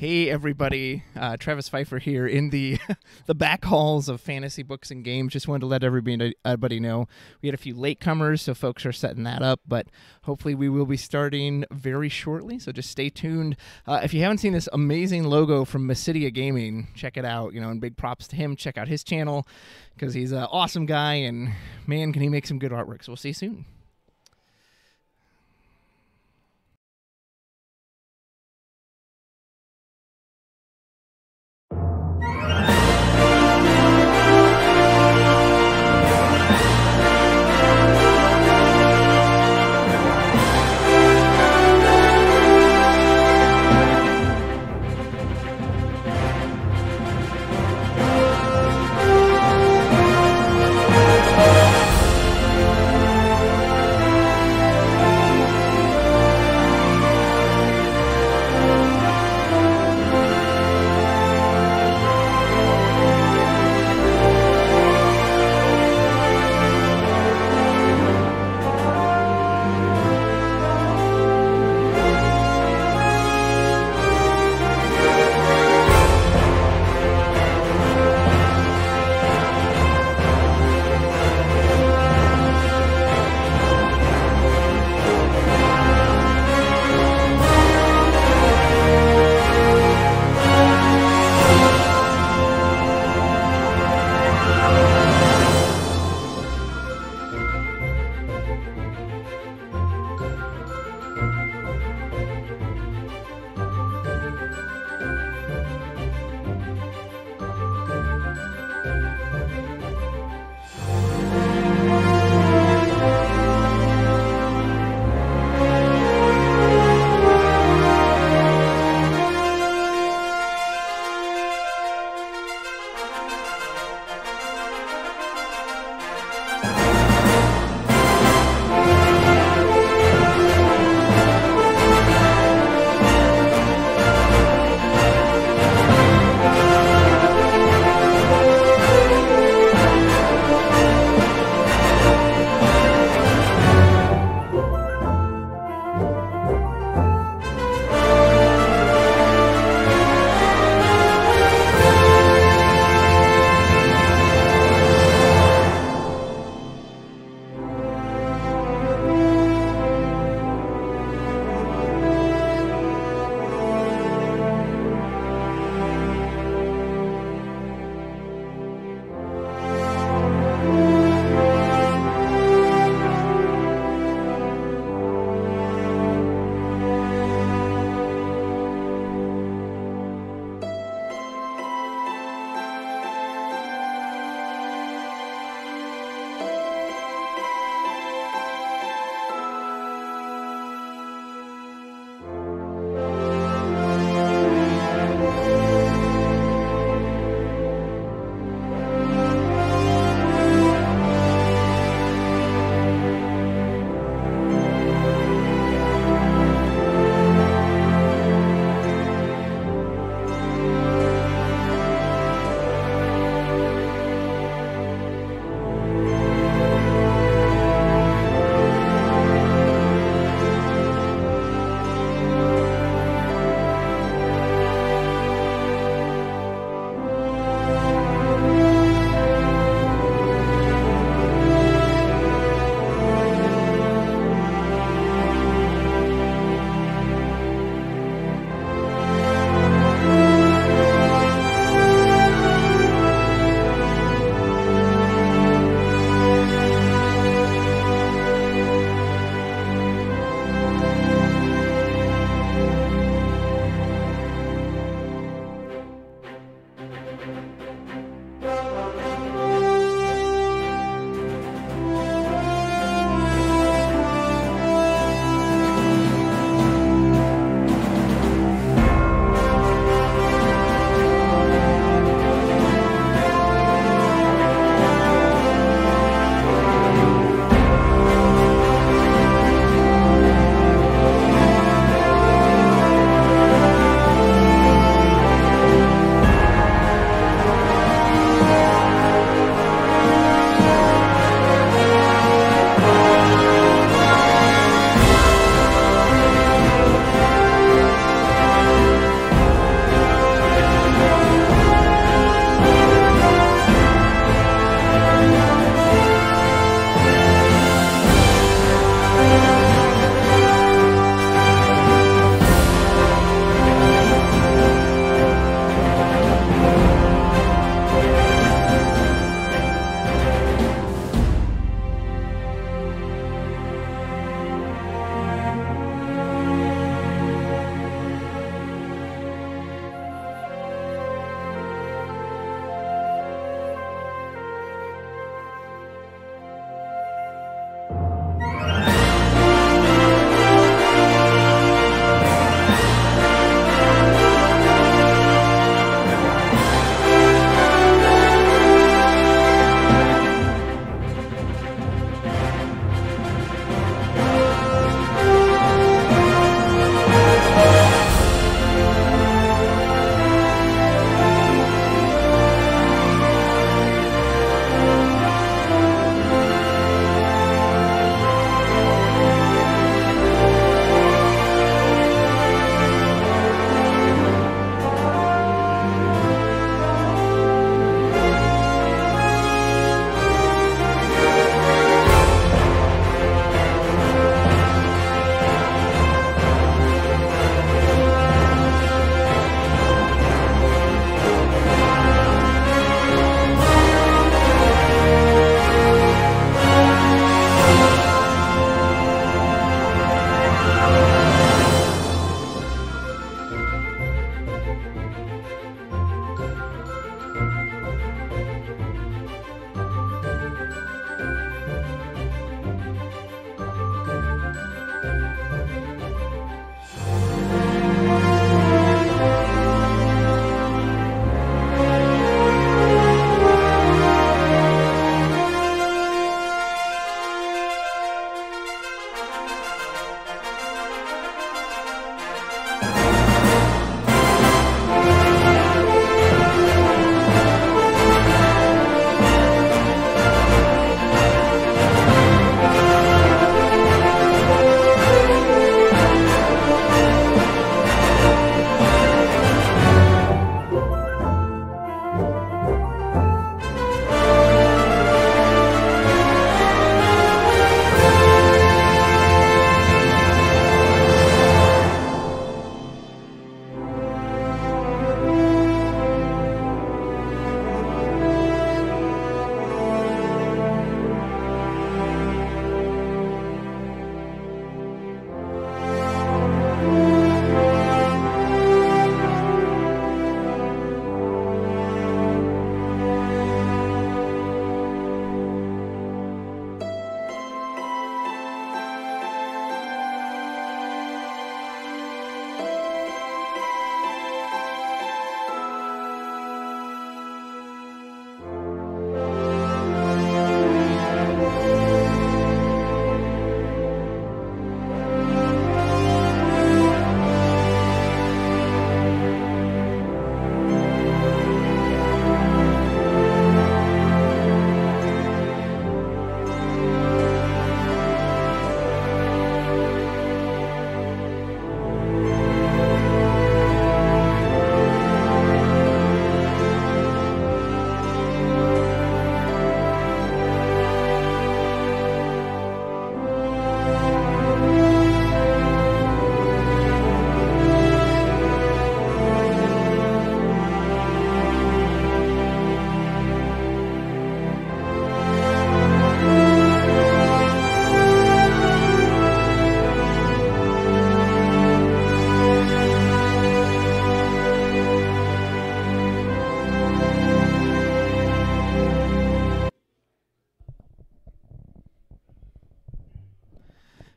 Hey everybody, Travis Pfeifer here in the the back halls of Fantasy Books and Games. Just wanted to let everybody know we had a few latecomers, so folks are setting that up, but hopefully we will be starting very shortly, so just stay tuned. If you haven't seen this amazing logo from Fftcg Gaming, check it out, and big props to him. Check out his channel because he's an awesome guy, and man, can he make some good artwork. So we'll see you soon.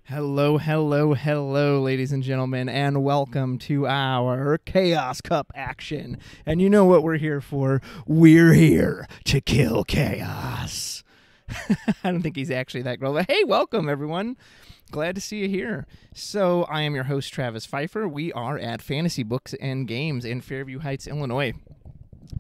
Hello, hello, hello, ladies and gentlemen, and welcome to our Chaos Cup action. And you know what we're here for. We're here to kill chaos. I don't think he's actually that girl, but hey, welcome, everyone. Glad to see you here. So I am your host, Travis Pfeifer. We are at Fantasy Books and Games in Fairview Heights, Illinois.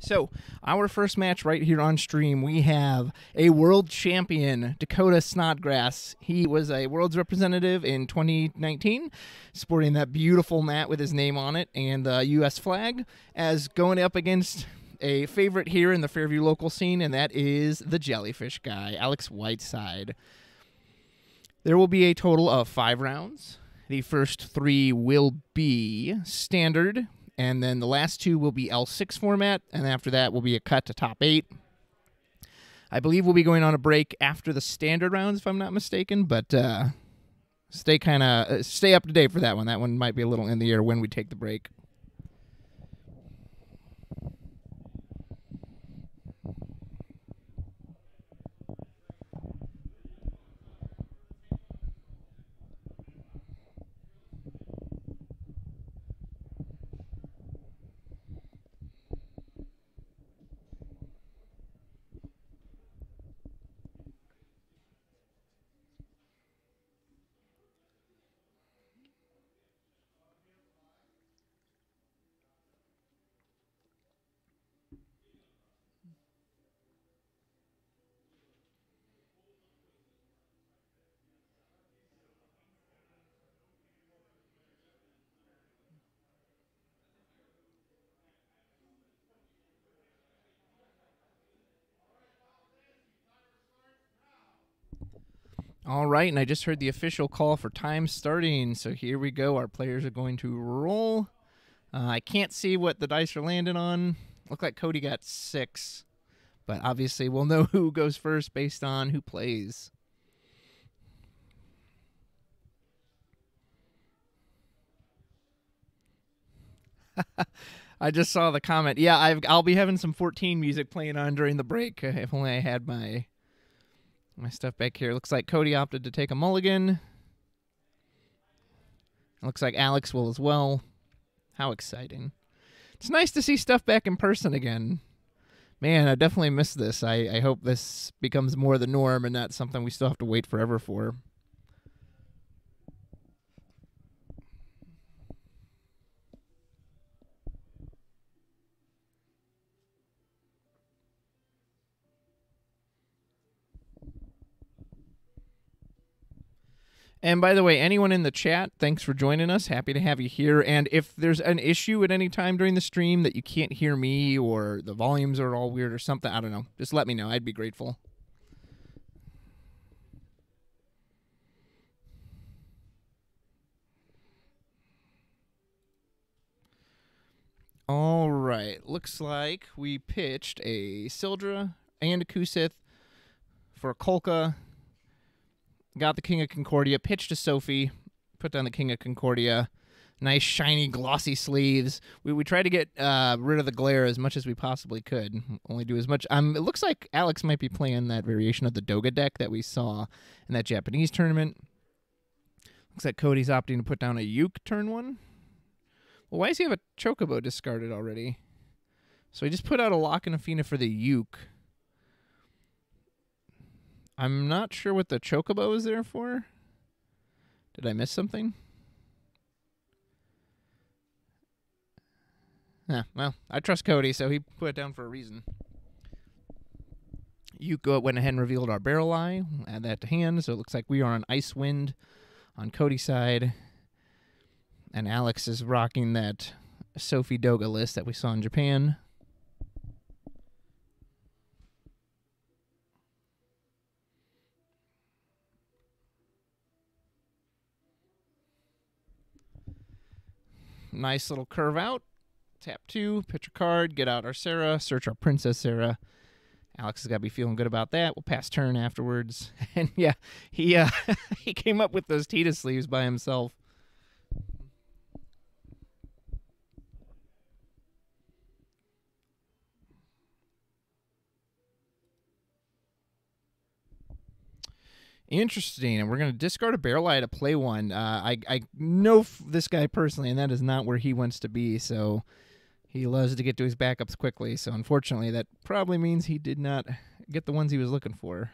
So, our first match right here on stream, we have a world champion, Dakota Snodgrass. He was a world's representative in 2019, sporting that beautiful mat with his name on it and the U.S. flag, as going up against a favorite here in the Fairview local scene, and that is the Jellyfish guy, Alex Whiteside. There will be a total of 5 rounds. The first 3 will be standard, and then the last 2 will be L6 format, and after that will be a cut to top 8. I believe we'll be going on a break after the standard rounds, if I'm not mistaken, but stay up to date for that one. That one might be a little in the air when we take the break. All right, and I just heard the official call for time starting, so here we go. Our players are going to roll. I can't see what the dice are landing on. Look like Cody got 6, but obviously we'll know who goes first based on who plays. I just saw the comment. Yeah, I'll be having some 14 music playing on during the break. If only I had my stuff back here. Looks like Cody opted to take a mulligan. Looks like Alex will as well. How exciting. It's nice to see stuff back in person again. Man, I definitely missed this. I hope this becomes more the norm and not something we still have to wait forever for. And by the way, anyone in the chat, thanks for joining us. Happy to have you here. And if there's an issue at any time during the stream that you can't hear me or the volumes are all weird or something, I don't know, just let me know. I'd be grateful. All right. Looks like we pitched a Sildra and a Kusith for a Kolka. Got the King of Concordia, pitched to Sophie, put down the King of Concordia. Nice, shiny, glossy sleeves. We tried to get rid of the glare as much as we possibly could. Only do as much. It looks like Alex might be playing that variation of the Doga deck that we saw in that Japanese tournament. Looks like Cody's opting to put down a Uke turn 1. Well, why does he have a Chocobo discarded already? So he just put out a Lock and a Fina for the Uke. I'm not sure what the Chocobo is there for. Did I miss something? Well, I trust Cody, so he put it down for a reason. Yuko went ahead and revealed our Barrel Eye. We'll add that to hand, so it looks like we are on Icewind on Cody's side. And Alex is rocking that Sophie Doga list that we saw in Japan. Nice little curve out. Tap 2, pitch a card, get out our Sarah, search our Princess Sarah. Alex has got to be feeling good about that. We'll pass turn afterwards. And yeah, he he came up with those Tita sleeves by himself. Interesting. And we're going to discard a Barrel Eye to play one. I know this guy personally, and that is not where he wants to be. So he loves to get to his backups quickly. So unfortunately, that probably means he did not get the ones he was looking for.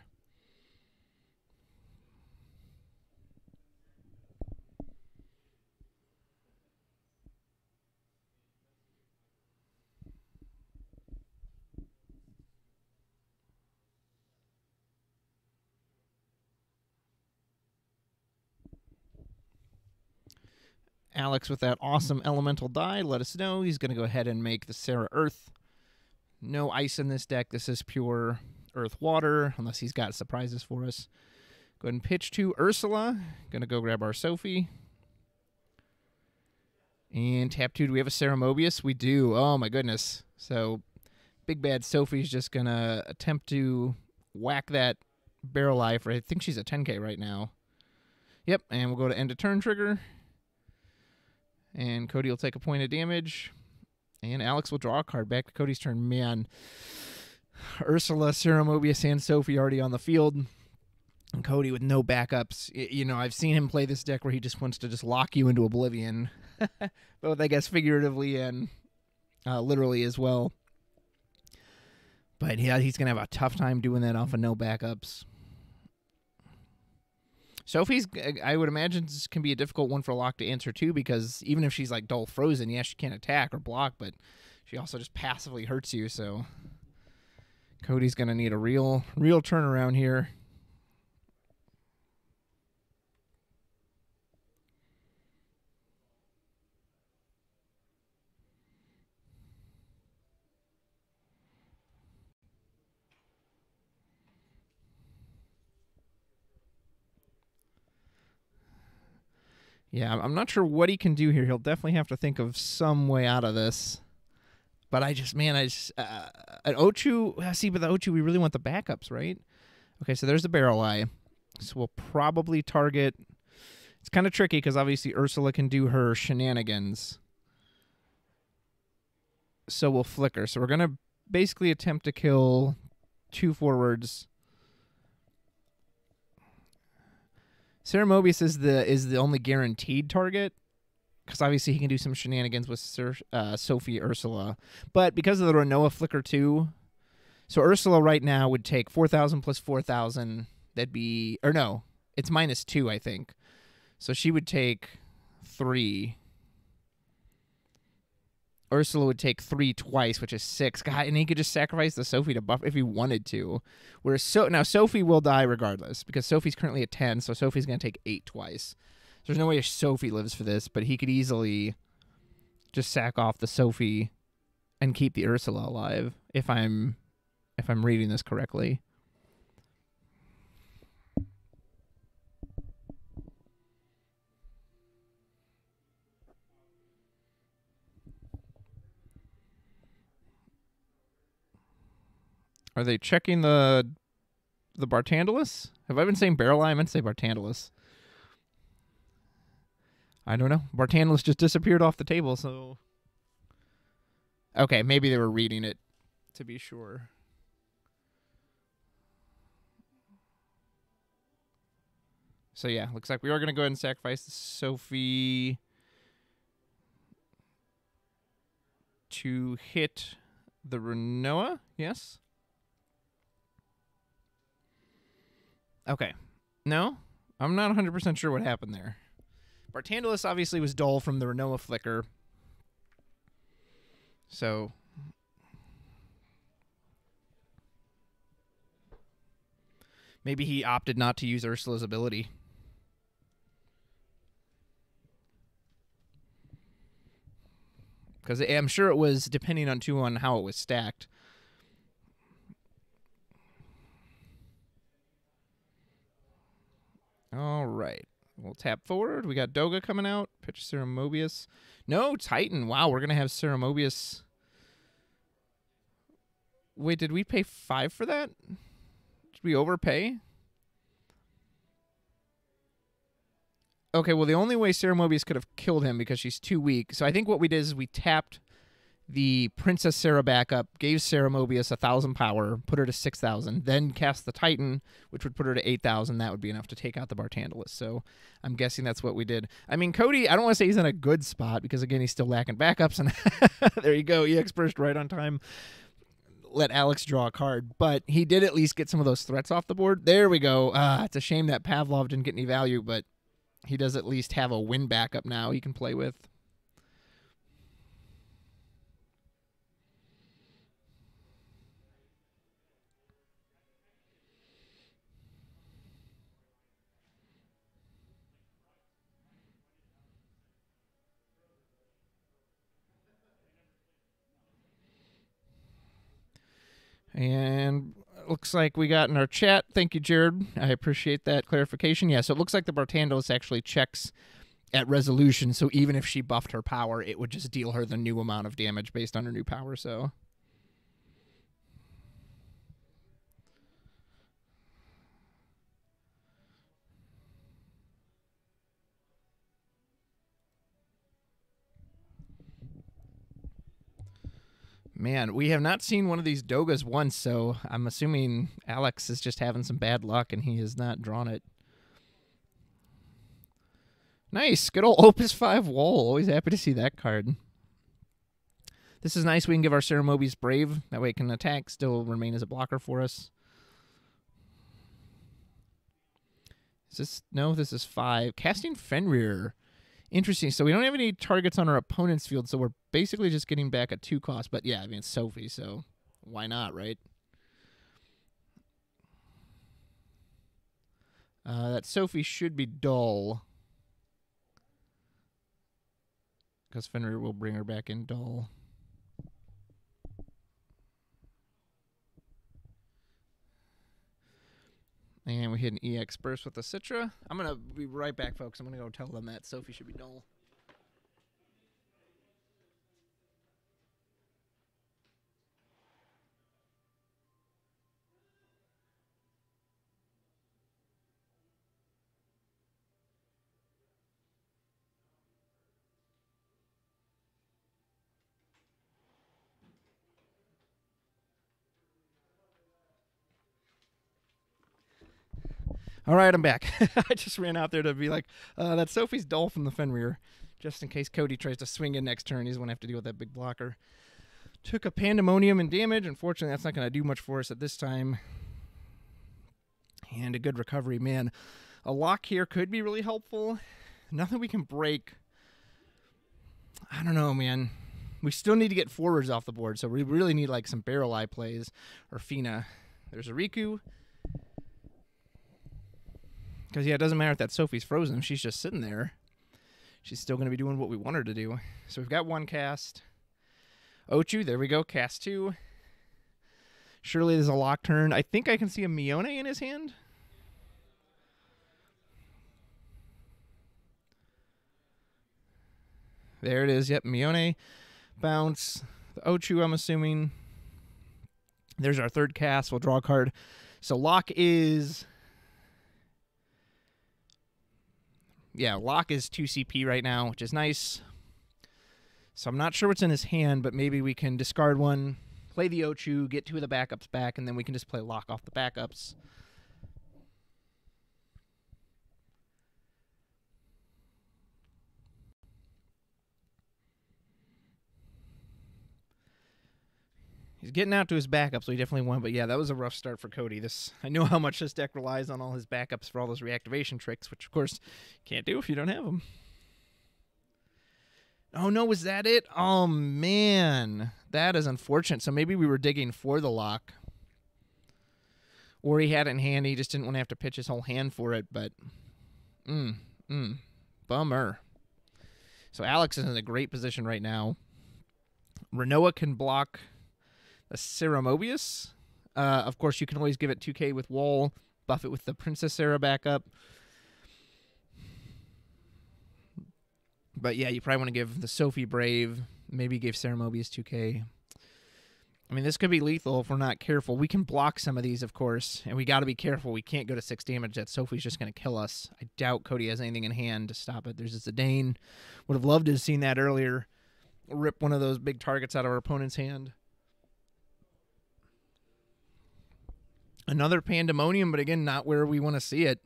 Alex with that awesome elemental die let us know he's going to go ahead and make the Serra Earth. No ice in this deck. This is pure Earth Water, unless he's got surprises for us. Go ahead and pitch to Ursula. Going to go grab our Sophie. And tap 2. Do we have a Serra Mobius? We do. Oh, my goodness. So Big Bad Sophie's just going to attempt to whack that Barrel Eye for, I think she's at 10k right now. Yep, and we'll go to end of turn trigger. And Cody will take a point of damage. And Alex will draw a card. Back to Cody's turn. Man, Ursula, Serra Mobius, and Sophie already on the field. And Cody with no backups. You know, I've seen him play this deck where he just wants to just lock you into oblivion. Both, I guess, figuratively and literally as well. But yeah, he's going to have a tough time doing that off of no backups. Sophie's, I would imagine, can be a difficult one for Locke to answer, too, because even if she's, like, dull frozen, yeah, she can't attack or block, but she also just passively hurts you, so Cody's going to need a real turnaround here. Yeah, I'm not sure what he can do here. He'll definitely have to think of some way out of this. But an Ochu, see, but the Ochu, we really want the backups, right? Okay, so there's the Barrel Eye. So we'll probably target, it's kind of tricky because obviously Ursula can do her shenanigans. So we'll flicker. So we're going to basically attempt to kill 2 forwards. Serra Mobius is the only guaranteed target, because obviously he can do some shenanigans with Sophie Ursula. But because of the Renoa Flicker 2, so Ursula right now would take 4,000 plus 4,000. That'd be, or no, it's -2, I think. So she would take 3. Ursula would take 3 twice, which is 6. God, and he could just sacrifice the Sophie to buff if he wanted to. Whereas now Sophie will die regardless, because Sophie's currently at 10, so Sophie's going to take 8 twice. So there's no way Sophie lives for this, but he could easily just sack off the Sophie and keep the Ursula alive, if I'm reading this correctly. Are they checking the Bartandalus? Have I been saying Barrel Eye? I meant to say Bartandalus. I don't know. Bartandalus just disappeared off the table, so... Okay, maybe they were reading it, to be sure. So yeah, looks like we are going to go ahead and sacrifice Sophie to hit the Renoa, yes? Okay. No? I'm not 100% sure what happened there. Bartandalus obviously was dull from the Renoa Flicker. So... maybe he opted not to use Ursula's ability. Because I'm sure it was depending on how it was stacked. All right. We'll tap forward. We got Doga coming out. Pitch Serra Mobius. No, Titan. Wow, we're going to have Serra Mobius. Wait, did we pay 5 for that? Did we overpay? Okay, well, the only way Serra Mobius could have killed him because she's too weak. So I think what we did is we tapped the Princess Sarah back up, gave Sarah Mobius 1,000 power, put her to 6,000, then cast the Titan, which would put her to 8,000. That would be enough to take out the Bartandalus. So I'm guessing that's what we did. I mean, Cody, I don't want to say he's in a good spot because, again, he's still lacking backups. And there you go. EX burst right on time. Let Alex draw a card. But he did at least get some of those threats off the board. There we go. It's a shame that Pavlov didn't get any value, but he does at least have a win backup now he can play with. And it looks like we got in our chat. Thank you, Jared. I appreciate that clarification. Yeah, so it looks like the Bartandalus actually checks at resolution, so even if she buffed her power, it would just deal her the new amount of damage based on her new power, so... Man, we have not seen one of these Dogas once, so I'm assuming Alex is just having some bad luck and he has not drawn it. Nice. Good old Opus 5 Wall. Always happy to see that card. This is nice. We can give our Sarah Mobius Brave. That way it can attack, still remain as a blocker for us. Is this... No, this is 5. Casting Fenrir. Interesting. So we don't have any targets on our opponent's field, so we're basically just getting back a 2 cost. But yeah, I mean, it's Sophie, so why not, right? That Sophie should be dull. Because Fenrir will bring her back in dull. And we hit an EX burst with the Citra. I'm going to be right back, folks. I'm going to go tell them that Sophie should be dull. All right, I'm back. I just ran out there to be like, that's Sophie's dull from the Fenrir, just in case Cody tries to swing in next turn. He's going to have to deal with that big blocker. Took a Pandemonium and damage. Unfortunately, that's not going to do much for us at this time. And a good recovery. Man, a lock here could be really helpful. Nothing we can break. I don't know, man. We still need to get forwards off the board, so we really need like some Barrel Eye plays or Fina. There's a Riku. Because, yeah, it doesn't matter if that Sophie's frozen. If she's just sitting there, she's still going to be doing what we want her to do. So we've got 1 cast. Ochu, there we go, cast 2. Surely there's a lock turn. I think I can see a Mione in his hand. There it is. Yep, Mione. Bounce. The Ochu, I'm assuming. There's our 3rd cast. We'll draw a card. So lock is... Yeah, lock is 2 CP right now, which is nice. So I'm not sure what's in his hand, but maybe we can discard 1, play the Ochu, get 2 of the backups back, and then we can just play lock off the backups. He's getting out to his backup, so he definitely won. But yeah, that was a rough start for Cody. I know how much this deck relies on all his backups for all those reactivation tricks, which of course you can't do if you don't have them. Oh no, was that it? Oh man, that is unfortunate. So maybe we were digging for the lock, or he had it in hand. He just didn't want to have to pitch his whole hand for it. But bummer. So Alex is in a great position right now. Renoa can block a Sarah Mobius. Of course, you can always give it 2k with Wall, buff it with the Princess Sarah backup. But yeah, you probably want to give the Sophie Brave, maybe give Sarah Mobius 2k. I mean, this could be lethal if we're not careful. We can block some of these, of course, and we got to be careful. We can't go to 6 damage. That Sophie's just going to kill us. I doubt Cody has anything in hand to stop it. There's a Zidane. Would have loved to have seen that earlier. rip one of those big targets out of our opponent's hand. Another Pandemonium, but again, not where we want to see it.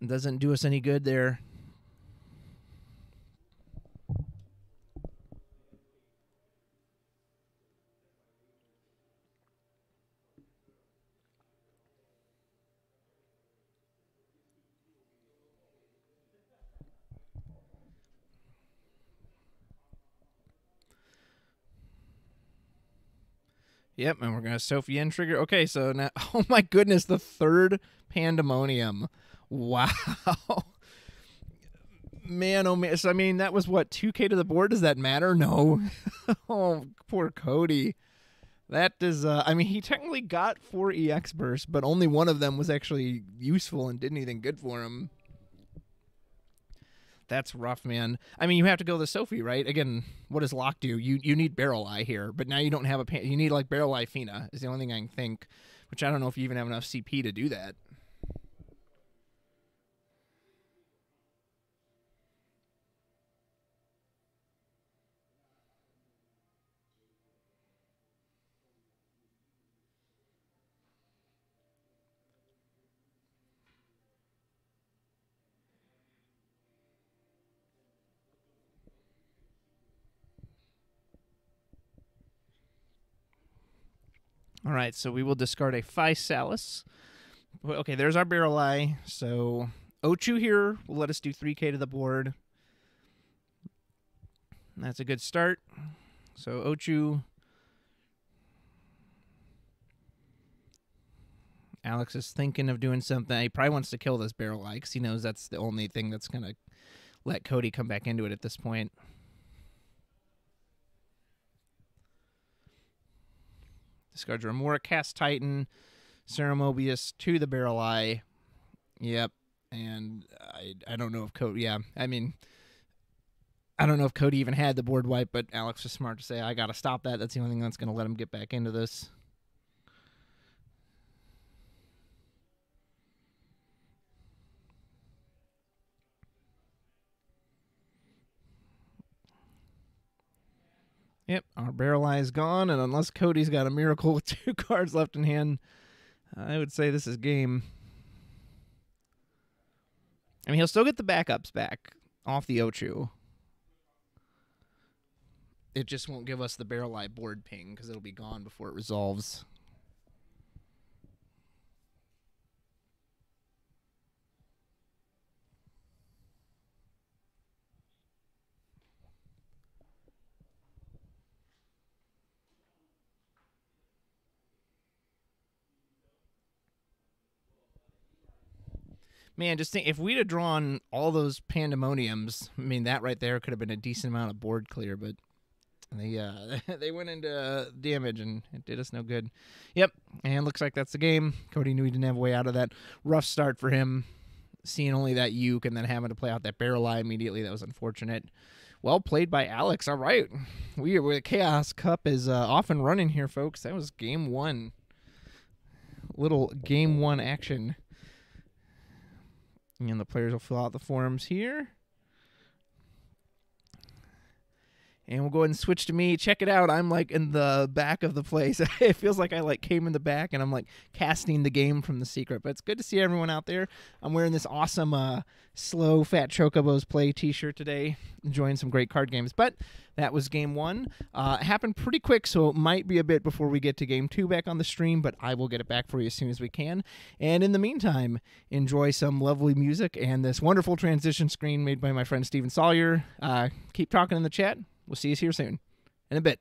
It doesn't do us any good there. Yep, and we're going to Sophie N trigger. Okay, so now, oh my goodness, the third Pandemonium. Wow. Man, oh man. So, I mean, that was what, 2K to the board? Does that matter? No. Oh, poor Cody. That is, I mean, he technically got 4 EX bursts, but only one of them was actually useful and did anything good for him. That's rough, man. I mean, you have to go the Sophie, right? Again, what does Locke do? You need Barrel Eye here, but now you don't have a... You need, like, Barrel Eye Fina is the only thing I can think, which I don't know if you even have enough CP to do that. All right, so we will discard a Physalis. Okay, there's our Barrel Eye. So Ochu here will let us do 3K to the board. That's a good start. So Ochu. Alex is thinking of doing something. He probably wants to kill this Barrel Eye because he knows that's the only thing that's going to let Cody come back into it at this point. Discard Remora, cast Titan, Ceremobius to the Barrel Eye. Yep. And I don't know if Cody... Yeah, I mean... I don't know if Cody even had the board wipe, but Alex was smart to say, I got to stop that. That's the only thing that's going to let him get back into this. Yep, our Barrel Eye is gone, and unless Cody's got a miracle with 2 cards left in hand, I would say this is game. I mean, he'll still get the backups back off the Ochu. It just won't give us the Barrel Eye board ping, because it'll be gone before it resolves. Man, just think, if we'd have drawn all those Pandemoniums, I mean, that right there could have been a decent amount of board clear, but they went into damage, and it did us no good. Yep, and looks like that's the game. Cody knew he didn't have a way out of that. Rough start for him, seeing only that Uke and then having to play out that Barrel Eye immediately. That was unfortunate. Well played by Alex. All right, the Chaos Cup is off and running here, folks. That was game 1. Little game 1 action. And the players will fill out the forms here. And we'll go ahead and switch to me. Check it out. I'm like in the back of the place. It feels like I like came in the back and I'm like casting the game from the secret. But it's good to see everyone out there. I'm wearing this awesome Slow Fat Chocobos Play t-shirt today. Enjoying some great card games. But that was game 1. It happened pretty quick, so it might be a bit before we get to game 2 back on the stream, but I will get it back for you as soon as we can. And in the meantime, enjoy some lovely music and this wonderful transition screen made by my friend Steven Sawyer. Keep talking in the chat. We'll see you here soon. In a bit.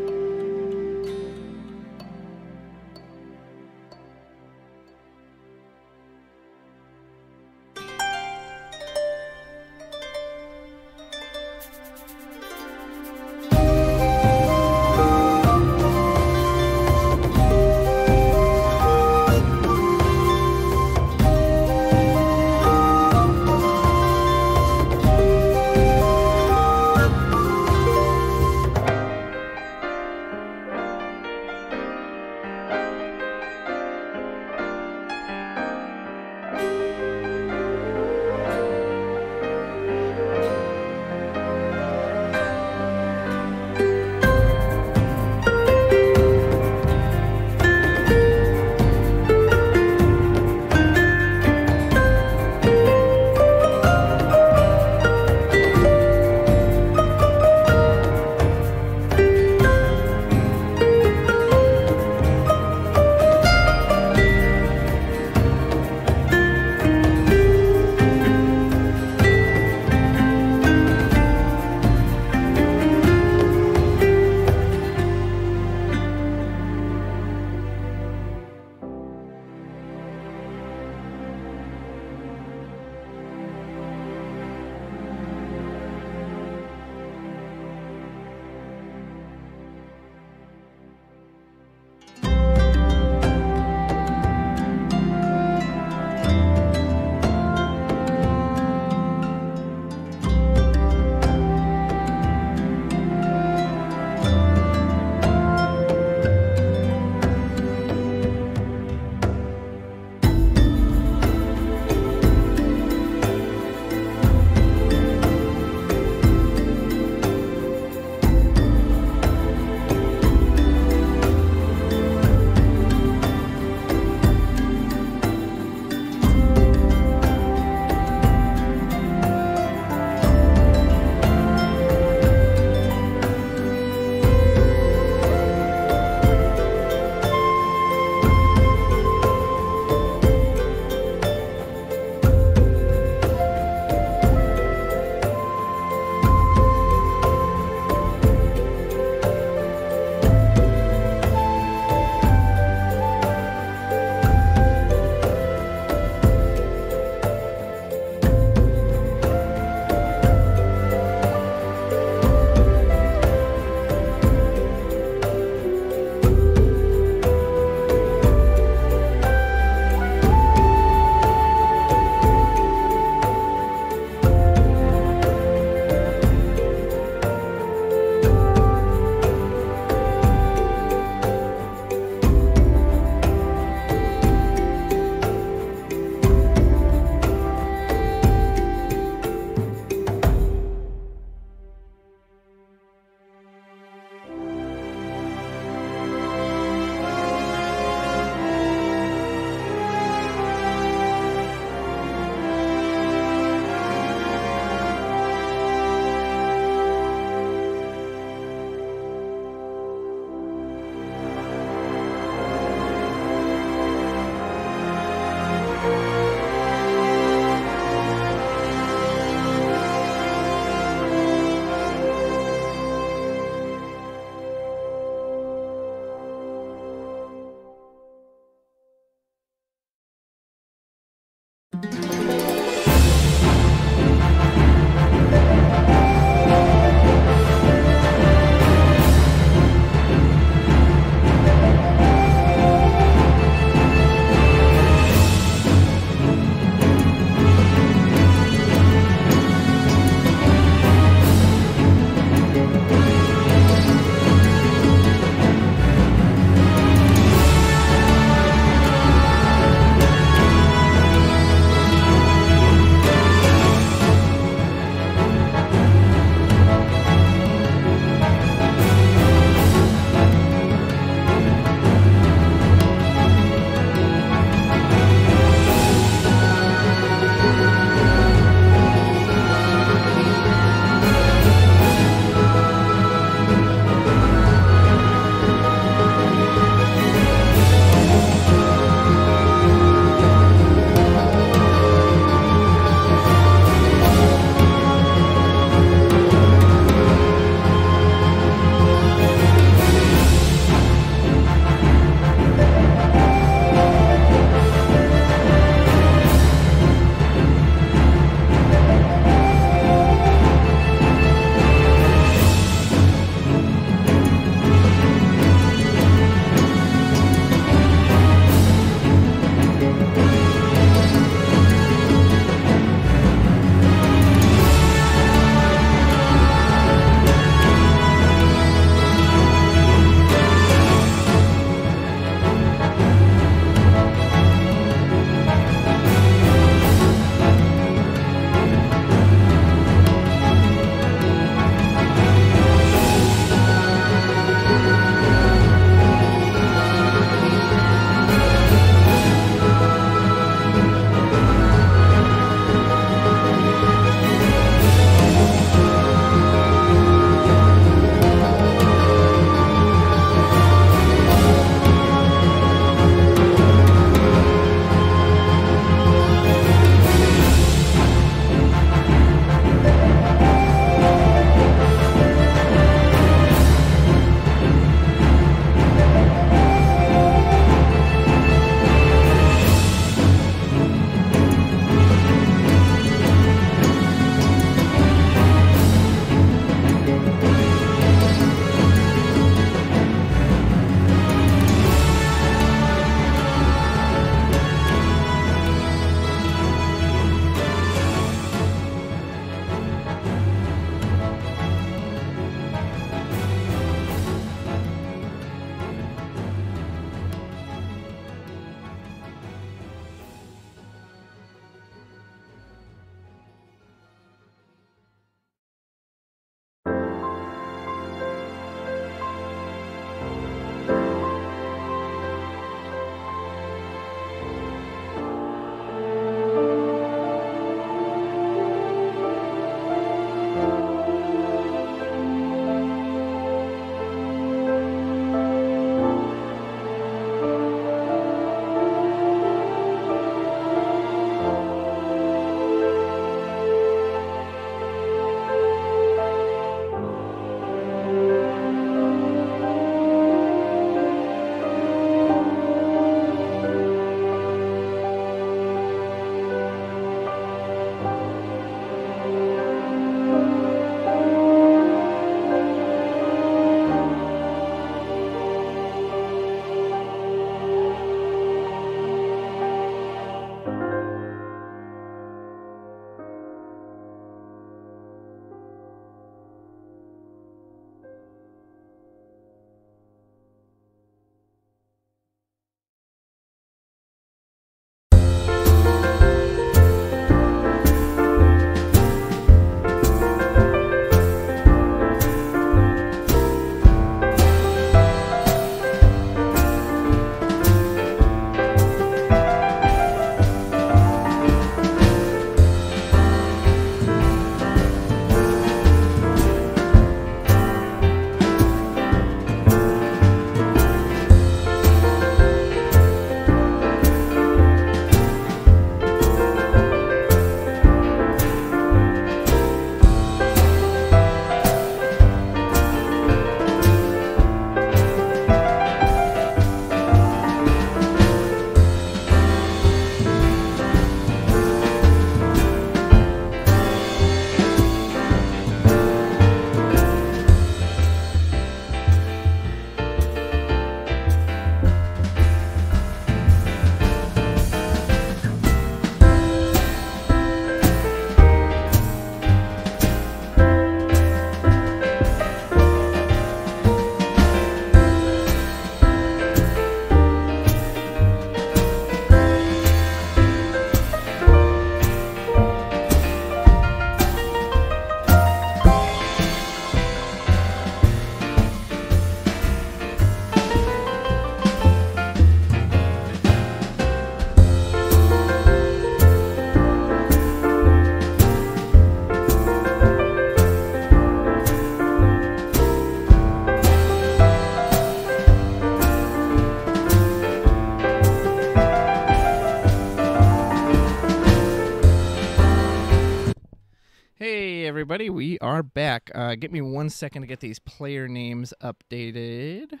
everybody. We are back. Give me 1 second to get these player names updated.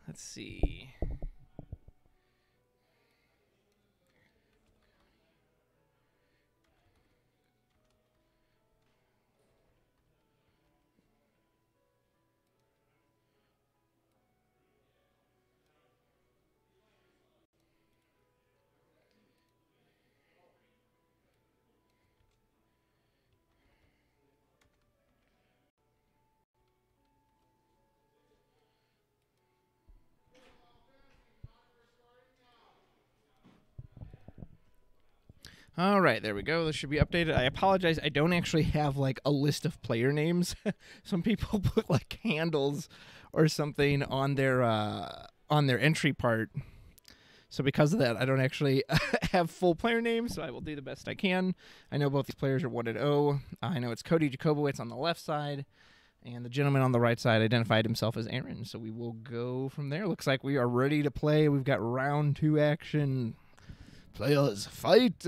Let's see. All right, there we go. This should be updated. I apologize. I don't actually have like a list of player names. Some people put like handles or something on their entry part. So because of that, I don't actually have full player names, so I will do the best I can. I know both these players are 1-0. I know it's Cody Jacobowitz on the left side, and the gentleman on the right side identified himself as Aaron. So we will go from there. Looks like we are ready to play. We've got round 2 action. Players, fight!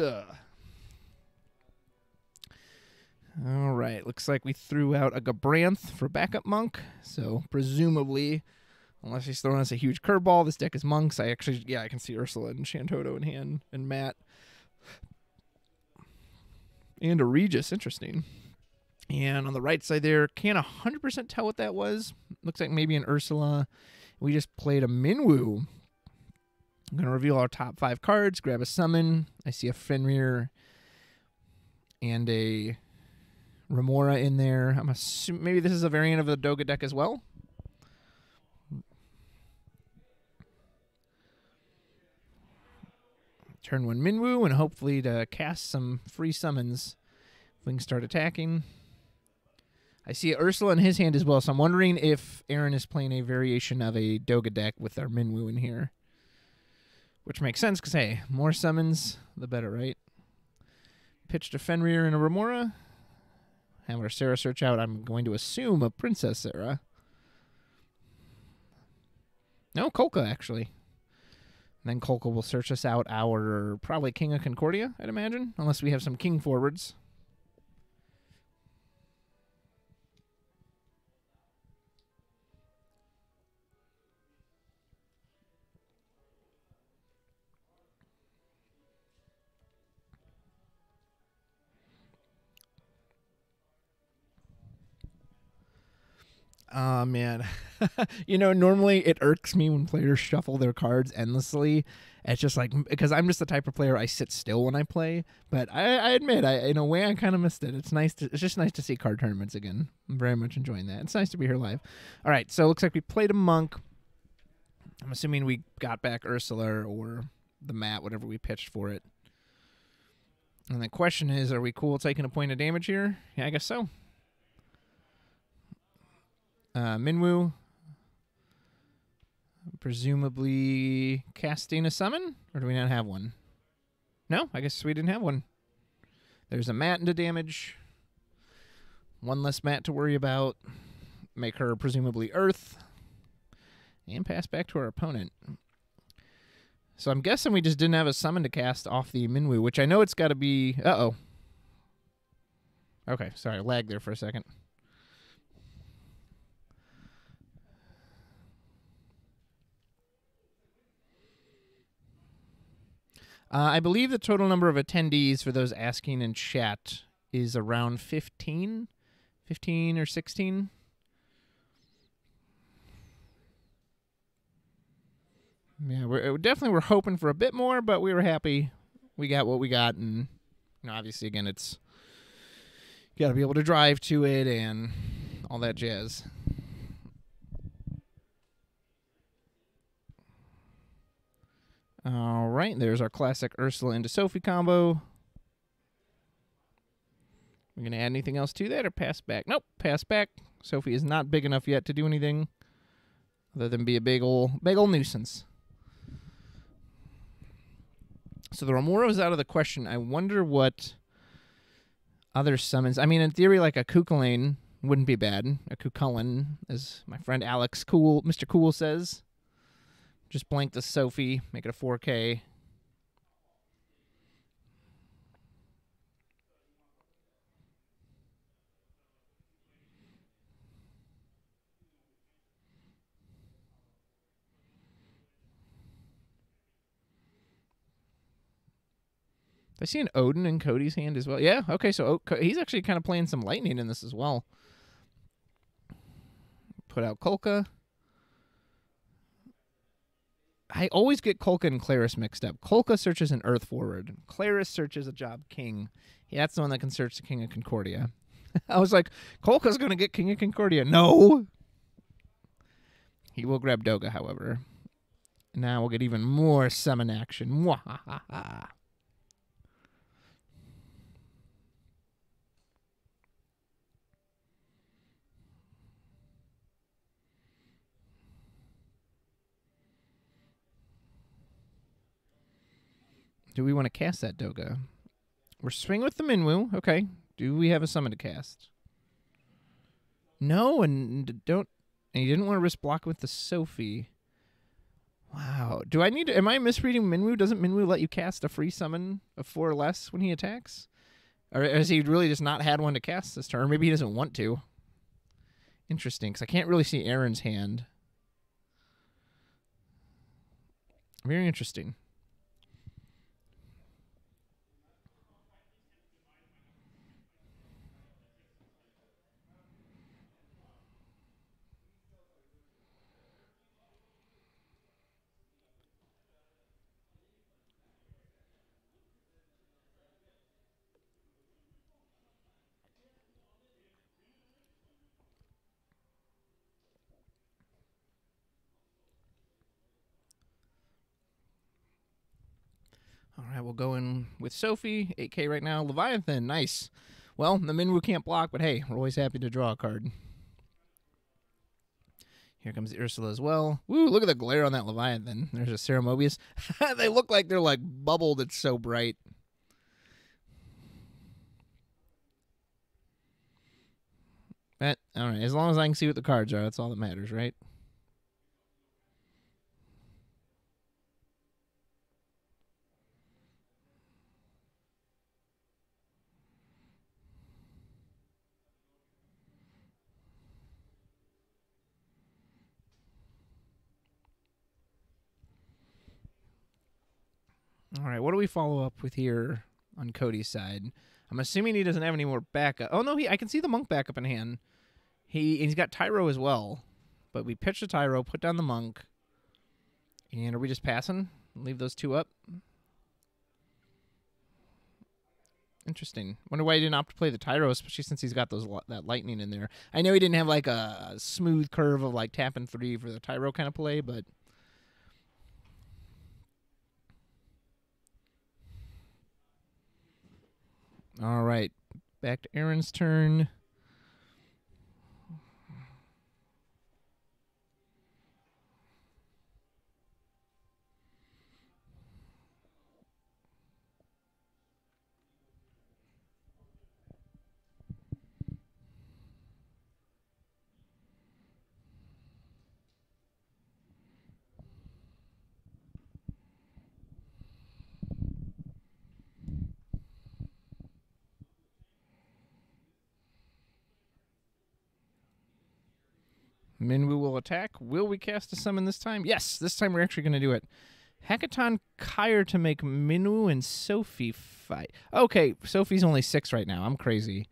All right, looks like we threw out a Gabranth for backup monk, so presumably, unless he's throwing us a huge curveball, this deck is monks. I can see Ursula and Shantoto in hand, and Matt. And a Regis, interesting. And on the right side there, can't 100% tell what that was. Looks like maybe an Ursula. We just played a Minwoo. I'm going to reveal our top 5 cards, grab a summon. I see a Fenrir and a Remora in there. I'm assuming maybe this is a variant of the Doga deck as well. Turn 1 Minwoo, and hopefully to cast some free summons, we can start attacking. I see Ursula in his hand as well, so I'm wondering if Aaron is playing a variation of a Doga deck with our Minwoo in here. Which makes sense, because, hey, more summons, the better, right? Pitched a Fenrir and a Remora. Have our Sarah search out. I'm going to assume a Princess Sarah. No, Kolka, actually. And then Kolka will search us out our, probably King of Concordia, I'd imagine. Unless we have some King forwards. Oh, man. You know, normally it irks me when players shuffle their cards endlessly. It's just like, because I'm just the type of player I sit still when I play. But I admit, in a way, I kind of missed it. It's just nice to see card tournaments again. I'm very much enjoying that. It's nice to be here live. All right, so it looks like we played a monk. I'm assuming we got back Ursula or the mat, whatever we pitched for it. And the question is, are we cool taking a point of damage here? Yeah, I guess so. Minwoo, presumably casting a summon, or do we not have one? No, I guess we didn't have one. There's a mat into damage. One less mat to worry about. Make her presumably earth. And pass back to our opponent. So I'm guessing we just didn't have a summon to cast off the Minwoo, which I know it's got to be... Uh-oh. Okay, sorry, lag there for a second. I believe the total number of attendees for those asking in chat is around 15? 15 or 16? Yeah, we're hoping for a bit more, but we were happy we got what we got. And you know, obviously, again, it's you got to be able to drive to it and all that jazz. All right, there's our classic Ursula into Sophie combo. We're going to add anything else to that or pass back? Nope, pass back. Sophie is not big enough yet to do anything other than be a big ol' nuisance. So the Remora is out of the question. I wonder what other summons... I mean, in theory, like a Kukulane wouldn't be bad. A Kukullan, as my friend Alex Cool, Mr. Cool says. Just blank the Sophie, make it a 4K. I see an Odin in Cody's hand as well. Yeah, okay, so he's actually kind of playing some lightning in this as well. Put out Kolka. I always get Kolka and Claris mixed up. Kolka searches an Earth forward. Claris searches a job king. Yeah, that's the one that can search the King of Concordia. I was like, Kolka's going to get King of Concordia. No! He will grab Doga, however. Now we'll get even more summon action. Mwahaha. Do we want to cast that Doga? We're swinging with the Minwu. Okay. Do we have a summon to cast? No, and don't. And you didn't want to risk block with the Sophie. Wow. Do I need to? Am I misreading Minwu? Doesn't Minwu let you cast a free summon of 4 or less when he attacks? Or has he really just not had one to cast this turn? Or maybe he doesn't want to. Interesting, because I can't really see Aaron's hand. Very interesting. All right, we'll go in with Sophie, 8K right now. Leviathan, nice. Well, the Minwu can't block, but hey, we're always happy to draw a card. Here comes the Ursula as well. Woo, look at the glare on that Leviathan. There's a Ceremobius. They look like they're like bubbled. It's so bright. But, all right, as long as I can see what the cards are, that's all that matters, right? All right, what do we follow up with here on Cody's side? I'm assuming he doesn't have any more backup. Oh, no, I can see the Monk backup in hand. He's got Tyro as well. But we pitched the Tyro, put down the Monk. And are we just passing? Leave those 2 up? Interesting. Wonder why he didn't opt to play the Tyro, especially since he's got that lightning in there. I know he didn't have like a smooth curve of like tapping 3 for the Tyro kind of play, but... All right, back to Aaron's turn. Minwu will attack. Will we cast a summon this time? Yes, this time we're actually going to do it. Hackathon Kyre to make Minwu and Sophie fight. Okay, Sophie's only 6 right now. I'm crazy.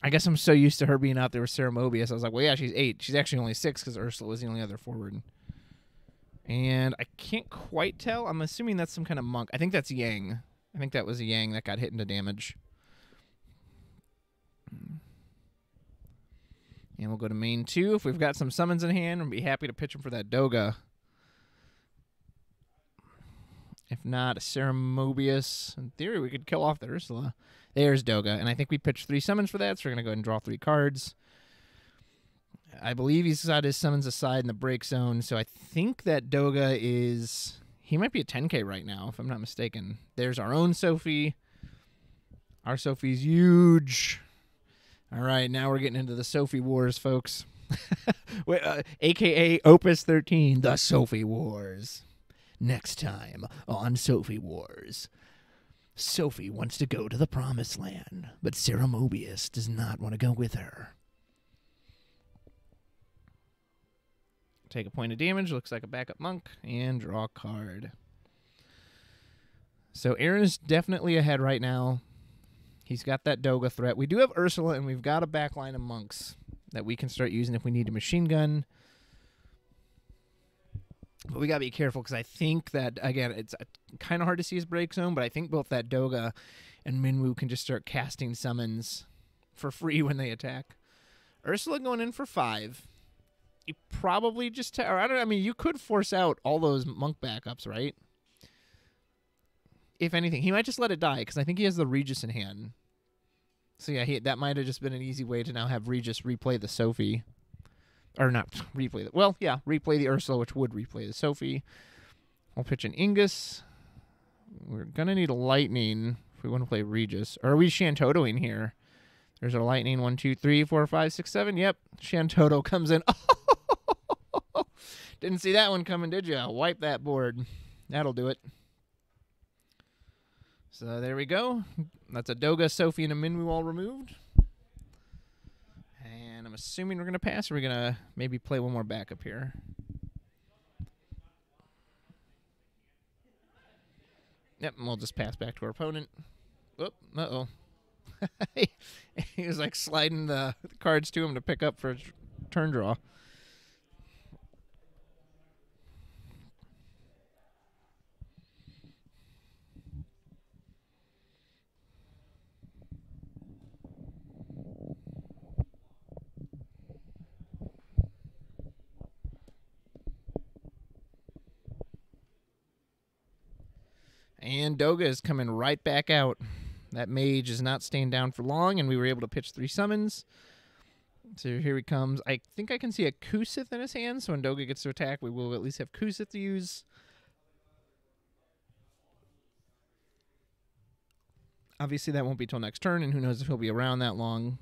I guess I'm so used to her being out there with Ceremobius. I was like, well, yeah, she's 8. She's actually only 6 because Ursula was the only other forward. And I can't quite tell. I'm assuming that's some kind of monk. I think that's Yang. I think that was a Yang that got hit into damage. And we'll go to main 2. If we've got some summons in hand, we'll be happy to pitch them for that Doga. If not, a Ceremobius. In theory, we could kill off the Ursula. There's Doga. And I think we pitched 3 summons for that, so we're going to go ahead and draw 3 cards. I believe he's got his summons aside in the break zone, so I think that Doga is... He might be a 10K right now, if I'm not mistaken. There's our own Sophie. Our Sophie's huge. All right, now we're getting into the Sophie Wars, folks. A.K.A. Opus 13, the Sophie Wars. Next time on Sophie Wars. Sophie wants to go to the Promised Land, but Ceremobius does not want to go with her. Take a point of damage, looks like a backup monk, and draw a card. So Aaron is definitely ahead right now. He's got that Doga threat. We do have Ursula, and we've got a backline of monks that we can start using if we need a machine gun. But we got to be careful because I think that, again, it's kind of hard to see his break zone, but I think both that Doga and Minwoo can just start casting summons for free when they attack. Ursula going in for 5. You probably just, or I don't know, I mean, you could force out all those monk backups, right? If anything, he might just let it die because I think he has the Regis in hand. So yeah, that might have just been an easy way to now have Regis replay the Sophie. Or not replay the, well, yeah, replay the Ursula, which would replay the Sophie. I'll pitch an Ingus. We're going to need a Lightning if we want to play Regis. Or are we Shantotoing here? There's our Lightning. 1, 2, 3, 4, 5, 6, 7. Yep, Shantoto comes in. Didn't see that one coming, did you? Wipe that board. That'll do it. So there we go. That's a Doga, Sophie, and a Minwoo all removed. And I'm assuming we're going to pass, or we're going to maybe play one more backup here. Yep, and we'll just pass back to our opponent. Whoop, uh-oh. He was like sliding the cards to him to pick up for a turn draw. And Doga is coming right back out. That mage is not staying down for long, and we were able to pitch 3 summons. So here he comes. I think I can see a Kusith in his hand, so when Doga gets to attack, we will at least have Kusith to use. Obviously, that won't be till next turn, and who knows if he'll be around that long.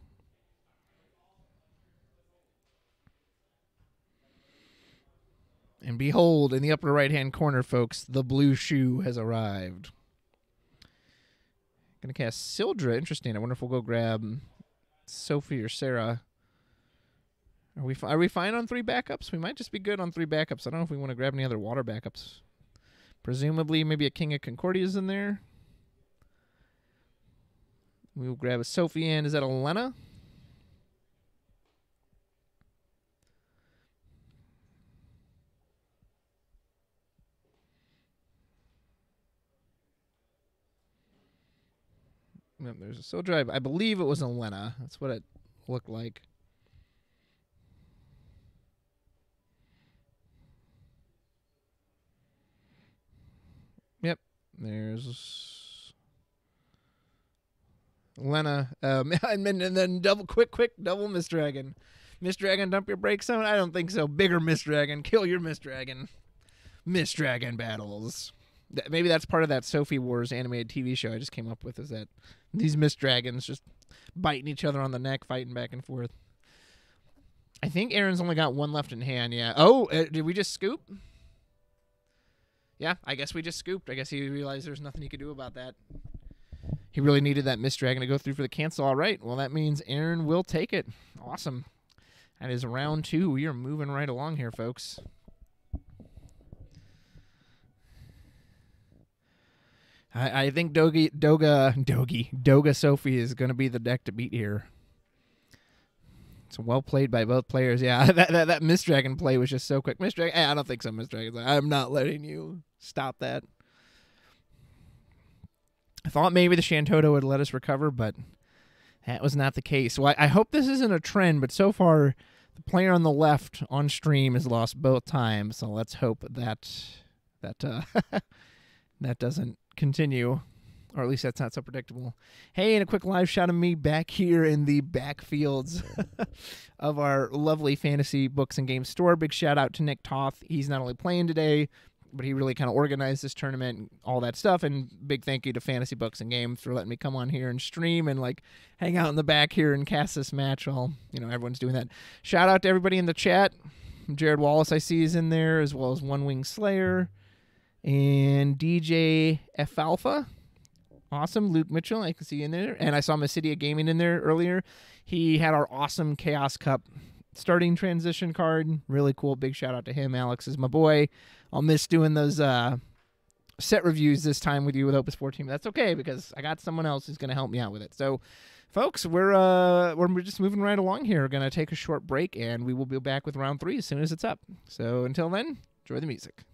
And behold, in the upper right-hand corner, folks, the blue shoe has arrived. Going to cast Sildra. Interesting. I wonder if we'll go grab Sophie or Sarah. Are we fine on 3 backups? We might just be good on 3 backups. I don't know if we want to grab any other water backups. Presumably, maybe a King of Concordia's in there. We'll grab a Sophie, and is that a Lena? Yep, there's a Sildra. I believe it was a Lena. That's what it looked like. Yep, there's Lena. And then quick double Mist Dragon. Mist Dragon, dump your break zone? I don't think so. Bigger Mist Dragon. Kill your Mist Dragon. Mist Dragon battles. Maybe that's part of that Sophie Wars animated TV show I just came up with, is that these Mist Dragons just biting each other on the neck, fighting back and forth. I think Aaron's only got 1 left in hand, yeah. Oh, did we just scoop? Yeah, I guess we just scooped. I guess he realized there's nothing he could do about that. He really needed that Mist Dragon to go through for the cancel. All right, well, that means Aaron will take it. Awesome. That is round 2. We are moving right along here, folks. I think Doga Sophie is going to be the deck to beat here. It's well played by both players. Yeah, that Mist Dragon play was just so quick. Mist Dragon, I don't think so, Mist Dragon. I'm not letting you stop that. I thought maybe the Shantoto would let us recover, but that was not the case. Well, I hope this isn't a trend, but so far the player on the left on stream has lost both times. So let's hope that that doesn't continue, or at least that's not so predictable. Hey, and a quick live shot of me back here in the backfields of our lovely fantasy books and games store. Big shout out to Nick Toth. He's not only playing today, but he really kind of organized this tournament and all that stuff. And big thank you to Fantasy Books and Games for letting me come on here and stream and like hang out in the back here and cast this match while, you know, everyone's doing that. Shout out to everybody in the chat. Jared Wallace I see is in there, as well as One Wing Slayer and DJ F Alpha. Awesome. Luke Mitchell, I can see in there. And I saw Mysidia Gaming in there earlier. He had our awesome Chaos Cup starting transition card. Really cool. Big shout out to him. Alex is my boy. I'll miss doing those set reviews this time with you with Opus 14. But that's okay because I got someone else who's going to help me out with it. So, folks, we're just moving right along here. We're going to take a short break, and we will be back with round 3 as soon as it's up. So until then, enjoy the music.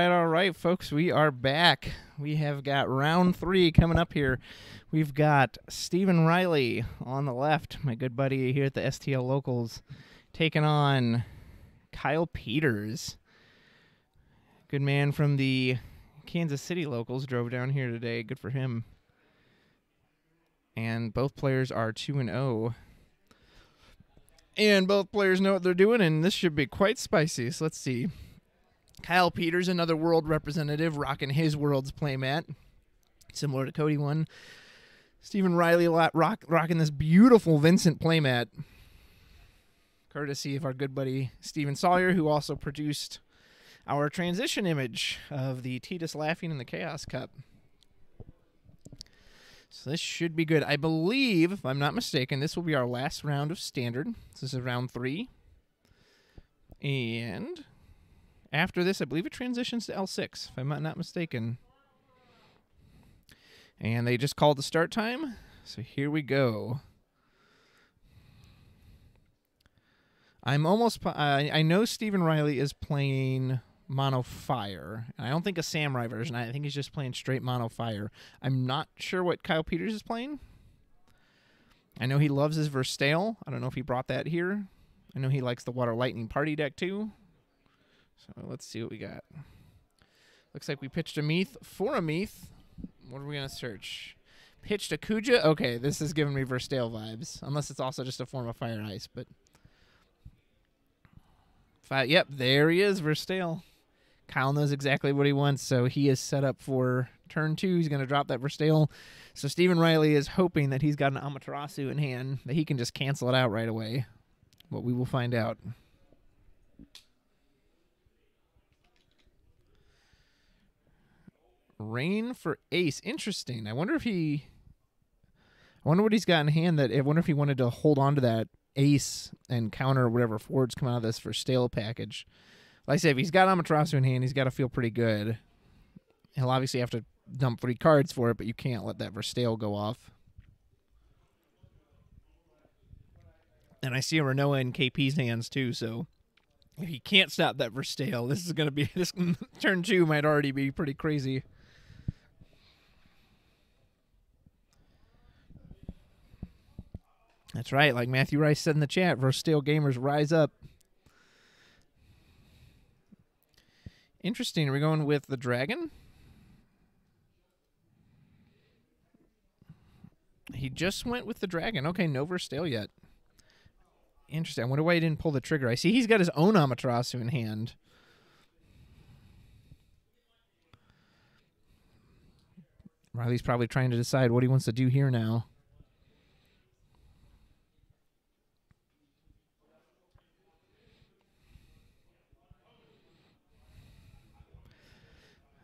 All right, folks, we are back. We have got round 3 coming up here. We've got Stephen Riley on the left, my good buddy here at the STL Locals, taking on Kyle Peters. Good man from the Kansas City Locals, drove down here today. Good for him. And both players are 2-0. And both players know what they're doing, and this should be quite spicy. So let's see. Kyle Peters, another world representative, rocking his world's playmat, similar to Cody one. Stephen Riley rocking this beautiful Vincent playmat, courtesy of our good buddy Steven Sawyer, who also produced our transition image of the Titus laughing in the Chaos Cup. So this should be good. I believe, if I'm not mistaken, this will be our last round of Standard. This is round 3. And after this, I believe it transitions to L6, if I'm not mistaken. And they just called the start time, so here we go. I'm almost... I know Stephen Riley is playing Mono Fire. I don't think a Samurai version. I think he's just playing straight Mono Fire. I'm not sure what Kyle Peters is playing. I know he loves his Verstale. I don't know if he brought that here. I know he likes the Water Lightning Party deck, too. So let's see what we got. Looks like we pitched a Meath for a Meath. What are we going to search? Pitched a Kuja? Okay, this is giving me Verstale vibes. Unless it's also just a form of Fire and Ice. But yep, there he is, Verstale. Kyle knows exactly what he wants, so he is set up for Turn 2, he's going to drop that Verstale. So Stephen Riley is hoping that he's got an Amaterasu in hand, that he can just cancel it out right away. But we will find out. Rain for ace. Interesting. I wonder what he's got in hand. I wonder if he wanted to hold on to that ace and counter whatever forwards come out of this Verstale package. Like I said, if he's got Amaterasu in hand, he's got to feel pretty good. He'll obviously have to dump 3 cards for it, but you can't let that Verstale go off. And I see a Renoa in KP's hands too, so if he can't stop that Verstale, this turn 2 might already be pretty crazy. That's right, like Matthew Rice said in the chat, Verstale gamers rise up. Interesting. Are we going with the Dragon? He just went with the Dragon. Okay, no Verstale yet. Interesting. I wonder why he didn't pull the trigger. I see he's got his own Amaterasu in hand. Riley's probably trying to decide what he wants to do here now.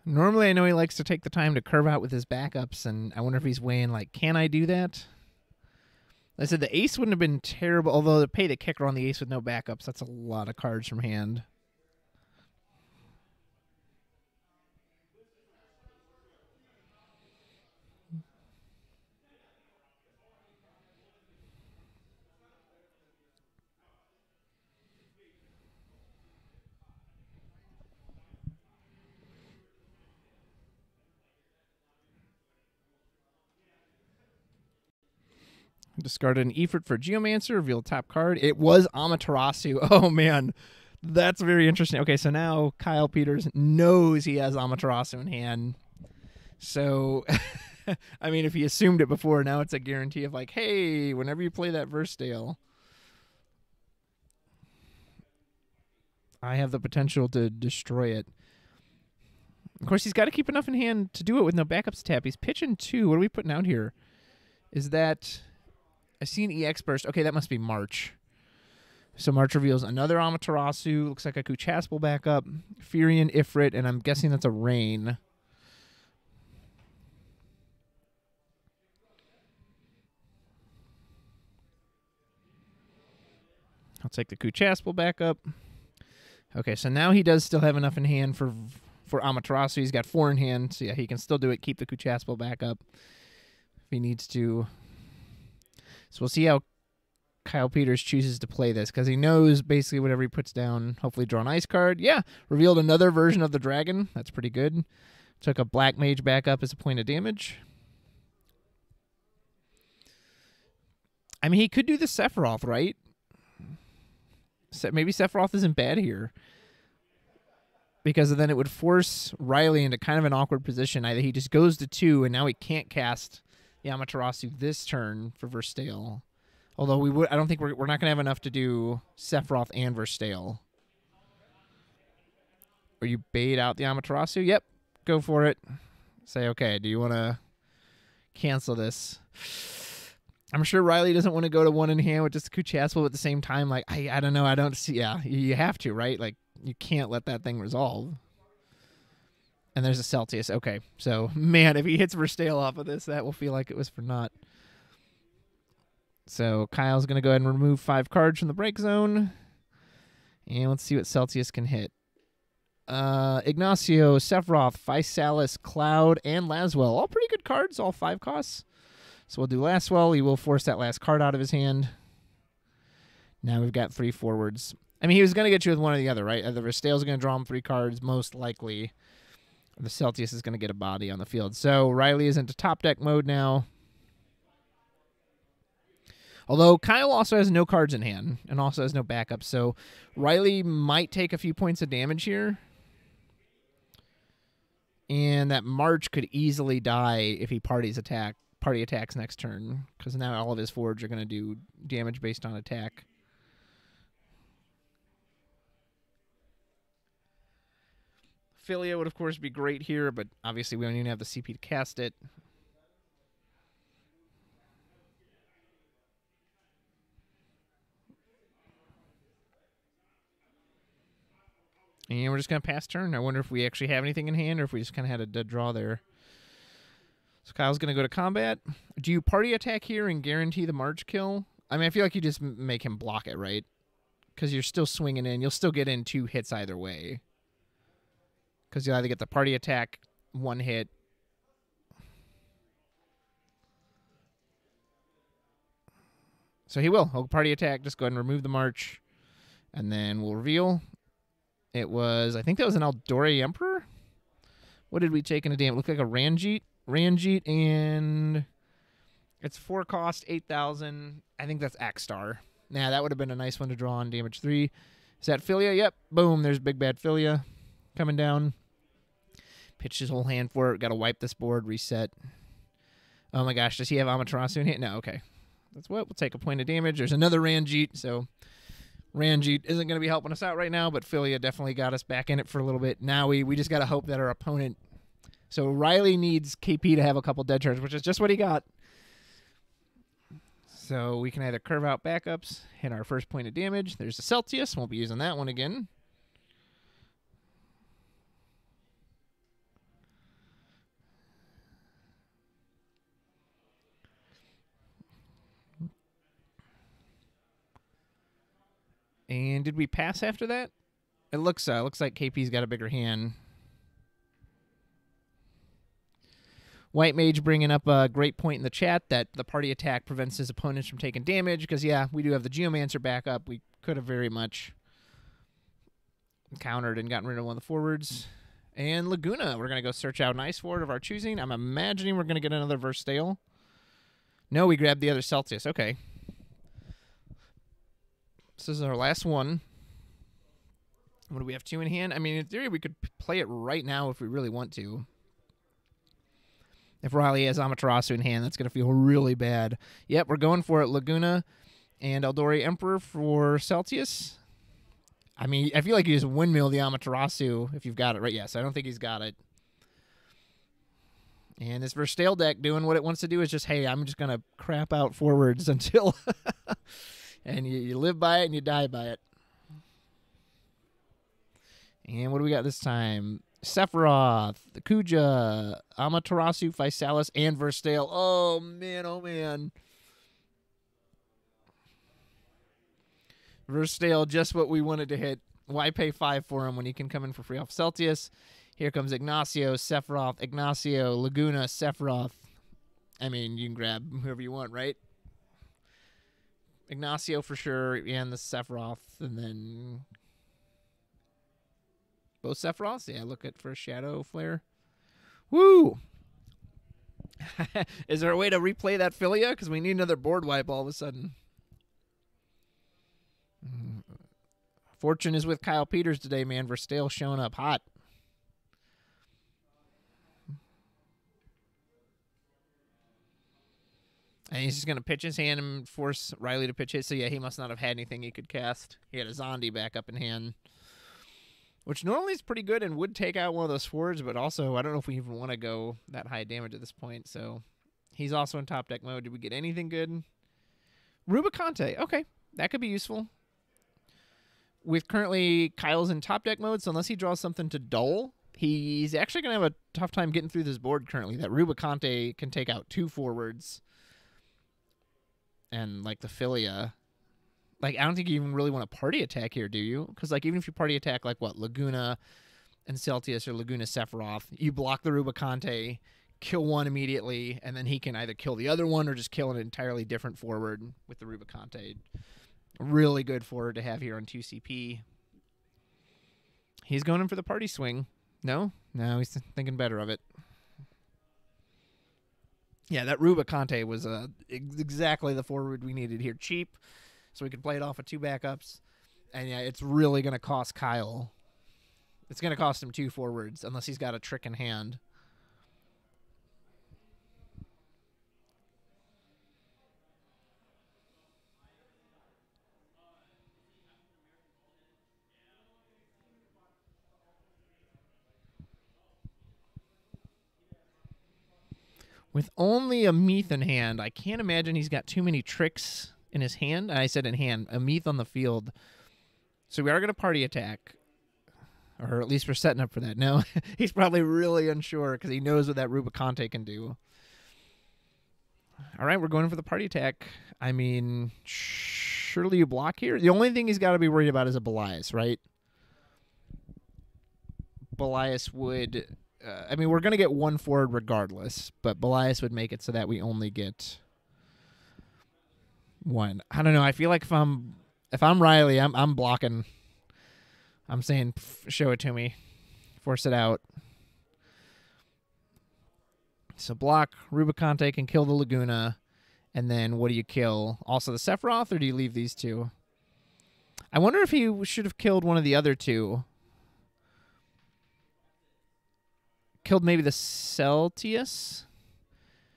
Normally, I know he likes to take the time to curve out with his backups, and I wonder if he's weighing, like, can I do that? I said the ace wouldn't have been terrible, although to pay the kicker on the ace with no backups, that's a lot of cards from hand. Discarded an Efert for Geomancer, revealed top card. It was Amaterasu. Oh, man. That's very interesting. Okay, so now Kyle Peters knows he has Amaterasu in hand. So, I mean, if he assumed it before, now it's a guarantee of like, hey, whenever you play that Verstale, I have the potential to destroy it. Of course, he's got to keep enough in hand to do it with no backups tap. He's pitching 2. What are we putting out here? Is that... I see an EX burst. Okay, that must be March. So March reveals another Amaterasu. Looks like a Kuchaspel backup. Furion, Ifrit, and I'm guessing that's a Rain. I'll take the Kuchaspel backup. Okay, so now he does still have enough in hand for Amaterasu. He's got 4 in hand, so yeah, he can still do it. Keep the Kuchaspel backup if he needs to. So we'll see how Kyle Peters chooses to play this, because he knows basically whatever he puts down, hopefully draw an ice card. Yeah, revealed another version of the Dragon. That's pretty good. Took a Black Mage backup as a point of damage. I mean, he could do the Sephiroth, right? Maybe Sephiroth isn't bad here, because then it would force Riley into kind of an awkward position. Either he just goes to 2, and now he can't cast the Amaterasu this turn for Verstale. Although I don't think we're not gonna have enough to do Sephiroth and Verstale. Or you bait out the Amaterasu? Yep, go for it. Say, okay, do you want to cancel this? I'm sure Riley doesn't want to go to 1 in hand with just Kuchaspel, but at the same time, like, I don't know, I don't see, yeah, you have to, right? Like, you can't let that thing resolve. And there's a Celtius. Okay, so, man, if he hits Verstale off of this, that will feel like it was for naught. So Kyle's going to go ahead and remove 5 cards from the break zone. And let's see what Celtius can hit. Ignacio, Sephiroth, Physalis, Cloud, and Laswell. All pretty good cards, all 5 costs. So we'll do Laswell. He will force that last card out of his hand. Now we've got 3 forwards. I mean, he was going to get you with one or the other, right? Either Verstale's going to draw him 3 cards, most likely. The Celtius is going to get a body on the field. So Riley is into top deck mode now. Although Kyle also has no cards in hand and also has no backup. So Riley might take a few points of damage here. And that March could easily die if he party attacks next turn. Because now all of his forwards are going to do damage based on attack. Philia would, of course, be great here, but obviously we don't even have the CP to cast it. And we're just going to pass turn. I wonder if we actually have anything in hand or if we just kind of had a dead draw there. So Kyle's going to go to combat. Do you party attack here and guarantee the March kill? I mean, I feel like you just make him block it, right? Because you're still swinging in. You'll still get in 2 hits either way. Because you'll either get the party attack, 1 hit. So he will. He'll party attack. Just go ahead and remove the March. And then we'll reveal. It was, I think that was an Eldori Emperor. What did we take in a damn? It looked like a Ranjit. Ranjit, and it's 4 cost, 8,000. I think that's Axstar. Nah, that would have been a nice one to draw on damage 3. Is that Philia? Yep. Boom. There's big bad Philia coming down. Pitched his whole hand for it. Got to wipe this board. Reset. Oh my gosh. Does he have Amaterasu in here? No. Okay. That's what. We'll take a point of damage. There's another Ranjit. So Ranjit isn't going to be helping us out right now, but Philia definitely got us back in it for a little bit. Now we just got to hope that our opponent... So Riley needs KP to have a couple dead turns, which is just what he got. So we can either curve out backups, hit our first point of damage. There's a Celsius. Won't be using that one again. And did we pass after that? It looks like KP's got a bigger hand. White Mage bringing up a great point in the chat that the party attack prevents his opponents from taking damage because, yeah, we do have the Geomancer backup. We could have very much countered and gotten rid of one of the forwards. And Laguna, we're going to go search out an Ice Forward of our choosing. I'm imagining we're going to get another Verstale. No, we grabbed the other Celsius. Okay. This is our last one. What do we have, 2 in hand? I mean, in theory, we could play it right now if we really want to. If Riley has Amaterasu in hand, that's going to feel really bad. Yep, we're going for it. Laguna and Eldori Emperor for Celsius. I mean, I feel like you just windmill the Amaterasu if you've got it right. Yes, I don't think he's got it. And this Verstale deck doing what it wants to do is just, hey, I'm just going to crap out forwards until... and you live by it and you die by it. And what do we got this time? Sephiroth, the Kuja, Amaterasu, Physalis, and Verstale. Oh, man, oh, man. Verstale, just what we wanted to hit. Why pay 5 for him when he can come in for free off Celsius? Here comes Ignacio, Sephiroth, Ignacio, Laguna, Sephiroth. I mean, you can grab whoever you want, right? Ignacio for sure, and the Sephiroth, and then... Both Sephiroths? Yeah, look at for Shadow Flare. Woo! Is there a way to replay that Philia? Because we need another board wipe all of a sudden. Fortune is with Kyle Peters today, man. Verstale showing up hot. And he's just going to pitch his hand and force Riley to pitch his. So, yeah, he must not have had anything he could cast. He had a Zondi back up in hand. Which normally is pretty good and would take out one of those forwards, but also I don't know if we even want to go that high damage at this point. So he's also in top deck mode. Did we get anything good? Rubicante. Okay, that could be useful. With currently Kyle's in top deck mode, so unless he draws something to dull, he's actually going to have a tough time getting through this board currently. That Rubicante can take out 2 forwards. And like the Philia... Like, I don't think you even really want to party attack here, do you? Because, like, even if you party attack, like, what, Laguna and Celsius or Laguna Sephiroth, you block the Rubicante, kill one immediately, and then he can either kill the other one or just kill an entirely different forward with the Rubicante. Really good forward to have here on 2CP. He's going in for the party swing. No? No, he's thinking better of it. Yeah, that Rubicante was exactly the forward we needed here. Cheap. So we could play it off of 2 backups. And, yeah, it's really going to cost Kyle. It's going to cost him 2 forwards unless he's got a trick in hand. With only a Meath in hand, I can't imagine he's got too many tricks in his hand. I said in hand, a Meath on the field. So we are going to party attack. Or at least we're setting up for that. No, he's probably really unsure because he knows what that Rubicante can do. All right, we're going for the party attack. I mean, surely you block here. The only thing he's got to be worried about is a Belias, right? Belias would... I mean, we're going to get one forward regardless, but Belias would make it so that we only get one. I don't know. I feel like if I'm Riley, I'm blocking. I'm saying, show it to me. Force it out. So block, Rubicante can kill the Laguna, and then what do you kill? Also the Sephiroth, or do you leave these two? I wonder if he should have killed one of the other two. Killed maybe the Celtius?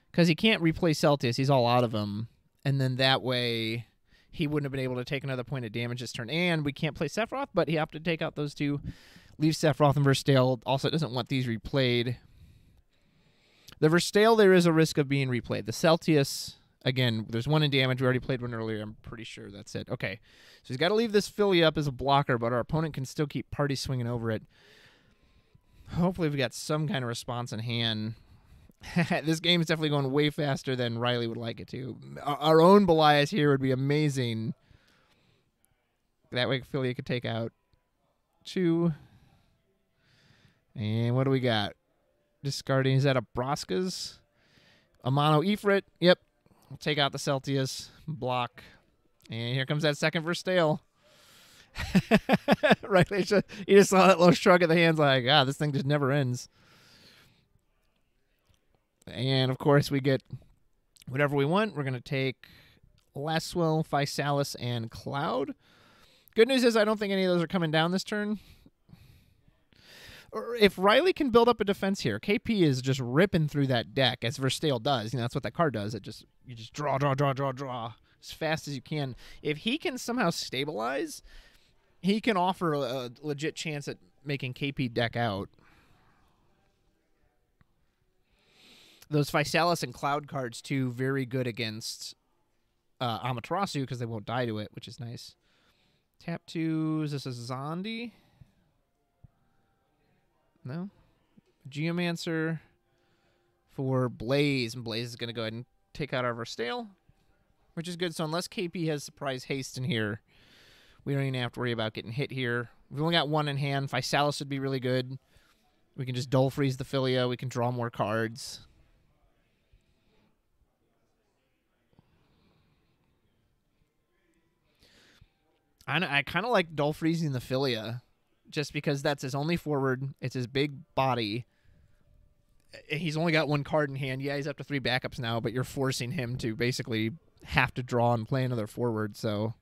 Because he can't replay Celtius. He's all out of them. And then that way, he wouldn't have been able to take another point of damage this turn. And we can't play Sephiroth, but he opted to take out those two. Leave Sephiroth and Verstale. Also, doesn't want these replayed. The Verstale, there is a risk of being replayed. The Celtius, again, there's one in damage. We already played one earlier. I'm pretty sure that's it. Okay. So he's got to leave this Philly up as a blocker, but our opponent can still keep party swinging over it. Hopefully we got some kind of response in hand. This game is definitely going way faster than Riley would like it to. Our own Belias here would be amazing. That way Philly could take out two. And what do we got? Discarding, is that a Broskas? A Mono Ifrit. Yep. We'll take out the Celtius. Block. And here comes that second Verstale. Right, you just saw that little shrug of the hands like, this thing just never ends. And, of course, we get whatever we want. We're going to take Laswell, Physalis, and Cloud. Good news is I don't think any of those are coming down this turn. Or if Riley can build up a defense here, KP is just ripping through that deck, as Verstale does. You know, that's what that card does. You just draw as fast as you can. If he can somehow stabilize, he can offer a legit chance at making KP deck out. Those Physalis and Cloud cards, too, very good against Amaterasu because they won't die to it, which is nice. Tap 2, is this a Zondi? No? Geomancer for Blaze, and Blaze is going to go ahead and take out our Verstale, which is good. So unless KP has Surprise Haste in here, we don't even have to worry about getting hit here. We've only got one in hand. Physalis would be really good. We can just Dull Freeze the Filia. We can draw more cards. I kind of like Dull Freezing the Filia, just because that's his only forward. It's his big body. He's only got one card in hand. Yeah, he's up to 3 backups now, but you're forcing him to basically have to draw and play another forward, so...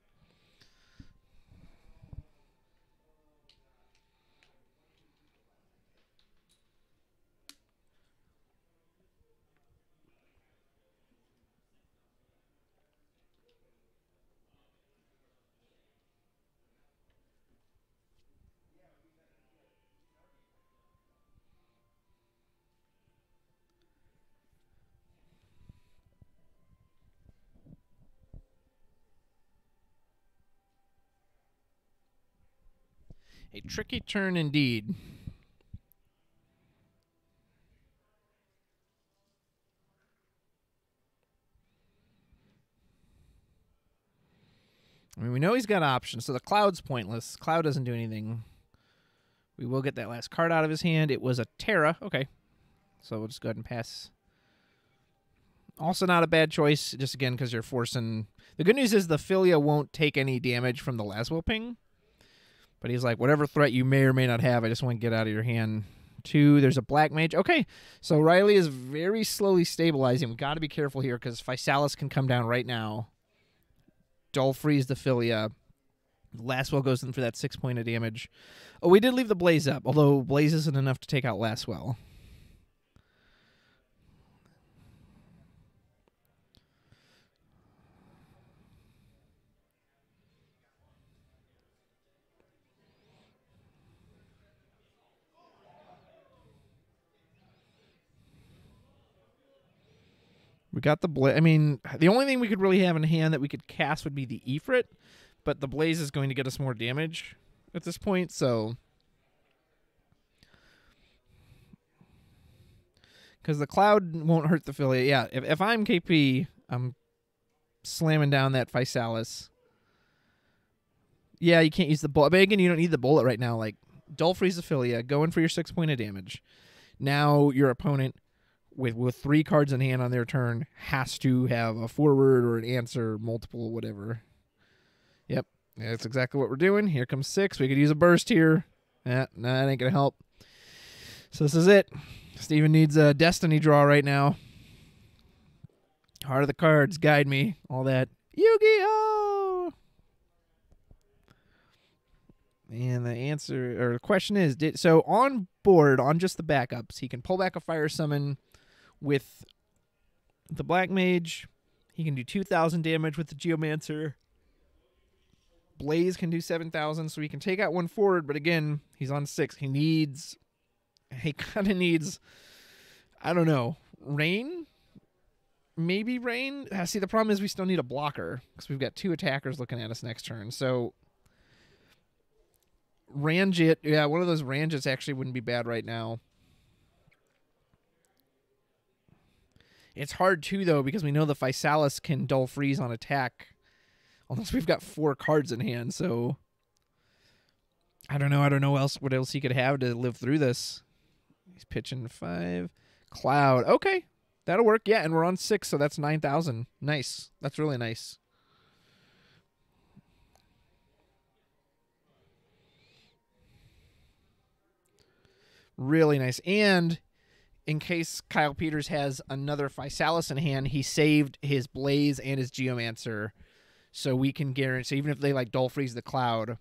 A tricky turn indeed. I mean, we know he's got options, so the Cloud's pointless. Cloud doesn't do anything. We will get that last card out of his hand. It was a Terra. Okay. So we'll just go ahead and pass. Also not a bad choice, just again, because you're forcing... The good news is the Filia won't take any damage from the Laswell ping. But he's like, whatever threat you may or may not have, I just want to get out of your hand. 2, there's a Black Mage. Okay, so Riley is very slowly stabilizing. We've got to be careful here because Physalis can come down right now. Dull Freeze the Filia. Laswell goes in for that 6 point of damage. Oh, we did leave the Blaze up, although Blaze isn't enough to take out Laswell. We got the Blaze. I mean, the only thing we could really have in hand that we could cast would be the Ifrit, but the Blaze is going to get us more damage at this point, so... Because the Cloud won't hurt the Philia. Yeah, if I'm KP, I'm slamming down that Physalis. Yeah, you can't use the bullet. But again, you don't need the bullet right now. Like, Dull Freeze the Philia, go in for your 6 point of damage. Now your opponent, with 3 cards in hand on their turn, has to have a forward or an answer, multiple, whatever. Yep, that's exactly what we're doing. Here comes 6. We could use a burst here. No, that ain't going to help. So this is it. Steven needs a Destiny draw right now. Heart of the Cards, guide me. All that. Yu-Gi-Oh! And the answer, or the question is, so on board, on just the backups, he can pull back a Fire Summon with the Black Mage. He can do 2,000 damage with the Geomancer. Blaze can do 7,000, so he can take out 1 forward, but again, he's on 6. He kind of needs, I don't know, Rain? Maybe Rain? See, the problem is we still need a blocker because we've got 2 attackers looking at us next turn. So, Ranjit, yeah, one of those Ranjits actually wouldn't be bad right now. It's hard, too, though, because we know the Physalis can Dull Freeze on attack unless we've got 4 cards in hand, so... I don't know what else he could have to live through this. He's pitching 5. Cloud. Okay. That'll work. Yeah, and we're on 6, so that's 9,000. Nice. That's really nice. Really nice. And in case Kyle Peters has another Physalis in hand, he saved his Blaze and his Geomancer. So we can guarantee, so even if they like Dull Freeze the Cloud,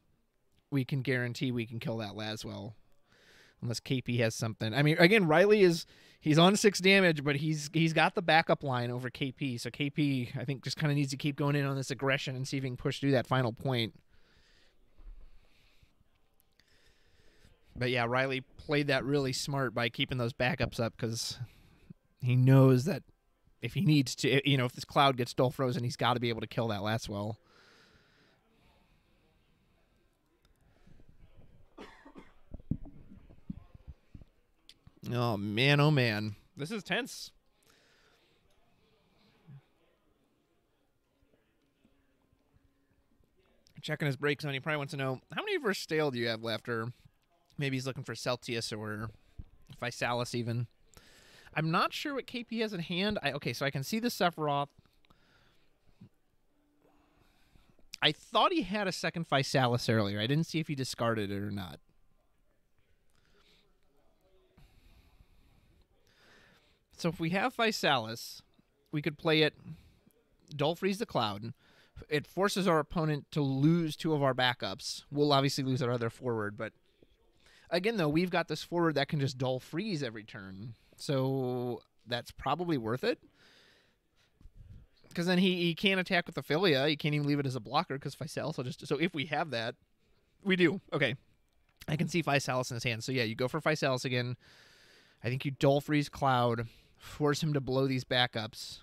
we can guarantee we can kill that Laswell. Unless KP has something. I mean, again, Riley he's on 6 damage, but he's got the backup line over KP. So KP, I think, just kind of needs to keep going in on this aggression and see if he can push through that final point. But yeah, Riley played that really smart by keeping those backups up because he knows that if he needs to, if this Cloud gets Dull Frozen, he's got to be able to kill that Laswell. Oh, man, oh, man. This is tense. Checking his break zone, he probably wants to know, how many versus Stale do you have left? Or maybe he's looking for Celtius or Physalis even. I'm not sure what KP has in hand. Okay, so I can see the Sephiroth. I thought he had a second Physalis earlier. I didn't see if he discarded it or not. So if we have Physalis, we could play it Dull Freeze the Cloud. It forces our opponent to lose 2 of our backups. We'll obviously lose our other forward, but again, though, we've got this forward that can just Dull Freeze every turn. So that's probably worth it. Because then he can't attack with the Philia. He can't even leave it as a blocker because Physalis will just... So if we have that, we do. Okay. I can see Physalis in his hand. So yeah, you go for Physalis again. I think you Dull Freeze Cloud. Force him to blow these backups.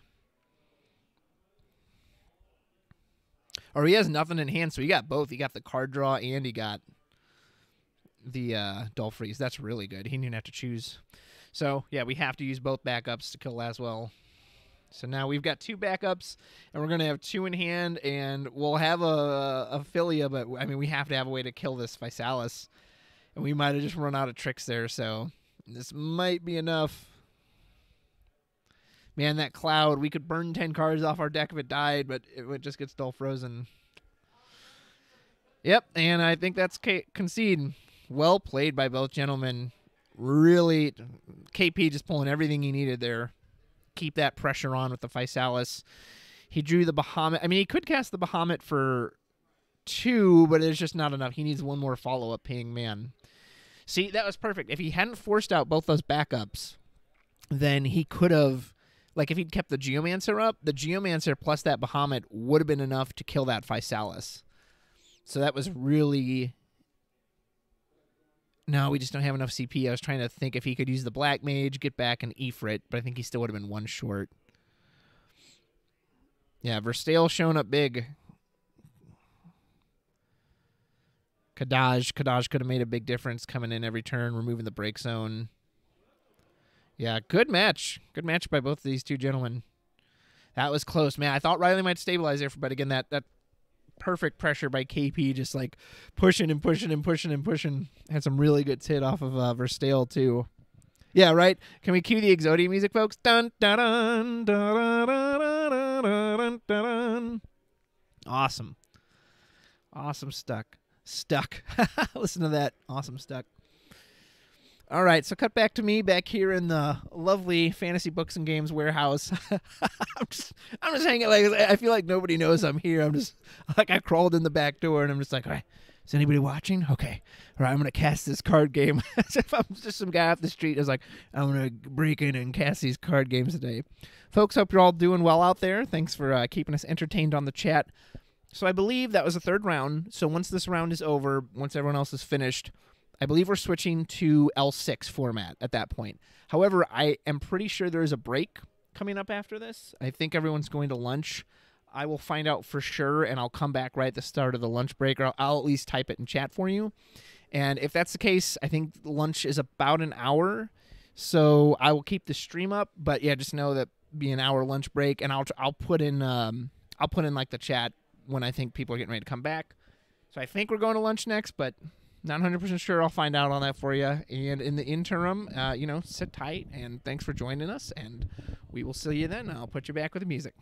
Or he has nothing in hand, so he got both. He got the card draw and he got the Dull Freeze. That's really good. He didn't even have to choose. So, yeah, we have to use both backups to kill Laswell. So now we've got 2 backups, and we're going to have 2 in hand, and we'll have a Philia, but, I mean, we have to have a way to kill this Physalis. And we might have just run out of tricks there, so this might be enough. Man, that Cloud, we could burn 10 cards off our deck if it died, but it just gets Dull Frozen. Yep, and I think that's concede. Well played by both gentlemen. Really, KP just pulling everything he needed there. Keep that pressure on with the Physalis. He drew the Bahamut. I mean, he could cast the Bahamut for 2, but it's just not enough. He needs 1 more follow-up ping, man. See, that was perfect. If he hadn't forced out both those backups, then he could have... Like, if he'd kept the Geomancer up, the Geomancer plus that Bahamut would have been enough to kill that Physalis. So that was really... No, we just don't have enough CP. I was trying to think if he could use the Black Mage, get back an Ifrit, but I think he still would have been 1 short. Yeah, Verstale showing up big. Kadaj could have made a big difference coming in every turn, removing the break zone. Yeah, good match. Good match by both of these two gentlemen. That was close, man. I thought Riley might stabilize there, but again, that perfect pressure by KP, just like pushing and pushing and pushing and pushing. Had some really good hit off of Verstale, too. Yeah, right? Can we cue the Exodia music, folks? Dun, dun, dun, dun, dun, dun, dun, dun, dun. Awesome. Awesome stuck. Listen to that. Awesome stuck. All right, so cut back to me back here in the lovely Fantasy Books and Games warehouse. I'm just hanging. Like, I feel like nobody knows I'm here. I'm just like, I crawled in the back door and I'm just like, all right, is anybody watching? Okay, all right, I'm gonna cast this card game. As if I'm just some guy off the street. I was like, I'm gonna break in and cast these card games today. Folks, hope you're all doing well out there. Thanks for keeping us entertained on the chat. So I believe that was the third round. So once this round is over, once everyone else is finished, I believe we're switching to L6 format at that point. However, I am pretty sure there is a break coming up after this. I think everyone's going to lunch. I will find out for sure, and I'll come back right at the start of the lunch break, or I'll at least type it in chat for you. And if that's the case, I think lunch is about an hour, so I will keep the stream up. But yeah, just know that be an hour lunch break, and I'll put in like the chat when I think people are getting ready to come back. So I think we're going to lunch next, but not 100% sure. I'll find out on that for you. And in the interim, sit tight, and thanks for joining us, and we will see you then. I'll put you back with the music.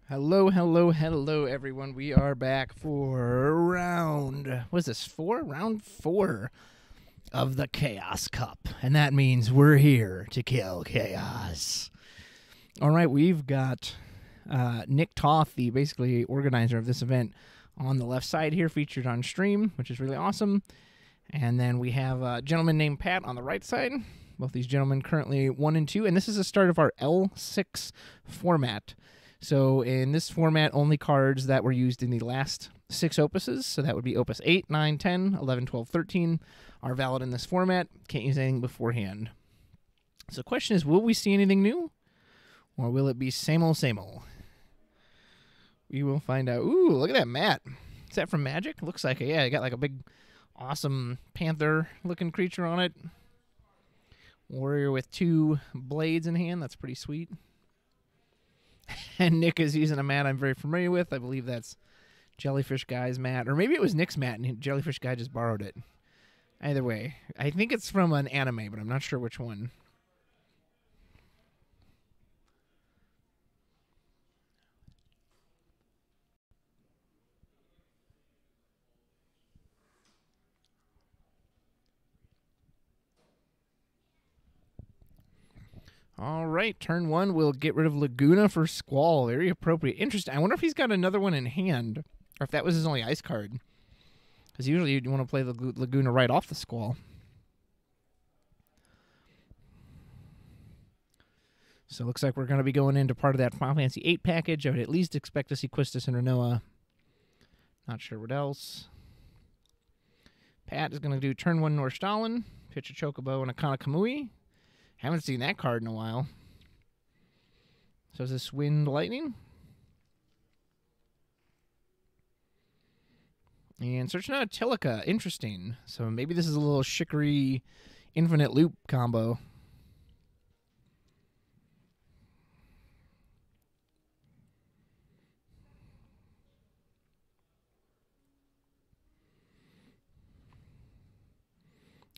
Hello, hello, hello, everyone. We are back for round, what is this, 4? Round 4 of the Chaos Cup. And that means we're here to kill chaos. All right, we've got Nick Toth, the basically organizer of this event, on the left side here, featured on stream, which is really awesome. And then we have a gentleman named Pat on the right side. Both these gentlemen currently 1 and 2, and this is the start of our L6 format. So in this format, only cards that were used in the last 6 opuses, so that would be Opus 8, 9, 10, 11, 12, 13, are valid in this format. Can't use anything beforehand. So the question is, will we see anything new? Or will it be same old, same old? We will find out. Ooh, look at that mat. Is that from Magic? Looks like it. Yeah, it got like a big, awesome panther-looking creature on it. Warrior with 2 blades in hand. That's pretty sweet. And Nick is using a mat I'm very familiar with. I believe that's Jellyfish Guy's mat. Or maybe it was Nick's mat and Jellyfish Guy just borrowed it. Either way. I think it's from an anime, but I'm not sure which one. All right, turn 1, we'll get rid of Laguna for Squall. Very appropriate. Interesting. I wonder if he's got another one in hand, or if that was his only ice card. Because usually you'd want to play the Laguna right off the Squall. So it looks like we're going to be going into part of that Final Fantasy VIII package. I would at least expect to see Quistis and Renoa. Not sure what else. Pat is going to do turn 1 Norstalin, pitch a Chocobo and a Kana Kamui. Haven't seen that card in a while. So is this Wind Lightning? And searching out a Tilica. Interesting. So maybe this is a little Shikari Infinite Loop combo.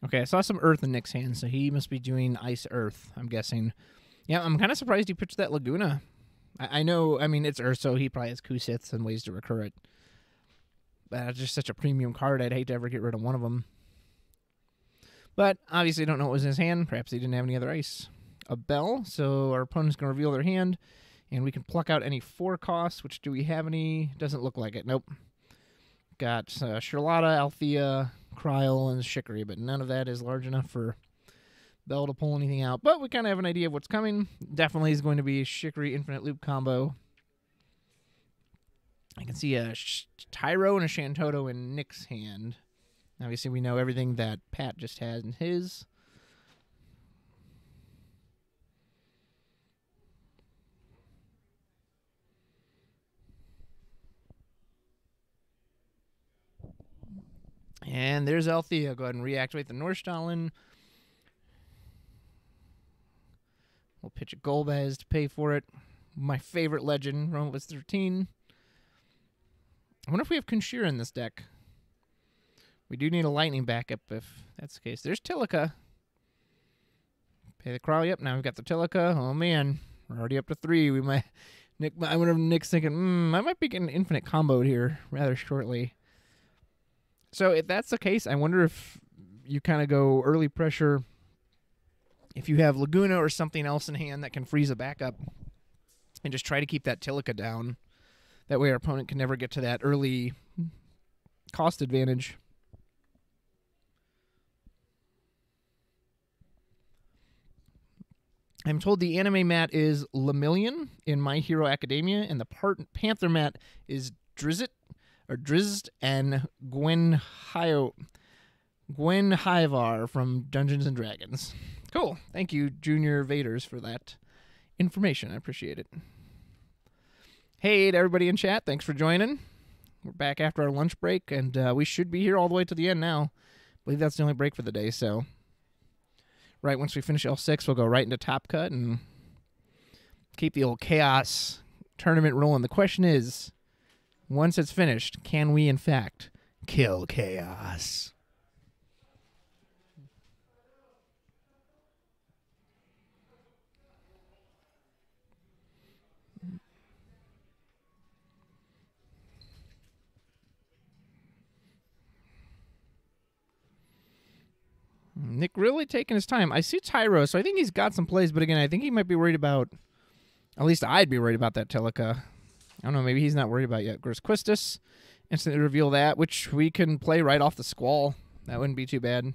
Okay, I saw some Earth in Nick's hand, so he must be doing Ice Earth, I'm guessing. Yeah, I'm kind of surprised he pitched that Laguna. I know, I mean, it's Earth, so he probably has Kusiths and ways to recur it. But it's just such a premium card, I'd hate to ever get rid of one of them. But obviously, I don't know what was in his hand. Perhaps he didn't have any other ice. A Bell, so our opponent's going to reveal their hand, and we can pluck out any 4 costs. Which do we have any? Doesn't look like it. Nope. Got Charlotta, Althea, Kryl, and Shikari, but none of that is large enough for Bell to pull anything out. But we kind of have an idea of what's coming. Definitely is going to be a Shikari Infinite Loop combo. I can see a Tyro and a Shantoto in Nick's hand. Obviously, we know everything that Pat just has in his. And there's Althea. Go ahead and reactivate the Norstalin. We'll pitch a Golbez to pay for it. My favorite legend, Rome was 13. I wonder if we have Kunshira in this deck. We do need a lightning backup if that's the case. There's Tilica. Pay the Crawl. Yep, now we've got the Tilica. Oh, man. We're already up to 3. We might... I wonder if Nick's thinking, I might be getting infinite comboed here rather shortly. So if that's the case, I wonder if you kind of go early pressure. If you have Laguna or something else in hand that can freeze a backup and just try to keep that Tilica down. That way our opponent can never get to that early cost advantage. I'm told the anime mat is Lemillion in My Hero Academia, and the Panther mat is Drizzt and Gwen Hyvar from Dungeons and Dragons. Cool. Thank you, Junior Vaders, for that information. I appreciate it. Hey to everybody in chat. Thanks for joining. We're back after our lunch break, and we should be here all the way to the end now. I believe that's the only break for the day, so... Right, once we finish L6, we'll go right into Top Cut and keep the old Chaos tournament rolling. The question is, once it's finished, can we, in fact, kill Chaos? Nick really taking his time. I see Tyro, so I think he's got some plays, but again, I think he might be worried about, at least I'd be worried about that Telica. I don't know, maybe he's not worried about it yet. Gross Quistis, instantly reveal that, which we can play right off the Squall. That wouldn't be too bad.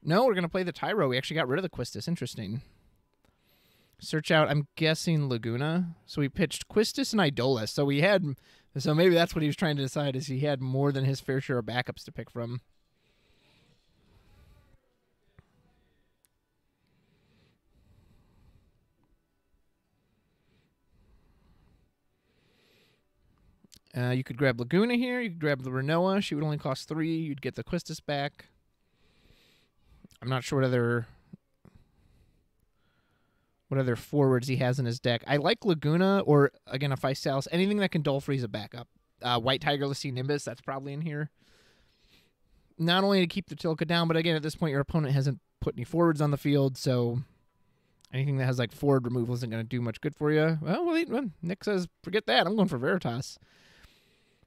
No, we're going to play the Tyro. We actually got rid of the Quistis. Interesting. Search out, I'm guessing Laguna. So we pitched Quistis and Idolus. So maybe that's what he was trying to decide, is he had more than his fair share of backups to pick from. You could grab Laguna here. You could grab the Renoa. She would only cost 3. You'd get the Quistis back. I'm not sure what other forwards he has in his deck. I like Laguna, or, again, if I sell anything that can Dull Freeze a backup. White Tiger, Lassie, Nimbus, that's probably in here. Not only to keep the Tilka down, but again, at this point, your opponent hasn't put any forwards on the field, so anything that has, like, forward removal isn't going to do much good for you. Well, Nick says, forget that. I'm going for Veritas.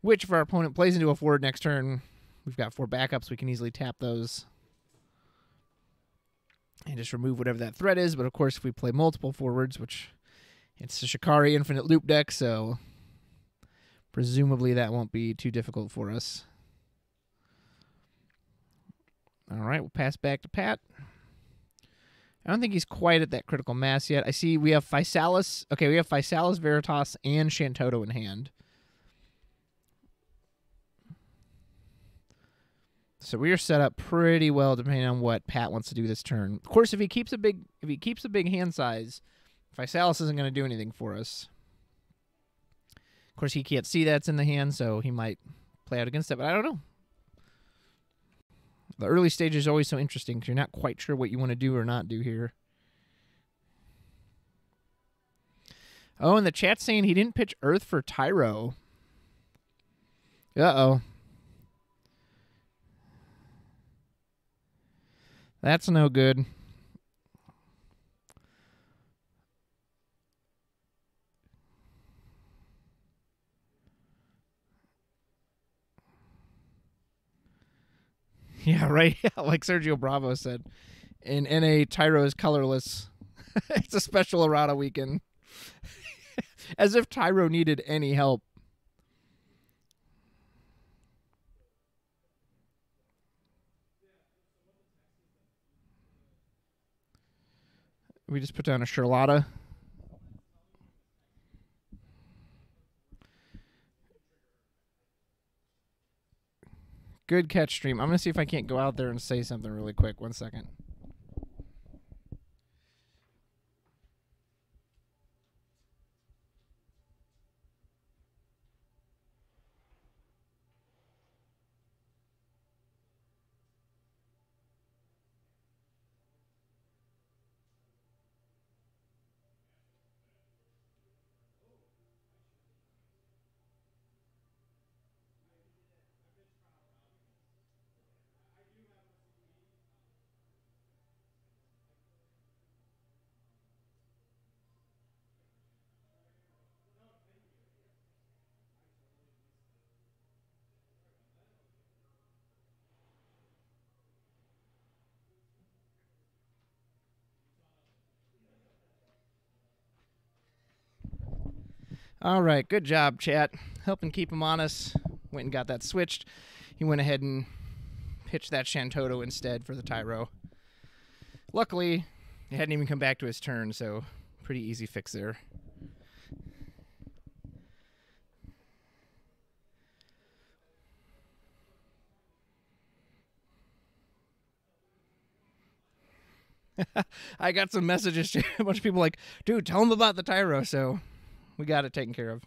Which, if our opponent plays into a forward next turn, we've got 4 backups. We can easily tap those and just remove whatever that threat is. But, of course, if we play multiple forwards, which it's a Shikari Infinite Loop deck, so presumably that won't be too difficult for us. All right, we'll pass back to Pat. I don't think he's quite at that critical mass yet. I see we have Physalis. Okay, we have Physalis, Veritas, and Shantoto in hand. So we are set up pretty well depending on what Pat wants to do this turn. Of course, if he keeps a big hand size, Physalis isn't going to do anything for us. Of course, he can't see that's in the hand, so he might play out against it, but I don't know. The early stage is always so interesting because you're not quite sure what you want to do or not do here. Oh, and the chat's saying he didn't pitch Earth for Tyro. Uh-oh. That's no good. Yeah, right. Like Sergio Bravo said. In NA, Tyro is colorless. It's a special errata weekend. As if Tyro needed any help. We just put down a Charlotta. Good catch, stream. I'm going to see if I can't go out there and say something really quick. 1 second. All right, good job, chat. Helping keep him honest. Went and got that switched. He went ahead and pitched that Shantoto instead for the Tyro. Luckily, it hadn't even come back to his turn, so pretty easy fix there. I got some messages to a bunch of people like, dude, tell him about the Tyro, so we got it taken care of.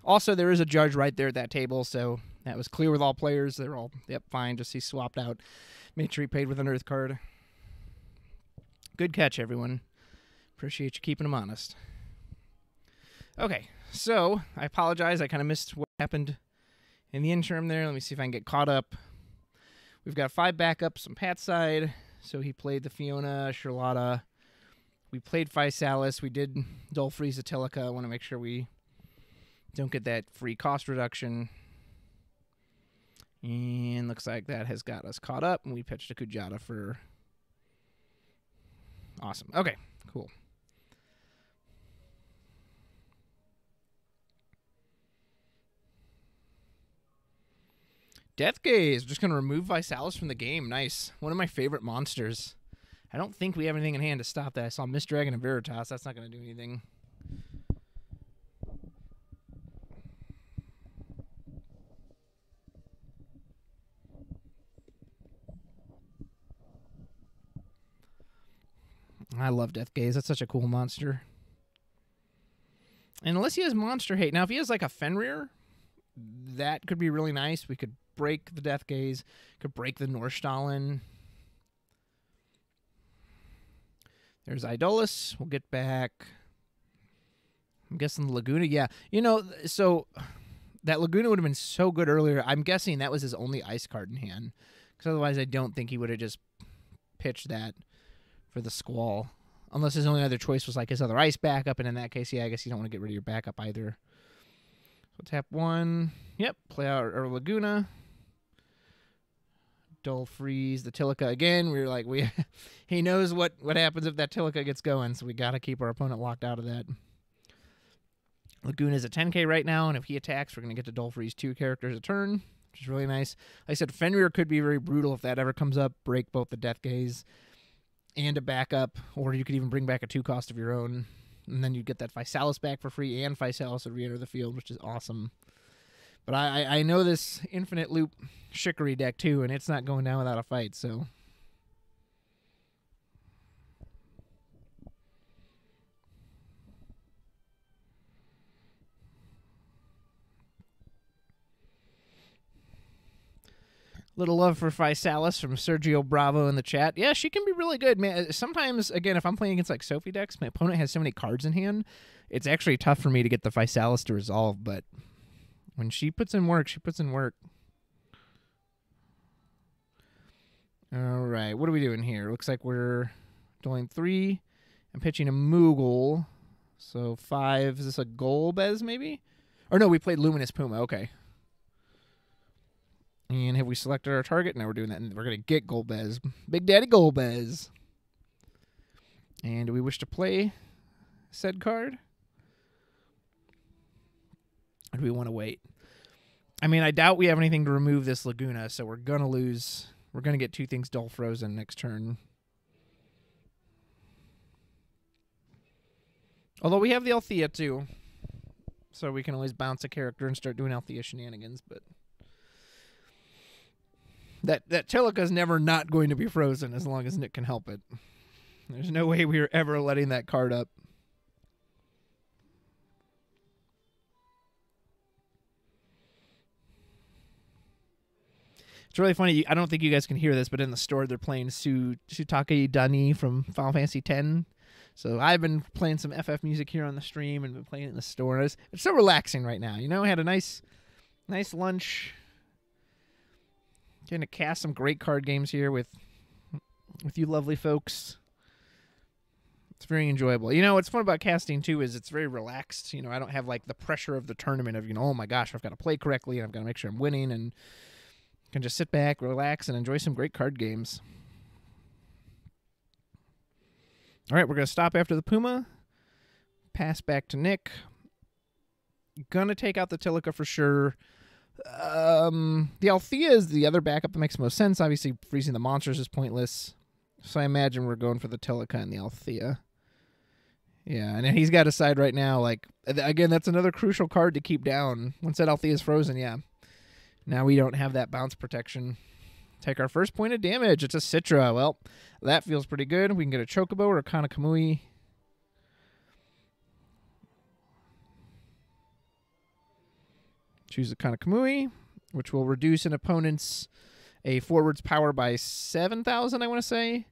Also, there is a judge right there at that table, so that was clear with all players. They're all, yep, fine, just he swapped out. Made sure he paid with an Earth card. Good catch, everyone. Appreciate you keeping him honest. Okay, so I apologize. I kind of missed what happened in the interim there. Let me see if I can get caught up. We've got 5 backups on Pat's side. So he played the Fiona, Charlotta. We played Physalis. We did Dull Freeze Atilica. I want to make sure we don't get that free cost reduction. And looks like that has got us caught up, and we pitched a Kujata for... Awesome. Okay, cool. Death Gaze. Just going to remove Visalis from the game. Nice. One of my favorite monsters. I don't think we have anything in hand to stop that. I saw Mist Dragon and Veritas. That's not going to do anything. I love Death Gaze. That's such a cool monster. And unless he has Monster Hate. Now, if he has like a Fenrir, that could be really nice. We could break the Death Gaze. Could break the Norstalen. There's Idolus. We'll get back. I'm guessing the Laguna. Yeah. You know, so that Laguna would have been so good earlier. I'm guessing that was his only ice card in hand. Because otherwise I don't think he would have just pitched that for the Squall. Unless his only other choice was like his other ice backup. And in that case, yeah, I guess you don't want to get rid of your backup either. So tap one. Yep. Play out our Laguna. Dull Freeze, the Tilica again. We were like, he knows what happens if that Tilica gets going, so we got to keep our opponent locked out of that. Laguna is at 10k right now, and if he attacks, we're going to get to Dull Freeze 2 characters a turn, which is really nice. Like I said, Fenrir could be very brutal if that ever comes up. Break both the Death Gaze and a backup, or you could even bring back a 2-cost of your own, and then you get that Visalis back for free, and Visalis would re-enter the field, which is awesome. But I know this Infinite Loop Chicory deck, too, and it's not going down without a fight, so... Little love for Visalis from Sergio Bravo in the chat. Yeah, she can be really good, man. Sometimes, again, if I'm playing against, like, Sophie decks, my opponent has so many cards in hand, it's actually tough for me to get the Visalis to resolve, but... When she puts in work, she puts in work. All right, what are we doing here? Looks like we're doing 3 and pitching a Moogle. So 5, is this a Golbez maybe? Or no, we played Luminous Puma, okay. And have we selected our target? Now we're doing that, and we're going to get Golbez. Big Daddy Golbez. And do we wish to play said card? Or do we want to wait? I mean, I doubt we have anything to remove this Laguna, so we're going to lose. We're going to get 2 things Dull Frozen next turn. Although we have the Althea, too. So we can always bounce a character and start doing Althea shenanigans, but... That Tilica's never not going to be frozen as long as Nick can help it. There's no way we are ever letting that card up. It's really funny. I don't think you guys can hear this, but in the store they're playing Shutake Dani from Final Fantasy X. So I've been playing some FF music here on the stream and been playing it in the store. It's so relaxing right now. You know, I had a nice lunch. Going to cast some great card games here with you lovely folks. It's very enjoyable. You know, what's fun about casting, too, is it's very relaxed. You know, I don't have, like, the pressure of the tournament of, you know, oh, my gosh, I've got to play correctly, and I've got to make sure I'm winning, and can just sit back, relax, and enjoy some great card games. All right, we're going to stop after the Puma. Pass back to Nick. Going to take out the Tilica for sure. The Althea is the other backup that makes most sense. Obviously, freezing the monsters is pointless. So I imagine we're going for the Tilica and the Althea. Yeah, and he's got a side right now. Like, again, that's another crucial card to keep down. Once that Althea is frozen, yeah. Now we don't have that bounce protection. Take our first point of damage. It's a Citra. Well, that feels pretty good. We can get a Chocobo or a Kana Kamui. Choose the Kana Kamui, which will reduce an opponent's forward's power by 7,000, I want to say.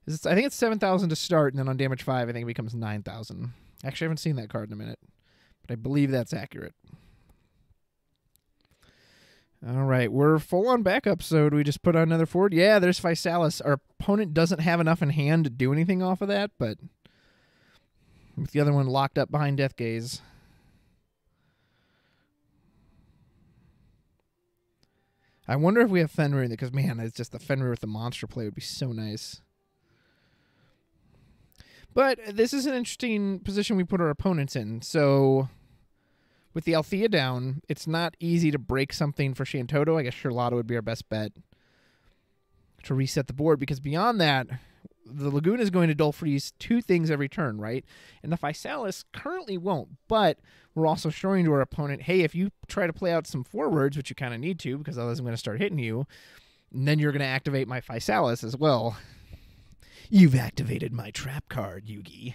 I think it's 7,000 to start, and then on damage 5, I think it becomes 9,000. Actually, I haven't seen that card in a minute, but I believe that's accurate. All right, we're full on backup, so do we just put on another forward? Yeah, there's Visalis. Our opponent doesn't have enough in hand to do anything off of that, but with the other one locked up behind Death Gaze. I wonder if we have Fenrir in it, because, man, it's just the Fenrir with the monster play would be so nice. But this is an interesting position we put our opponents in. So with the Althea down, it's not easy to break something for Shantoto. I guess Charlotta would be our best bet to reset the board, because beyond that, the Laguna is going to dull freeze 2 things every turn, right? And the Physalis currently won't, but we're also showing to our opponent, hey, if you try to play out some forwards, which you kind of need to, because otherwise I'm going to start hitting you, and then you're going to activate my Physalis as well. You've activated my trap card, Yugi.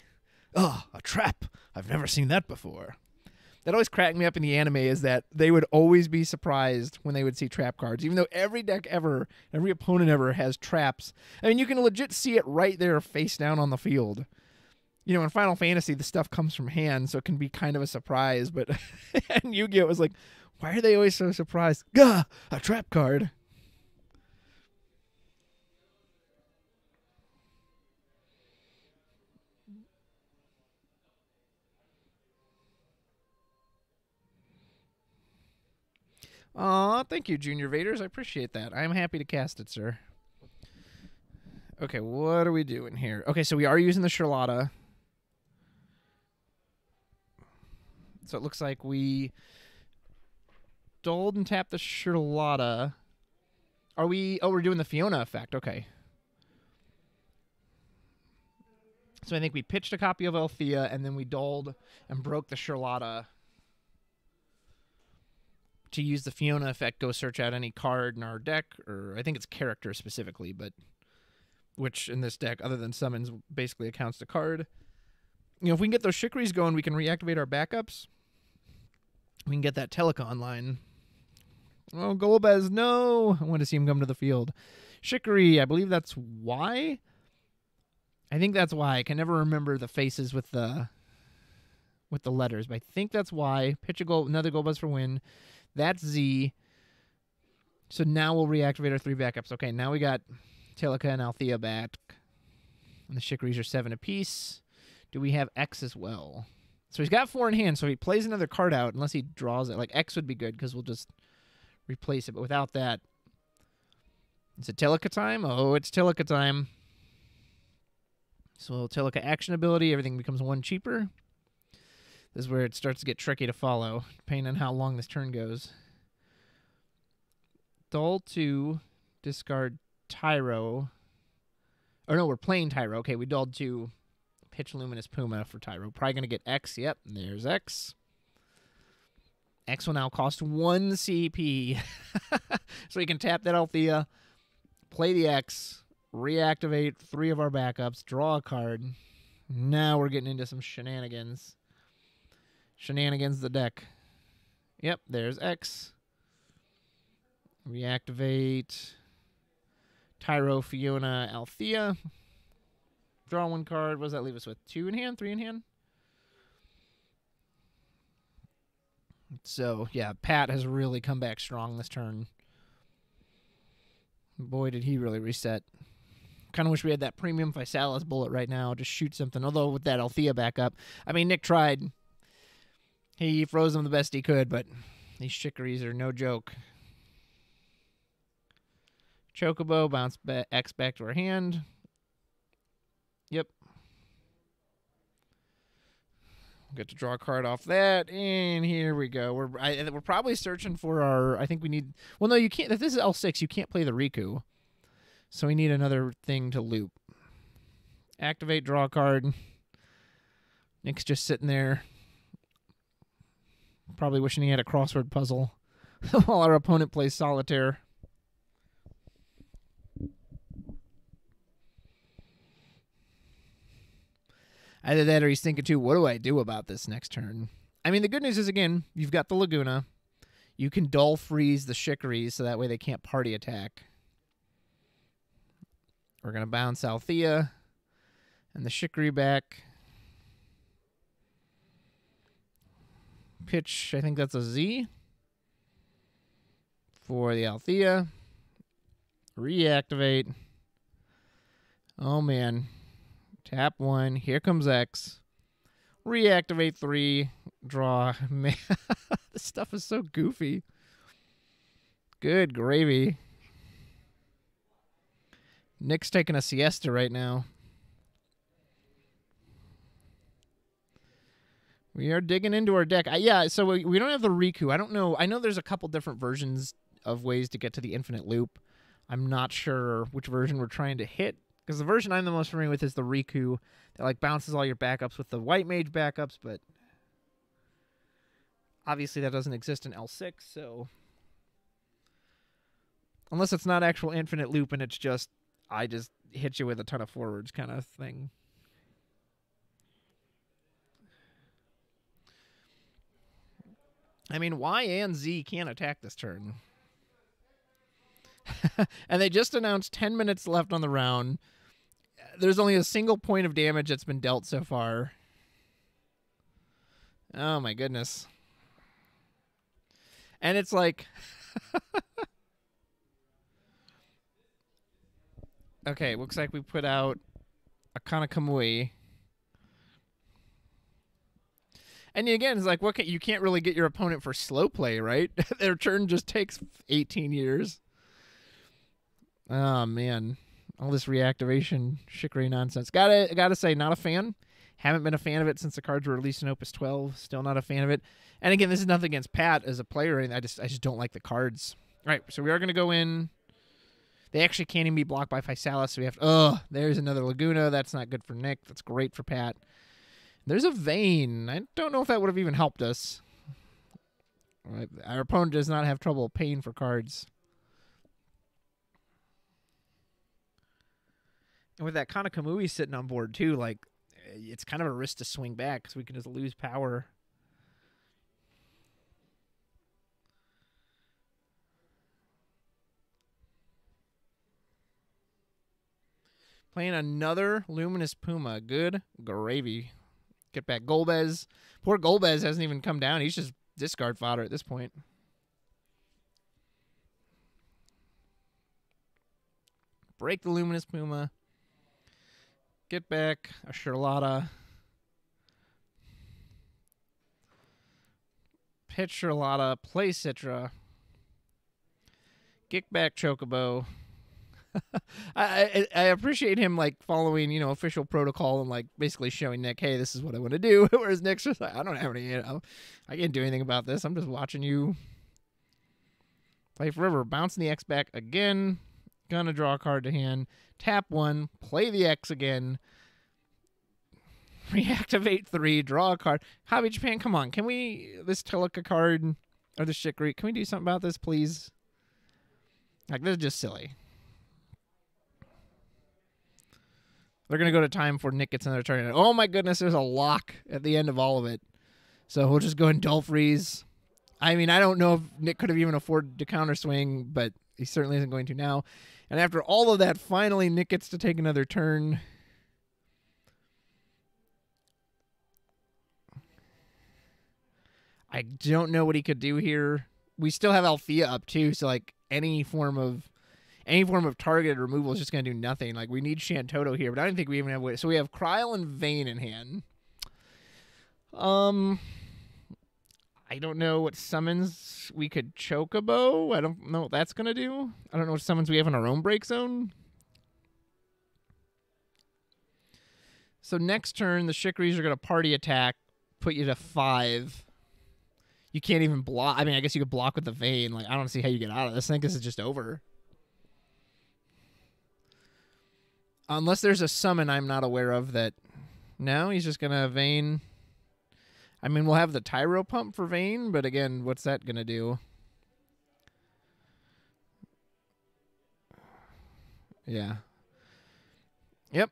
Oh, a trap. I've never seen that before. That always cracked me up in the anime, is that they would always be surprised when they would see trap cards, even though every deck ever, every opponent ever has traps. I mean, you can legit see it right there face down on the field. You know, in Final Fantasy, the stuff comes from hand, so it can be kind of a surprise, but in Yu-Gi-Oh! It was like, why are they always so surprised? Gah! A trap card. Aw, thank you, Junior Vaders. I appreciate that. I'm happy to cast it, sir. Okay, what are we doing here? Okay, so we are using the Charlotta. So it looks like we dulled and tapped the Charlotta. Are we... Oh, we're doing the Fiona effect. Okay. So I think we pitched a copy of Althea, and then we dulled and broke the Charlotta to use the Fiona effect, go search out any card in our deck, or I think it's character specifically, but which in this deck, other than summons, basically accounts to card. You know, if we can get those Shikaris going, we can reactivate our backups. We can get that Teleka online. Oh, Golbez, no! I want to see him come to the field. Shikari, I believe that's Y? I think that's Y. I can never remember the faces with the letters, but I think that's Y. Pitch a goal, another Golbez for win. That's Z. So now we'll reactivate our 3 backups. Okay, now we got Teleka and Althea back. And the Shikaris are 7 apiece. Do we have X as well? So he's got 4 in hand, so he plays another card out, unless he draws it. Like, X would be good, because we'll just replace it. But without that, is it Teleka time? Oh, it's Teleka time. So Teleka action ability, everything becomes 1 cheaper. This is where it starts to get tricky to follow, depending on how long this turn goes. Dull 2, discard Tyro. Or no, we're playing Tyro. Okay, we dulled 2, pitch Luminous Puma for Tyro. Probably going to get X. Yep, there's X. X will now cost 1 CP. So we can tap that Althea, play the X, reactivate 3 of our backups, draw a card. Now we're getting into some shenanigans. Shenanigans the deck. Yep, there's X. Reactivate Tyro, Fiona, Althea. Draw 1 card. What does that leave us with? 2 in hand? 3 in hand? So, yeah, Pat has really come back strong this turn. Boy, did he really reset. Kind of wish we had that premium Physalis bullet right now. Just shoot something. Although with that Althea backup, I mean, Nick tried. He froze them the best he could, but these Shikaris are no joke. Chocobo, bounce X back to our hand. Yep. Get to draw a card off that, and here we go. We're probably searching for our... I think we need... Well, no, you can't... If this is L6, you can't play the Riku. So we need another thing to loop. Activate, draw a card. Nick's just sitting there, probably wishing he had a crossword puzzle while our opponent plays solitaire. Either that or he's thinking, too, what do I do about this next turn? I mean, the good news is, again, you've got the Laguna. You can dull freeze the Shikaris, so that way they can't party attack. We're going to bounce Althea and the Shikari back. Pitch, I think that's a Z for the Althea. Reactivate. Oh, man. Tap 1. Here comes X. Reactivate 3. Draw. Man, this stuff is so goofy. Good gravy. Nick's taking a siesta right now. We are digging into our deck. Yeah, so we don't have the Riku. I don't know. I know there's a couple different versions of ways to get to the infinite loop. I'm not sure which version we're trying to hit, because the version I'm the most familiar with is the Riku that like bounces all your backups with the white mage backups, but obviously that doesn't exist in L6, so unless it's not actual infinite loop and it's just I just hit you with a ton of forwards kind of thing. I mean, Y and Z can't attack this turn. And they just announced 10 minutes left on the round. There's only a single point of damage that's been dealt so far. Oh, my goodness. And it's like... Okay, looks like we put out a Kanakamui. And again, it's like, you can't really get your opponent for slow play, right? Their turn just takes 18 years. Oh, man. All this reactivation, chicory nonsense. Gotta say, not a fan. Haven't been a fan of it since the cards were released in Opus 12. Still not a fan of it. And again, this is nothing against Pat as a player. I just don't like the cards. All right, so we are going to go in. They actually can't even be blocked by Physalis, so we have to... there's another Laguna. That's not good for Nick. That's great for Pat. There's a Vein. I don't know if that would have even helped us. Our opponent does not have trouble paying for cards. And with that Kanakamui sitting on board, too, like, it's kind of a risk to swing back because we can just lose power. Playing another Luminous Puma. Good gravy. Get back Golbez. Poor Golbez hasn't even come down. He's just discard fodder at this point. Break the Luminous Puma. Get back a Charlotta. Pitch Charlotta. Play Citra. Get back Chocobo. I appreciate him like following, official protocol and like basically showing Nick, hey, this is what I want to do. Whereas Nick's just like, I don't have any, I can't do anything about this. I'm just watching you play forever. Bouncing the X back again. Gonna draw a card to hand. Tap 1. Play the X again. Reactivate 3. Draw a card. Hobby Japan, come on. Can we, this Teleka card or this Chicory, can we do something about this, please? Like, this is just silly. They're going to go to time before Nick gets another turn. Oh, my goodness, there's a lock at the end of all of it. So we'll just go and Dull Freeze. I mean, I don't know if Nick could have even afforded to counter swing, but he certainly isn't going to now. And after all of that, finally, Nick gets to take another turn. I don't know what he could do here. We still have Althea up, too, so, like, any form of targeted removal is just going to do nothing. Like, we need Shantoto here, but I don't think we even have... So we have Kryl and Vayne in hand. I don't know what summons we could Chocobo. I don't know what that's going to do. I don't know what summons we have in our own break zone. So next turn, the Chicories are going to party attack, put you to 5. You can't even block. I mean, I guess you could block with the Vayne. Like, I don't see how you get out of this. I think this is just over. Unless there's a summon I'm not aware of that... No, he's just going to Vayne... I mean, we'll have the Tyro Pump for Vayne, but again, what's that going to do? Yeah. Yep.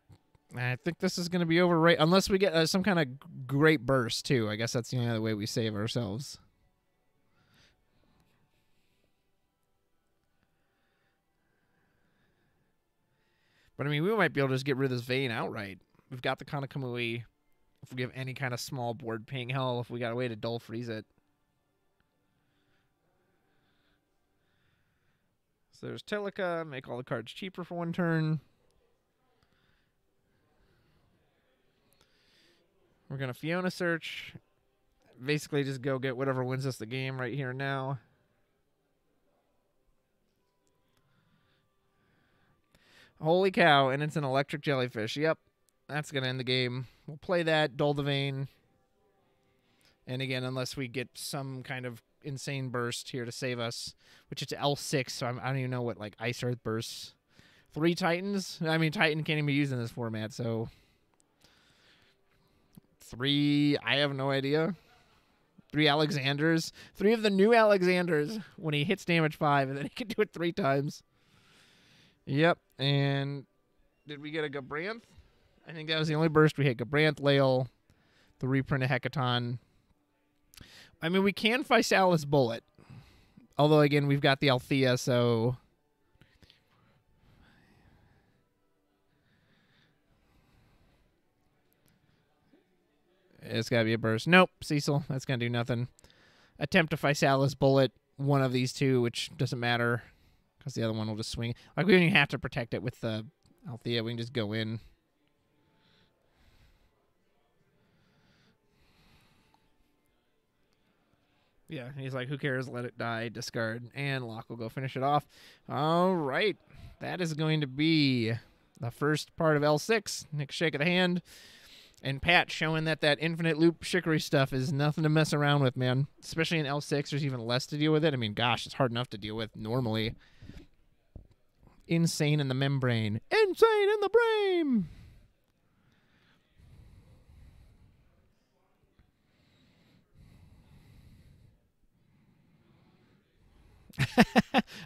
I think this is going to be over right... Unless we get some kind of great burst, too. I guess that's the only other way we save ourselves. But, I mean, we might be able to just get rid of this Vayne outright. We've got the Kanakamui... If we have any kind of small board ping, hell, if we got a way to Dull Freeze it. So there's Teleka, make all the cards cheaper for one turn. We're going to Fiona Search. Basically just go get whatever wins us the game right here and now. Holy cow, and it's an electric jellyfish. Yep, that's going to end the game. We'll play that, Dull the Vein. And again, unless we get some kind of insane burst here to save us, which it's L6, so I don't even know what, like, Ice Earth bursts. 3 Titans? I mean, Titan can't even be used in this format, so... 3, I have no idea. 3 Alexanders. 3 of the new Alexanders when he hits damage 5, and then he can do it 3 times. Yep, and did we get a Gabranth? I think that was the only burst we hit. Gabranth, Lael, the reprint of Hecaton. I mean, we can Physalis Bullet. Although, again, we've got the Althea, so... It's got to be a burst. Nope, Cecil. That's going to do nothing. Attempt to Physalis Bullet one of these 2, which doesn't matter because the other one will just swing. Like, we don't even have to protect it with the Althea. We can just go in. Yeah, he's like, who cares? Let it die. Discard. And Locke will go finish it off. All right. That is going to be the first part of L6. Nick shake of the hand. And Pat showing that infinite loop Chicory stuff is nothing to mess around with, man. Especially in L6, there's even less to deal with it. I mean, gosh, it's hard enough to deal with normally. Insane in the membrane. Insane in the brain!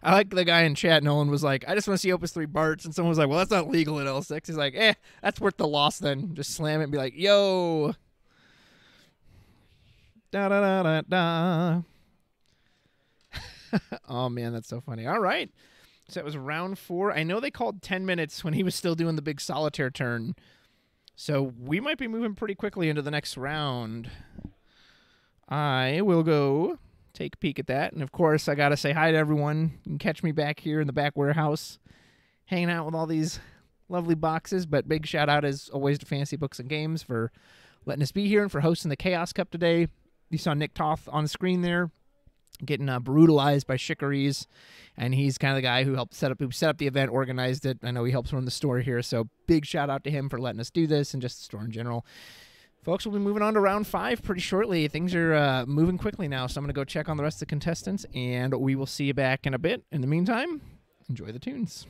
I like the guy in chat. Nolan was like, I just want to see Opus 3 Barts. And someone was like, well, that's not legal at L6. He's like, that's worth the loss then. Just slam it and be like, yo. Da da da da da. Oh, man, that's so funny. All right. So that was round 4. I know they called 10 minutes when he was still doing the big solitaire turn. So we might be moving pretty quickly into the next round. I will go take a peek at that. And, of course, I got to say hi to everyone. You can catch me back here in the back warehouse hanging out with all these lovely boxes. But big shout-out, as always, to Fantasy Books and Games for letting us be here and for hosting the Chaos Cup today. You saw Nick Toth on the screen there getting brutalized by Chicories. And he's kind of the guy who helped set up the event, organized it. I know he helps run the store here. So big shout-out to him for letting us do this and just the store in general. Folks, we'll be moving on to round 5 pretty shortly. Things are moving quickly now, so I'm going to go check on the rest of the contestants, and we will see you back in a bit. In the meantime, enjoy the tunes.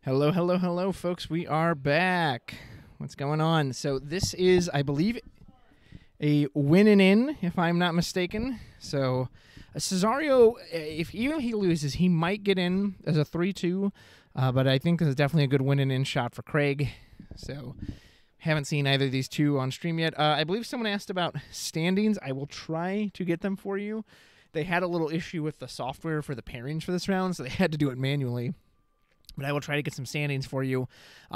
Hello, hello, hello, folks. We are back. What's going on? So this is, I believe, a win and in, if I'm not mistaken. So Cesario, even if he loses, he might get in as a 3-2, but I think this is definitely a good win and in shot for Craig. So haven't seen either of these two on stream yet. I believe someone asked about standings. I will try to get them for you. They had a little issue with the software for the pairings for this round, so they had to do it manually. But I will try to get some standings for you.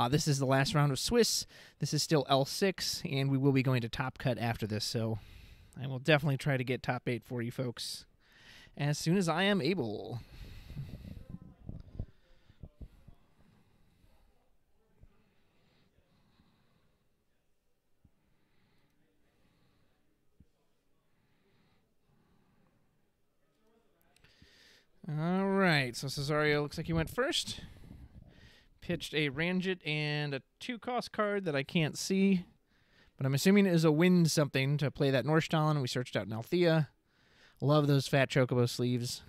This is the last round of Swiss. This is still L6, and we will be going to Top Cut after this. So I will definitely try to get top 8 for you folks as soon as I am able. All right, so Cesario looks like he went first. Pitched a Ranjit and a 2-cost card that I can't see, but I'm assuming it is a win something to play that Norstalen. We searched out an Althea. Love those fat Chocobo sleeves.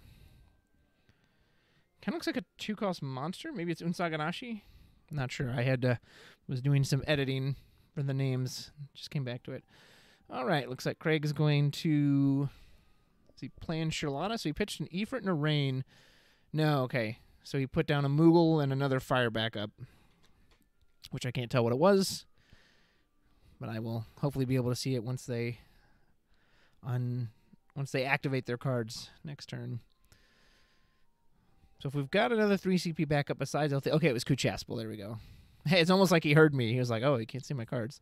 Kind of looks like a 2-cost monster. Maybe it's Unsaganashi. I'm not sure. I was doing some editing for the names. Just came back to it. All right, looks like Craig is going to... Is he playing Charlotta? So he pitched an Ifrit and a Rain. No, okay. So he put down a Moogle and another fire backup, which I can't tell what it was, but I will hopefully be able to see it once they activate their cards next turn. So if we've got another 3 CP backup besides Althea, okay, it was Kuchaspel. There we go. Hey, it's almost like he heard me. He was like, "Oh, he can't see my cards."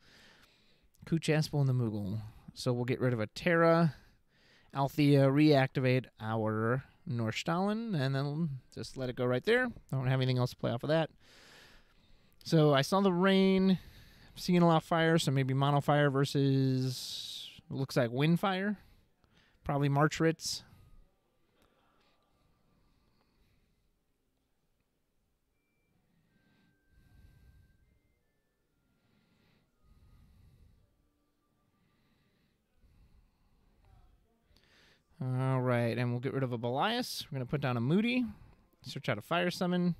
Kuchaspel and the Moogle. So we'll get rid of a Terra, Althea, reactivate our Norstalen, and then just let it go right there. Don't have anything else to play off of that. So I saw the Rain, seeing a lot of fire, so maybe Mono Fire versus, looks like Wind Fire. Probably March Ritz. All right, and we'll get rid of a Belias. We're going to put down a Moody. Search out a Fire Summon.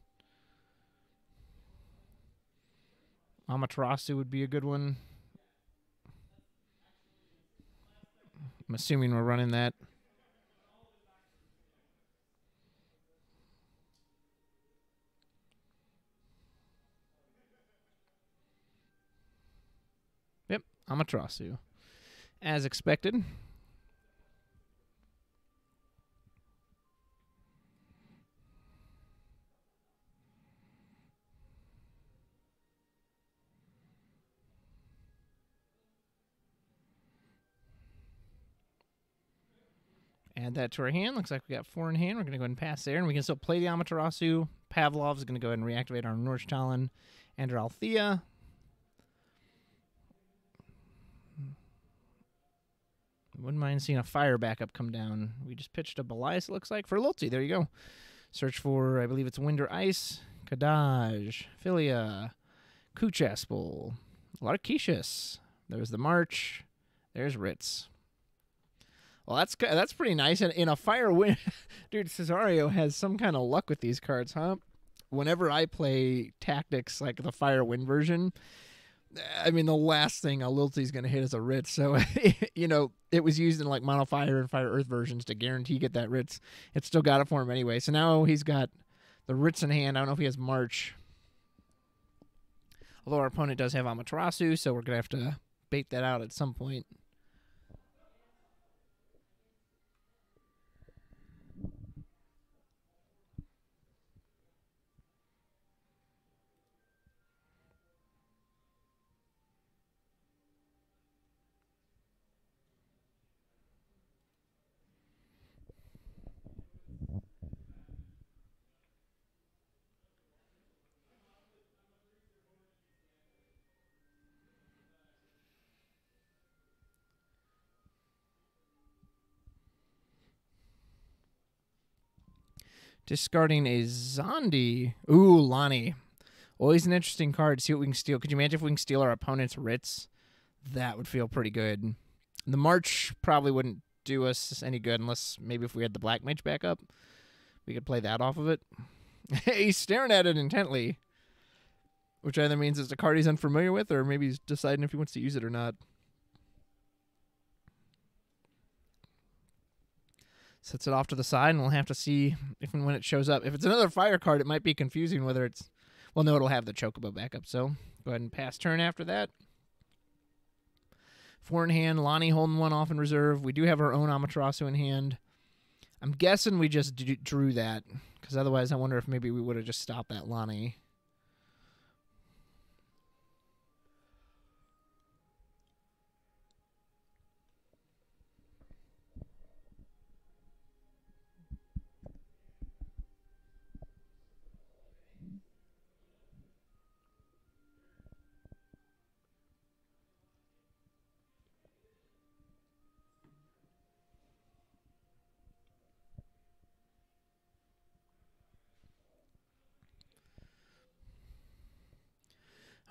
Amaterasu would be a good one. I'm assuming we're running that. Yep, Amaterasu. As expected. Add that to our hand. Looks like we got 4 in hand. We're going to go ahead and pass there, and we can still play the Amaterasu. Pavlov's going to go ahead and reactivate our Norstalen and our Althea. Wouldn't mind seeing a fire backup come down. We just pitched a Belias, it looks like, for Lilty. There you go. Search for, I believe it's Wind or Ice, Kadaj, Philia, Kuchaspel, a lot of Kishas. There's the March. There's Ritz. Well, that's pretty nice. And in a fire win, dude, Cesario has some kind of luck with these cards, huh? Whenever I play tactics like the fire win version, I mean, the last thing a Lilty's going to hit is a Ritz. So, you know, it was used in like Mono Fire and Fire Earth versions to guarantee get that Ritz. It still got it for him anyway. So now he's got the Ritz in hand. I don't know if he has March. Although our opponent does have Amaterasu, so we're going to have to bait that out at some point. Discarding a Zondi. Ooh, Lonnie. Always an interesting card. See what we can steal. Could you imagine if we can steal our opponent's Ritz? That would feel pretty good. The March probably wouldn't do us any good unless maybe if we had the Black Mage back up. We could play that off of it. He's staring at it intently. which either means it's a card he's unfamiliar with, or maybe he's deciding if he wants to use it or not. Sets it off to the side, and we'll have to see if and when it shows up. If it's another fire card, it might be confusing whether it's... Well, no, it'll have the Chocobo backup, so go ahead and pass turn after that. 4 in hand, Lonnie holding 1 off in reserve. We do have our own Amaterasu in hand. I'm guessing we just drew that, because otherwise I wonder if maybe we would have just stopped that Lonnie.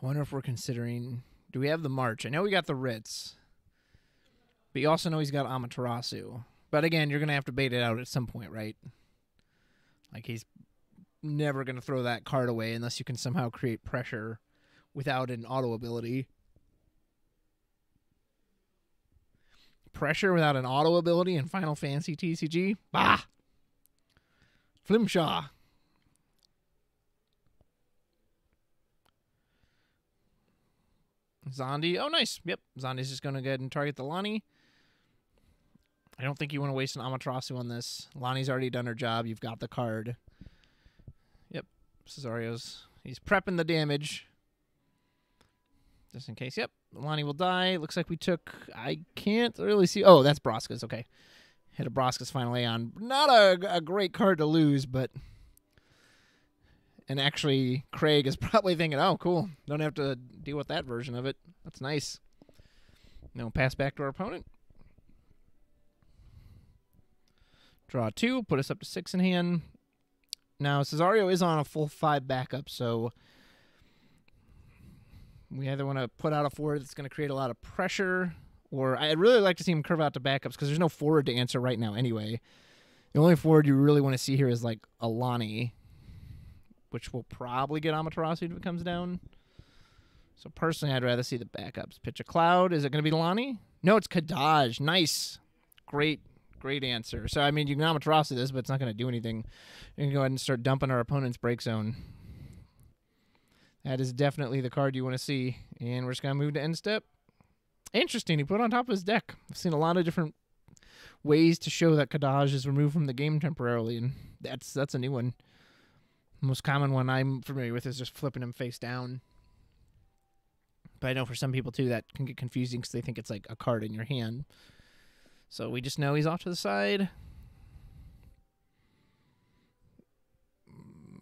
I wonder if we're considering... Do we have the March? I know we got the Ritz. But you also know he's got Amaterasu. But again, you're going to have to bait it out at some point, right? Like, he's never going to throw that card away unless you can somehow create pressure without an auto ability. Pressure without an auto ability in Final Fantasy TCG? Bah! Flimshaw. Zondi. Oh, nice. Yep. Zondi's just going to go ahead and target the Lonnie. I don't think you want to waste an Amaterasu on this. Lonnie's already done her job. You've got the card. Yep. Cesario's. He's prepping the damage. Just in case. Yep. Lonnie will die. Looks like we took... I can't really see... Oh, that's Broska's. Okay. Hit a Broska's Final Aeon. Not a great card to lose, but... And actually, Craig is probably thinking, oh, cool. Don't have to deal with that version of it. That's nice. Now pass back to our opponent. Draw 2. Put us up to 6 in hand. Now, Cesario is on a full 5 backup, so we either want to put out a forward that's going to create a lot of pressure, or I'd really like to see him curve out to backups because there's no forward to answer right now anyway. The only forward you really want to see here is like a Lonnie, which will probably get Amaterasu if it comes down. So personally, I'd rather see the backups. Pitch a Cloud. Is it going to be Lonnie? No, it's Kadaj. Nice. Great answer. So, I mean, you can Amaterasu this, but it's not going to do anything. You can go ahead and start dumping our opponent's break zone. That is definitely the card you want to see. And we're just going to move to end step. Interesting. He put it on top of his deck. I've seen a lot of different ways to show that Kadaj is removed from the game temporarily, and that's a new one. Most common one I'm familiar with is just flipping him face down. But I know for some people, too, that can get confusing because they think it's like a card in your hand. So we just know he's off to the side.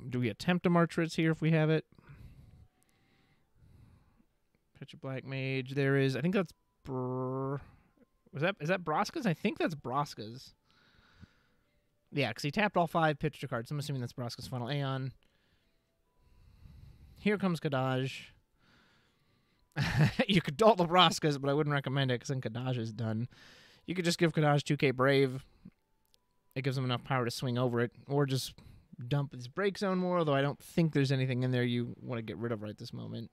Do we attempt a March Ritz here if we have it? Pitch a Black Mage. There is, I think that's... Is that Broska's? I think that's Broska's. Yeah, because he tapped all 5, pitched a card. So I'm assuming that's Broska's Final Aeon. Here comes Kadaj. You could ult the Broska's, but I wouldn't recommend it because then Kadaj is done. You could just give Kadaj 2k Brave. It gives him enough power to swing over it. Or just dump his break zone more, although I don't think there's anything in there you want to get rid of right this moment.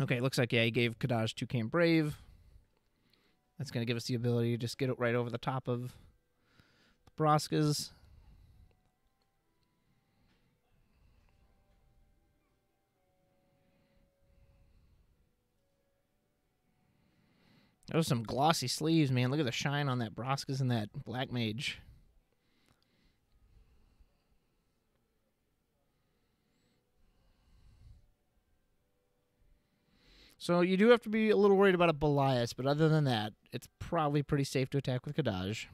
Okay, looks like, yeah, he gave Kadaj 2k Brave. That's going to give us the ability to just get it right over the top of the Broska's. Those are some glossy sleeves, man. Look at the shine on that Broska's and that Black Mage. So you do have to be a little worried about a Belias, but other than that, it's probably pretty safe to attack with Kadaj.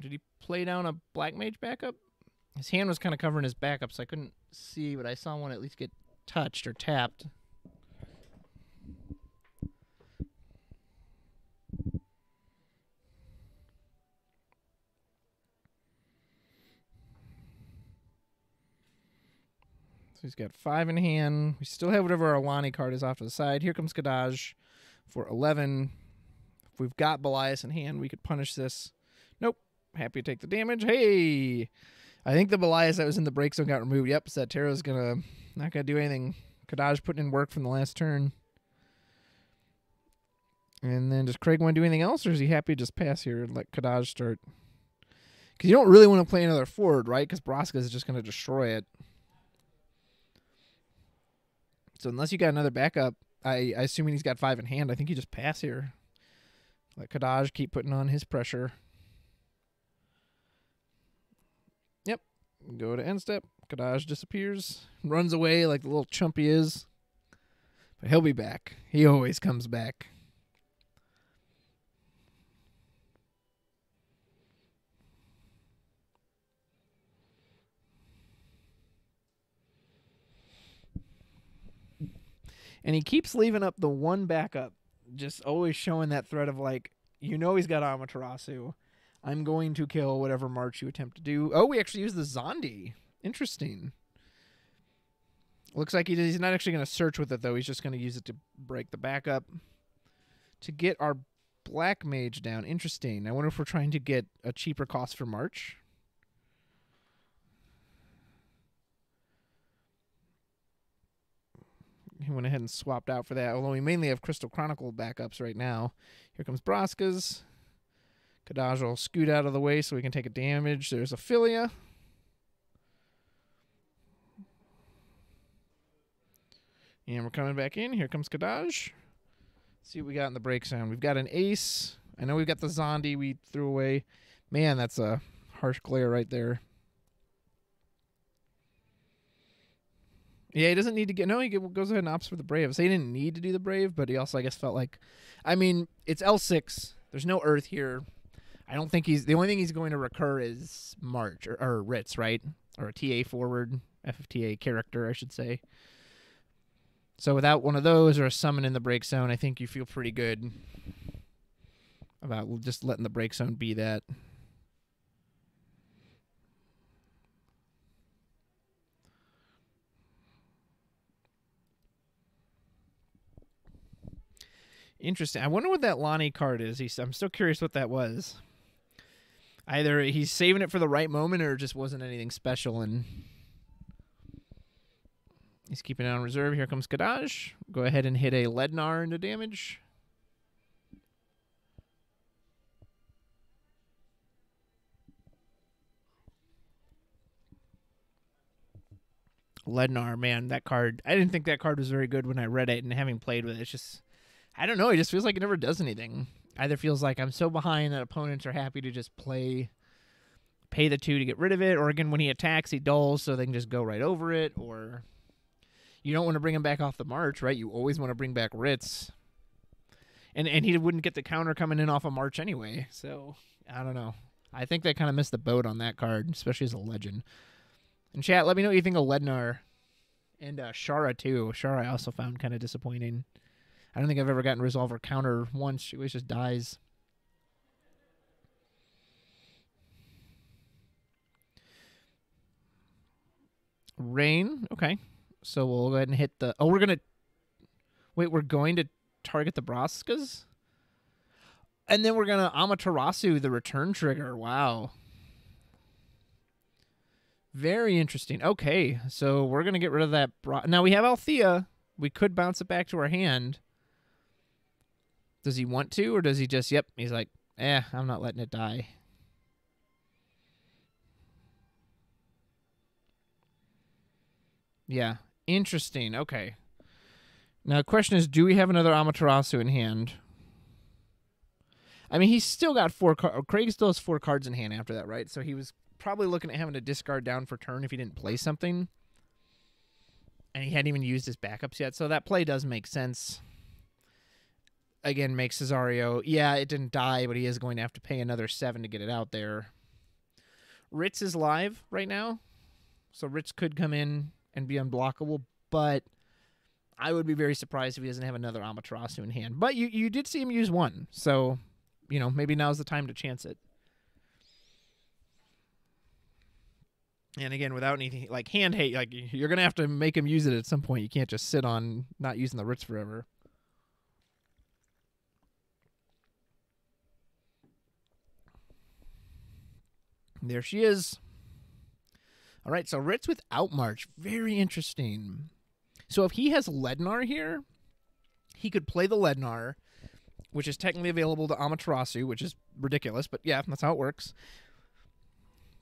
Did he play down a Black Mage backup? His hand was kind of covering his backup, so I couldn't see, but I saw one at least get touched or tapped. He's got 5 in hand. We still have whatever our Lonnie card is off to the side. Here comes Kadaj for 11. If we've got Belias in hand, we could punish this. Nope. Happy to take the damage. Hey! I think the Belias that was in the break zone got removed. Yep, Satera's not gonna do anything. Kadaj putting in work from the last turn. And then does Craig want to do anything else, or is he happy to just pass here and let Kadaj start? Because you don't really want to play another forward, right? Because Braska is just going to destroy it. So unless you got another backup, I assuming he's got 5 in hand, I think you just pass here. Let Kadaj keep putting on his pressure. Yep. Go to end step. Kadaj disappears. Runs away like the little chump he is. But he'll be back. He always comes back. And he keeps leaving up the one backup, just always showing that threat of like, you know he's got Amaterasu. I'm going to kill whatever march you attempt to do. Oh, we actually used the Zondi. Interesting. Looks like he's not actually going to search with it, though. He's just going to use it to break the backup to get our Black Mage down. Interesting. I wonder if we're trying to get a cheaper cost for March. He went ahead and swapped out for that, although we mainly have Crystal Chronicle backups right now. Here comes Braska's. Kadaj will scoot out of the way so we can take a damage. There's Ophelia. And we're coming back in. Here comes Kadaj. Let's see what we got in the break zone. We've got an Ace. I know we've got the Zondi we threw away. Man, that's a harsh glare right there. Yeah, he doesn't need to get... No, he goes ahead and opts for the Brave. So he didn't need to do the Brave, but he also, I guess, felt like... I mean, it's L6. There's no Earth here. I don't think he's... The only thing he's going to recur is March, or Ritz, right? Or a TA forward, FFTA character, I should say. So without one of those or a summon in the break zone, I think you feel pretty good about just letting the break zone be that. Interesting. I wonder what that Lonnie card is. I'm still curious what that was. Either he's saving it for the right moment or it just wasn't anything special and he's keeping it on reserve. Here comes Kadaj. Go ahead and hit a Lednar into damage. Lednar, man, that card. I didn't think that card was very good when I read it, and having played with it, it's just... I don't know. It just feels like it never does anything. Either feels like I'm so behind that opponents are happy to just pay the 2 to get rid of it, or again, when he attacks, he dulls so they can just go right over it, or you don't want to bring him back off the march, right? You always want to bring back Ritz. And he wouldn't get the counter coming in off a march anyway, so I don't know. I think they kind of missed the boat on that card, especially as a legend. And chat, let me know what you think of Lednar and Shara, too. Shara I also found kind of disappointing. I don't think I've ever gotten Resolve or counter once. She always just dies. Rain. Okay. So we'll go ahead and hit the... Oh, we're going to... Wait, we're going to target the Braskas? And then we're going to Amaterasu the return trigger. Wow. Very interesting. Okay. So we're going to get rid of that... Now we have Althea. We could bounce it back to our hand. Does he want to, or does he just, yep, he's like, I'm not letting it die. Yeah, interesting. Okay. Now, the question is, do we have another Amaterasu in hand? I mean, he's still got 4 cards. Craig still has 4 cards in hand after that, right? So he was probably looking at having to discard down for turn if he didn't play something. And he hadn't even used his backups yet, so that play does make sense. Again, make Cesario. Yeah, it didn't die, but he is going to have to pay another 7 to get it out there. Ritz is live right now, so Ritz could come in and be unblockable, but I would be very surprised if he doesn't have another Amaterasu in hand. But you did see him use 1, so, maybe now's the time to chance it. And again, without anything like hand hate, like you're gonna have to make him use it at some point. You can't just sit on not using the Ritz forever. There she is. All right, so Ritz without March. Very interesting. So if he has Lednar here, he could play the Lednar, which is technically available to Amaterasu, which is ridiculous, but yeah, that's how it works.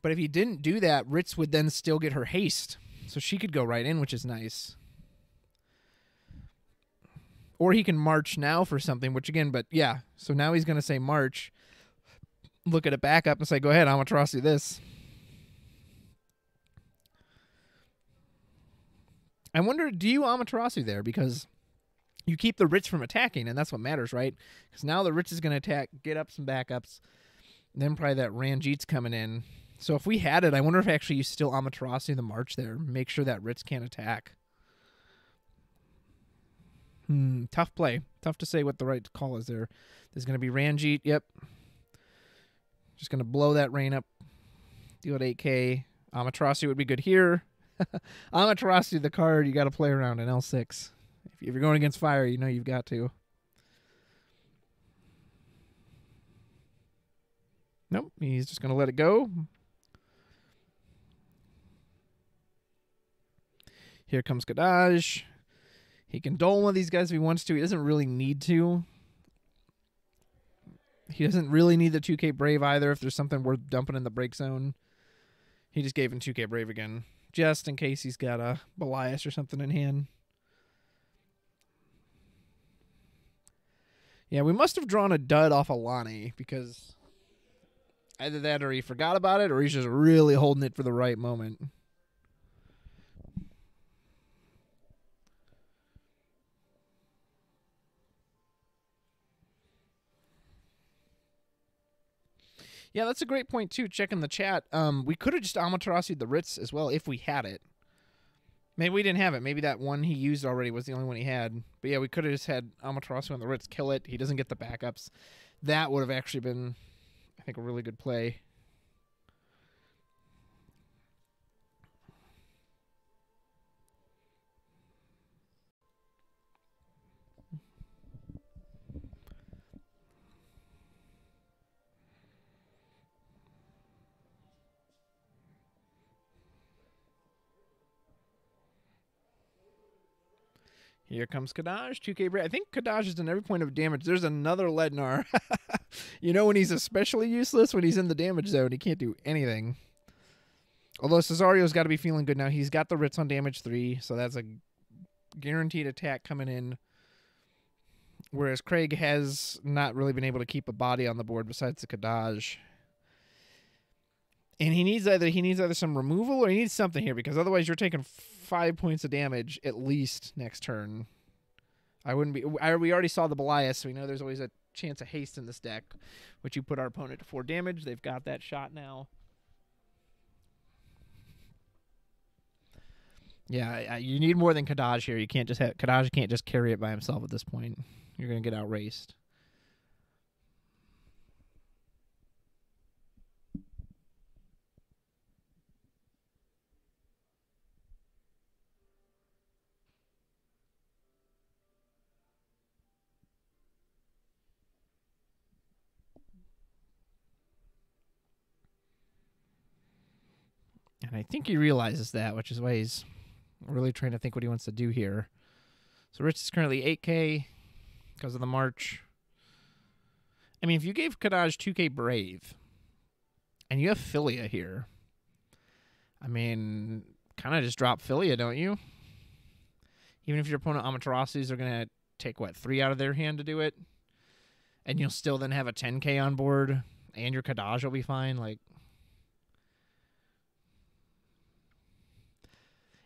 But if he didn't do that, Ritz would then still get her haste. So she could go right in, which is nice. Or he can march now for something, which again, but yeah. So now he's going to say march. Look at it back up and say, go ahead, Amaterasu this. I wonder, do you Amaterasu there? Because you keep the Ritz from attacking, and that's what matters, right? Because now the Ritz is going to attack, get up some backups. Then probably that Ranjit's coming in. So if we had it, I wonder if actually you still Amaterasu the march there. Make sure that Ritz can't attack. Tough play. Tough to say what the right call is there. There's going to be Ranjit. Yep. Just going to blow that rain up. Deal at 8K. Amaterasu would be good here. Amaterasu, the card you got to play around in L6. If you're going against fire, you know you've got to. Nope, he's just going to let it go. Here comes Kadaj. He can dole one of these guys if he wants to. He doesn't really need to. He doesn't really need the 2K Brave either if there's something worth dumping in the break zone. He just gave him 2K Brave again, just in case he's got a Belias or something in hand. Yeah, we must have drawn a dud off Alani because either that or he forgot about it or he's just really holding it for the right moment. Yeah, that's a great point, too. Checking the chat. We could have just Amaterasu the Ritz as well if we had it. Maybe we didn't have it. Maybe that one he used already was the only one he had. But yeah, we could have just had Amaterasu on the Ritz, kill it. He doesn't get the backups. That would have actually been, I think, a really good play. Here comes Kadaj, 2K Brave. I think Kadaj is in every point of damage. There's another Lednar. You know when he's especially useless? When he's in the damage zone. He can't do anything. Although Cesario's got to be feeling good now. He's got the Ritz on damage 3, so that's a guaranteed attack coming in. Whereas Craig has not really been able to keep a body on the board besides the Kadaj. And he needs either some removal or he needs something here because otherwise you're taking 5 points of damage at least next turn. We already saw the Belias, so we know there's always a chance of haste in this deck, which you put our opponent to 4 damage. They've got that shot now. Yeah, you need more than Kadaj here. You can't just have Kadaj can't just carry it by himself at this point. You're gonna get outraced. And I think he realizes that, which is why he's really trying to think what he wants to do here. So Rich is currently 8K because of the March. I mean, if you gave Kadaj 2K Brave and you have Philia here, I mean, kind of just drop Philia, don't you? Even if your opponent Amaterasus are going to take, 3 out of their hand to do it? And you'll still then have a 10K on board, and your Kadaj will be fine.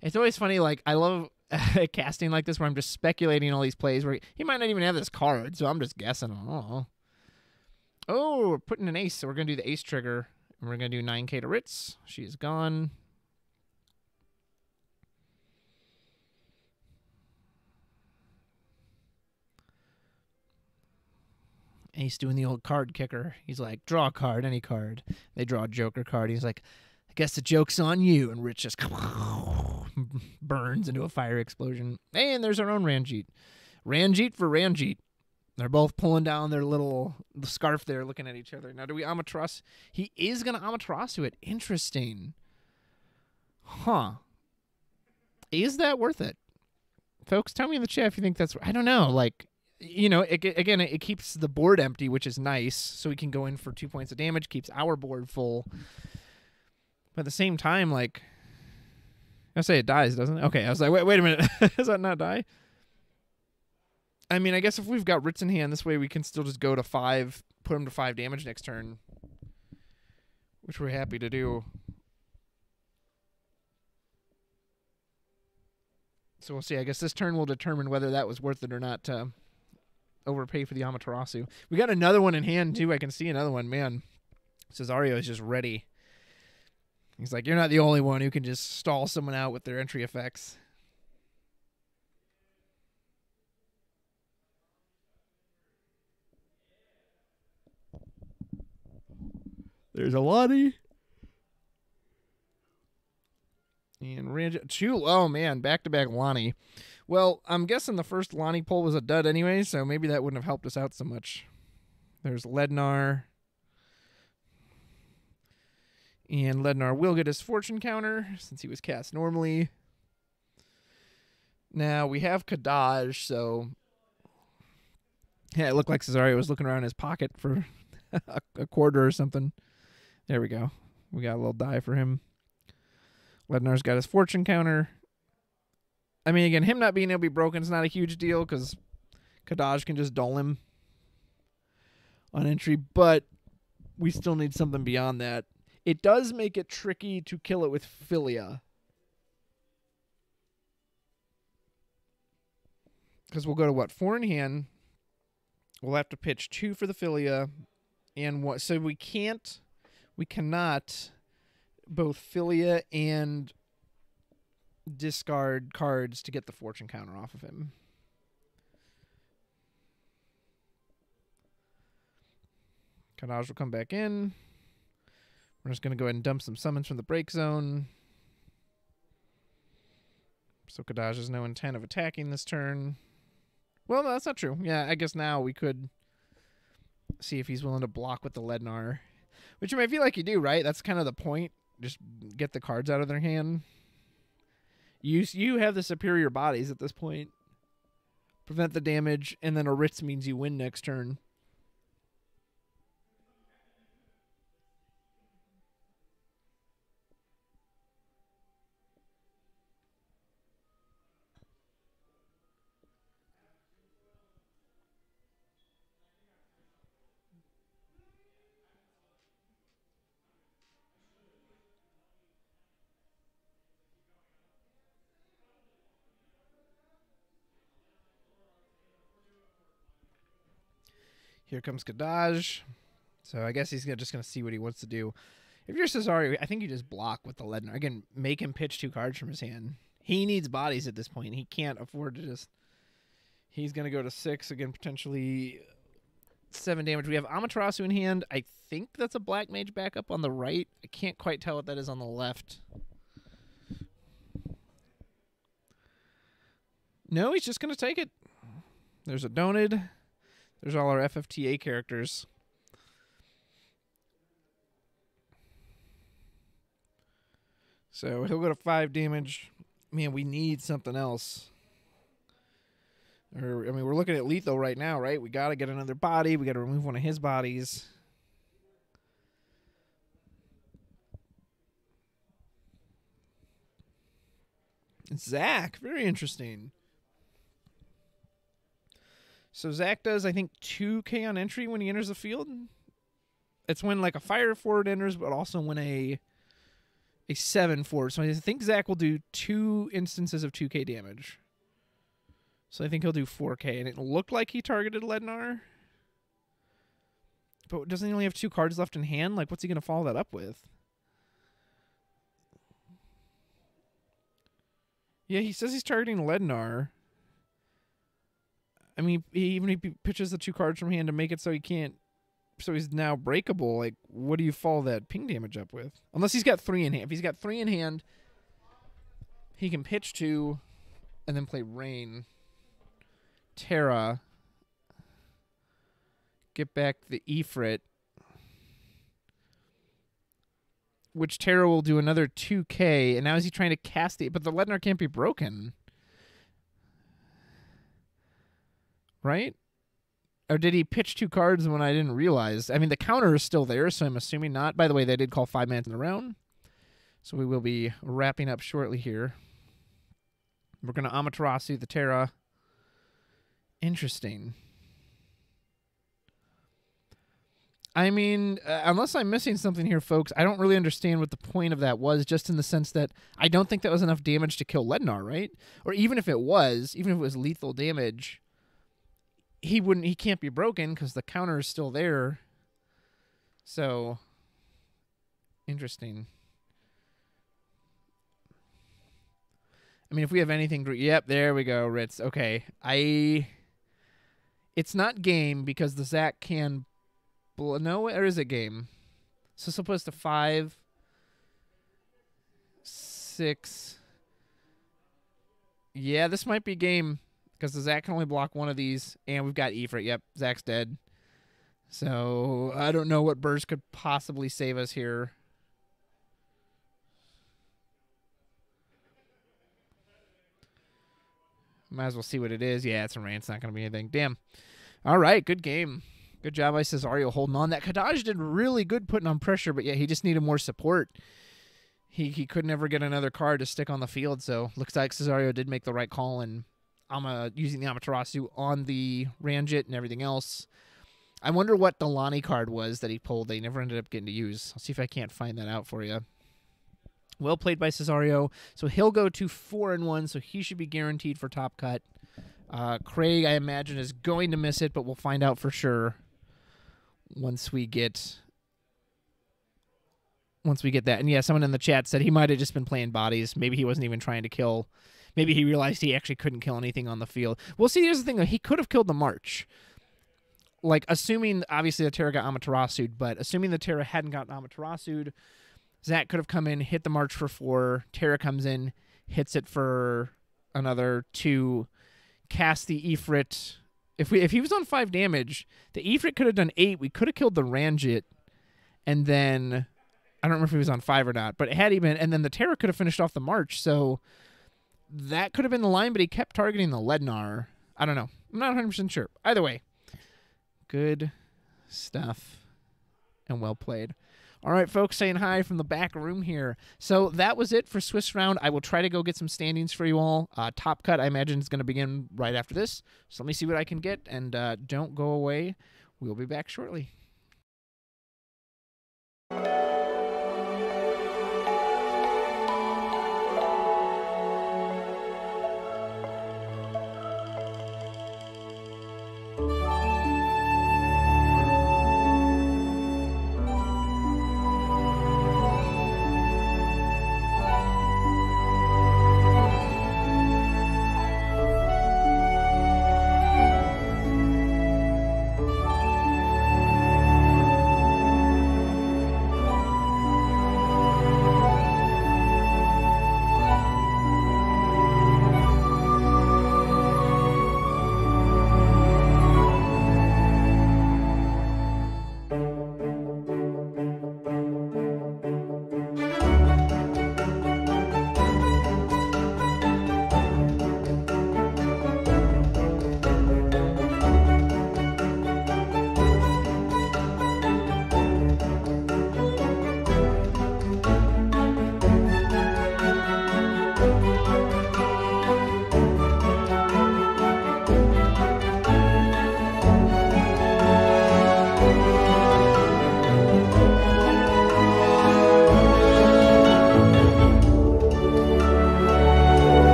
It's always funny, I love casting like this where I'm just speculating all these plays where he might not even have this card, so I'm just guessing. Oh, we're putting an ace, so we're going to do the ace trigger, and we're going to do 9K to Ritz. She's gone. Ace doing the old card kicker. He's like, draw a card, any card. They draw a Joker card. He's like, I guess the joke's on you. And Rich just burns into a fire explosion. And there's our own Ranjit. Ranjit for Ranjit. They're both pulling down their little scarf there, looking at each other. Now, do we Amaterasu? He is going to Amaterasu it. Interesting. Huh. Is that worth it? Folks, tell me in the chat if you think that's... I don't know. Like, you know, it keeps the board empty, which is nice. So we can go in for 2 points of damage. Keeps our board full. But at the same time, like... I say it dies, doesn't it? Okay, I was like, wait a minute. Does that not die? I mean, I guess if we've got Ritz in hand, this way we can still just go to 5, put him to 5 damage next turn, which we're happy to do. So we'll see. I guess this turn will determine whether that was worth it or not to overpay for the Amaterasu. We got another one in hand, too. I can see another one. Man, Cesario is just ready. He's like, you're not the only one who can just stall someone out with their entry effects. There's a Lonnie. And Ranjit. Oh, man. Back-to-back Lonnie. Well, I'm guessing the first Lonnie pull was a dud anyway, so maybe that wouldn't have helped us out so much. There's Lednar. And Lednar will get his fortune counter since he was cast normally. Now, we have Kadaj, so... Yeah, it looked like Cesario was looking around his pocket for a quarter or something. There we go. We got a little die for him. Lednar's got his fortune counter. I mean, again, him not being able to be broken is not a huge deal because Kadaj can just dull him on entry, but we still need something beyond that. It does make it tricky to kill it with Philia. Because we'll go to, 4 in hand. We'll have to pitch 2 for the Philia. And what? So we cannot both Philia and discard cards to get the fortune counter off of him. Kadaj will come back in. We're just going to go ahead and dump some summons from the break zone. So Kadaj has no intent of attacking this turn. Well, no, that's not true. Yeah, I guess now we could see if he's willing to block with the Lednar. Which I mean, I feel like you do, right? That's kind of the point. Just get the cards out of their hand. You have the superior bodies at this point. Prevent the damage, and then a Ritz means you win next turn. Here comes Kadaj. So I guess he's just going to see what he wants to do. If you're Cesario, I think you just block with the Lednar. Again, make him pitch 2 cards from his hand. He needs bodies at this point. He can't afford to just... He's going to go to 6. Again, potentially 7 damage. We have Amaterasu in hand. I think that's a Black Mage backup on the right. I can't quite tell what that is on the left. No, he's just going to take it. There's a Donid. There's all our FFTA characters. So he'll go to 5 damage. Man, we need something else. Or, I mean, we're looking at lethal right now, right? We got to get another body. We got to remove one of his bodies. Zach, very interesting. So Zach does, I think, 2k on entry when he enters the field. It's when like a fire forward enters, but also when a 7 forward. So I think Zach will do 2 instances of 2k damage. So I think he'll do 4k. And it looked like he targeted Lednar. But doesn't he only have 2 cards left in hand? Like, what's he going to follow that up with? Yeah, he says he's targeting Lednar. I mean, even if he pitches the 2 cards from hand to make it so he can't So he's now breakable. Like, what do you follow that ping damage up with? Unless he's got 3 in hand. If he's got 3 in hand, he can pitch 2 and then play Rain. Terra. Get back the Ifrit. Which Terra will do another 2K. And now is he trying to cast it? But the Lednar can't be broken. Right? Or did he pitch 2 cards when I didn't realize? I mean, the counter is still there, so I'm assuming not. By the way, they did call 5 minutes in a round. So we will be wrapping up shortly here. We're going to Amaterasu the Terra. Interesting. I mean, unless I'm missing something here, folks, I don't really understand what the point of that was, just in the sense that I don't think that was enough damage to kill Lednar, right? Or even if it was lethal damage, he can't be broken because the counter is still there. So, interesting. I mean, if we have anything... Yep, there we go, Ritz. Okay. It's not game because the Zach can... No, or is it game? So it's supposed to 5, 6... Yeah, this might be game because the Zach can only block 1 of these, and we've got Ifrit. Yep, Zach's dead. So I don't know what burst could possibly save us here. Might as well see what it is. Yeah, it's a rain. It's not going to be anything. Damn. All right, good game. Good job by Cesario holding on. That Kadaj did really good putting on pressure, but yeah, he just needed more support. He could never get another card to stick on the field, so looks like Cesario did make the right call, and using the Amaterasu on the Ranjit and everything else. I wonder what the Lonnie card was that he pulled that he never ended up getting to use. I'll see if I can't find that out for you. Well played by Cesario. So he'll go to 4-1, so he should be guaranteed for top cut. Craig, I imagine, is going to miss it, but we'll find out for sure once we get that. And yeah, someone in the chat said he might have just been playing bodies. Maybe he wasn't even trying to kill. Maybe he realized he actually couldn't kill anything on the field. Well, see, here's the thing, though. He could have killed the March. Like, assuming, obviously, the Terra got Amaterasu'd, but assuming the Terra hadn't gotten Amaterasu'd, Zach could have come in, hit the March for 4. Terra comes in, hits it for another 2. Cast the Ifrit. If he was on 5 damage, the Ifrit could have done 8. We could have killed the Ranjit, and then I don't remember if he was on 5 or not, but it had even, and then the Terra could have finished off the March. So that could have been the line, but he kept targeting the Lednar. I don't know. I'm not 100% sure. Either way, good stuff and well played. All right, folks, saying hi from the back room here. So that was it for Swiss Round. I will try to go get some standings for you all. Top Cut, I imagine, is going to begin right after this. So let me see what I can get, and don't go away. We'll be back shortly.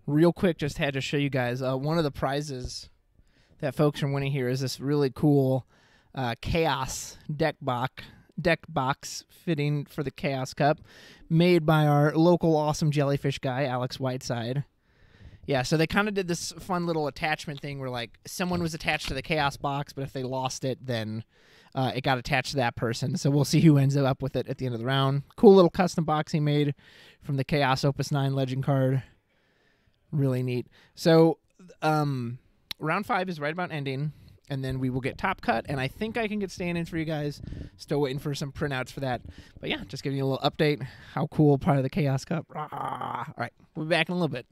real quick, just had to show you guys one of the prizes that folks are winning here is this really cool Chaos deck box fitting for the Chaos Cup, made by our local awesome Jellyfish guy, Alex Whiteside. Yeah, so they kind of did this fun little attachment thing where, like, someone was attached to the Chaos box, but if they lost it, then it got attached to that person. So we'll see who ends up with it at the end of the round. Cool little custom box he made from the Chaos Opus 9 Legend card. Really neat. So round 5 is right about ending, and then we will get Top Cut, and I think I can get stand-ins for you guys. Still waiting for some printouts for that. But yeah, just giving you a little update. How cool, part of the Chaos Cup. All right, we'll be back in a little bit.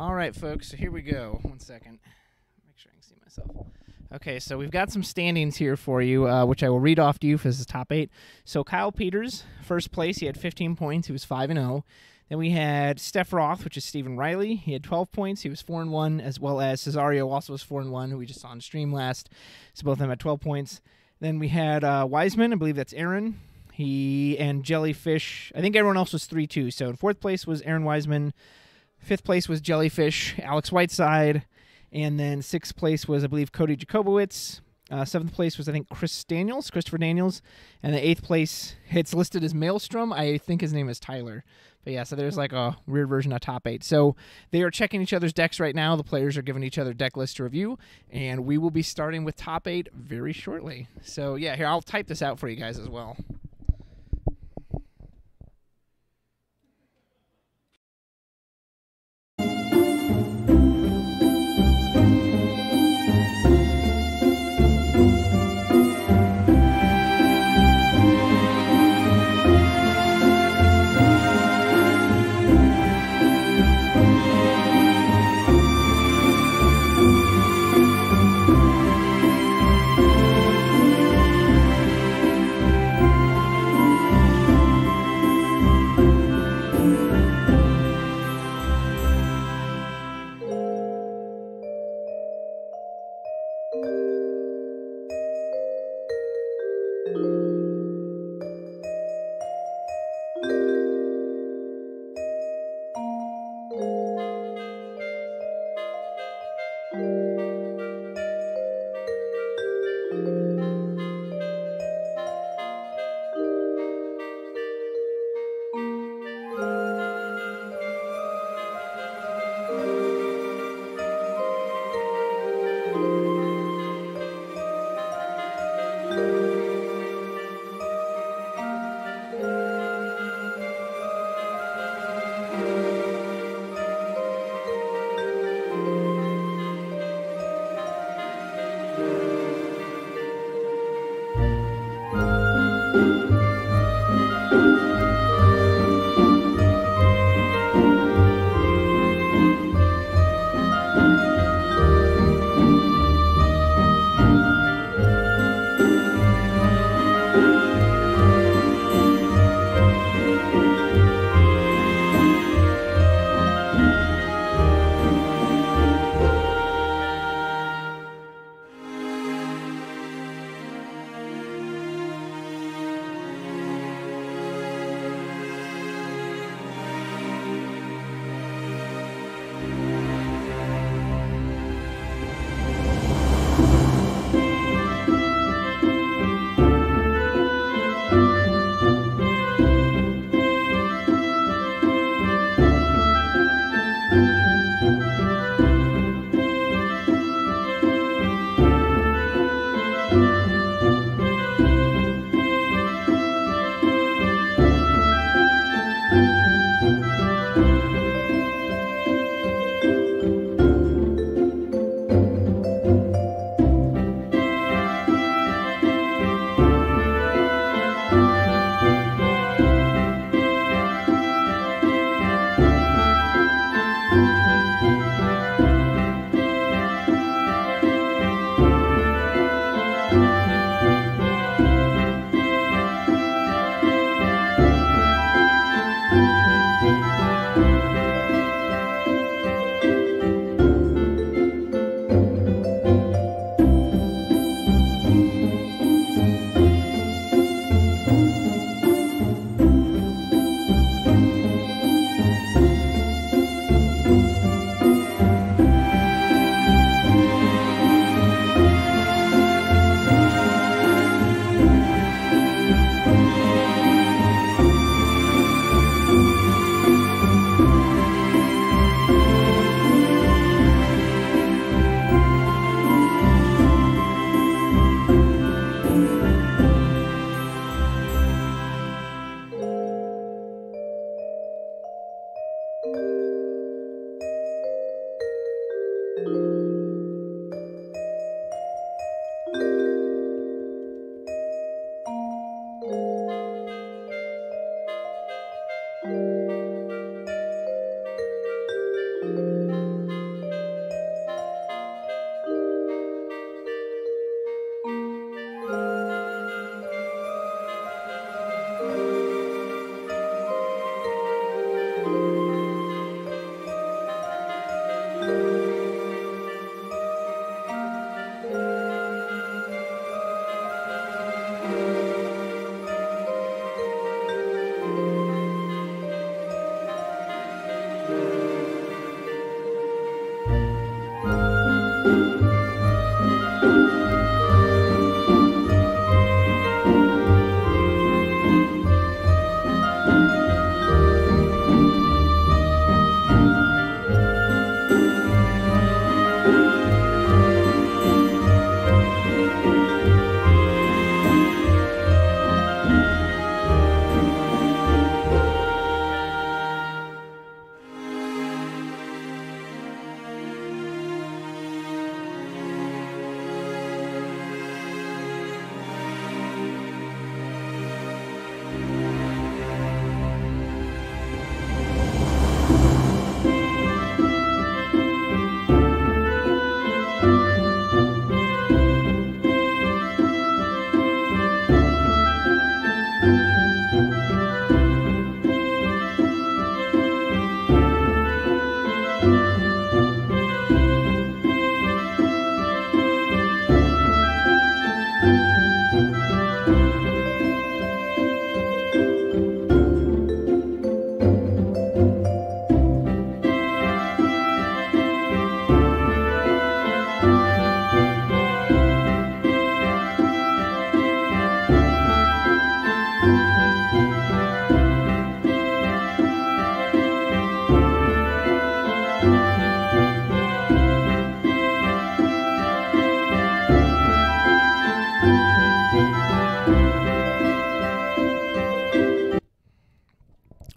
All right, folks, so here we go. 1 second. Make sure I can see myself. Okay, so we've got some standings here for you, which I will read off to you for the top 8. So Kyle Peters, first place, he had 15 points. He was 5-0. Then we had Steph Roth, which is Stephen Riley. He had 12 points. He was 4-1, as well as Cesario also was 4-1, who we just saw on stream last. So both of them had 12 points. Then we had Wiseman. I believe that's Aaron. He and Jellyfish. I think everyone else was 3-2. So in 4th place was Aaron Wiseman. 5th place was Jellyfish, Alex Whiteside. And then 6th place was, I believe, Cody Jacobowitz. 7th place was, I think, Christopher Daniels. And the 8th place, it's listed as Maelstrom. I think his name is Tyler. But yeah, so there's like a weird version of top 8. So they are checking each other's decks right now. The players are giving each other deck lists to review. And we will be starting with top 8 very shortly. So yeah, here, I'll type this out for you guys as well.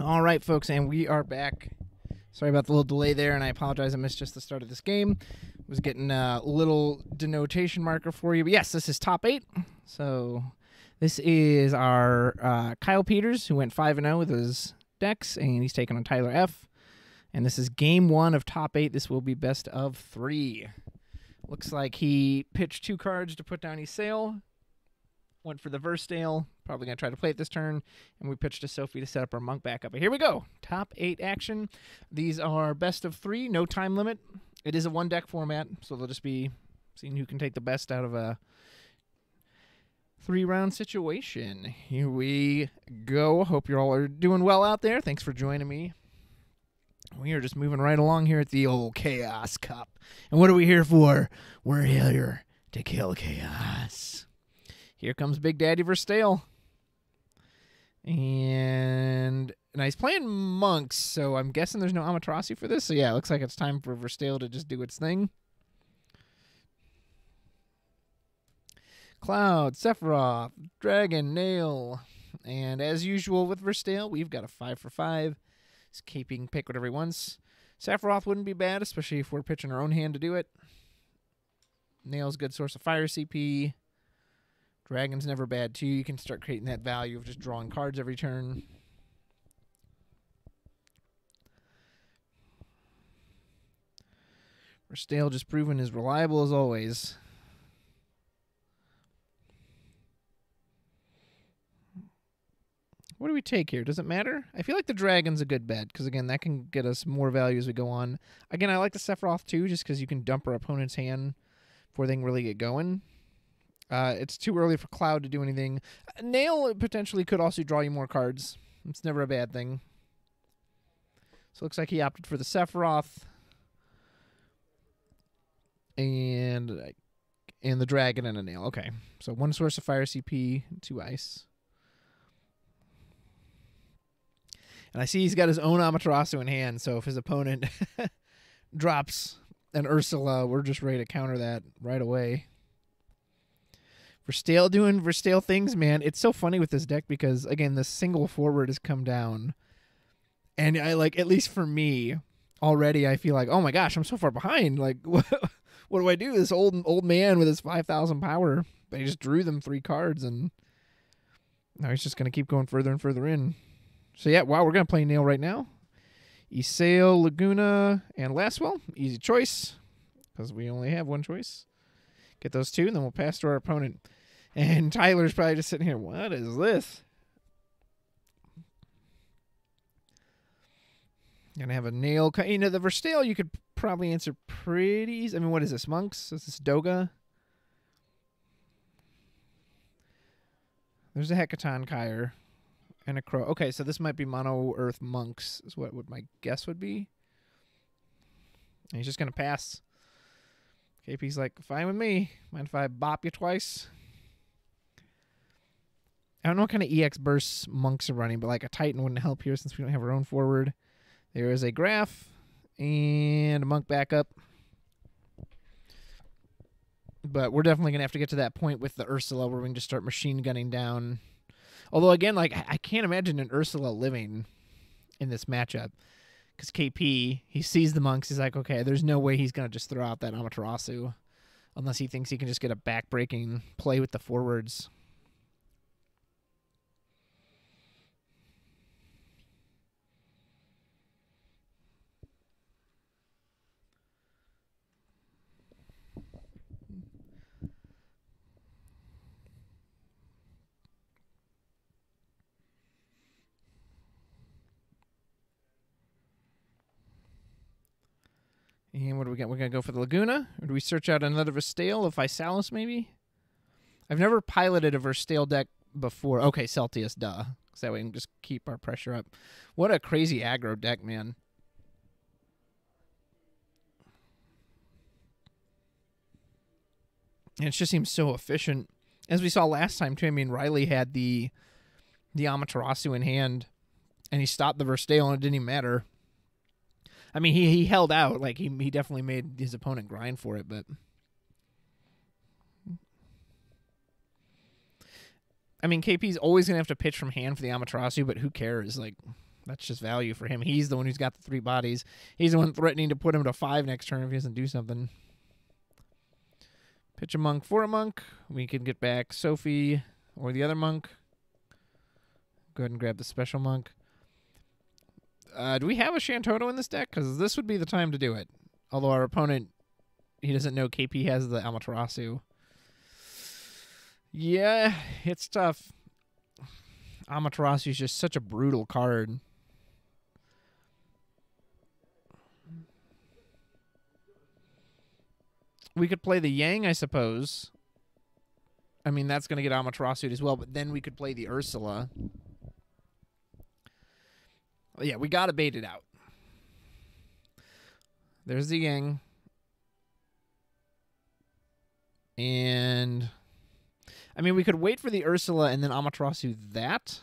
All right, folks, and we are back. Sorry about the little delay there, and I apologize. I missed just the start of this game. Was getting a little denotation marker for you. But yes, this is top 8. So this is our Kyle Peters, who went 5-0 with his decks, and he's taking on Tyler F. And this is game 1 of top 8. This will be best of 3. Looks like he pitched 2 cards to put down his sale. Went for the Verstale. Probably going to try to play it this turn. And we pitched to Sophie to set up our Monk backup. But here we go. Top 8 action. These are best of 3. No time limit. It is a 1-deck format. So they'll just be seeing who can take the best out of a 3-round situation. Here we go. Hope you all are doing well out there. Thanks for joining me. We are just moving right along here at the old Chaos Cup. And what are we here for? We're here to kill chaos. Here comes Big Daddy Verstale. And he's playing Monks, so I'm guessing there's no Amaterasi for this. So yeah, it looks like it's time for Verstale to just do its thing. Cloud, Sephiroth, Dragon, Nail. And as usual with Verstale, we've got a 5 for 5. He's keeping pick whatever he wants. Sephiroth wouldn't be bad, especially if we're pitching our own hand to do it. Nail's a good source of fire CP. Dragon's never bad, too. You can start creating that value of just drawing cards every turn. Verstale just proven as reliable as always. What do we take here? Does it matter? I feel like the Dragon's a good bet, because, again, that can get us more value as we go on. Again, I like the Sephiroth, too, just because you can dump our opponent's hand before they can really get going. It's too early for Cloud to do anything. Nail potentially could also draw you more cards. It's never a bad thing. So it looks like he opted for the Sephiroth. And the Dragon and a Nail. Okay. So 1 source of fire CP, 2 ice. And I see he's got his own Amaterasu in hand, so if his opponent drops an Ursula, we're just ready to counter that right away. Verstale doing Verstale things, man. It's so funny with this deck because, again, the single forward has come down. And I at least for me, already I feel like, oh my gosh, I'm so far behind. Like, what do I do? This old man with his 5,000 power. But he just drew them 3 cards, and now he's just going to keep going further and further in. So yeah, wow, we're going to play Nail right now. Isail, Laguna, and Lastwell. Easy choice, because we only have 1 choice. Get those 2, and then we'll pass to our opponent. And Tyler's probably just sitting here, what is this? Gonna have a Nail. You know, the Verstale you could probably answer pretty easy. I mean, what is this, Monks? Is this Doga? There's a Hecaton Kyre. And a Crow. Okay, so this might be Mono Earth Monks, is what my guess would be. And he's just going to pass. KP's like, fine with me. Mind if I bop you twice? I don't know what kind of EX bursts Monks are running, but like a Titan wouldn't help here since we don't have our own forward. There is a Graph and a Monk backup. But we're definitely going to have to get to that point with the Ursula where we can just start machine gunning down. Although, again, like I can't imagine an Ursula living in this matchup. Because KP, he sees the Monks. He's like, okay, there's no way he's going to just throw out that Amaterasu. Unless he thinks he can just get a back-breaking play with the forwards. And what do we got? We're going to go for the Laguna? Or do we search out another Verstale? A Physalis, maybe? I've never piloted a Verstale deck before. Okay, Celtius, duh. So that way we can just keep our pressure up. What a crazy aggro deck, man. And it just seems so efficient. As we saw last time, too, I mean, Riley had the Amaterasu in hand, and he stopped the Verstale, and it didn't even matter. I mean, he held out. Like, he definitely made his opponent grind for it, but... I mean, KP's always going to have to pitch from hand for the Amaterasu, but who cares? Like, that's just value for him. He's the one who's got the 3 bodies. He's the one threatening to put him to 5 next turn if he doesn't do something. Pitch a monk for a monk. We can get back Sophie or the other monk. Go ahead and grab the special monk. Do we have a Shantoto in this deck? Because this would be the time to do it. Although our opponent, he doesn't know KP has the Amaterasu. Yeah, it's tough. Amaterasu is just such a brutal card. We could play the Yang, I suppose. I mean, that's going to get Amaterasu as well, but then we could play the Ursula. Yeah, we got to bait it out. There's the Yang. And... I mean, we could wait for the Ursula and then Amaterasu that.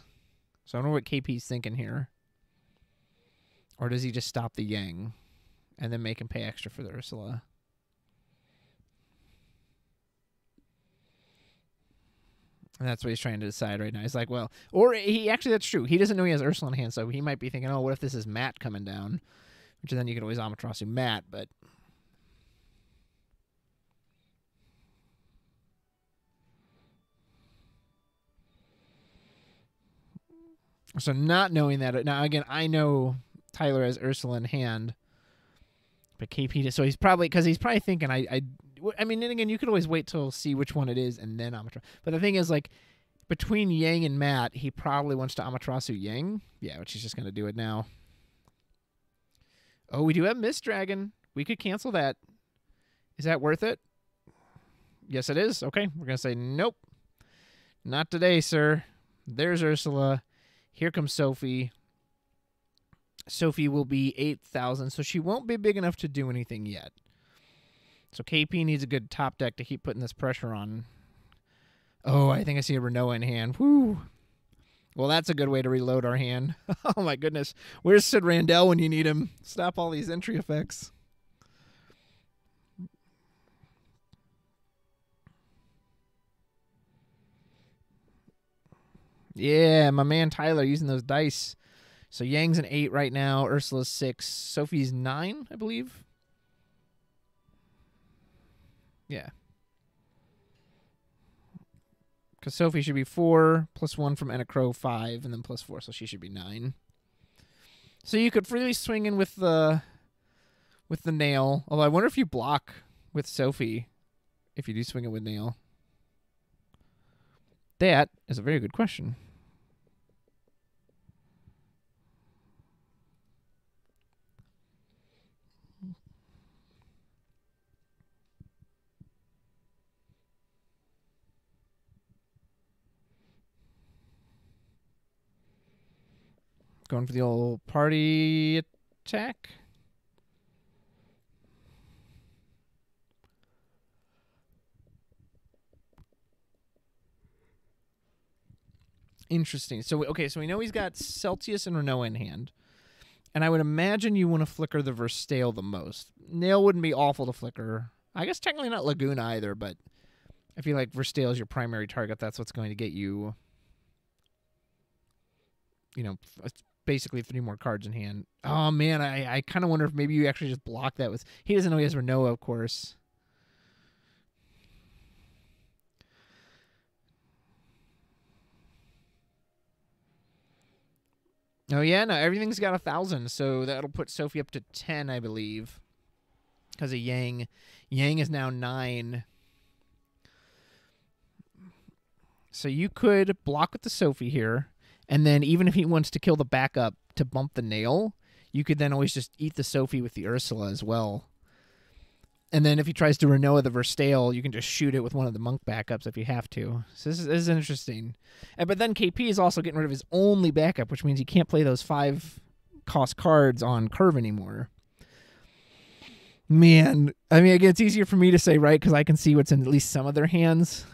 So I don't know what KP's thinking here. Or does he just stop the Yang and then make him pay extra for the Ursula? And that's what he's trying to decide right now. He's like, well, or he actually, that's true. He doesn't know he has Ursula in hand, so he might be thinking, oh, what if this is Matt coming down? Which then you could always Amaterasu Matt, but... So not knowing that, now again, I know Tyler has Ursula in hand, but KP, so he's probably, because he's probably thinking, I mean, and again, you could always wait till see which one it is and then Amaterasu. But the thing is, like, between Yang and Matt, he probably wants to Amaterasu Yang. Yeah, which he's just going to do it now. Oh, we do have Mist Dragon. We could cancel that. Is that worth it? Yes, it is. Okay, we're going to say nope. Not today, sir. There's Ursula. Here comes Sophie. Sophie will be 8,000, so she won't be big enough to do anything yet. So KP needs a good top deck to keep putting this pressure on. Oh, I think I see a Renoa in hand. Woo! Well, that's a good way to reload our hand. Oh, my goodness. Where's Sid Randell when you need him? Stop all these entry effects. Yeah, my man Tyler using those dice. So Yang's an 8 right now. Ursula's 6. Sophie's 9, I believe. Yeah. Because Sophie should be 4, plus 1 from Enacro, 5, and then plus 4, so she should be 9. So you could freely swing in with the nail. Although I wonder if you block with Sophie if you do swing it with nail. That is a very good question. Going for the old party attack. Interesting. So, okay, so we know he's got Celtius and Renoa in hand. And I would imagine you want to flicker the Verstale the most. Nail wouldn't be awful to flicker. I guess technically not Laguna either, but I feel like Verstale is your primary target. That's what's going to get you, you know, basically 3 more cards in hand. Oh, man, I kind of wonder if maybe you actually just block that with... He doesn't know he has Renoa, of course. Oh, yeah, no, everything's got 1,000, so that'll put Sophie up to 10, I believe, because of Yang. Yang is now 9. So you could block with the Sophie here, and then even if he wants to kill the backup to bump the nail, you could then always just eat the Sophie with the Ursula as well. And then if he tries to Renoa the Verstale, you can just shoot it with one of the monk backups if you have to. So this is interesting. But then KP is also getting rid of his only backup, which means he can't play those 5-cost cards on curve anymore. Man, I mean, again, it's easier for me to say, right, because I can see what's in at least some of their hands.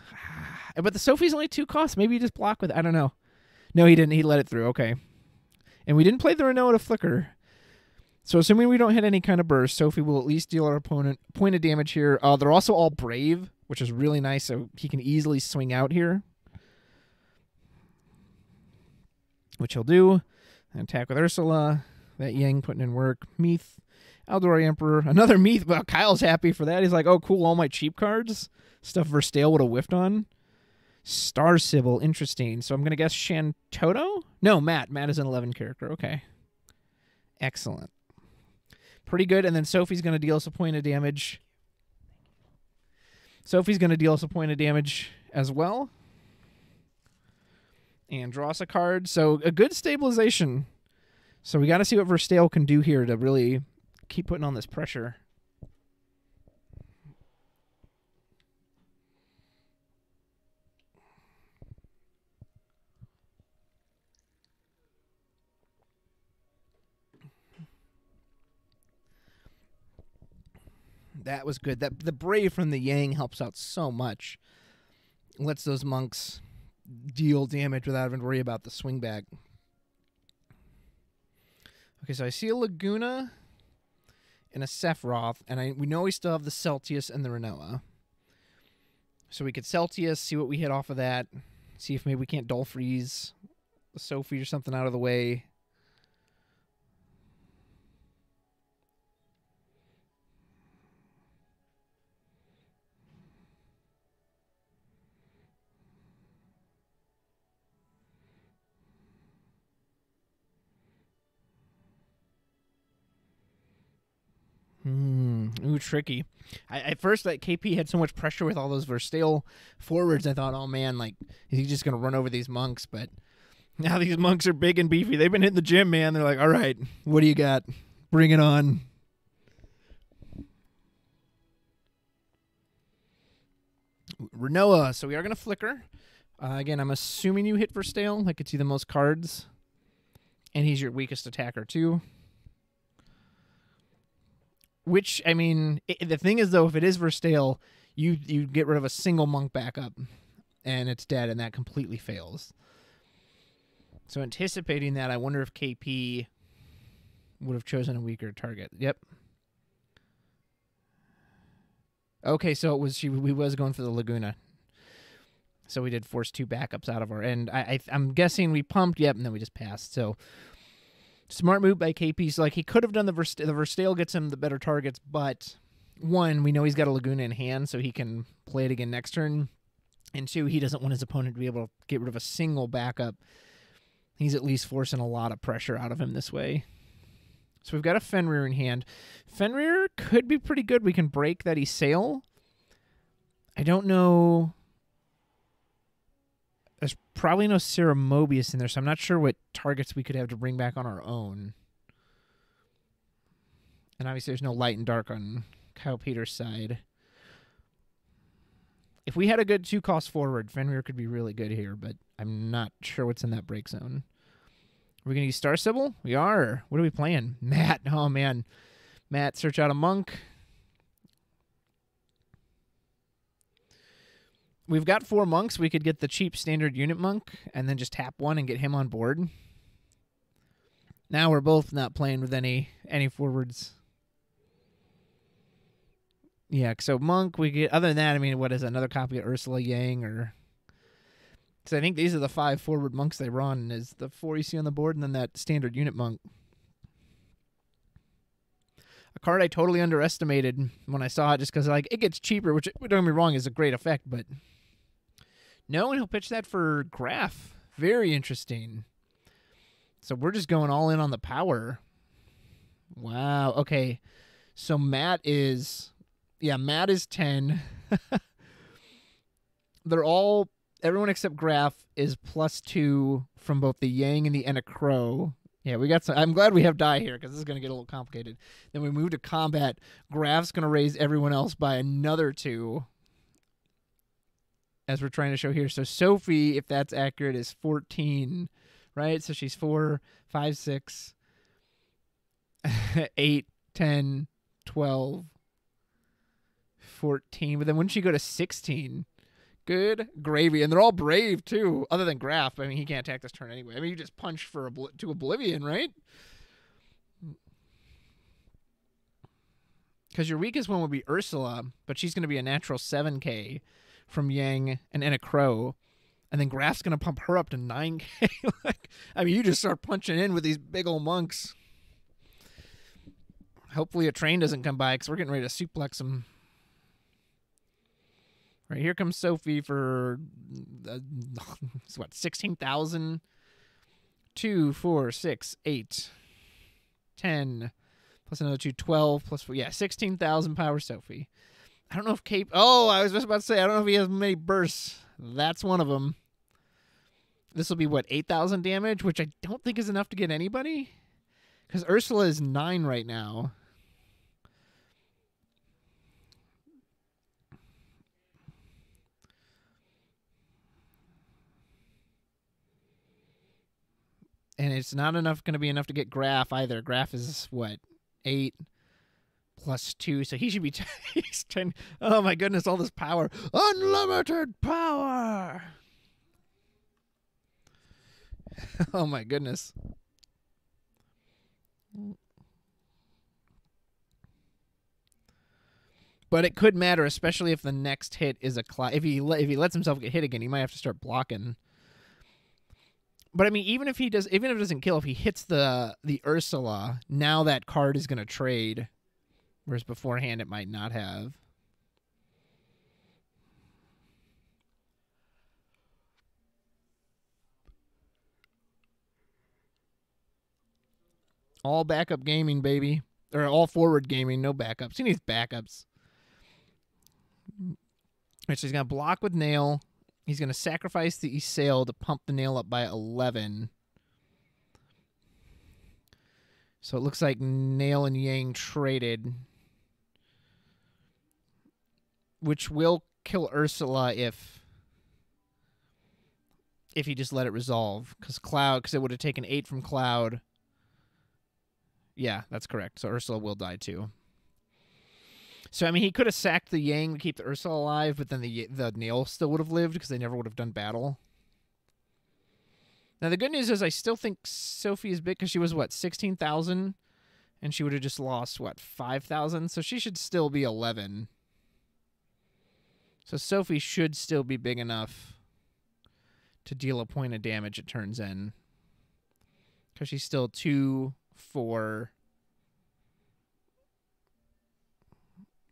But the Sophie's only 2 costs. Maybe he just block with it. I don't know. No, he didn't. He let it through. Okay. And we didn't play the Renoa to flicker. So assuming we don't hit any kind of burst, Sophie will at least deal our opponent a point of damage here. They're also all brave, which is really nice, so he can easily swing out here. Which he'll do. And attack with Ursula. That Yang putting in work. Meath. Aldori Emperor. Another Meath. Well, Kyle's happy for that. He's like, oh, cool, all my cheap cards. Stuff Verstale would have whiffed on. Star Sybil. Interesting. So I'm going to guess Shantoto? No, Matt. Matt is an 11 character. Okay. Excellent. Pretty good. And then Sophie's going to deal us a point of damage. Sophie's going to deal us a point of damage as well. And draw us a card. So a good stabilization. So we got to see what Verstale can do here to really keep putting on this pressure. That was good. The Brave from the Yang helps out so much. Lets those monks deal damage without having to worry about the swing back. Okay, so I see a Laguna and a Sephiroth, and we know we still have the Celtius and the Renoa. So we could Celtius, see what we hit off of that, see if maybe we can't Dull Freeze the Sophie or something out of the way. Ooh, tricky. At first, like, KP had so much pressure with all those Verstale forwards, I thought, oh man, like, is he just going to run over these monks? But now these monks are big and beefy. They've been hitting the gym, man. They're like, all right, what do you got? Bring it on. Renoa. So we are going to flicker. Again, I'm assuming you hit Verstale. That gets you the most cards. And he's your weakest attacker, too. Which, I mean, the thing is, though, if it is Verstale, you get rid of a single monk backup, and it's dead, and that completely fails. So anticipating that, I wonder if KP would have chosen a weaker target. Yep. Okay, so it was we was going for the Laguna. So we did force 2 backups out of our end. I'm guessing we pumped, yep, and then we just passed. So smart move by KP. So, like, he could have done the Verstale gets him the better targets, but 1, we know he's got a Laguna in hand, so he can play it again next turn. And 2, he doesn't want his opponent to be able to get rid of a single backup. He's at least forcing a lot of pressure out of him this way. So we've got a Fenrir in hand. Fenrir could be pretty good. We can break that he's Sail. I don't know. There's probably no Sarah Mobius in there, so I'm not sure what targets we could have to bring back on our own. And obviously there's no Light and Dark on Kyle Peters' side. If we had a good 2-cost forward, Fenrir could be really good here, but I'm not sure what's in that break zone. Are we going to use Star Sybil? We are. What are we playing? Matt. Oh, man. Matt, search out a monk. We've got 4 monks. We could get the cheap standard unit monk and then just tap 1 and get him on board. Now we're both not playing with any forwards. Yeah, so monk, we get, other than that, I mean, what is it, another copy of Ursula Yang or... Because I think these are the 5 forward monks they run, is the 4 you see on the board and then that standard unit monk. A card I totally underestimated when I saw it just because, like, it gets cheaper, which, don't get me wrong, is a great effect, but... No, and he'll pitch that for Graph. Very interesting. So we're just going all in on the power. Wow. Okay. So Matt is... Yeah, Matt is 10. They're all... Everyone except Graph is +2 from both the Yang and the Crow Yeah, we got some. I'm glad we have die here because this is going to get a little complicated. Then we move to combat. Graf's going to raise everyone else by another 2. As we're trying to show here. So Sophie, if that's accurate, is 14, right? So she's 4, 5, 6, 8, 10, 12, 14. But then wouldn't she go to 16? Good gravy. And they're all brave, too, other than Graf. I mean, he can't attack this turn anyway. I mean, you just punch for to oblivion, right? Because your weakest one would be Ursula, but she's going to be a natural 7K from Yang and a Crow. And then Graf's going to pump her up to 9K. Like, I mean, you just start punching in with these big old monks. Hopefully a train doesn't come by because we're getting ready to suplex them. Right, here comes Sophie for, what, 16,000? 2, 4, 6, 8, 10, plus another 2, 12, plus 4. Yeah, 16,000 power Sophie. I don't know if Cape... Oh, I was just about to say, I don't know if he has many bursts. That's one of them. This will be, what, 8,000 damage, which I don't think is enough to get anybody? Because Ursula is 9 right now. And it's not going to be enough to get Graf either. Graf is, what, 8 plus 2. So he should be he's 10. Oh, my goodness, all this power. Unlimited power. Oh, my goodness. But it could matter, especially if the next hit is a Cloud. If he lets himself get hit again, he might have to start blocking. But I mean, even if it doesn't kill, if he hits the Ursula, now that card is going to trade, whereas beforehand it might not have. All backup gaming, baby. Or all forward gaming, no backups. He needs backups. Right, so he's going to block with Nail. He's going to sacrifice the Isail to pump the Nail up by 11. So it looks like Nail and Yang traded, which will kill Ursula if he just let it resolve. Because it would have taken 8 from Cloud. Yeah, that's correct. So Ursula will die too. So, I mean, he could have sacked the Yang to keep the Ursula alive, but then the Nail still would have lived because they never would have done battle. Now, the good news is I still think Sophie is big because she was, what, 16,000? And she would have just lost, what, 5,000? So she should still be 11. So Sophie should still be big enough to deal a point of damage, it turns in. Because she's still 2, 4...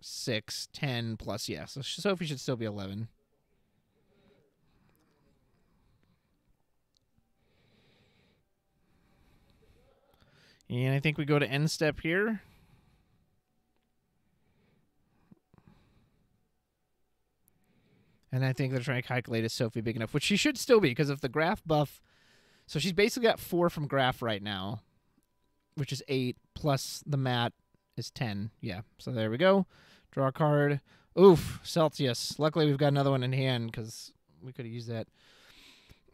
6, 10 plus, yeah. So Sophie should still be 11. And I think we go to end step here. And I think they're trying to calculate is Sophie big enough, which she should still be because of the Graf buff. So she's basically got 4 from Graf right now, which is 8, plus the mat is 10. Yeah, so there we go. Draw a card. Oof, Celsius. Luckily, we've got another one in hand because we could have used that.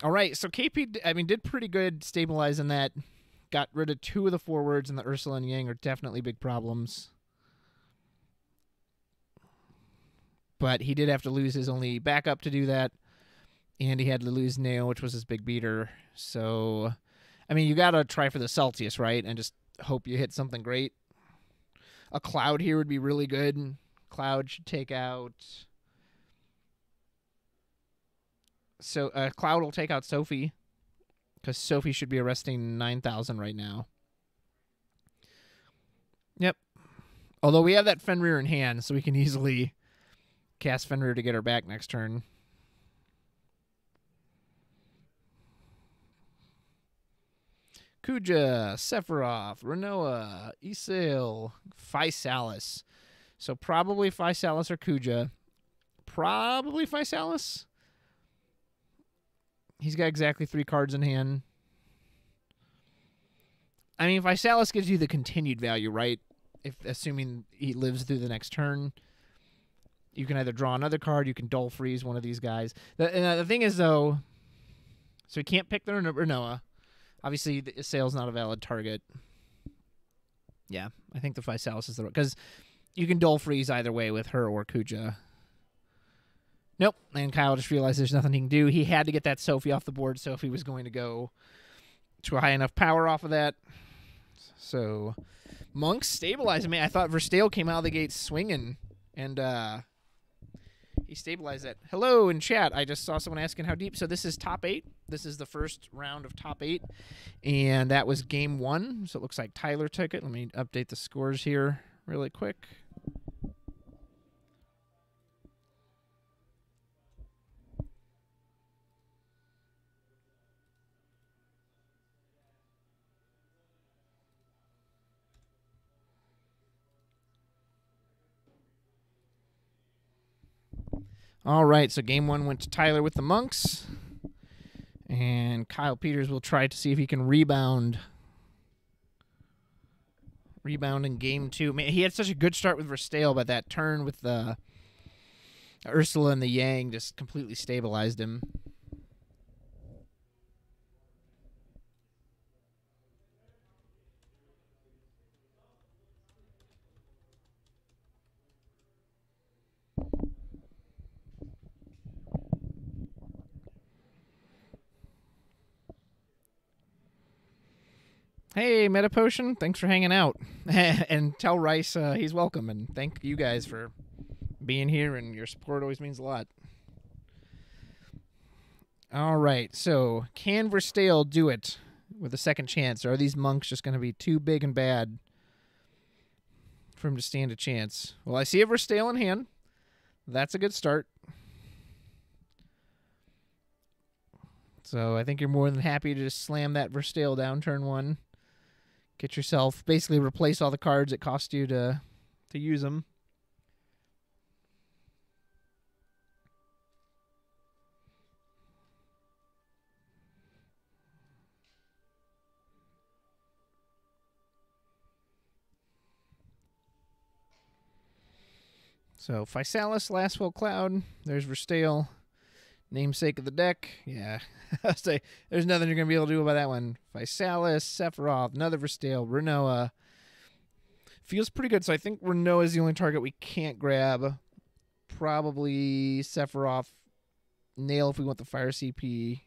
All right, so KP, I mean, did pretty good stabilizing that. Got rid of 2 of the forwards, and the Ursula and Yang are definitely big problems. But he did have to lose his only backup to do that, and he had to lose Nail, which was his big beater. So, I mean, you got to try for the Celsius, right, and just hope you hit something great. A Cloud here would be really good. Cloud should take out... So Cloud will take out Sophie, because Sophie should be arresting 9,000 right now. Yep. Although we have that Fenrir in hand, so we can easily cast Fenrir to get her back next turn. Kuja, Sephiroth, Renoa, Isail, Physalis. So probably Physalis or Kuja. Probably Physalis. He's got exactly 3 cards in hand. I mean, Physalis gives you the continued value, right? If assuming he lives through the next turn, you can either draw another card, you can dull freeze one of these guys. The thing is, though, so he can't pick the Renoa. Obviously, the Sail's not a valid target. Yeah, I think the Physalis is the right, because you can dull freeze either way with her or Kuja. Nope, and Kyle just realized there's nothing he can do. He had to get that Sophie off the board, so if he was going to go to a high enough power off of that. So, Monks stabilized me. I thought Verstale came out of the gate swinging, and he stabilized that. Hello in chat. I just saw someone asking how deep. So this is top 8. This is the first round of top 8, and that was game 1. So it looks like Tyler took it. Let me update the scores here really quick. All right, so game 1 went to Tyler with the Monks. And Kyle Peters will try to see if he can rebound. Rebound in game 2. Man, he had such a good start with Verstale, but that turn with the Ursula and the Yang just completely stabilized him. Hey, Meta Potion, thanks for hanging out. And tell Rice he's welcome, and thank you guys for being here, and your support always means a lot. All right, so can Verstale do it with a second chance, or are these Monks just going to be too big and bad for him to stand a chance? Well, I see a Verstale in hand. That's a good start. So I think you're more than happy to just slam that Verstale down turn 1. Get yourself, basically replace all the cards it cost you to use them. So Physalis, Lastfall Cloud. There's Verstale. Namesake of the deck. Yeah. I'll say there's nothing you're going to be able to do about that one. Physalis, Sephiroth, another Verstale, Renoa. Feels pretty good. So I think Renoa is the only target we can't grab. Probably Sephiroth. Nail if we want the fire CP.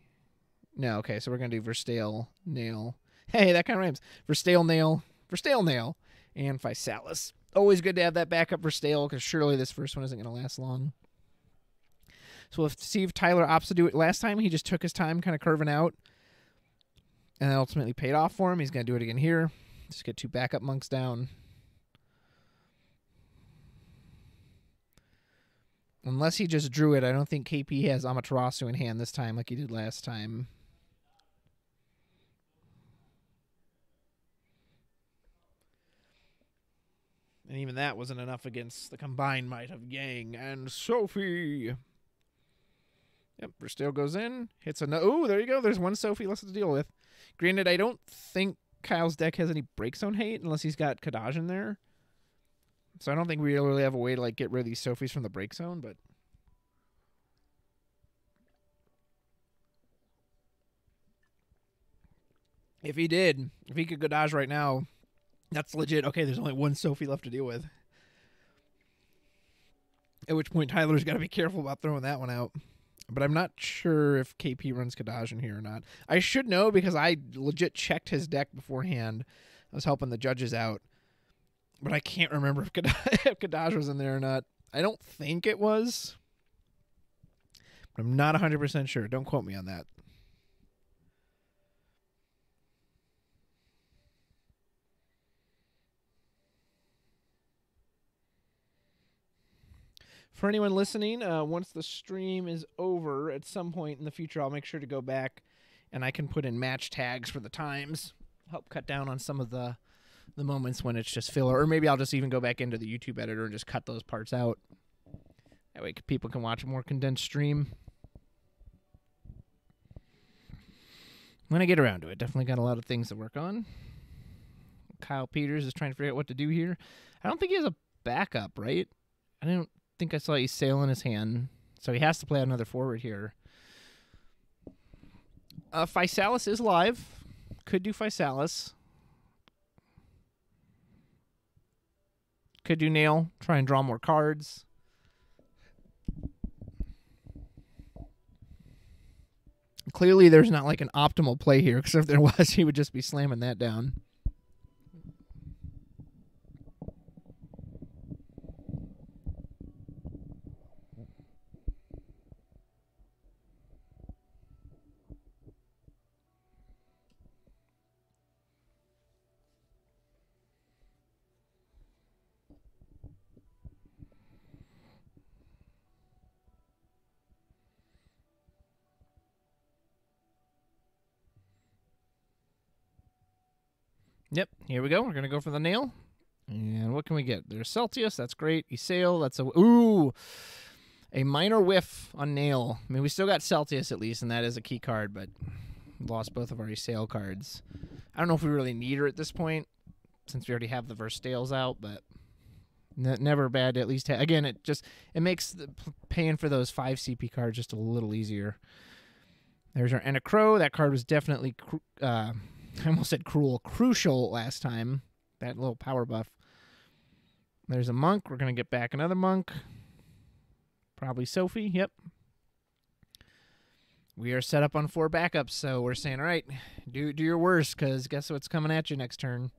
No, okay. So we're going to do Verstale, Nail. Hey, that kind of rhymes. Verstale, Nail. Verstale, Nail. And Physalis. Always good to have that backup Verstale, because surely this first one isn't going to last long. So we'll see if Tyler opts to do it. Last time, he just took his time kind of curving out, and that ultimately paid off for him. He's going to do it again here. Just get 2 backup Monks down. Unless he just drew it, I don't think KP has Amaterasu in hand this time like he did last time. And even that wasn't enough against the combined might of Yang and Sophie. Yep, Verstale goes in, hits a... Oh, there you go. There's one Sophie less to deal with. Granted, I don't think Kyle's deck has any break zone hate unless he's got Kadaj in there. So I don't think we really have a way to like get rid of these Sophies from the break zone, but... If he did, if he could Kadaj right now, that's legit. Okay, there's only one Sophie left to deal with. At which point Tyler's got to be careful about throwing that one out. But I'm not sure if KP runs Kadaj in here or not. I should know because I legit checked his deck beforehand. I was helping the judges out. But I can't remember if Kadaj was in there or not. I don't think it was. But I'm not 100% sure. Don't quote me on that. For anyone listening, once the stream is over, at some point in the future, I'll make sure to go back and I can put in match tags for the times. Help cut down on some of the moments when it's just filler. Or maybe I'll just even go back into the YouTube editor and just cut those parts out. That way people can watch a more condensed stream. When I get around to it. Definitely got a lot of things to work on. Kyle Peters is trying to figure out what to do here. I don't think he has a backup, right? I don't think I saw a sail in his hand, so he has to play another forward here. Physalis is live. Could do Physalis. Could do Nail. Try and draw more cards. Clearly, there's not like an optimal play here, because if there was, he would just be slamming that down. Yep, here we go. We're going to go for the Nail. And what can we get? There's Celsius. That's great. Ysail. That's a... Ooh! A minor whiff on Nail. I mean, we still got Celsius at least, and that is a key card, but lost both of our Ysail cards. I don't know if we really need her at this point, since we already have the Verstales out, but never bad to at least have... Again, it makes paying for those 5 CP cards just a little easier. There's our Enacrow. That card was definitely... I almost said crucial last time. That little power buff. There's a Monk. We're going to get back another Monk. Probably Sophie. Yep. We are set up on 4 backups, so we're saying, all right, do your worst, because guess what's coming at you next turn?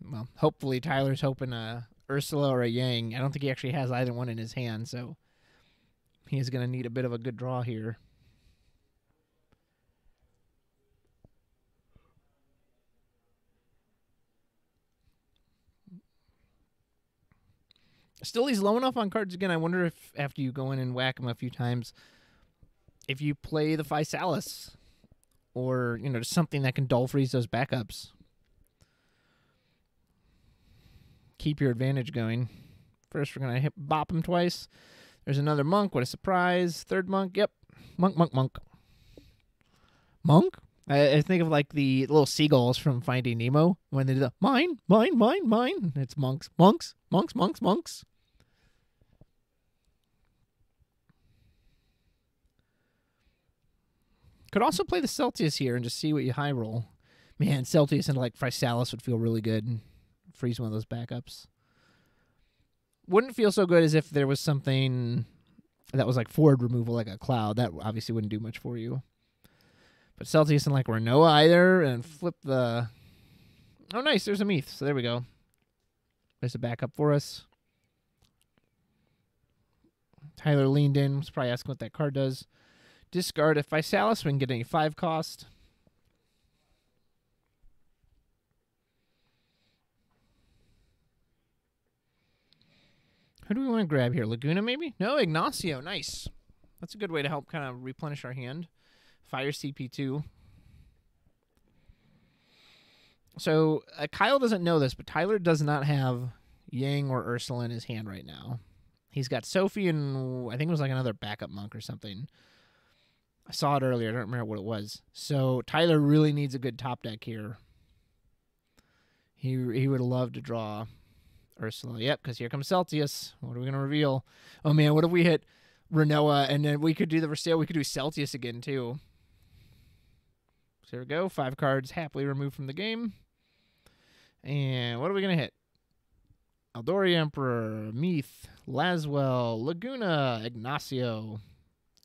Well, hopefully Tyler's hoping a Ursula or a Yang. I don't think he actually has either one in his hand, so he's going to need a bit of a good draw here. Still, he's low enough on cards again. I wonder if after you go in and whack him a few times, if you play the Physalis or, just something that can dull freeze those backups. Keep your advantage going. First, we're going to bop him twice. There's another Monk. What a surprise. Third Monk. Yep. Monk, Monk, Monk. Monk? I think of like the little seagulls from Finding Nemo when they do the mine, mine, mine, mine. It's monks, monks, monks, monks, monks. Could also play the Celsius here and just see what you high roll. Man, Celsius and like Physalis would feel really good. Freeze one of those backups. Wouldn't feel so good as if there was something that was like forward removal, like a Cloud. That obviously wouldn't do much for you. But Celsius and like Renoa either, and flip the... Oh, nice. There's a Meath. So there we go. There's a backup for us. Tyler leaned in. Was probably asking what that card does. Discard if Physalis. We can get any 5 cost. Who do we want to grab here? Laguna, maybe? No, Ignacio. Nice. That's a good way to help kind of replenish our hand. Fire CP2. So, Kyle doesn't know this, but Tyler does not have Yang or Ursula in his hand right now. He's got Sophie and I think it was like another backup Monk or something. I saw it earlier. I don't remember what it was. So, Tyler really needs a good top deck here. He would love to draw Ursula. Yep, because here comes Celsius. What are we going to reveal? Oh, man, what if we hit Renoa and then we could do the Versailles? We could do Celsius again, too. So here we go. 5 cards happily removed from the game. And what are we going to hit? Eldori Emperor, Meath, Laswell, Laguna, Ignacio.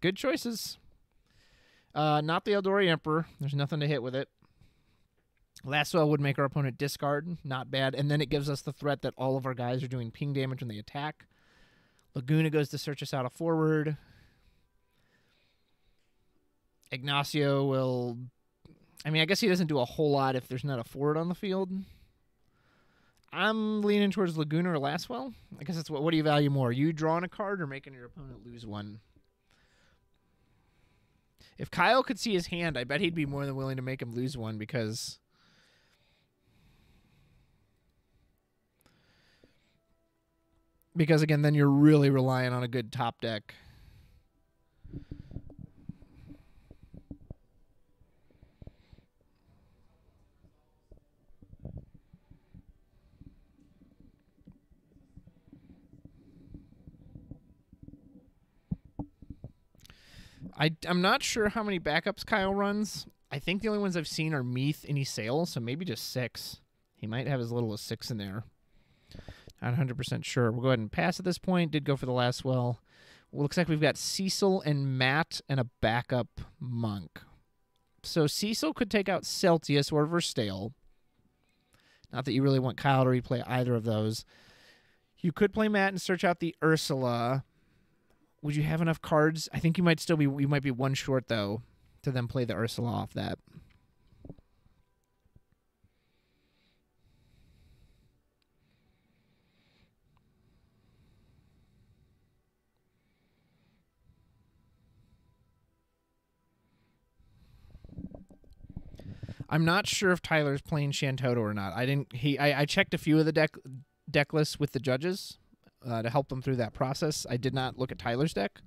Good choices. Not the Eldori Emperor. There's nothing to hit with it. Laswell would make our opponent discard. Not bad. And then it gives us the threat that all of our guys are doing ping damage when they attack. Laguna goes to search us out a forward. Ignacio will... I mean, I guess he doesn't do a whole lot if there's not a forward on the field. I'm leaning towards Laguna or Laswell. I guess that's what do you value more? You drawing a card or making your opponent lose one? If Kyle could see his hand, I bet he'd be more than willing to make him lose one because... Because, again, then you're really relying on a good top deck. I'm not sure how many backups Kyle runs. I think the only ones I've seen are Meath and Isail, so maybe just 6. He might have as little as 6 in there. Not 100% sure. We'll go ahead and pass at this point. Did go for the last well. Looks like we've got Cecil and Matt and a backup Monk. So Cecil could take out Celtius or Verstale. Not that you really want Kyle to replay either of those. You could play Matt and search out the Ursula. Would you have enough cards? I think you might still be. You might be one short though, to then play the Ursula off that. I'm not sure if Tyler's playing Shantoto or not. I checked a few of the deck lists with the judges to help them through that process. I did not look at Tyler's deck,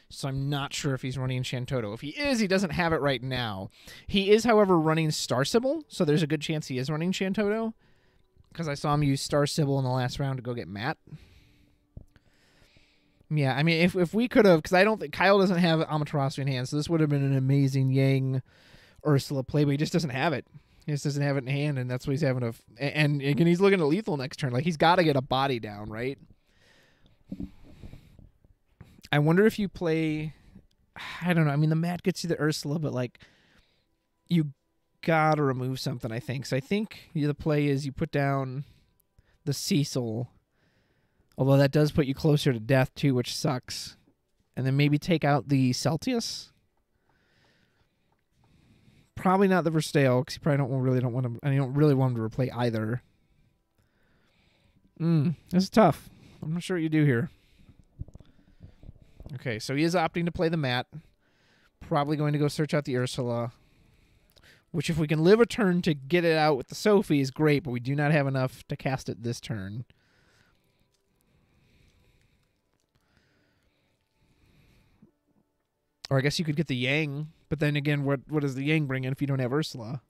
so I'm not sure if he's running Shantoto. If he is, he doesn't have it right now. He is, however, running Star Sybil, so there's a good chance he is running Shantoto, because I saw him use Star Sybil in the last round to go get Matt. Yeah, I mean, if we could have, because I don't think Kyle doesn't have Amaterasu in hand, so this would have been an amazing Yang Ursula play, but he just doesn't have it. He just doesn't have it in hand, and that's what he's having to. And again, he's looking at lethal next turn. Like, he's got to get a body down, right? I wonder if you play. I don't know. I mean, the Matt gets you the Ursula, but like, you gotta remove something. I think so. I think the play is you put down the Cecil, although that does put you closer to death too, which sucks. And then maybe take out the Celtius. Probably not the Verstale, because you probably don't want him. I don't really want him to replay either. This is tough. I'm not sure what you do here. Okay, so he is opting to play the Matt. Probably going to go search out the Ursula. Which, if we can live a turn to get it out with the Sophie, is great, but we do not have enough to cast it this turn. Or I guess you could get the Yang. But then again, what does the Yang bring in if you don't have Ursula?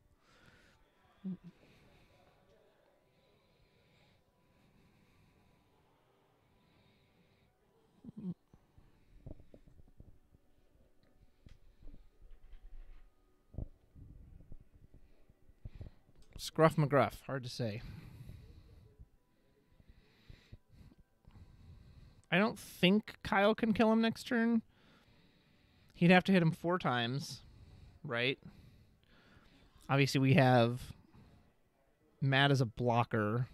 Scruff McGruff. Hard to say. I don't think Kyle can kill him next turn. He'd have to hit him 4 times, right? Obviously, we have Matt as a blocker.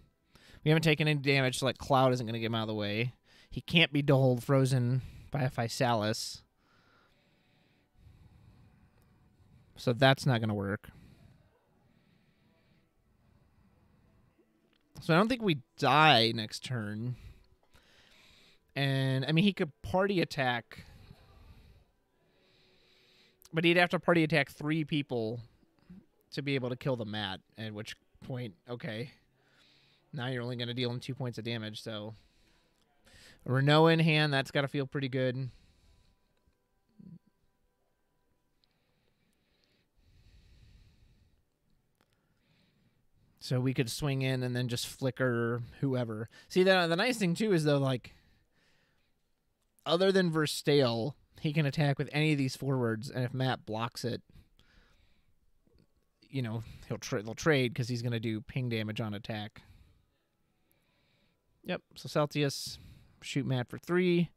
We haven't taken any damage, so like Cloud isn't going to get him out of the way. He can't be dulled, frozen by a Physalis. So that's not going to work. So I don't think we die next turn. And, I mean, he could party attack. But he'd have to party attack 3 people to be able to kill the Matt. At which point, okay. Now you're only going to deal him 2 points of damage, so. Renault in hand, that's got to feel pretty good. So we could swing in and then just flicker whoever. See, the nice thing, too, is, though, like, other than Verstale, he can attack with any of these forwards, and if Matt blocks it, you know, they'll trade because he's going to do ping damage on attack. Yep, so Celtius, shoot Matt for 3.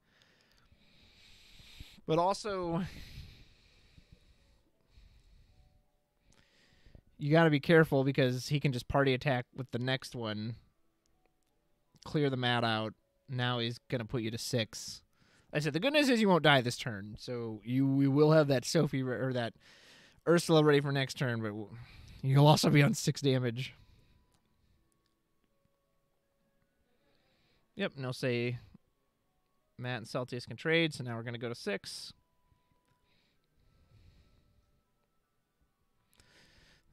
But also, you got to be careful because he can just party attack with the next one, clear the Matt out. Now he's going to put you to 6. Like I said, the good news is you won't die this turn, so we will have that Sophie or that Ursula ready for next turn, but you'll also be on 6 damage. Yep, and they'll say Matt and Celtius can trade, so now we're going to go to 6.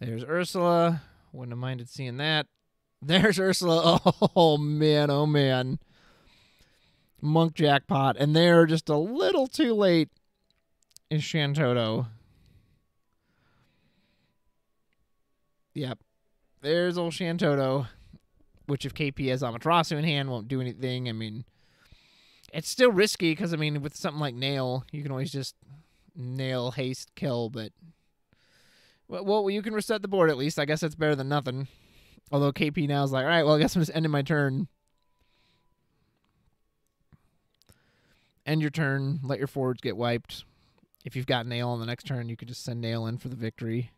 There's Ursula. Wouldn't have minded seeing that. There's Ursula. Oh, man, oh, man. Monk jackpot, and they're just a little too late in Shantoto. Yep. There's old Shantoto, which if KP has Amaterasu in hand, won't do anything. I mean, it's still risky because, I mean, with something like Nail, you can always just nail, haste, kill, but... Well, you can reset the board at least. I guess that's better than nothing. Although KP now is like, all right, well, I guess I'm just ending my turn. End your turn. Let your forwards get wiped. If you've got nail on the next turn, you could just send nail in for the victory.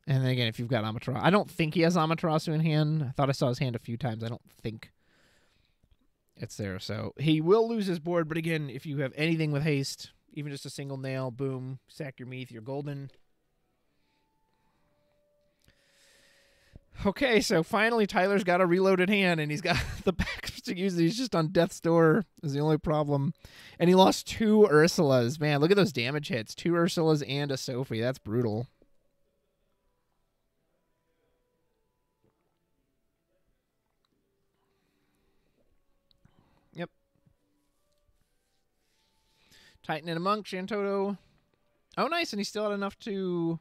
And then again, if you've got Amaterasu. I don't think he has Amaterasu in hand. I thought I saw his hand a few times. I don't think it's there. So he will lose his board. But again, if you have anything with haste, even just a single nail, boom, sack your Meath, you're golden. Okay, so finally Tyler's got a reloaded hand, and he's got the backups to use. He's just on death's door is the only problem. And he lost 2 Ursulas. Man, look at those damage hits. 2 Ursulas and a Sophie. That's brutal. Yep. Titan and a Monk, Shantoto. Oh, nice, and he still had enough to...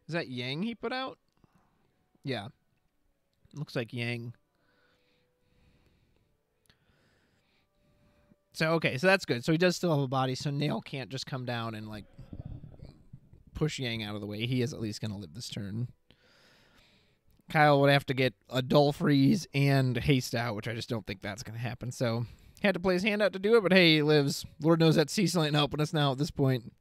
Is that Yang he put out? Yeah. Looks like Yang. So, okay, so that's good. So he does still have a body, so Nail can't just come down and, like, push Yang out of the way. He is at least going to live this turn. Kyle would have to get a Dull Freeze and Haste out, which I just don't think that's going to happen. So, had to play his hand out to do it, but hey, he lives. Lord knows that Sea Slant helping us now at this point.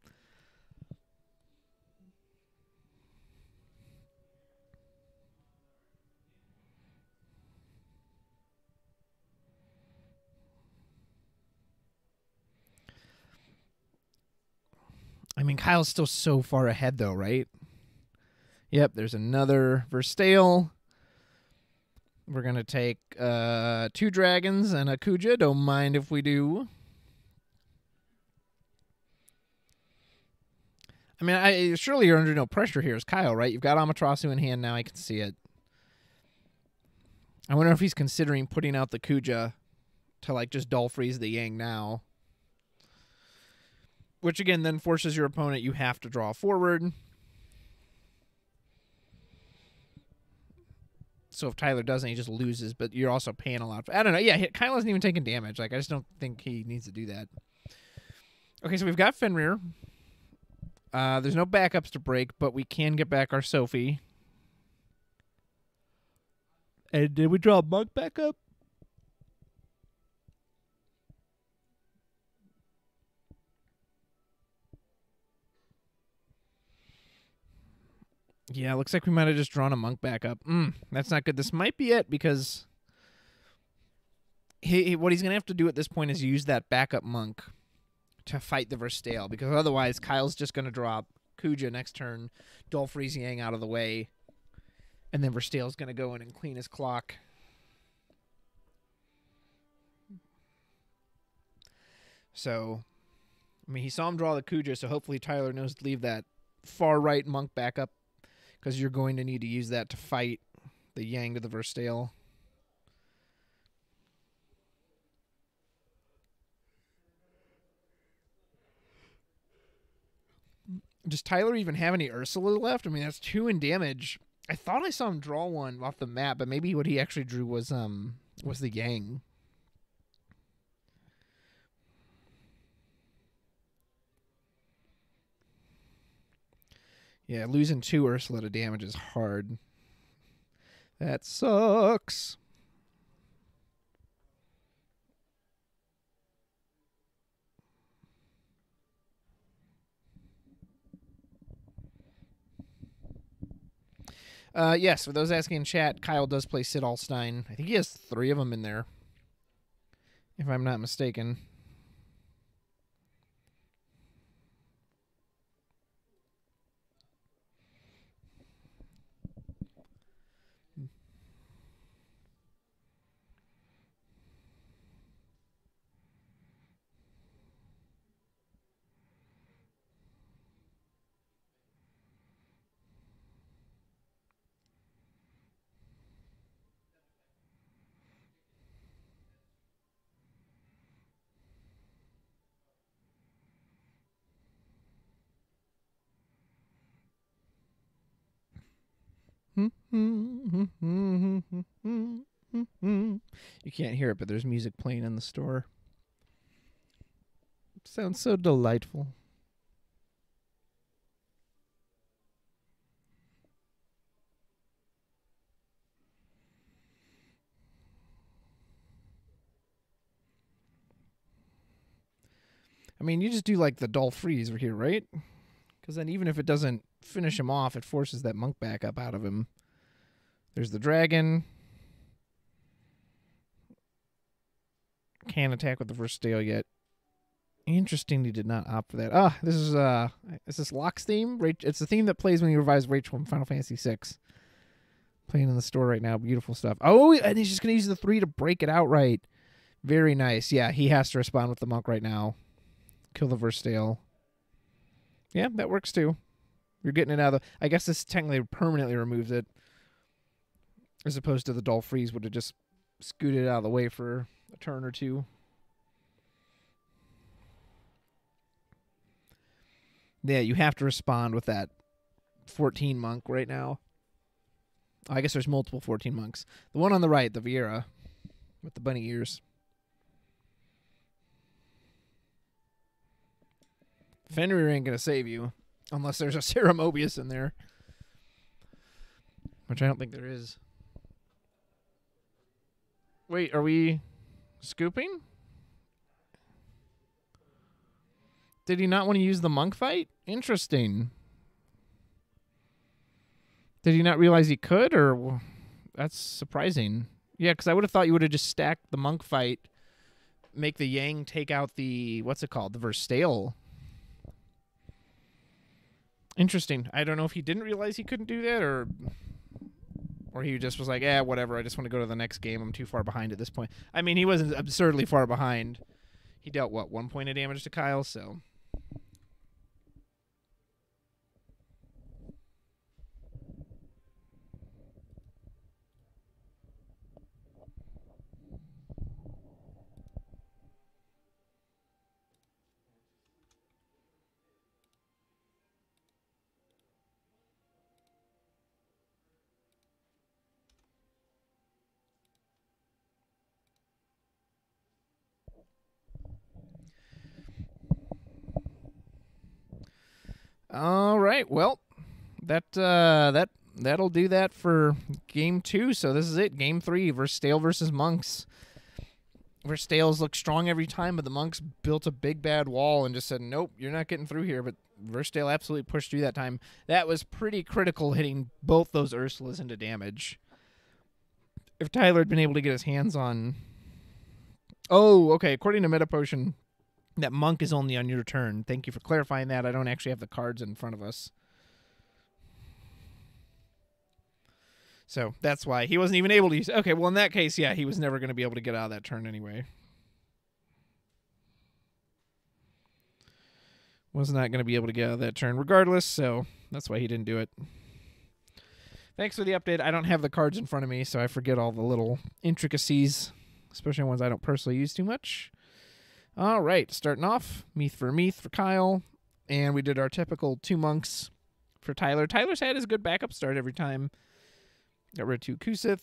I mean, Kyle's still so far ahead, though, right? Yep, there's another Verstale. We're going to take 2 dragons and a Kuja. Don't mind if we do. I mean, surely you're under no pressure here as Kyle, right? You've got Amaterasu in hand now. I can see it. I wonder if he's considering putting out the Kuja to, like, just Dull Freeze the Yang now. Which, again, then forces your opponent, you have to draw forward. So if Tyler doesn't, he just loses, but you're also paying a lot. I don't know. Yeah, Kyle hasn't even taken damage. Like, I just don't think he needs to do that. Okay, so we've got Fenrir. There's no backups to break, but we can get back our Sophie. And did we draw a Monk backup? Yeah, looks like we might have just drawn a Monk backup. That's not good. This might be it because what he's going to have to do at this point is use that backup Monk to fight the Verstale, because otherwise Kyle's just going to drop Kuja next turn, Dull Freeze Yang out of the way, and then Verstale's going to go in and clean his clock. So, I mean, he saw him draw the Kuja, so hopefully Tyler knows to leave that far right Monk backup, because you're going to need to use that to fight the Yang to the Verstale. Does Tyler even have any Ursula left? I mean, that's 2 in damage. I thought I saw him draw one off the map, but maybe what he actually drew was the Yang. Yeah, losing 2 Ursula to damage is hard. That sucks. Yes, for those asking in chat, Kyle does play Sid Alstein. I think he has 3 of them in there, if I'm not mistaken. You can't hear it, but there's music playing in the store. It sounds so delightful. I mean, you just do like the dull freeze over here, right? Because then even if it doesn't finish him off, it forces that monk back up out of him. There's the dragon. Can't attack with the first stale yet. Interesting, he did not opt for that. Ah, this is this Locke's theme? It's the theme that plays when you revise Rachel from Final Fantasy VI. Playing in the store right now. Beautiful stuff. Oh, and he's just going to use the 3 to break it outright. Very nice. Yeah, he has to respond with the monk right now. Kill the Verstale. Yeah, that works too. You're getting it out of the... I guess this technically permanently removes it. As opposed to the dull freeze would have just scooted it out of the way for a turn or two. Yeah, you have to respond with that 14 monk right now. I guess there's multiple 14 monks. The one on the right, the Vieira, with the bunny ears. Fenrir ain't going to save you, unless there's a Sarah Mobius in there. Which I don't think there is. Wait, are we scooping? Did he not want to use the monk fight? Interesting. Did he not realize he could, or that's surprising? Yeah, because I would have thought you would have just stacked the monk fight, make the Yang take out the, what's it called, the Verstale. Interesting. I don't know if he didn't realize he couldn't do that, or he just was like, whatever, I just want to go to the next game. I'm too far behind at this point. I mean, he wasn't absurdly far behind. He dealt, 1 point of damage to Kyle, so... All right, well, that'll do that for game 2. So this is it, game 3, Verstale versus Monks. Verstales look strong every time, but the Monks built a big bad wall and just said, nope, you're not getting through here. But Verstale absolutely pushed through that time. That was pretty critical, hitting both those Ursulas into damage. If Tyler had been able to get his hands on... Oh, okay, according to Meta Potion... That monk is only on your turn. Thank you for clarifying that. I don't actually have the cards in front of us. So that's why he wasn't even able to use... Okay, well, in that case, yeah, he was never going to be able to get out of that turn anyway. Was not going to be able to get out of that turn regardless, so that's why he didn't do it. Thanks for the update. I don't have the cards in front of me, so I forget all the little intricacies, especially ones I don't personally use too much. All right, starting off, Meath for Kyle, and we did our typical 2 monks for Tyler. Tyler's had his good backup start every time. Got rid of 2 Kusith,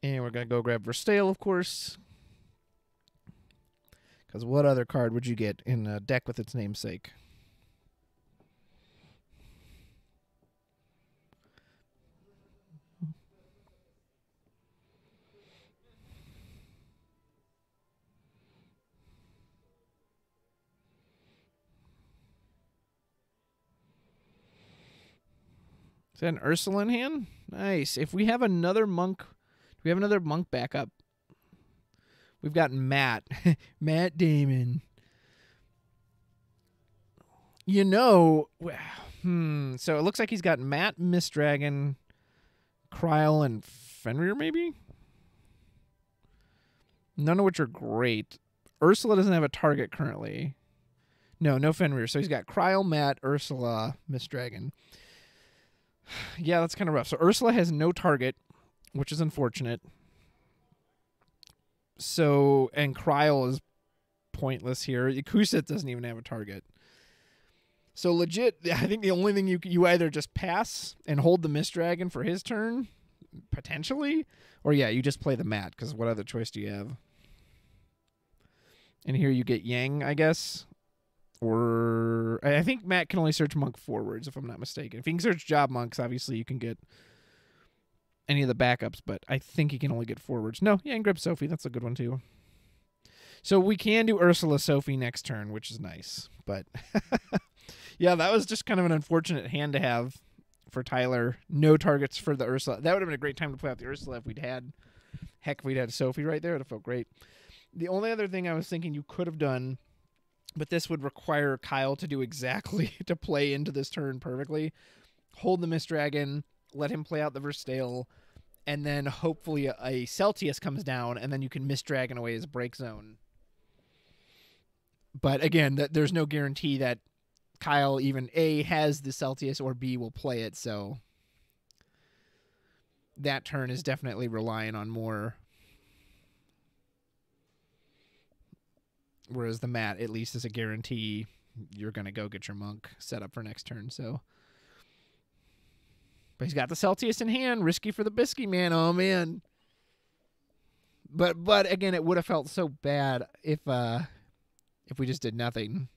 and we're going to go grab Verstale, of course, because what other card would you get in a deck with its namesake? Is that an Ursula in hand? Nice. If we have another monk, do we have another monk backup? We've got Matt. Matt Damon. You know, so it looks like he's got Matt, Mist Dragon, Kryle, and Fenrir, maybe? None of which are great. Ursula doesn't have a target currently. No Fenrir. So he's got Kryle, Matt, Ursula, Mist Dragon. Yeah, that's kind of rough. So Ursula has no target, which is unfortunate. So, and Kryle is pointless here. Kusith doesn't even have a target. So legit, I think the only thing you either just pass and hold the Mist Dragon for his turn, potentially, or yeah, you just play the Matt, because what other choice do you have? And here you get Yang, I guess. Or I think Matt can only search Monk forwards, if I'm not mistaken. If he can search Job Monks, obviously you can get any of the backups, but I think he can only get forwards. No, Yang grab Sophie. That's a good one, too. So we can do Ursula Sophie next turn, which is nice. But yeah, that was just kind of an unfortunate hand to have for Tyler. No targets for the Ursula. That would have been a great time to play out the Ursula if we'd had Sophie right there. It would have felt great. The only other thing I was thinking you could have done, but this would require Kyle to do exactly to play into this turn perfectly. Hold the Mist Dragon, let him play out the Verstale, and then hopefully a Celtius comes down, and then you can Mist Dragon away as a break zone. But again, there's no guarantee that Kyle even A, has the Celtius, or B, will play it, so that turn is definitely relying on more. Whereas the Matt, at least, is a guarantee you're going to go get your Monk set up for next turn, so. But he's got the Celtius in hand. Risky for the bisky, man. Oh, man. But again, it would have felt so bad if we just did nothing.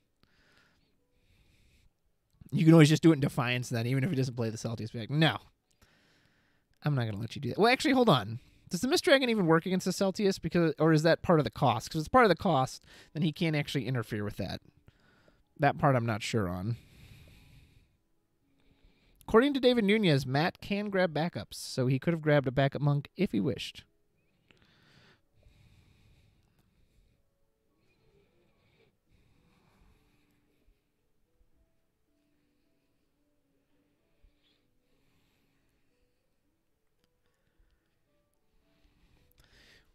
You can always just do it in Defiance then, even if he doesn't play the Celtius. Be like, no. I'm not going to let you do that. Well, actually, hold on. Does the Mist Dragon even work against the Celtius? Or is that part of the cost? Because if it's part of the cost, then he can't actually interfere with that. That part I'm not sure on. According to David Nunez, Matt can grab backups, so he could have grabbed a backup Monk if he wished.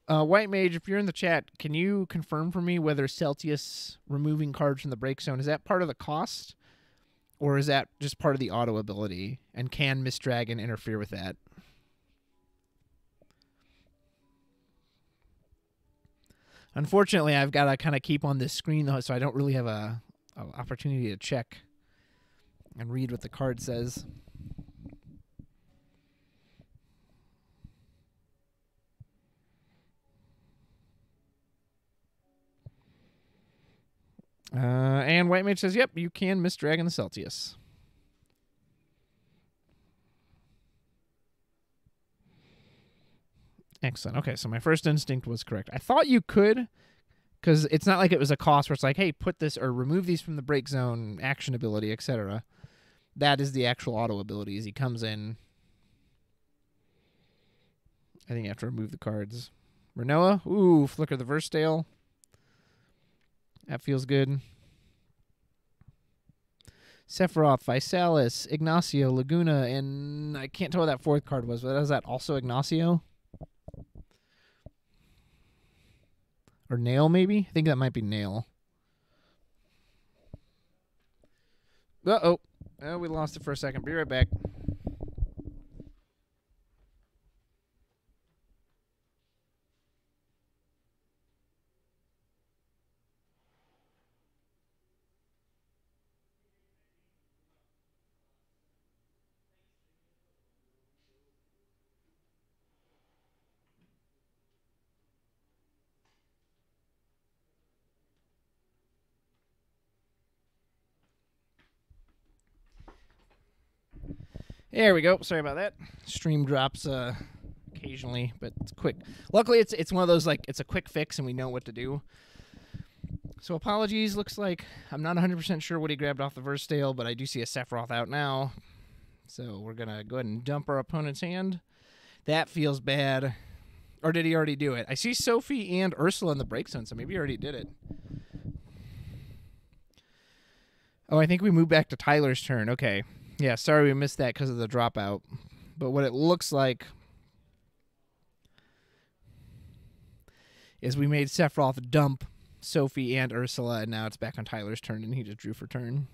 White Mage, if you're in the chat, can you confirm for me whether Celtius removing cards from the break zone, is that part of the cost? Or is that just part of the auto ability? And can Mist Dragon interfere with that? Unfortunately, I've got to kind of keep on this screen, though, so I don't really have an opportunity to check and read what the card says. And White Mage says, yep, you can Mist Dragon the Celtius. Excellent. Okay, so my first instinct was correct. I thought you could, because it's not like it was a cost where it's like, hey, put this or remove these from the break zone, action ability, etc. That is the actual auto ability. As he comes in, I think you have to remove the cards. Renoa, ooh, Flicker the Verstale. That feels good. Sephiroth, Visalis, Ignacio, Laguna, and I can't tell what that fourth card was, but is that also Ignacio? Or Nail, maybe? I think that might be Nail. Uh-oh. Oh, we lost it for a second. Be right back. There we go. Sorry about that. Stream drops occasionally, but it's quick. Luckily, it's one of those, like, it's a quick fix and we know what to do. So apologies. Looks like I'm not 100% sure what he grabbed off the Verstale, but I do see a Sephiroth out now. So we're going to go ahead and dump our opponent's hand. That feels bad. Or did he already do it? I see Sophie and Ursula in the break zone, so maybe he already did it. Oh, I think we moved back to Tyler's turn. Okay. Yeah, sorry we missed that because of the dropout. But what it looks like is we made Sephiroth dump Sophie and Ursula, and now it's back on Tyler's turn, and he just drew for turn.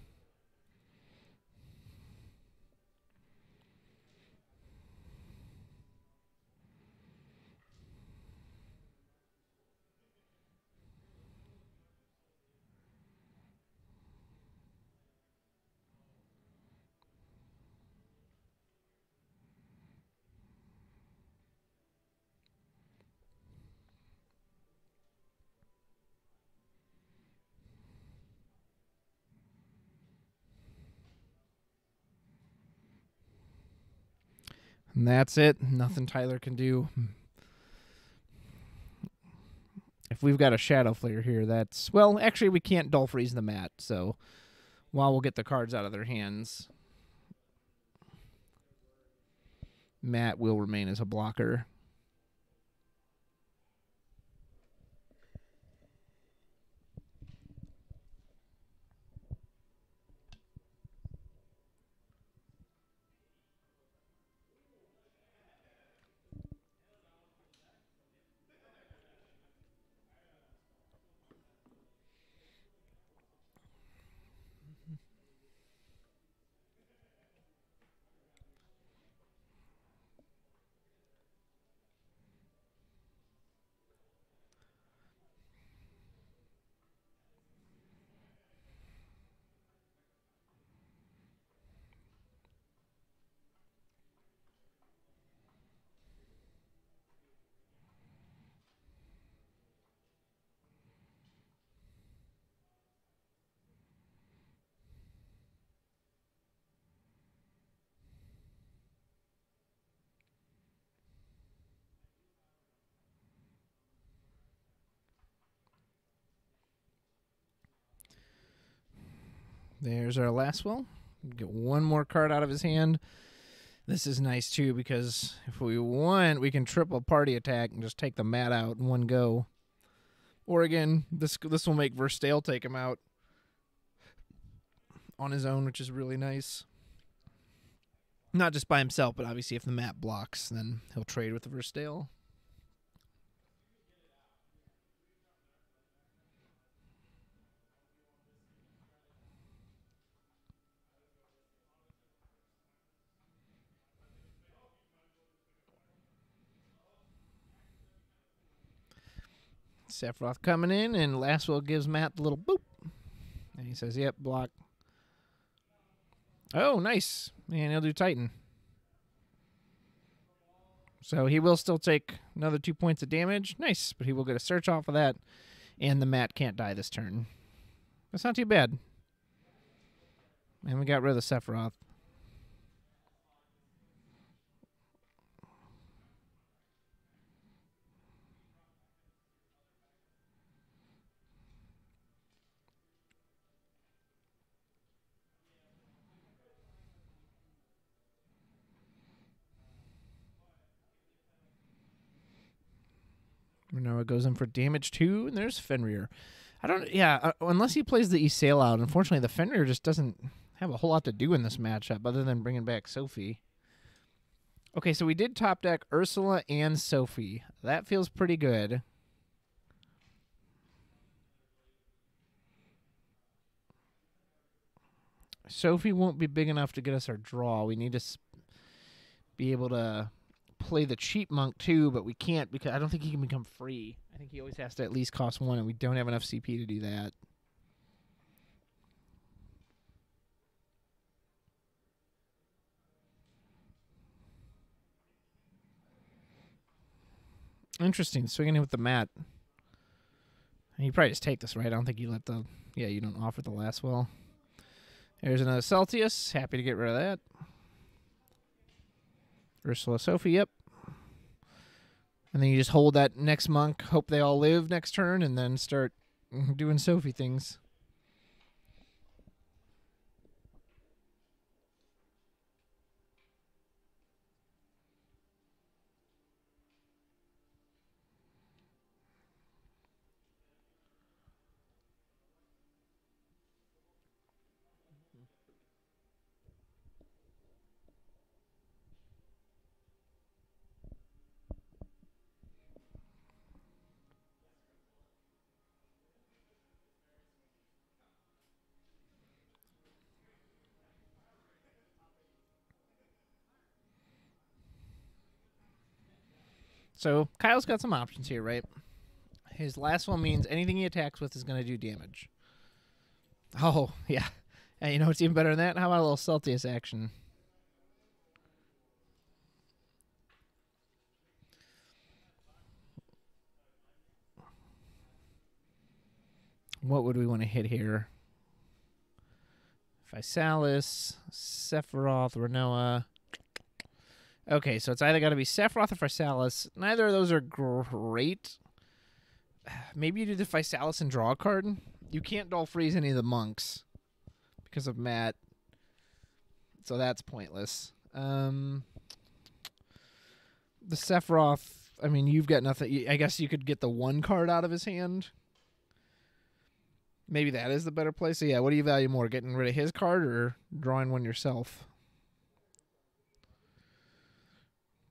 And that's it. Nothing Tyler can do. If we've got a Shadow Flare here, that's... Well, actually, we can't Dull Freeze the mat, so while we'll get the cards out of their hands, Matt will remain as a blocker. There's our last one. Get one more card out of his hand. This is nice, too, because if we want, we can triple party attack and just take the mat out in one go. Or, again, this will make Verstale take him out on his own, which is really nice. Not just by himself, but obviously if the mat blocks, then he'll trade with the Verstale. Sephiroth coming in, and Lastwell gives Matt the little boop. And he says, yep, block. Oh, nice. And he'll do Titan. So he will still take another 2 points of damage. Nice, but he will get a search off of that. And the Matt can't die this turn. That's not too bad. And we got rid of the Sephiroth. Manoa goes in for damage 2, and there's Fenrir. Unless he plays the Ysayle out, unfortunately the Fenrir just doesn't have a whole lot to do in this matchup other than bringing back Sophie. Okay, so we did top deck Ursula and Sophie. That feels pretty good. Sophie won't be big enough to get us our draw. We need to be able to play the cheap monk too, but we can't because I don't think he can become free. I think he always has to at least cost 1, and we don't have enough CP to do that. Interesting, swinging in with the mat. And you probably just take this, right? I don't think you let the... Yeah, you don't offer the last well. There's another Celtius. Happy to get rid of that. Ursula Sophie, yep. And then you just hold that next monk, hope they all live next turn, and then start doing Sophie things. So Kyle's got some options here, right? His last one means anything he attacks with is going to do damage. Oh, yeah. And you know what's even better than that? How about a little Celtius action? What would we want to hit here? Physalis, Sephiroth, Renoa. Okay, so it's either got to be Sephiroth or Physalis. Neither of those are great. Maybe you do the Physalis and draw a card. You can't Dull Freeze any of the monks because of Matt. So that's pointless. The Sephiroth, I mean, you've got nothing. I guess you could get the one card out of his hand. Maybe that is the better play. So, yeah, what do you value more, getting rid of his card or drawing one yourself?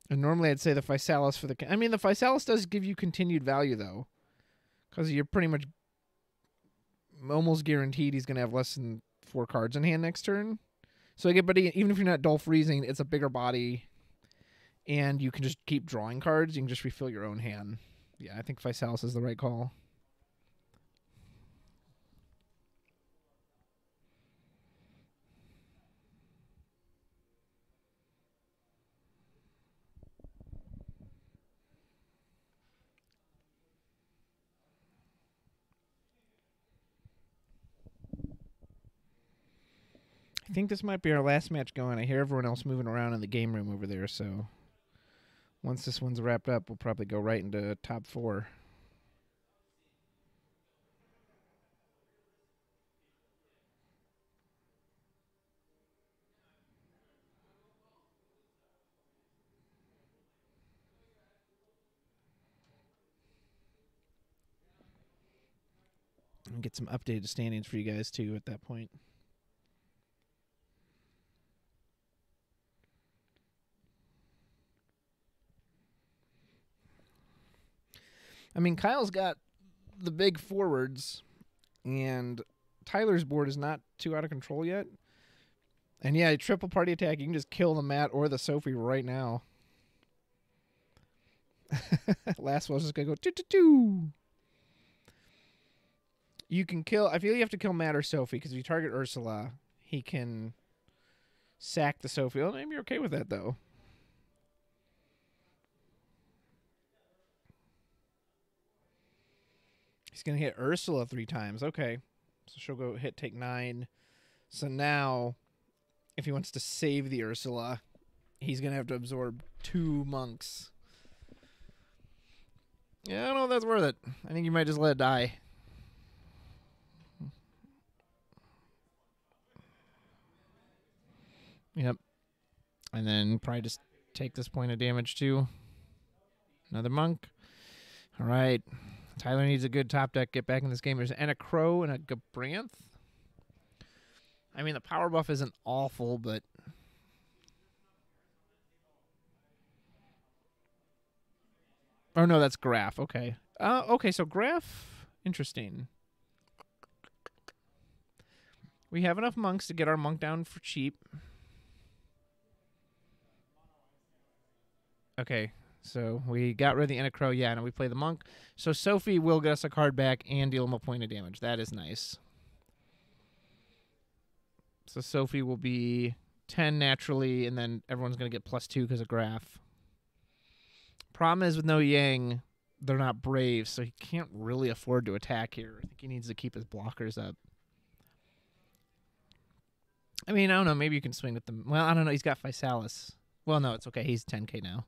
And normally I'd say the Physalis for the... I mean, the Physalis does give you continued value, though. Because you're pretty much almost guaranteed he's going to have less than 4 cards in hand next turn. So, but even if you're not Dull Freezing, it's a bigger body. And you can just keep drawing cards. You can just refill your own hand. Yeah, I think Physalis is the right call. I think this might be our last match going. I hear everyone else moving around in the game room over there, so once this one's wrapped up, we'll probably go right into top 4. And get some updated standings for you guys, too, at that point. I mean, Kyle's got the big forwards, and Tyler's board is not too out of control yet. And yeah, triple party attack, you can just kill the Matt or the Sophie right now. Last one's just going to go two. You can kill... I feel you have to kill Matt or Sophie, because if you target Ursula, he can sack the Sophie. Well, maybe you're okay with that, though. He's going to hit Ursula 3 times. Okay. So she'll go hit, take 9. So now, if he wants to save the Ursula, he's going to have to absorb 2 monks. Yeah, I don't know if that's worth it. I think you might just let it die. Yep. And then probably just take this point of damage too. Another monk. All right. Tyler needs a good top deck. Get back in this game. There's a Crow and a Gabranth. I mean, the power buff isn't awful, but... Oh, no, that's Graph. Okay. Okay, so Graph... Interesting. We have enough monks to get our monk down for cheap. Okay, so we got rid of the Enacrow. Yeah, and we play the monk. So Sophie will get us a card back and deal him a point of damage. That is nice. So Sophie will be 10 naturally, and then everyone's going to get +2 because of Graph. Problem is with no Yang, they're not brave, so he can't really afford to attack here. I think he needs to keep his blockers up. I mean, I don't know. Maybe you can swing with them. Well, I don't know. He's got Physalis. Well, no, it's okay. He's 10k now.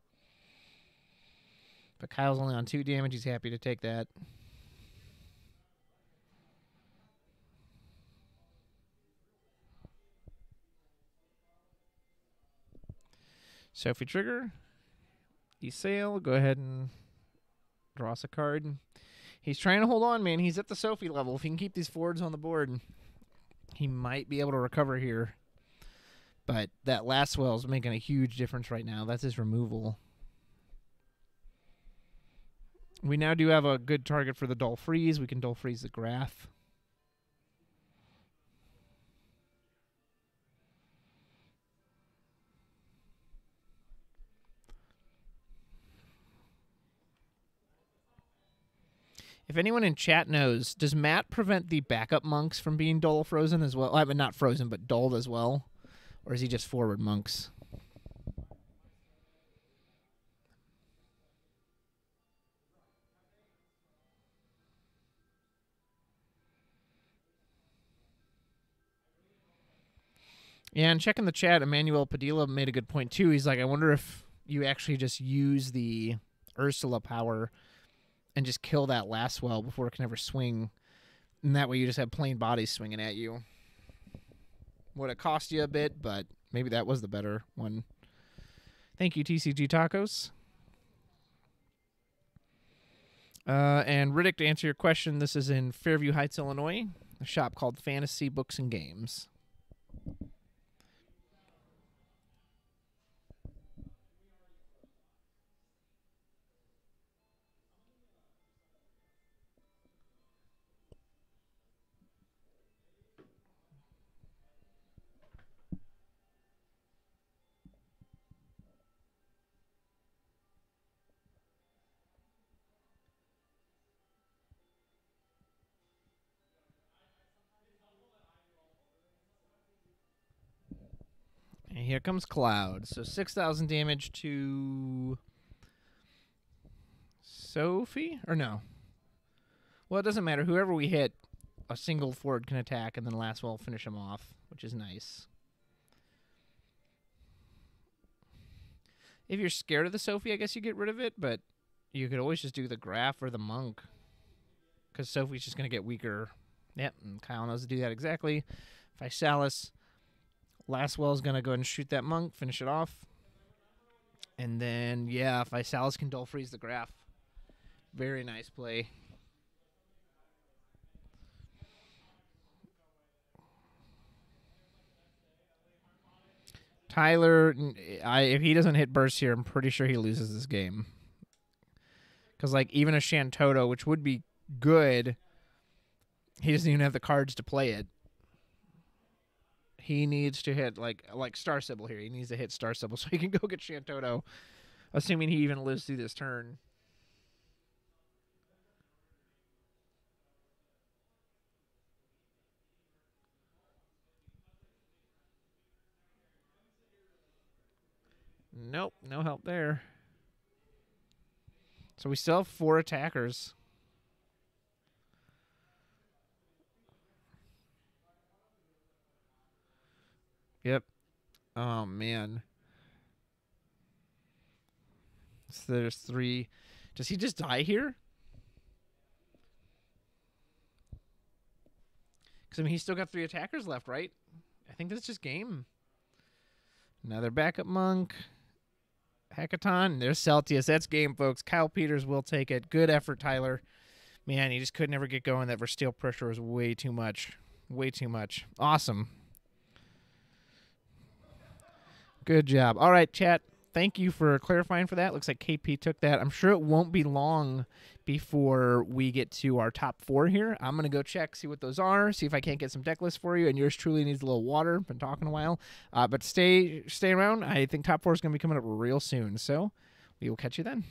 But Kyle's only on 2 damage. He's happy to take that. Sophie trigger. Sail. Go ahead and draw us a card. He's trying to hold on, man. He's at the Sophie level. If he can keep these forwards on the board, he might be able to recover here. But that last swell is making a huge difference right now. That's his removal. We now do have a good target for the Dull Freeze. We can Dull Freeze the Graph. If anyone in chat knows, does Matt prevent the backup monks from being Dull Frozen as well? I mean, not frozen, but dulled as well? Or is he just forward monks? Yeah, and checking the chat, Emmanuel Padilla made a good point too. He's like, I wonder if, you actually just use the Ursula power and just kill that last swell before it can ever swing. And that way you just have plain bodies swinging at you. Would it cost you a bit, but maybe that was the better one. Thank you, TCG Tacos. And Riddick, to answer your question, this is in Fairview Heights, Illinois, a shop called Fantasy Books and Games. And here comes Cloud. So 6,000 damage to Sophie? Or no? Well, it doesn't matter. Whoever we hit, a single forward can attack, and then last will finish him off, which is nice. If you're scared of the Sophie, I guess you get rid of it, but you could always just do the Graph or the Monk, because Sophie's just going to get weaker. Yep, and Kyle knows to do that exactly. Physalis. Lastwell is going to go ahead and shoot that Monk, finish it off. And then, yeah, Physalis can dull freeze the Graph. Very nice play. Tyler, if he doesn't hit burst here, I'm pretty sure he loses this game. Because, like, even a Shantoto, which would be good, he doesn't even have the cards to play it. He needs to hit, like Star Sybil here. He needs to hit Star Sybil so he can go get Shantoto, assuming he even lives through this turn. Nope, no help there. So we still have 4 attackers. Yep. Oh, man. So there's 3. Does he just die here? Because, I mean, he's still got 3 attackers left, right? I think that's just game. Another backup Monk. Hackathon. There's Celtius. That's game, folks. Kyle Peters will take it. Good effort, Tyler. Man, he just could never get going. That Versteal pressure was way too much. Way too much. Awesome. Good job. All right, chat. Thank you for clarifying for that. Looks like KP took that. I'm sure it won't be long before we get to our top 4 here. I'm going to go check, see what those are, see if I can't get some deck lists for you. And yours truly needs a little water. Been talking a while. But stay around. I think top 4 is going to be coming up real soon. So we will catch you then.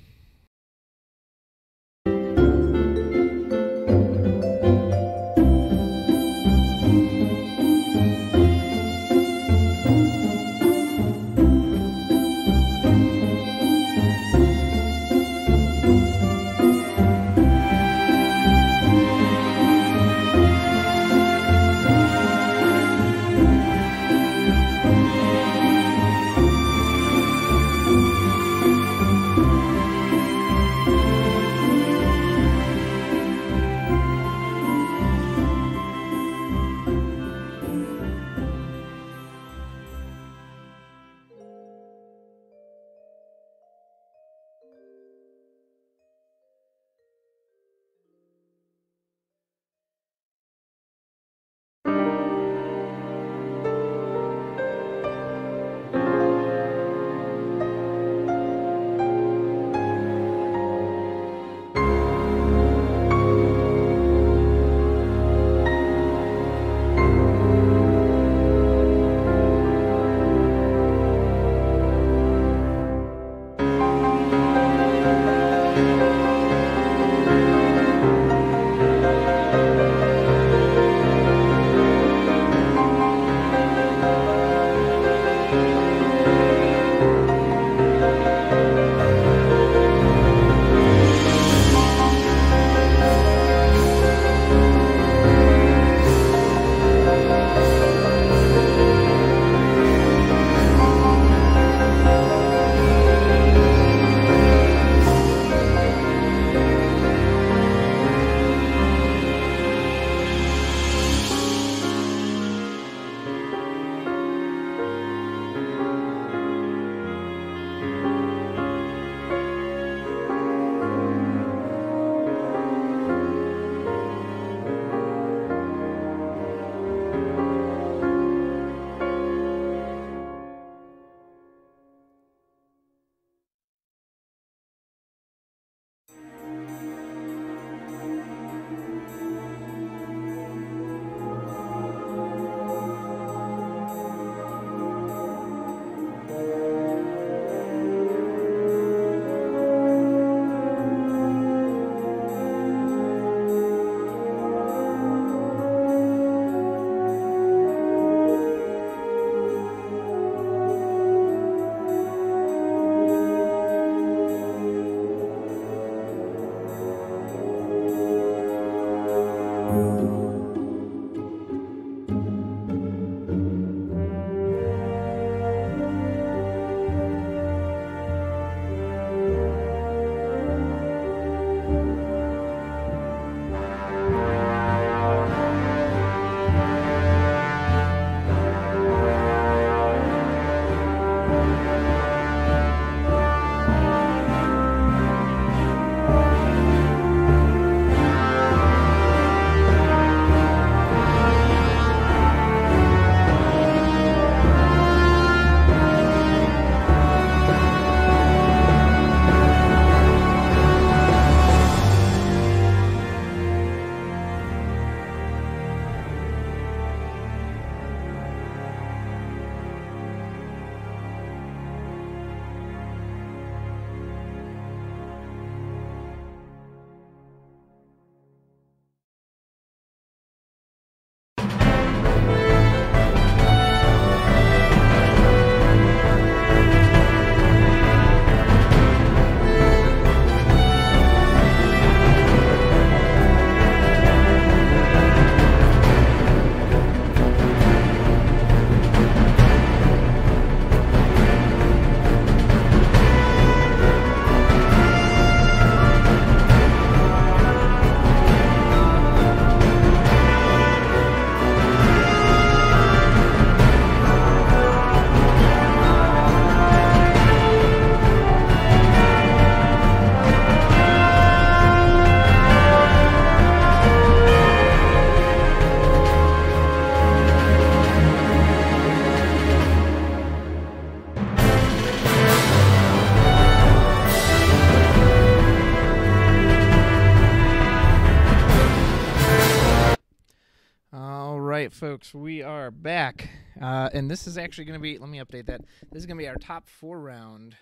right, folks, we are back. And this is actually going to be, let me update that. This is going to be our top 4 round.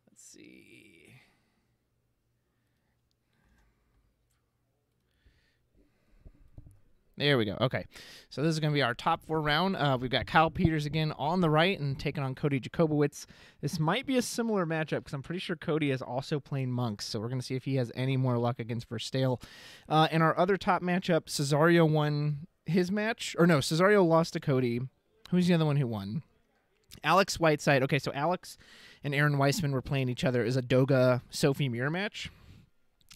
Let's see. There we go. Okay. So this is going to be our top 4 round. We've got Kyle Peters again on the right and taking on Cody Jacobowitz. This might be a similar matchup because I'm pretty sure Cody is also playing Monks. So we're going to see if he has any more luck against Verstale. In our other top matchup, Cesario won his match. Or no, Cesario lost to Cody. Who's the other one who won? Alex Whiteside. Okay, so Alex and Aaron Weissman were playing each other as a Doga Sophie Mirror match.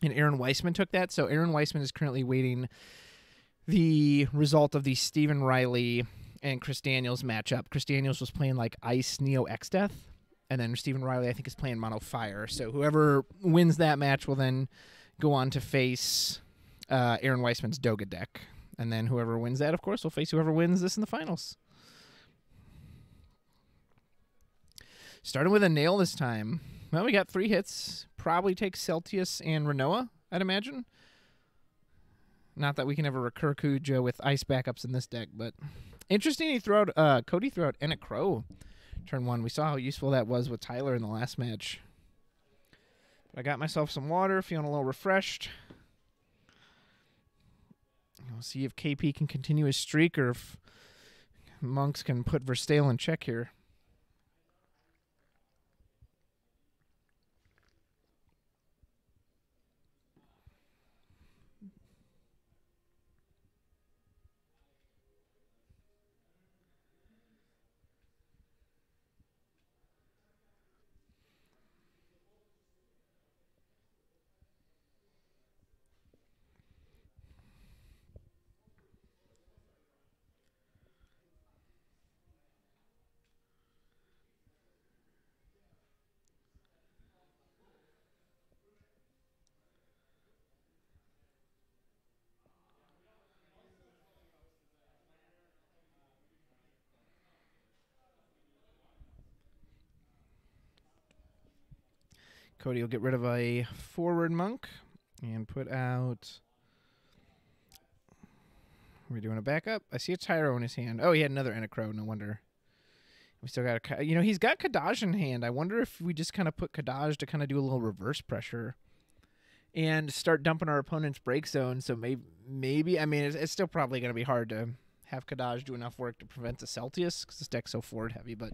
And Aaron Weissman took that. So Aaron Weissman is currently waiting the result of the Stephen Riley and Chris Daniels matchup. Chris Daniels was playing like Ice Neo X Death, and then Stephen Riley I think is playing Mono Fire. So whoever wins that match will then go on to face Aaron Weissman's Doga deck, and then whoever wins that, of course, will face whoever wins this in the finals. Starting with a nail this time. Well, we got 3 hits. Probably take Celtius and Renoa, I'd imagine. Not that we can ever recur Kuja with ice backups in this deck, but interesting. He threw out Cody threw out Enna Crow turn 1. We saw how useful that was with Tyler in the last match. But I got myself some water, feeling a little refreshed. We'll see if KP can continue his streak or if Monks can put Verstale in check here. Cody will get rid of a forward Monk and put out... Are we doing a backup? I see a Tyro in his hand. Oh, he had another Enacro. No wonder. We still got a... he's got Kadaj in hand. I wonder if we just kind of put Kadaj to kind of do a little reverse pressure and start dumping our opponent's break zone. So maybe I mean, it's still probably going to be hard to have Kadaj do enough work to prevent the Celtius because this deck's so forward heavy. But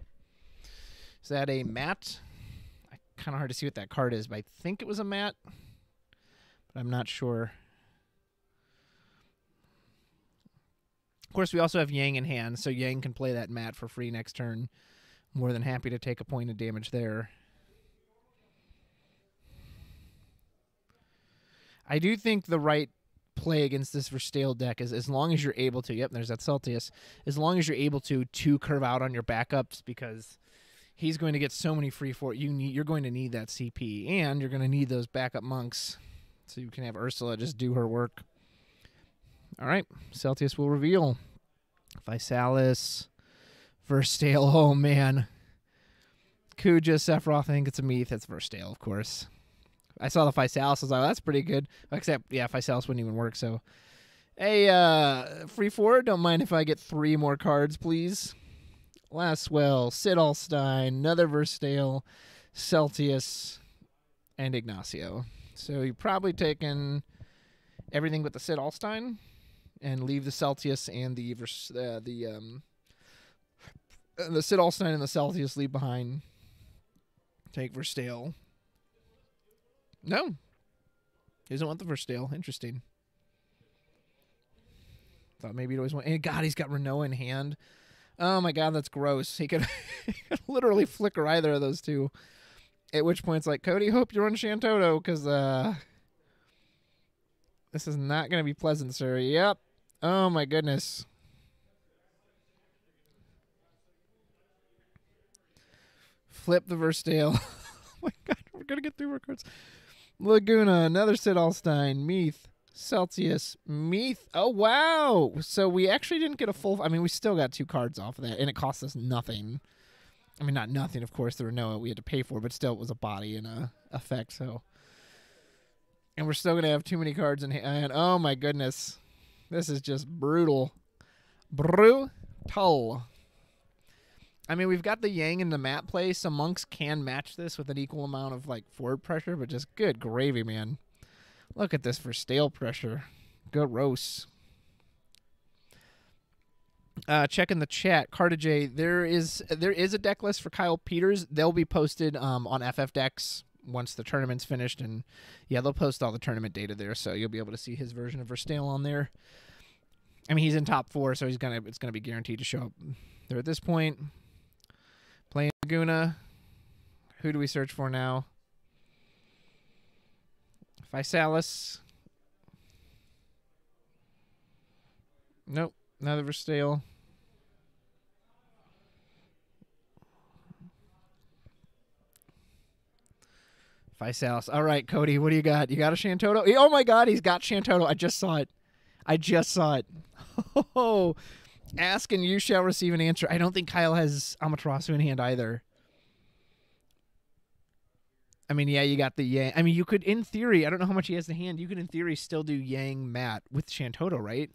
is that a Matt? Kind of hard to see what that card is, but I think it was a Matt, but I'm not sure. Of course, we also have Yang in hand, so Yang can play that Matt for free next turn. More than happy to take a point of damage there. I do think the right play against this Verstale deck is as long as you're able to, yep, there's that Celtius, as long as you're able to curve out on your backups, because he's going to get so many free for it. You're going to need that CP, and you're going to need those backup Monks so you can have Ursula just do her work. All right, Celtius will reveal. Physalis, Verstale, oh man. Kuja, Sephiroth, I think it's a Meath. It's Verstale, of course. I saw the Physalis, I was like, oh, that's pretty good. Except, yeah, Physalis wouldn't even work, so. Hey, free forward, don't mind if I get 3 more cards, please. Laswell, Sid Alstein, another Verstale, Celtius, and Ignacio. So you've probably taken everything but the Sid Alstein and leave the Celtius and the Sid Alstein and the Celtius leave behind. Take Verstale. No. He doesn't want the Verstale. Interesting. Thought maybe he'd always want... And God, he's got Renoa in hand. Oh my God, that's gross. He could literally flicker either of those two. At which point it's like, Cody, hope you run Shantoto, because this is not going to be pleasant, sir. Yep. Oh my goodness. Flip the Verstale. Oh my God, we're going to get 3 more cards. Laguna, another Sid Alstein, Meath, Celtius, Meath. Oh, wow. So we actually didn't get a full... I mean, we still got 2 cards off of that, and it cost us nothing. I mean, not nothing, of course. There were no we had to pay for, but still it was a body and a effect, so... And we're still going to have too many cards in hand. Oh, my goodness. This is just brutal. Brutal. I mean, we've got the Yang in the mat play, so monks can match this with an equal amount of like forward pressure, but just good gravy, man. Look at this for stale pressure. Gross. Checking the chat, Cartage, there is a deck list for Kyle Peters. They'll be posted on FF Decks once the tournament's finished, and yeah, they'll post all the tournament data there, so you'll be able to see his version of Verstale on there. I mean, he's in top 4, so it's gonna be guaranteed to show up there at this point. Playing Laguna. Who do we search for now? Physalis. Nope, another Verstale. Physalis. All right, Cody, what do you got? You got a Shantoto? Oh my God, he's got Shantoto. I just saw it. Oh, ask and you shall receive an answer. I don't think Kyle has Amaterasu in hand either. I mean, yeah, you got the Yang. I mean, you could, in theory, I don't know how much he has in hand. You could, in theory, still do Yang Mat with Shantoto, right?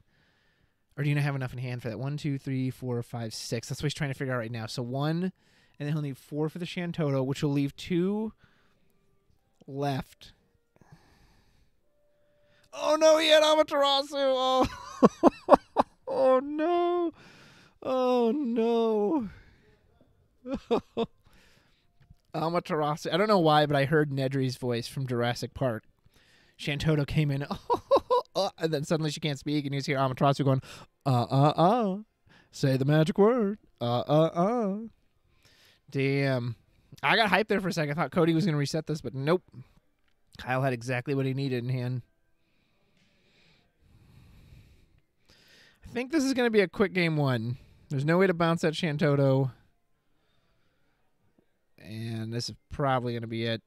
Or do you not have enough in hand for that? 1, 2, 3, 4, 5, 6. That's what he's trying to figure out right now. So 1, and then he'll need 4 for the Shantoto, which will leave 2 left. Oh, no, he had Amaterasu. Oh, oh no. Oh, no. Amaterasu. I don't know why, but I heard Nedry's voice from Jurassic Park. Shantoto came in, and then suddenly she can't speak, and you hear Amaterasu going, say the magic word, Damn. I got hyped there for a second. I thought Cody was going to reset this, but nope. Kyle had exactly what he needed in hand. I think this is going to be a quick game 1. There's no way to bounce that Shantoto. And this is probably going to be it.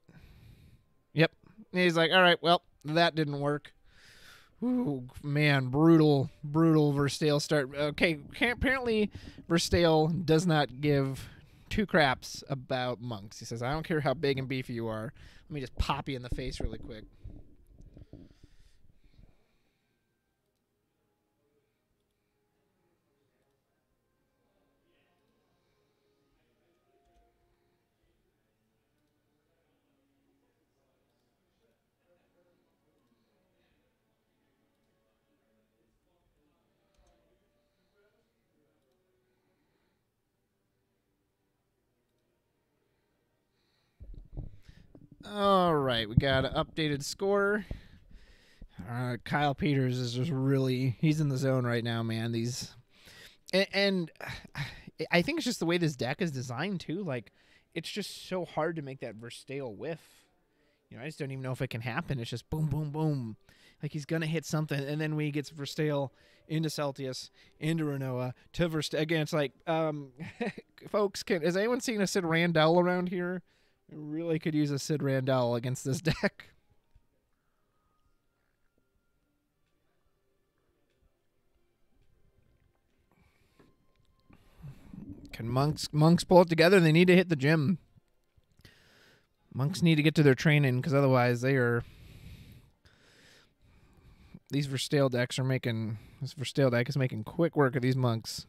Yep. And he's like, all right, well, that didn't work. Ooh, man, brutal Verstale start. Okay, apparently Verstale does not give 2 craps about monks. He says, I don't care how big and beefy you are. Let me just pop you in the face really quick. All right, we got an updated score. Kyle Peters is just really, he's in the zone right now, man. And I think it's just the way this deck is designed too. Like, it's just so hard to make that Verstale whiff. You know, I just don't even know if it can happen. It's just boom, boom, boom. Like, he's gonna hit something, and then when he gets Verstale into Celtius, into Renoa, to Verstale again, it's like, folks, has anyone seen a Sid Randall around here? We really could use a Sid Randall against this deck. Can monks pull it together? They need to hit the gym. Monks need to get to their training, because otherwise they are. These Verstale decks are making. This Verstale deck is making quick work of these monks.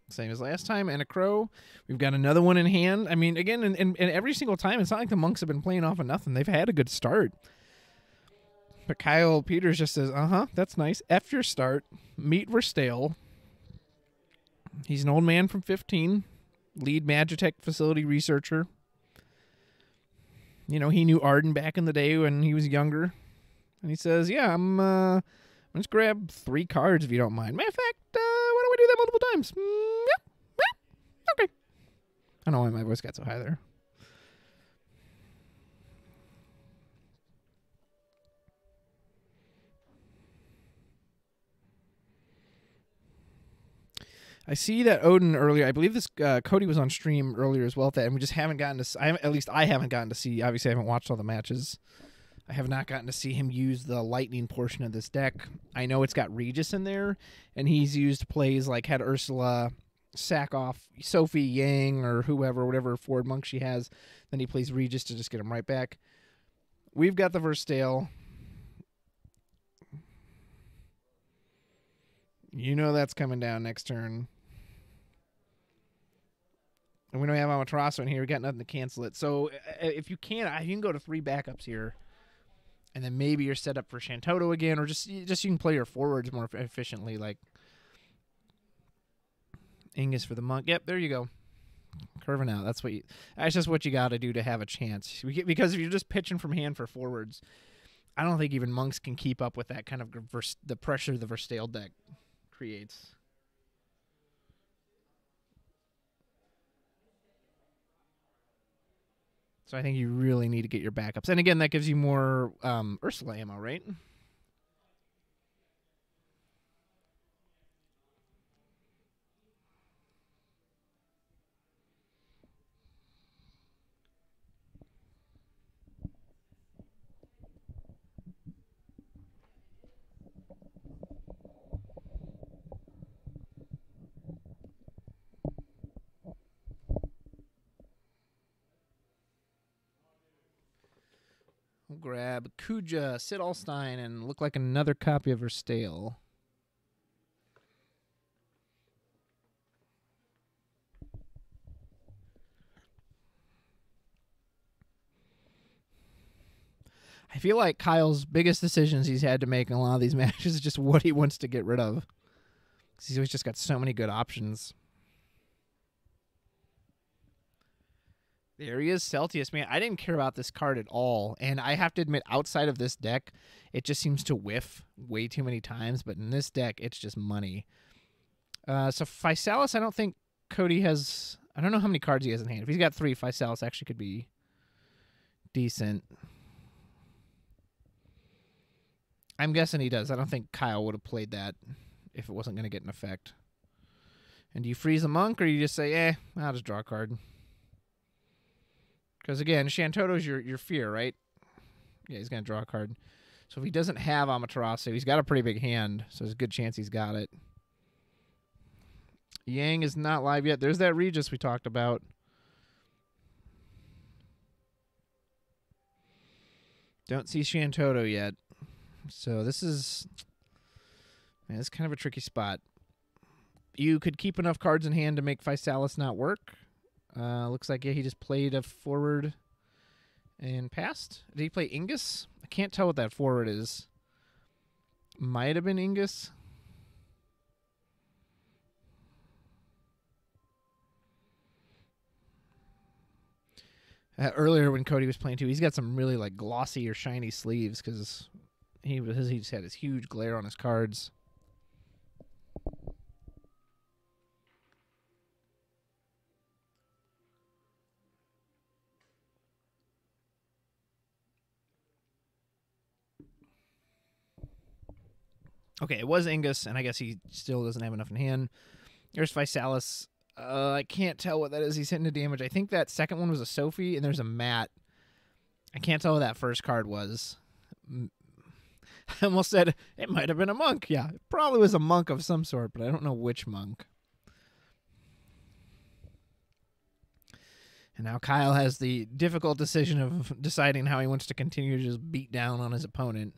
Same as last time, and a crow. We've got another one in hand. I mean, again, and every single time, it's not like the monks have been playing off of nothing. They've had a good start. But Kyle Peters just says, that's nice. F your start. Meet Verstale. He's an old man from 15. Lead Magitech facility researcher. You know, he knew Arden back in the day when he was younger. And he says, yeah, I'm just grab 3 cards if you don't mind. Matter of fact, why don't we do that multiple times? Yeah, okay. I don't know why my voice got so high there. I see that Odin earlier. I believe this Cody was on stream earlier as well. And we just haven't gotten to. At least I haven't gotten to see. Obviously, I haven't watched all the matches. I have not gotten to see him use the lightning portion of this deck. I know it's got Regis in there, and he's used plays like had Ursula sack off Sophie Yang or whoever, whatever forward monk she has. Then he plays Regis to just get him right back. we've got the Verstale. You know that's coming down next turn. And we don't have Amaterasu in here. We got nothing to cancel it. So if you can, you can go to 3 backups here. And then maybe you're set up for Shantoto again, or just you can play your forwards more efficiently, like Ingus for the monk. Yep, there you go. Curving out. That's just what you got to do to have a chance. Because if you're just pitching from hand for forwards, I don't think even monks can keep up with that kind of the pressure the Verstale deck creates. So I think you really need to get your backups. And again, that gives you more Ursula ammo, right? We'll grab Kuja, Sid Alstein, and look like another copy of Verstale. I feel like Kyle's biggest decisions he's had to make in a lot of these matches is just what he wants to get rid of. Because he's always just got so many good options. There he is, Celtius. Man, I didn't care about this card at all. And I have to admit, outside of this deck, it just seems to whiff way too many times. But in this deck, it's just money. So Physalis, I don't think Cody has... I don't know how many cards he has in hand. If he's got 3, Physalis actually could be decent. I'm guessing he does. I don't think Kyle would have played that if it wasn't going to get an effect. And do you freeze a monk, or you just say, I'll just draw a card? Because, again, Shantoto's your fear, right? Yeah, he's going to draw a card. So if he doesn't have Amaterasu, he's got a pretty big hand, so there's a good chance he's got it. Yang is not live yet. There's that Regis we talked about. Don't see Shantoto yet. So this is... Man, it's kind of a tricky spot. You could keep enough cards in hand to make Physalis not work. Looks like, he just played a forward and passed. Did he play Ingus? I can't tell what that forward is. Might have been Ingus. Earlier when Cody was playing too, he's got some really like glossy or shiny sleeves because he just had this huge glare on his cards. Okay, it was Ingus, and I guess he still doesn't have enough in hand. There's Physalis. I can't tell what that is. He's hitting the damage. I think that second one was a Sophie, and there's a Matt. I can't tell what that first card was. I almost said it might have been a monk. Yeah, it probably was a monk of some sort, but I don't know which monk. And now Kyle has the difficult decision of deciding how he wants to continue to just beat down on his opponent.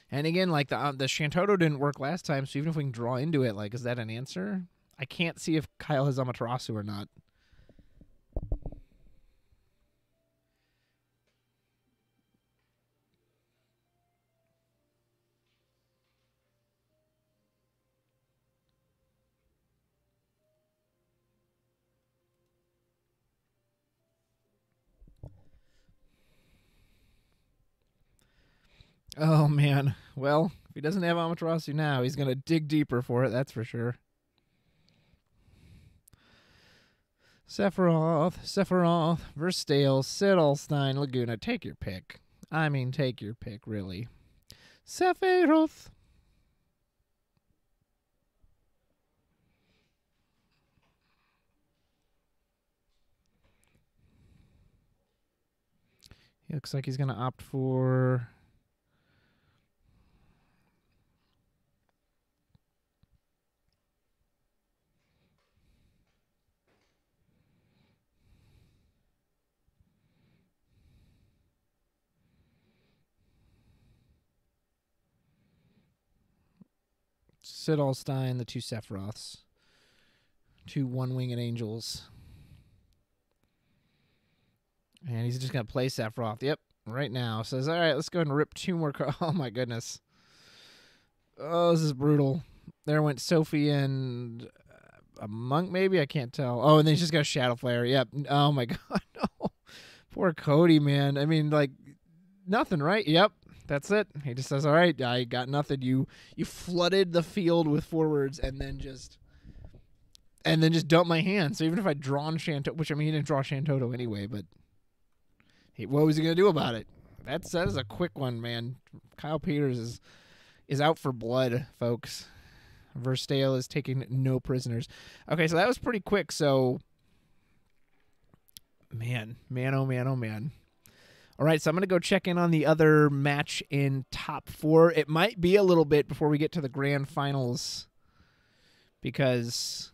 And again, like the Shantoto didn't work last time, so even if we can draw into it, like, is that an answer? I can't see if Kyle has Amaterasu or not. Oh, man. Well, if he doesn't have Amaterasu now, he's going to dig deeper for it, that's for sure. Sephiroth, Verstale, Sidolstein, Laguna. Take your pick. I mean, take your pick, really. Sephiroth. He looks like he's going to opt for... Sidolstein, the 2 Sephiroths. 2 one-winged angels. And he's just going to play Sephiroth. Yep, right now. Says, all right, let's go ahead and rip 2 more cards. Oh, my goodness. Oh, this is brutal. There went Sophie and a monk, maybe? I can't tell. Oh, and then he's just got a Shadow Flare. Yep. Oh, my God. No. Poor Cody, man. I mean, like, nothing, right? Yep. That's it. He just says, all right, I got nothing. You flooded the field with forwards and then just dump my hand. So even if I'd drawn Shanto, which, I mean, he didn't draw Shantoto anyway, but what was he going to do about it? That is a quick one, man. Kyle Peters is out for blood, folks. Verstale is taking no prisoners. Okay, so that was pretty quick. So, man, oh, man, oh, man. All right, so I'm going to go check in on the other match in top 4. It might be a little bit before we get to the grand finals because...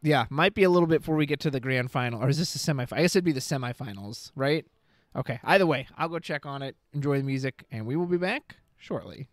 Yeah, might be a little bit before we get to the grand final. Or is this the semifinal? I guess it'd be the semifinals, right? Okay, either way, I'll go check on it, enjoy the music, and we will be back shortly.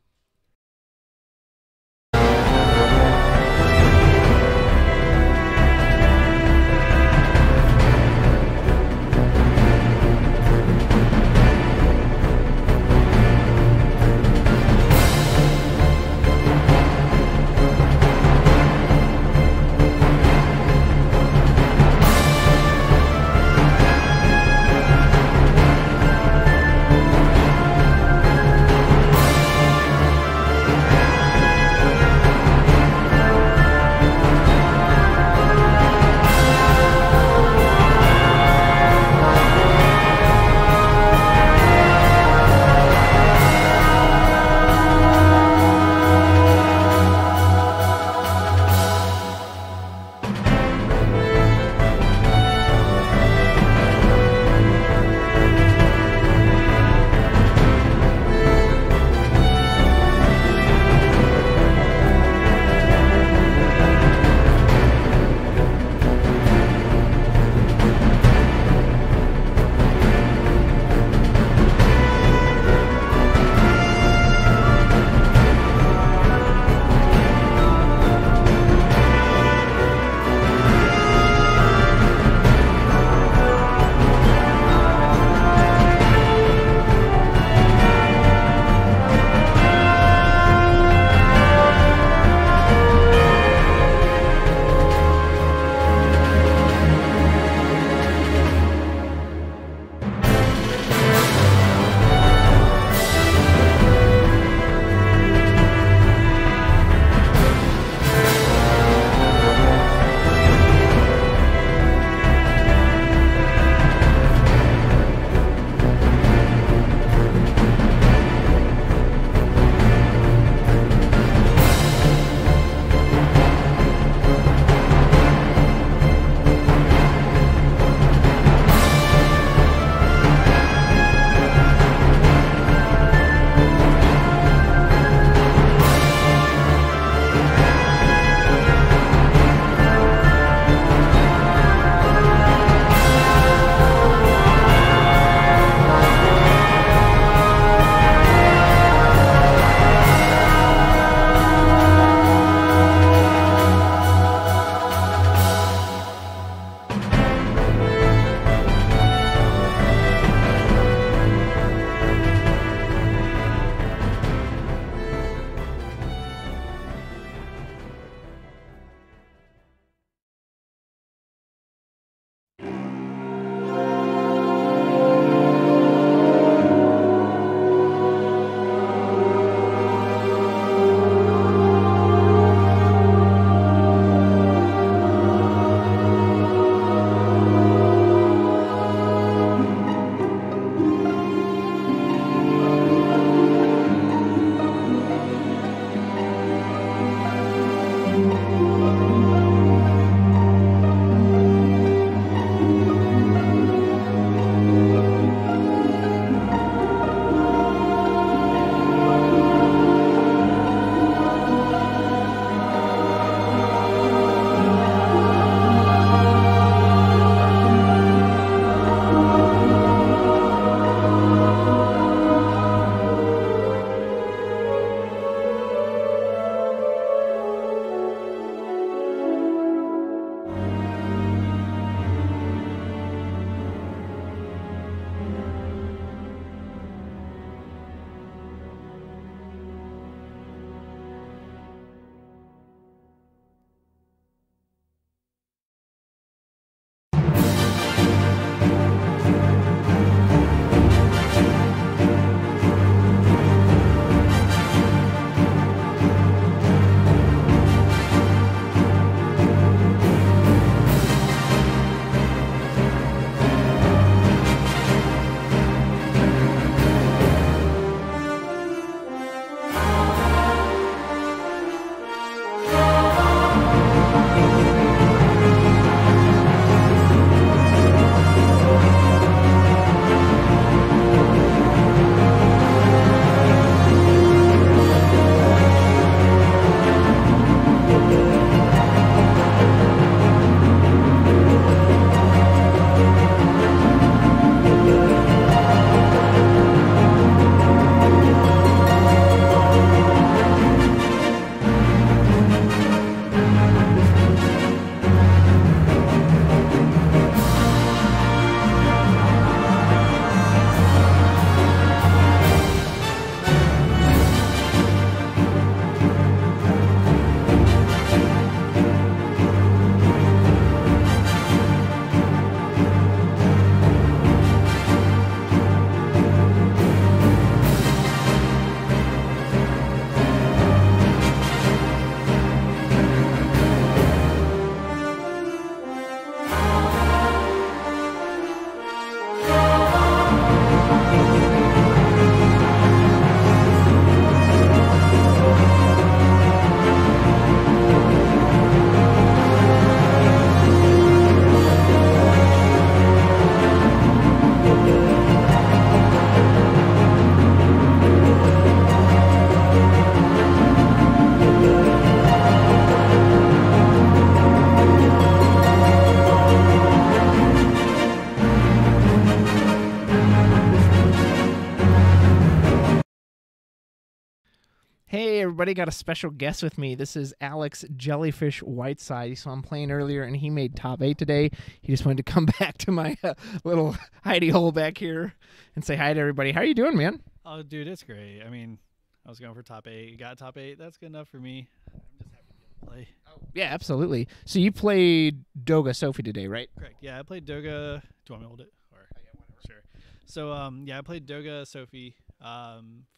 Hey everybody, got a special guest with me. This is Alex Jellyfish Whiteside. So I'm playing earlier and he made top 8 today. He just wanted to come back to my little hidey hole back here and say hi to everybody. How are you doing, man? Oh, dude, it's great. I mean, I was going for top 8. You got top 8. That's good enough for me. I'm just happy to play. Yeah, absolutely. So you played Doga Sophie today, right? Correct. Yeah, I played Doga. Do you want me to hold it? Or yeah, whatever. Sure. So yeah, I played Doga Sophie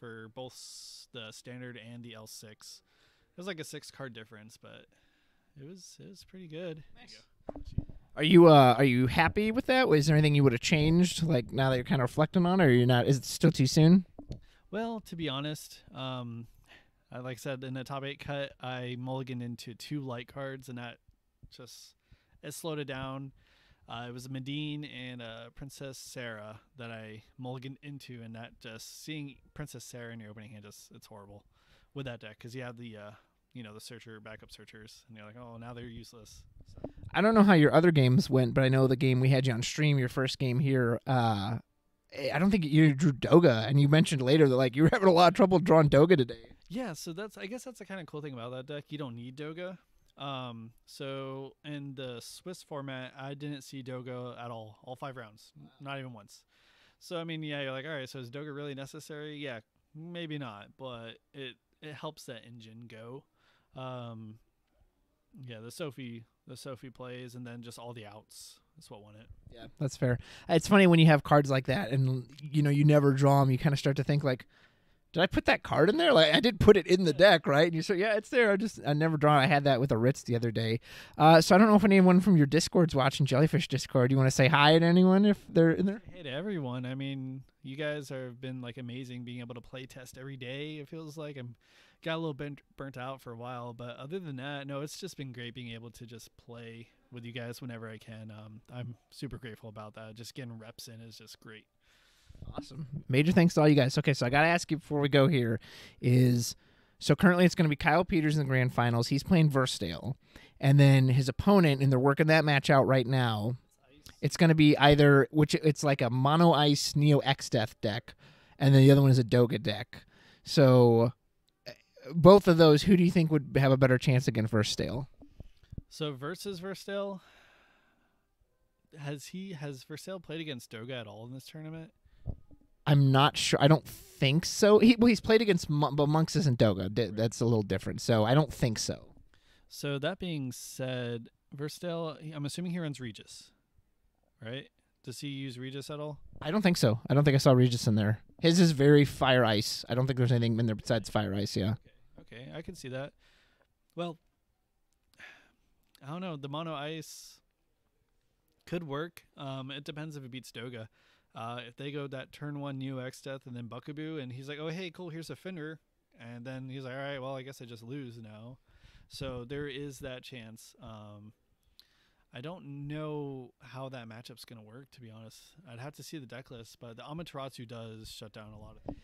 for both the standard and the L6. It was like a 6-card difference, but it was pretty good. Nice. Are you happy with that? Was there anything you would have changed, like now that you're kind of reflecting on it, or you're not? Is it still too soon? Well, to be honest, like I said, in the top 8 cut, I mulliganed into 2 light cards, and that just it slowed it down. It was a Medine and a Princess Sarah that I mulliganed into, and that just seeing Princess Sarah in your opening hand, it's horrible with that deck because you have the the searcher backup searchers, and you're like, oh, now they're useless. So. I don't know how your other games went, but I know the game we had you on stream, your first game here. I don't think you drew Doga, and you mentioned later that like you were having a lot of trouble drawing Doga today. Yeah, so I guess that's the kind of cool thing about that deck. You don't need Doga. So in the Swiss format, I didn't see Doga at all 5 rounds, not even once. So I mean, yeah, you're like, all right, so is Doga really necessary? Yeah, maybe not, but it helps that engine go. Yeah, the Sophie plays, and then just all the outs. That's what won it. Yeah, that's fair. It's funny when you have cards like that, and you never draw them. You kind of start to think like, did I put that card in there? Like I did put it in the deck, right? And you say, yeah, it's there. I never draw. I had that with a Ritz the other day. So I don't know if anyone from your Discord's watching Jellyfish Discord. You want to say hi to anyone if they're in there? Hey to everyone. I mean, you guys have been like amazing, being able to play test every day. It feels like I'm got a little bit burnt out for a while, but other than that, no, it's just been great being able to just play with you guys whenever I can. I'm super grateful about that. Just getting reps in is just great. Awesome. Major thanks to all you guys. Okay, so I got to ask you before we go here so currently it's going to be Kyle Peters in the grand finals. He's playing Versdale. And then his opponent, and they're working that match out right now. It's going to be it's like a mono ice Neo X Death deck, and then the other one is a Doga deck. So both of those, who do you think would have a better chance against Versdale? So versus Versdale, has Versdale played against Doga at all in this tournament? I'm not sure. I don't think so. He's played against but Monks isn't Doga. That's a little different. So I don't think so. So that being said, Versdale, I'm assuming he runs Regis, right? Does he use Regis at all? I don't think so. I don't think I saw Regis in there. His is very Fire Ice. I don't think there's anything in there besides Fire Ice, yeah. Okay, I can see that. Well, I don't know. The mono ice could work. It depends if it beats Doga. If they go that turn 1 Neo X Death and then Buckaboo, and he's like, oh, hey, cool, here's a Fender. And then he's like, all right, well, I guess I just lose now. So there is that chance. I don't know how that matchup's going to work, to be honest. I'd have to see the deck list, but the Amaterasu does shut down a lot of things.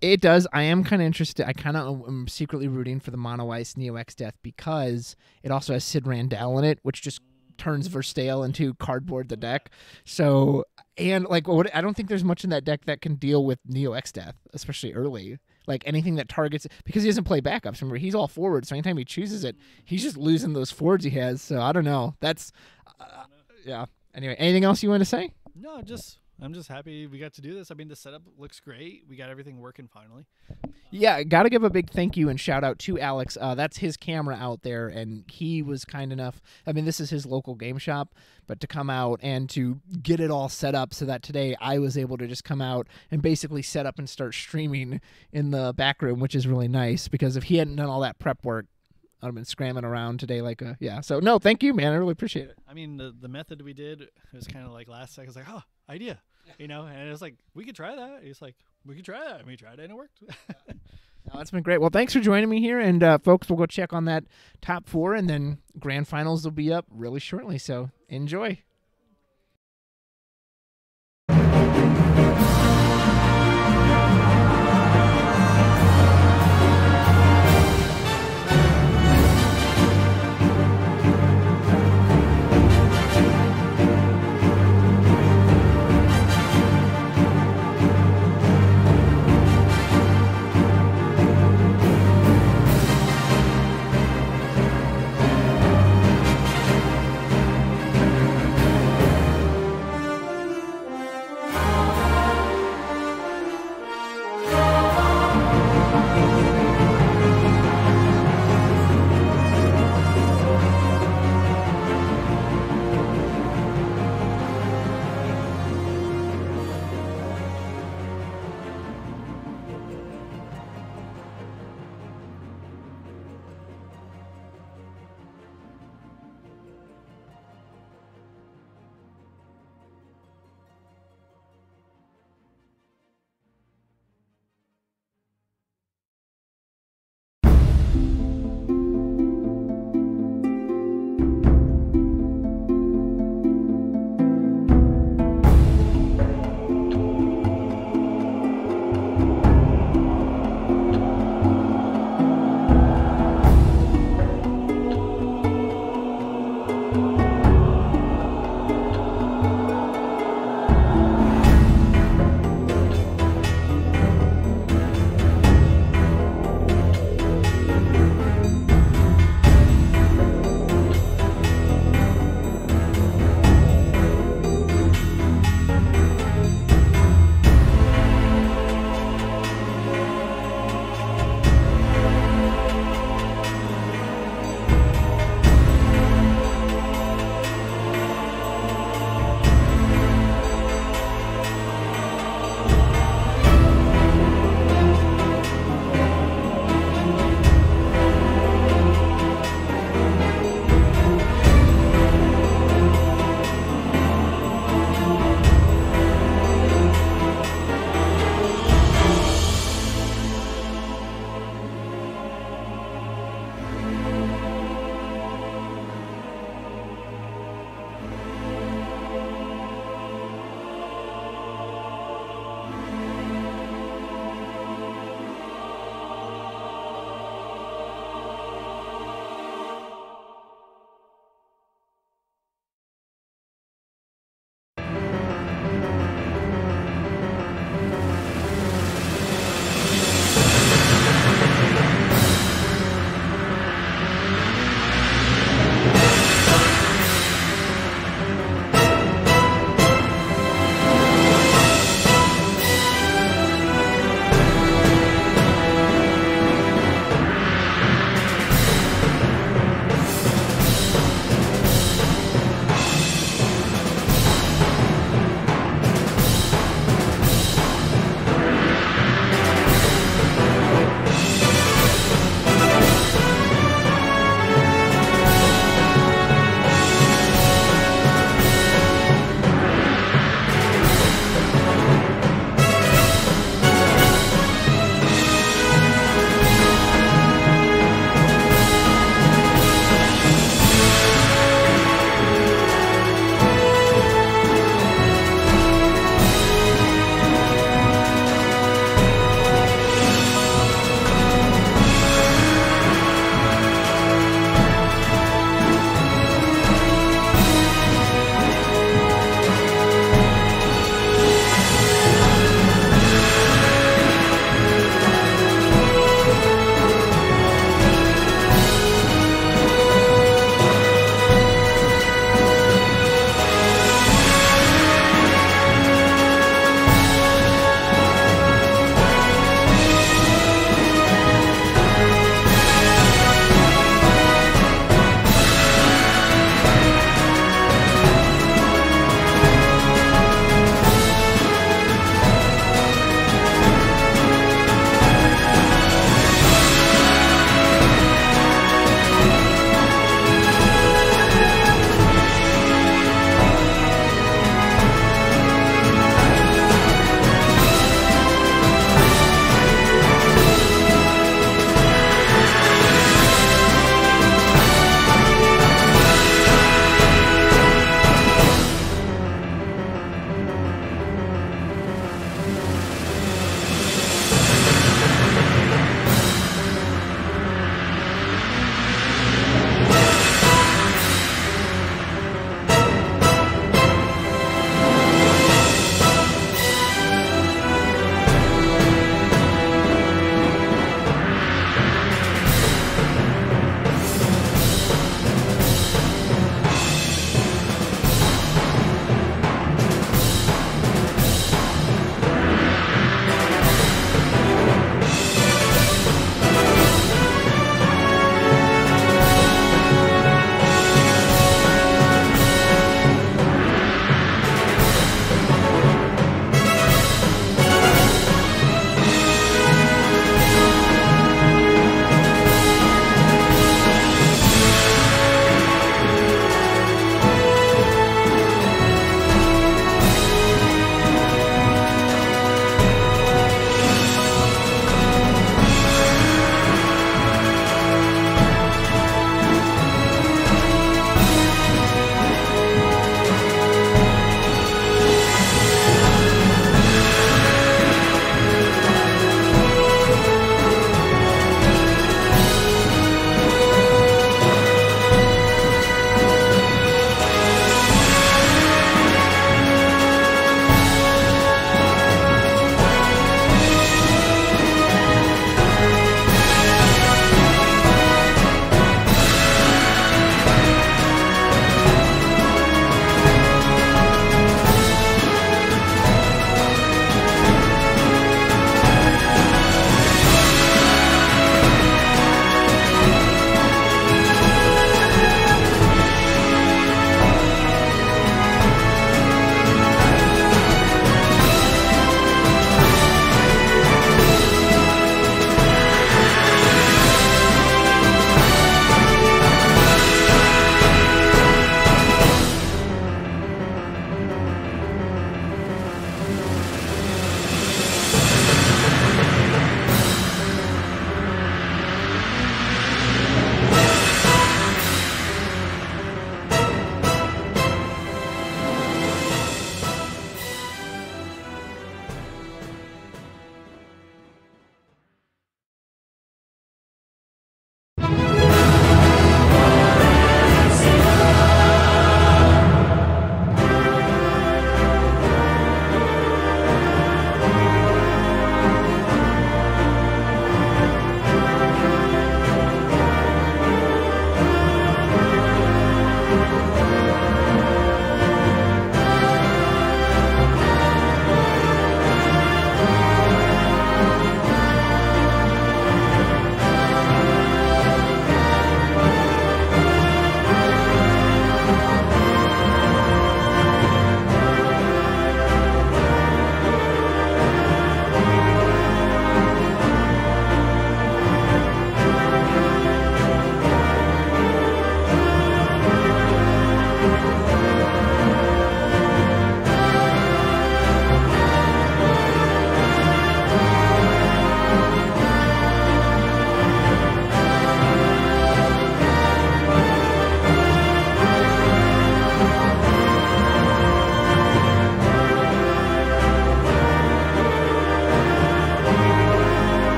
It does. I am kind of interested. I kind of am secretly rooting for the Mono Ice Neo X Death because it also has Sid Randall in it, which just turns Versdale into cardboard the deck. So, and like, I don't think there's much in that deck that can deal with Neo X Death, especially early. Like anything that targets, because he doesn't play backups. Remember, he's all forward, so anytime he chooses it, he's just losing those forwards he has. So I don't know. That's, yeah. Anyway, anything else you want to say? No, I'm just happy we got to do this. I mean, the setup looks great. We got everything working finally. Yeah, got to give a big thank you and shout out to Alex. That's his camera out there, and he was kind enough. I mean, this is his local game shop, but to come out and to get it all set up so that today I was able to just come out and basically set up and start streaming in the back room, which is really nice because if he hadn't done all that prep work, I'd have been scrambling around today like a, yeah. So, no, thank you, man. I really appreciate it. I mean, the method we did was kind of like last second. I was like, oh, idea. You know, and it was like, we could try that. It's like, we could try that. And we tried it and it worked. No, it's been great. Well, thanks for joining me here. And folks, we'll go check on that top 4 and then grand finals will be up really shortly. So enjoy.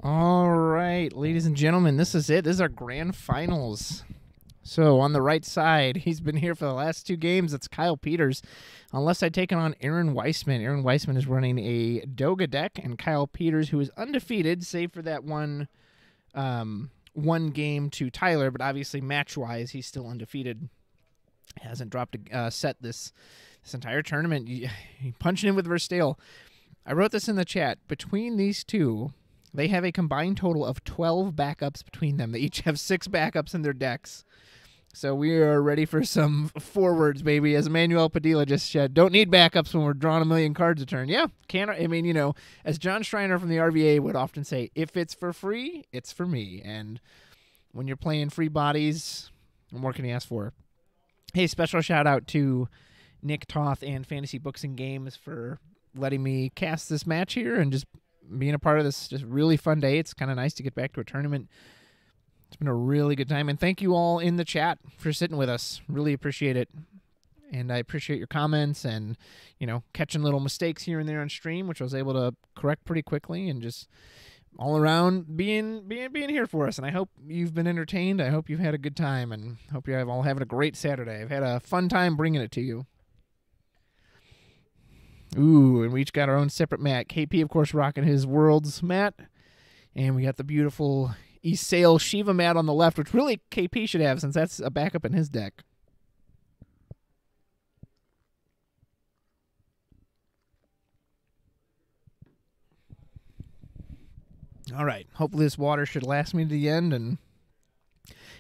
All right, ladies and gentlemen, this is it. This is our grand finals. So on the right side, he's been here for the last 2 games. That's Kyle Peters. Unless I take it on Aaron Weissman. Aaron Weissman is running a Doga deck, and Kyle Peters, who is undefeated, save for that one game to Tyler, but obviously match-wise, he's still undefeated. Hasn't dropped a set this entire tournament. Punching in with Verstale. I wrote this in the chat. Between these two, they have a combined total of 12 backups between them. They each have 6 backups in their decks. So we are ready for some forwards, baby. As Emmanuel Padilla just said, don't need backups when we're drawing a million cards a turn. Yeah, as John Schreiner from the RVA would often say, if it's for free, it's for me. And when you're playing free bodies, what more can you ask for? Hey, special shout out to Nick Toth and Fantasy Books and Games for letting me cast this match here and just being a part of this just really fun day. It's kind of nice to get back to a tournament. It's been a really good time, and thank you all in the chat for sitting with us. Really appreciate it, and I appreciate your comments and, catching little mistakes here and there on stream, which I was able to correct pretty quickly, and just all around being here for us. And I hope you've been entertained. I hope you've had a good time, and hope you're all having a great Saturday. I've had a fun time bringing it to you. Ooh, and we each got our own separate mat. KP, of course, rocking his Worlds mat, and we got the beautiful Isail Shiva mat on the left, which really KP should have since that's a backup in his deck. All right. Hopefully this water should last me to the end, and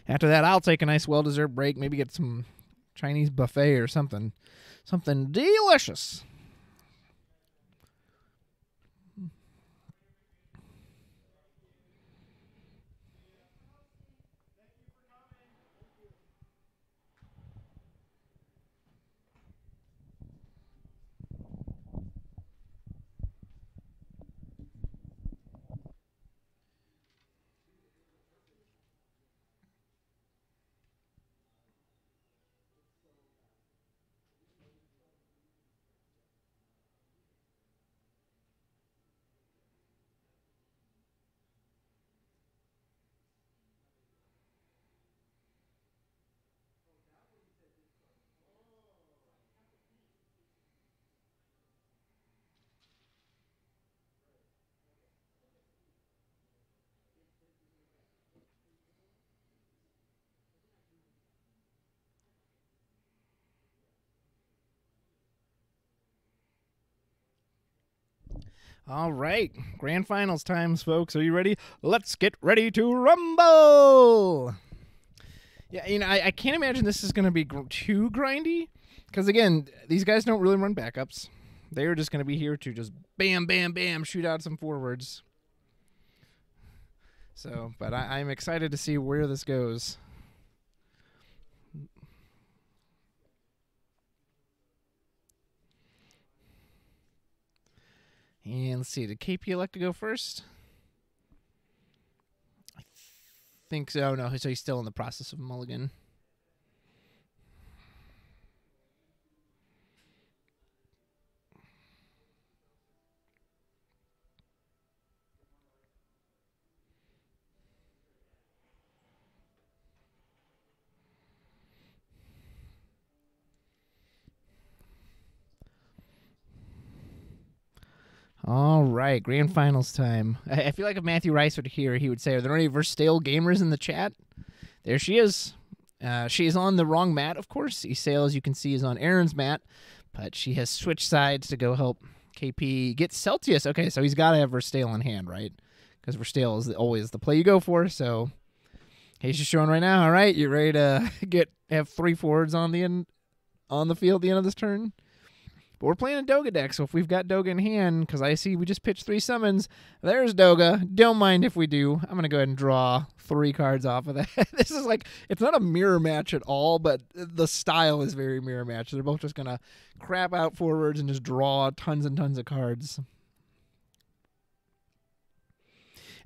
after that I'll take a nice well-deserved break, maybe get some Chinese buffet or something. Something delicious. All right, grand finals times, folks. Are you ready? Let's get ready to rumble. Yeah, I can't imagine this is going to be too grindy, because again, these guys don't really run backups. They are just going to be here to just bam, bam, bam, shoot out some forwards. So, but I'm excited to see where this goes. And let's see, did KP elect to go first? I think so. No, so he's still in the process of mulligan. All right, grand finals time. I feel like if Matthew Rice were here, he would say, are there any Verstale gamers in the chat? There she is. She is on the wrong mat, of course. Isail, as you can see, is on Aaron's mat, but she has switched sides to go help KP get Celtius. Okay, so he's got to have Verstale in hand, right? Because Verstale is always the play you go for, so he's just showing right now. All right, you ready to have 3 forwards on the field at the end of this turn? But we're playing a Doga deck, so if we've got Doga in hand, because I see we just pitched 3 summons, there's Doga. Don't mind if we do. I'm going to go ahead and draw 3 cards off of that. This is like, it's not a mirror match at all, but the style is very mirror match. They're both just going to crap out forwards and just draw tons and tons of cards.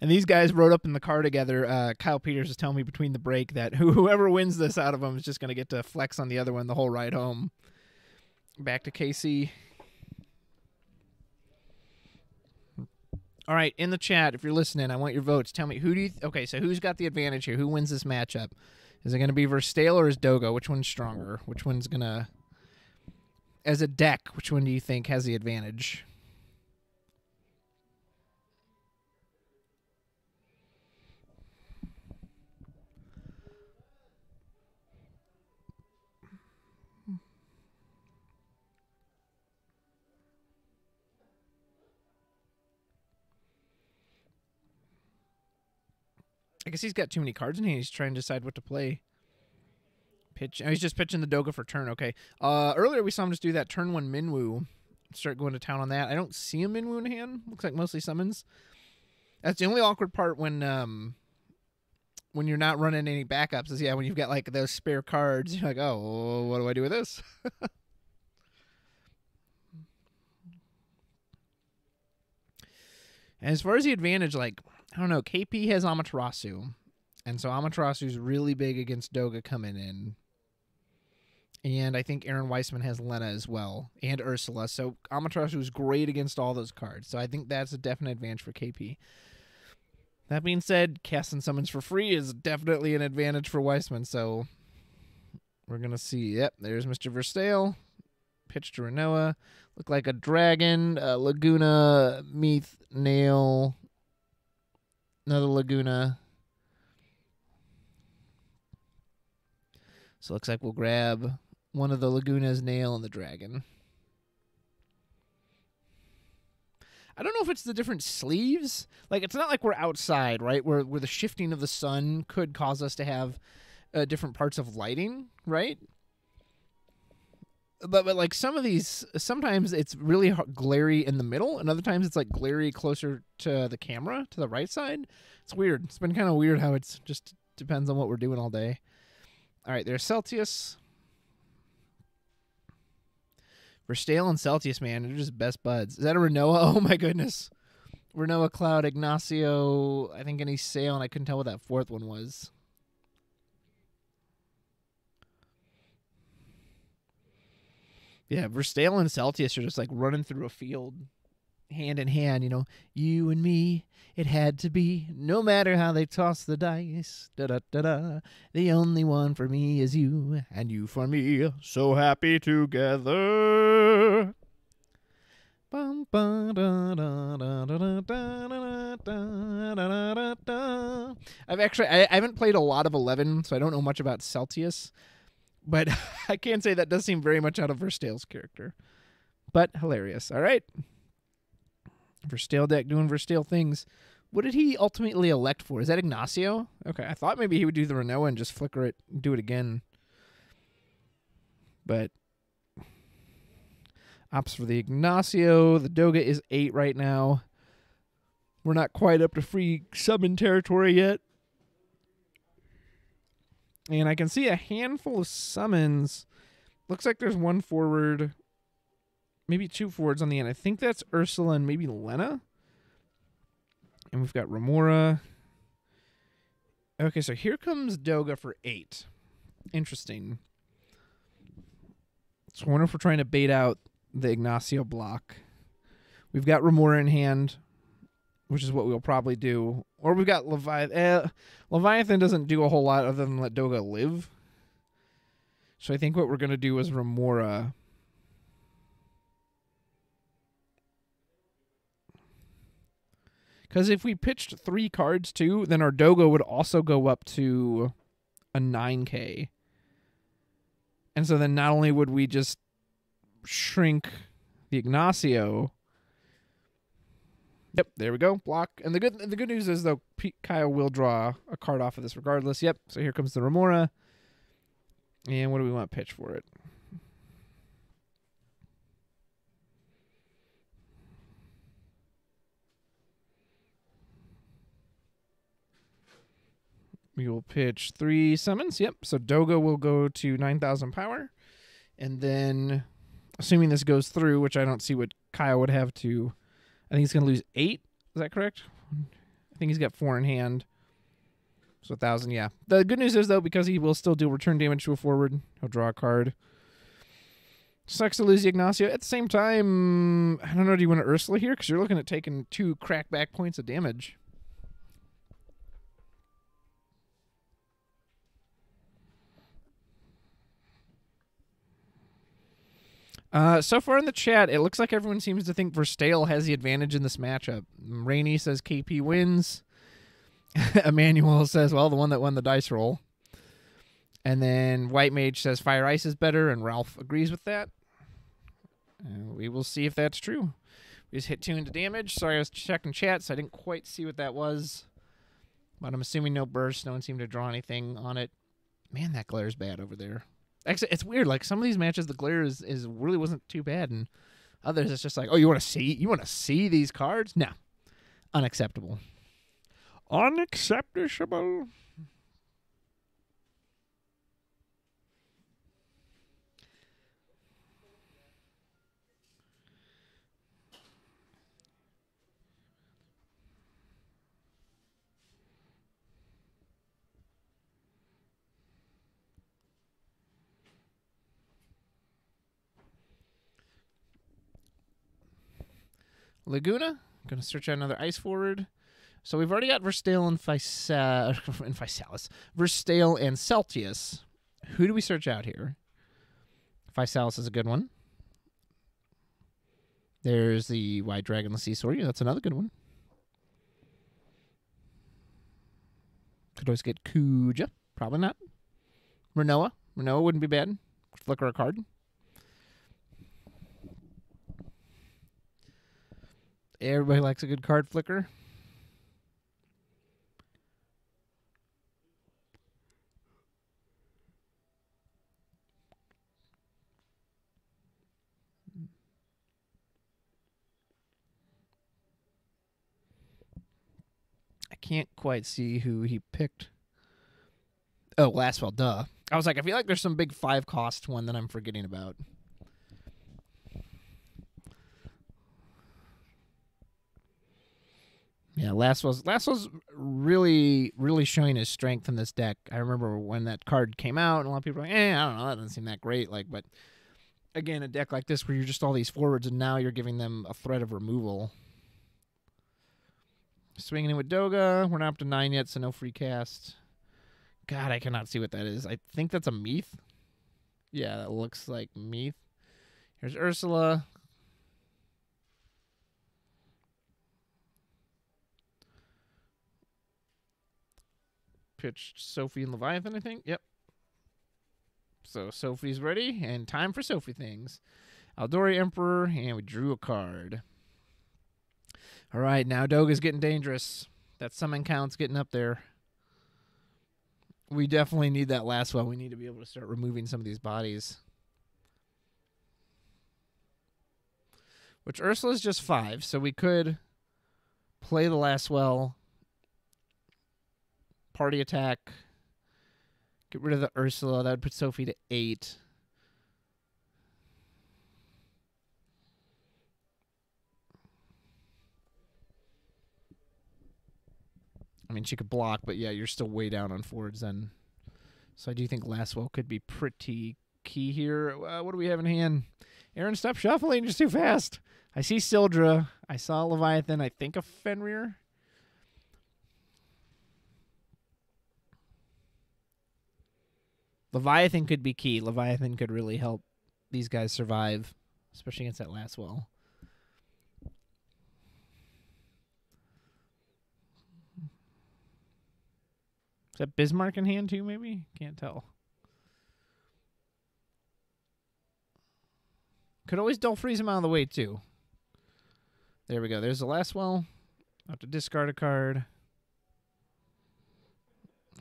And these guys wrote up in the car together. Kyle Peters was telling me between the break that whoever wins this out of them is just going to get to flex on the other one the whole ride home. Back to KC. All right, in the chat, if you're listening, I want your votes. Tell me, who do you... okay, so who's got the advantage here? Who wins this matchup? Is it going to be Verstale or is Doga? Which one's stronger? Which one's going to... as a deck, which one do you think has the advantage? I guess he's got too many cards in hand. He's trying to decide what to play. Pitch. Oh, he's just pitching the Doga for turn. Okay. Earlier we saw him just do that turn 1 Minwoo. Start going to town on that. I don't see a Minwoo in hand. Looks like mostly summons. That's the only awkward part when you're not running any backups is, yeah, when you've got like those spare cards. You're like, oh, what do I do with this? And as far as the advantage, like, I don't know, KP has Amaterasu. And so Amaterasu's really big against Doga coming in. And I think Aaron Weissman has Lena as well. And Ursula. So Amaterasu's great against all those cards. So I think that's a definite advantage for KP. That being said, casting summons for free is definitely an advantage for Weissman. So we're going to see. Yep, there's Mr. Verstale. Pitch to Renoa. Look like a dragon, Laguna, Meath, Nail, another Laguna. So it looks like we'll grab one of the Lagunas, Nail, and the dragon. I don't know if it's the different sleeves. Like, it's not like we're outside, right? Where the shifting of the sun could cause us to have different parts of lighting, right? But like some of these, sometimes it's really glary in the middle, and other times it's like glary closer to the camera, to the right side. It's weird. It's been kind of weird how it's just depends on what we're doing all day. All right, there's Celtius. Verstale and Celtius, man, they're just best buds. Is that a Renoa? Oh my goodness. Renoa, Cloud, Ignacio, I think any sale, and I couldn't tell what that fourth one was. Yeah, Verstale and Celtius are just like running through a field, hand in hand, you know. You and me, it had to be, no matter how they toss the dice. Da-da-da-da. The only one for me is you, and you for me. So happy together. I haven't played a lot of 11, so I don't know much about Celtius. But I can say that does seem very much out of Verstale's character. But hilarious. All right. Verstale deck doing Verstale things. What did he ultimately elect for? Is that Ignacio? Okay, I thought maybe he would do the Renoa and just flicker it and do it again. But opts for the Ignacio. The Doga is 8 right now. We're not quite up to free summon territory yet. And I can see a handful of summons. Looks like there's one forward, maybe 2 forwards on the end. I think that's Ursula and maybe Lena. And we've got Remora. Okay, so here comes Doga for 8. Interesting. So I wonder if we're trying to bait out the Ignacio block. We've got Remora in hand, which is what we'll probably do. Or we've got Leviathan. Leviathan doesn't do a whole lot other than let Doga live. So I think what we're going to do is Remora. Because if we pitched 3 cards too, then our Doga would also go up to a 9K. And so then not only would we just shrink the Ignacio. Yep, there we go. Block. And the good news is, though, Kyle will draw a card off of this regardless. Yep, so here comes the Remora. And what do we want to pitch for it? We will pitch 3 summons. Yep, so Doga will go to 9,000 power. And then, assuming this goes through, which I don't see what Kyle would have to... I think he's going to lose 8. Is that correct? I think he's got 4 in hand. So 1,000, yeah. The good news is, though, because he will still do return damage to a forward, he'll draw a card. Sucks to lose Ignacio. At the same time, I don't know, do you want to Ursula here? Because you're looking at taking 2 crackback points of damage. So far in the chat, it looks like everyone seems to think Verstale has the advantage in this matchup. Rainey says KP wins. Emmanuel says, well, the one that won the dice roll. And then White Mage says Fire Ice is better, and Ralph agrees with that. We will see if that's true. We just hit 2 into damage. Sorry, I was checking chat, so I didn't quite see what that was. But I'm assuming no burst. No one seemed to draw anything on it. Man, that glare's bad over there. Actually, it's weird. Like, some of these matches, the glare is really wasn't too bad. And others, it's just like, oh, you want to see these cards? No. Unacceptable. Unacceptable. Laguna. Going to search out another ice forward. So we've already got Verstale and Physalis. Verstale and Celtius. Who do we search out here? Physalis is a good one. There's the White Dragon, the Sea Sword. Yeah, that's another good one. Could always get Kuja. Probably not. Renoa. Renoa wouldn't be bad. Flicker a card. Everybody likes a good card flicker. I can't quite see who he picked. Oh, Lastwell, duh. I was like, I feel like there's some big 5-cost one that I'm forgetting about. Yeah, Lastwell's really, really showing his strength in this deck. I remember when that card came out, and a lot of people were like, I don't know, that doesn't seem that great. Like, but again, a deck like this where you're just all these forwards, and now you're giving them a threat of removal. Swinging in with Doga. We're not up to 9 yet, so no free cast. God, I cannot see what that is. I think that's a Meath. Yeah, that looks like Meath. Here's Ursula. Pitched Sophie and Leviathan, I think. Yep. So Sophie's ready, and time for Sophie things. Aldori Emperor, and we drew a card. All right, now Doga's getting dangerous. That summon count's getting up there. We definitely need that last one. We need to be able to start removing some of these bodies. Which Ursula's just 5, so we could play the last well. Party attack. Get rid of the Ursula. That would put Sophie to 8. I mean, she could block, but yeah, you're still way down on forwards then. So I do think Lastwell could be pretty key here. What do we have in hand? Aaron, stop shuffling. Just too fast. I see Sildra. I saw Leviathan. I think a Fenrir. Leviathan could be key. Leviathan could really help these guys survive, especially against that Lastwell. Is that Bismarck in hand too, maybe? Can't tell. Could always dull freeze him out of the way too. There we go. There's the Lastwell. I have to discard a card.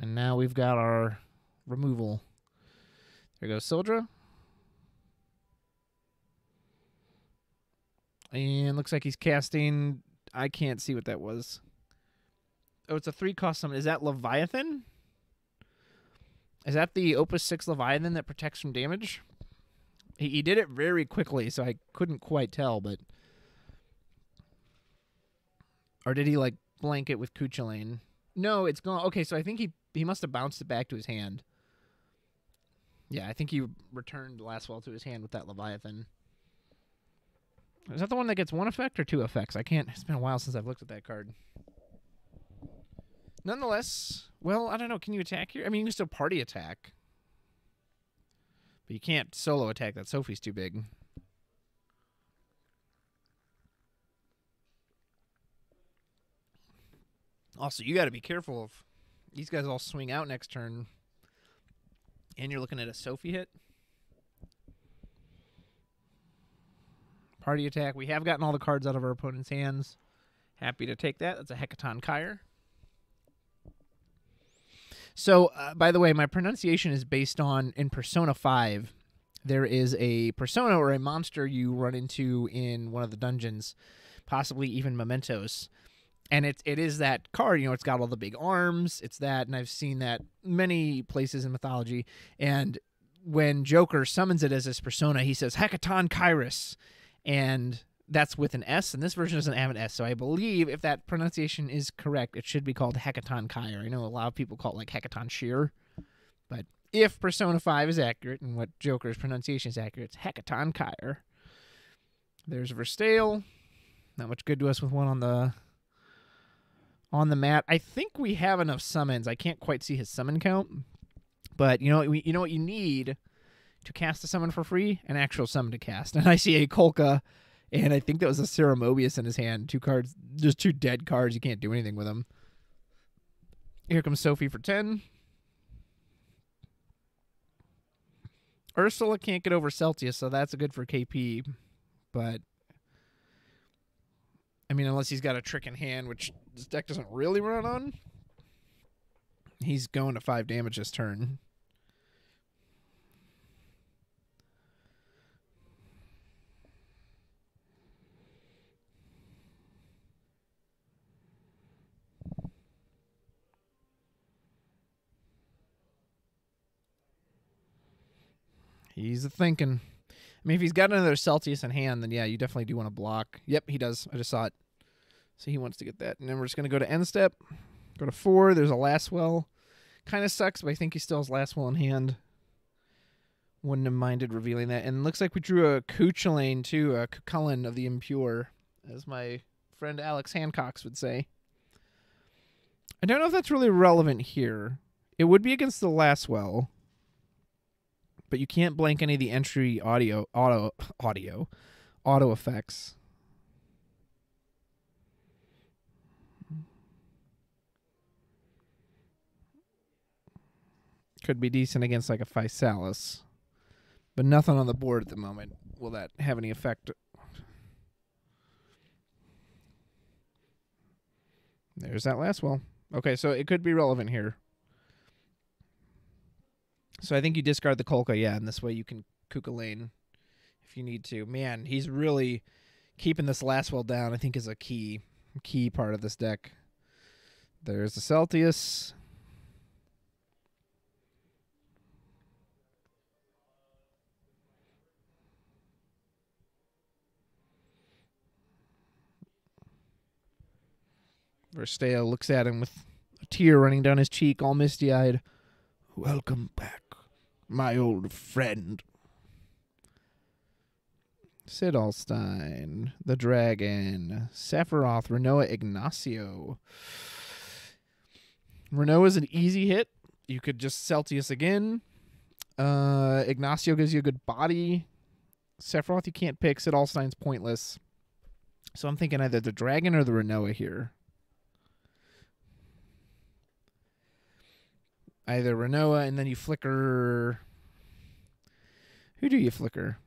And now we've got our removal. There goes Sildra. And looks like he's casting. I can't see what that was. Oh, it's a 3-cost summon. Is that Leviathan? Is that the Opus 6 Leviathan that protects from damage? He did it very quickly, so I couldn't quite tell, but... Or did he, like, blank it with Kuchulain? No, it's gone. Okay, so I think he must have bounced it back to his hand. Yeah, I think he returned Lastwell to his hand with that Leviathan. Is that the one that gets 1 effect or 2 effects? I can't. It's been a while since I've looked at that card. Nonetheless, well, I don't know. Can you attack here? I mean, you can still party attack. But you can't solo attack. That Sophie's too big. Also, you got to be careful if these guys all swing out next turn and you're looking at a Sophie hit. Party attack. We have gotten all the cards out of our opponent's hands. Happy to take that. That's a Hecaton Kyre. So, by the way, my pronunciation is based on, in Persona 5, there is a persona or a monster you run into in one of the dungeons, possibly even Mementos. And it is that card, you know, it's got all the big arms. It's that, and I've seen that many places in mythology. And when Joker summons it as his persona, he says, Hecaton Kyrus. And that's with an S, and this version doesn't have an S. So I believe if that pronunciation is correct, it should be called Hecaton Kyre. I know a lot of people call it like Hecaton Shear. But if Persona 5 is accurate, and what Joker's pronunciation is accurate, it's Hecaton Kyre. There's Verstale. Not much good to us with one on the mat. I think we have enough summons. I can't quite see his summon count. But you know what you need to cast a summon for free? An actual summon to cast. And I see a Kolka, and I think that was a Ceremobius in his hand. 2 cards, just 2 dead cards. You can't do anything with them. Here comes Sophie for 10. Ursula can't get over Celtius, so that's good for KP. But, I mean, unless he's got a trick in hand, which this deck doesn't really run on, he's going to 5 damage this turn. He's a thinking. I mean, if he's got another Celtius in hand, then yeah, you definitely do want to block. Yep, he does. I just saw it. So he wants to get that. And then we're just going to go to end step. Go to 4. There's a Lastwell. Kind of sucks, but I think he still has Lastwell in hand. Wouldn't have minded revealing that. And it looks like we drew a Cuchulainn too, a Cuchulainn of the Impure, as my friend Alex Hancox would say. I don't know if that's really relevant here. It would be against the Lastwell. But you can't blank any of the entry auto effects. Could be decent against like a Physalis. But nothing on the board at the moment. Will that have any effect? There's that Lastwell. Okay, so it could be relevant here. So I think you discard the Kolka, yeah, and this way you can Cuchulainn if you need to. Man, he's really keeping this Lastwell down, I think, is a key part of this deck. There's the Celtius. Verstale looks at him with a tear running down his cheek, all misty-eyed. Welcome back, my old friend. Sidalstein, the Dragon, Sephiroth, Renoa, Ignacio. Renoa is an easy hit. You could just Celtius again. Ignacio gives you a good body. Sephiroth you can't pick. Sidalstein's pointless. So I'm thinking either the Dragon or the Renoa here. Either Renoa, and then you flicker... Who do you flicker?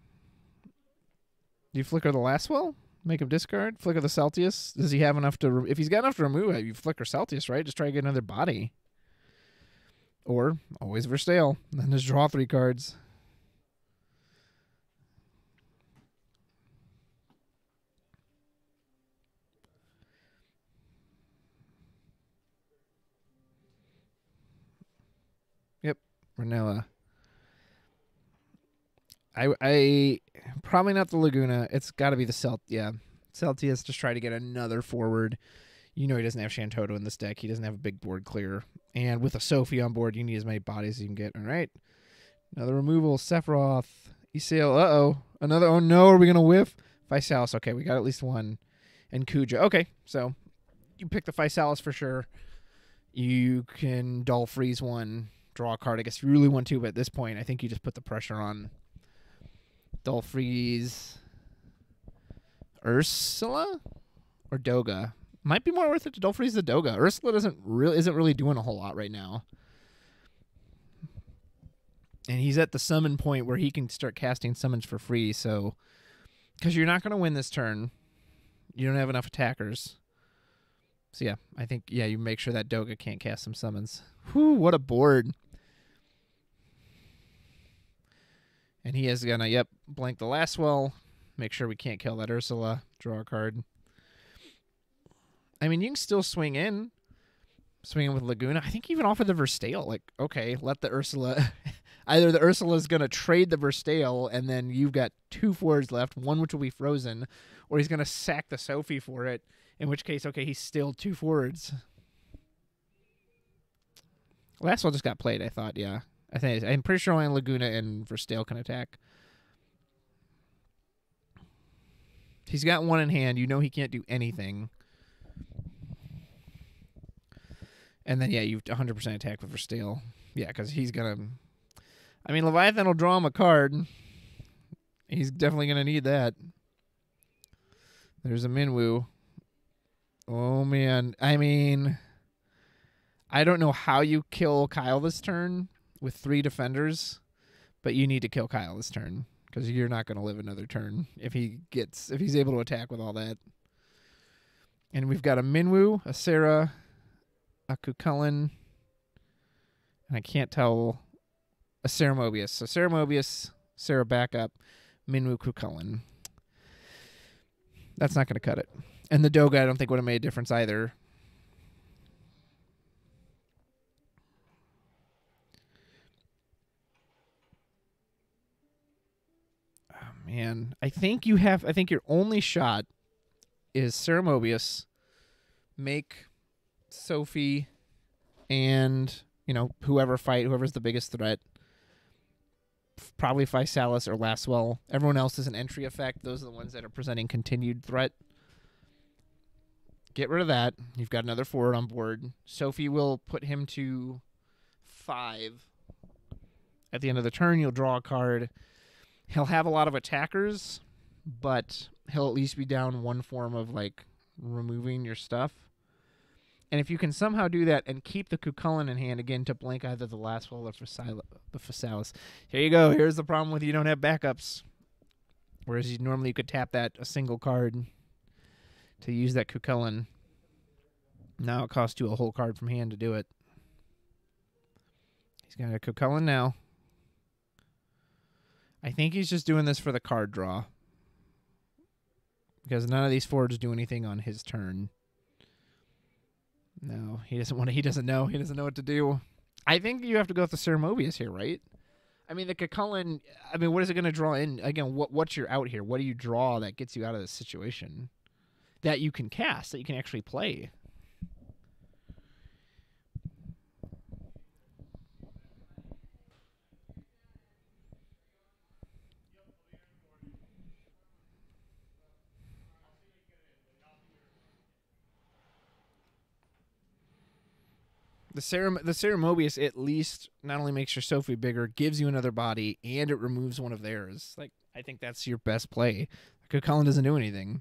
Do you flicker the Lastwell? Make him discard? Flicker the Celtius? Does he have enough to... If he's got enough to remove it, you flicker Celtius, right? Just try to get another body. Or, always Verstale. And then just draw 3 cards. Yep, Renoa. I probably not the Laguna. It's got to be the Celtius. Just try to get another forward. You know he doesn't have Shantoto in this deck. He doesn't have a big board clear. And with a Sophie on board, you need as many bodies as you can get. All right. Another removal. Sephiroth. Isail. Uh-oh. Another. Oh, no. Are we going to whiff? Physalis. Okay, we got at least one. And Kuja. Okay, so you pick the Physalis for sure. You can Dull Freeze one. Draw a card. I guess you really want to, but at this point, I think you just put the pressure on. Dull Freeze. Ursula? Or Doga? Might be more worth it to Dull Freeze the Doga. Ursula isn't really doing a whole lot right now. And he's at the summon point where he can start casting summons for free, so... Because you're not going to win this turn. You don't have enough attackers. So yeah, I think, yeah, you make sure that Doga can't cast some summons. Whew, what a board. And he is going to, yep, blank the last well. Make sure we can't kill that Ursula. Draw a card. I mean, you can still swing in. Swing in with Laguna. I think even offer the Verstale. Like, okay, let the Ursula... Either the Ursula's going to trade the Verstale, and then you've got 2 forwards left, one which will be frozen, or he's going to sack the Sophie for it, in which case, okay, he's still 2 forwards. Last one just got played, I thought, yeah. I'm pretty sure only Laguna and Verstale can attack. He's got 1 in hand. You know he can't do anything. And then, yeah, you 100% attack with Verstale. Yeah, because he's going to... I mean, Leviathan will draw him a card. He's definitely going to need that. There's a Minwoo. Oh, man. I mean, I don't know how you kill Kyle this turn with 3 defenders, but you need to kill Kyle this turn because you're not going to live another turn if he's able to attack with all that. And we've got a Minwoo, a Sarah, a Kukulkan, and I can't tell... A Sarah Mobius. So Sarah Mobius, Sarah backup, Minwoo Kukulkan. That's not going to cut it. And the Doga I don't think would have made a difference either. Oh, man. I think your only shot is Sarah Mobius, make Sophie and, whoever's the biggest threat. Probably Physalis or Laswell. Everyone else is an entry effect. Those are the ones that are presenting continued threat. Get rid of that. You've got another forward on board. Sophie will put him to 5. At the end of the turn, you'll draw a card. He'll have a lot of attackers, but he'll at least be down 1 form of, removing your stuff. And if you can somehow do that and keep the Kukulkan in hand again to blank either the Laswell or the Physalis. Here you go. Here's the problem with you don't have backups. Whereas normally you could tap that a single card to use that Kukulkan. Now it costs you a whole card from hand to do it. He's got a Kukulkan now. I think he's just doing this for the card draw. Because none of these forwards do anything on his turn. No, he doesn't know. He doesn't know what to do. I think you have to go with the Sarah Mobius here, right? I mean, the Kukulkan, what is it going to draw in? Again, what's your out here? What do you draw that gets you out of this situation? That you can cast, that you can actually play. The Sarah Mobius at least not only makes your Sophie bigger, gives you another body, and it removes one of theirs. I think that's your best play. Kukulkan doesn't do anything.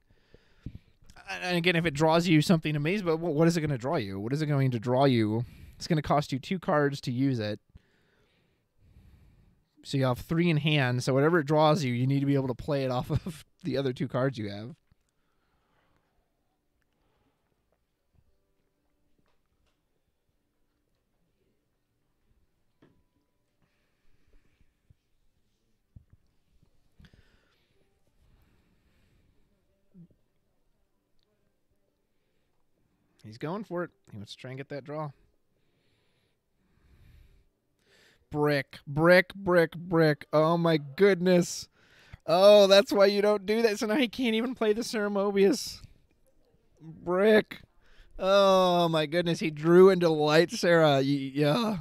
And again, if it draws you something amazing, but what is it going to draw you? What is it going to draw you? It's going to cost you 2 cards to use it. So you have 3 in hand, so whatever it draws you, you need to be able to play it off of the other 2 cards you have. He's going for it. He wants to try and get that draw. Brick, brick, brick, brick. Oh, my goodness. Oh, that's why you don't do that. So now he can't even play the Sarah Mobius. Brick. Oh, my goodness. He drew into Light Sarah. Yeah.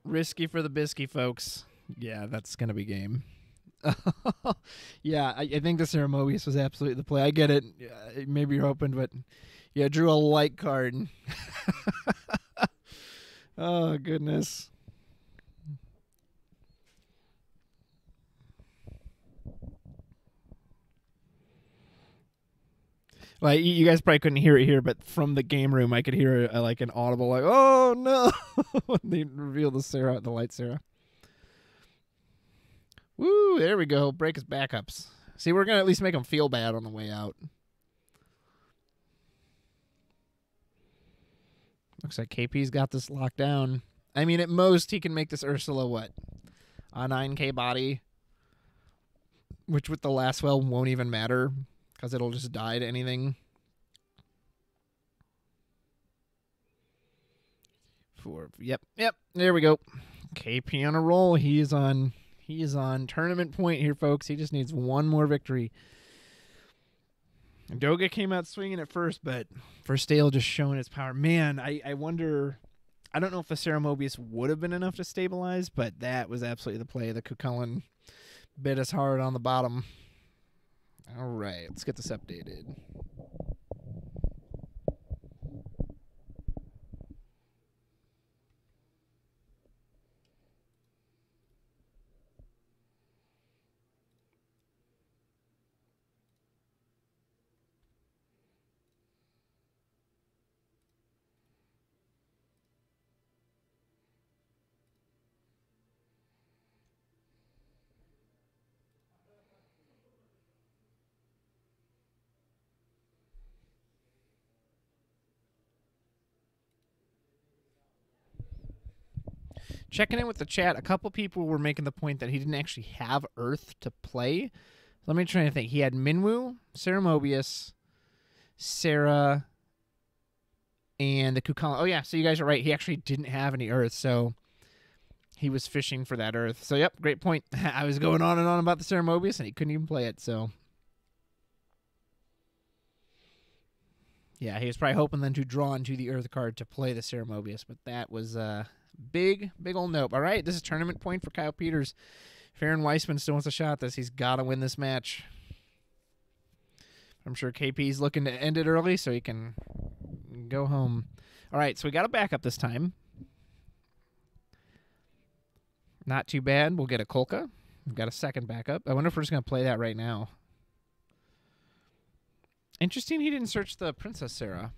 Risky for the bisky, folks. Yeah, that's going to be game. Yeah, I think the Ceremobius was absolutely the play. I get it. Maybe you're hoping, but yeah, drew a light card. Oh, goodness. Well, you guys probably couldn't hear it here, but from the game room, I could hear like an audible, like, "Oh no!" when they reveal the light Sarah. Woo! There we go. Break his backups. See, we're gonna at least make him feel bad on the way out. Looks like KP's got this locked down. I mean, at most he can make this Ursula what? A 9K body, which with the last well won't even matter. Because it'll just die to anything. Yep. There we go. KP on a roll. He is on tournament point here, folks. He just needs one more victory. Doga came out swinging at first, but Verstale just showing its power. Man, I wonder. I don't know if the Ceremobius would have been enough to stabilize, but that was absolutely the play. The Cucullin bit us hard on the bottom. All right, let's get this updated. Checking in with the chat, a couple people were making the point that he didn't actually have Earth to play. Let me try to think. He had Minwu, Ceremobius, Sarah, and the Cucullin. Oh, yeah, so you guys are right. He actually didn't have any Earth, so he was fishing for that Earth. So, yep, great point. I was going on and on about the Ceremobius, and he couldn't even play it, so. Yeah, he was probably hoping then to draw into the Earth card to play the Ceremobius, but that was big old nope. All right, this is tournament point for Kyle Peters. Farron Weissman still wants a shot at this. He's got to win this match. I'm sure KP's looking to end it early so he can go home. All right, so we got a backup this time. Not too bad. We'll get a Kolka. We've got a second backup. I wonder if we're just going to play that right now. Interesting he didn't search the Princess Sarah.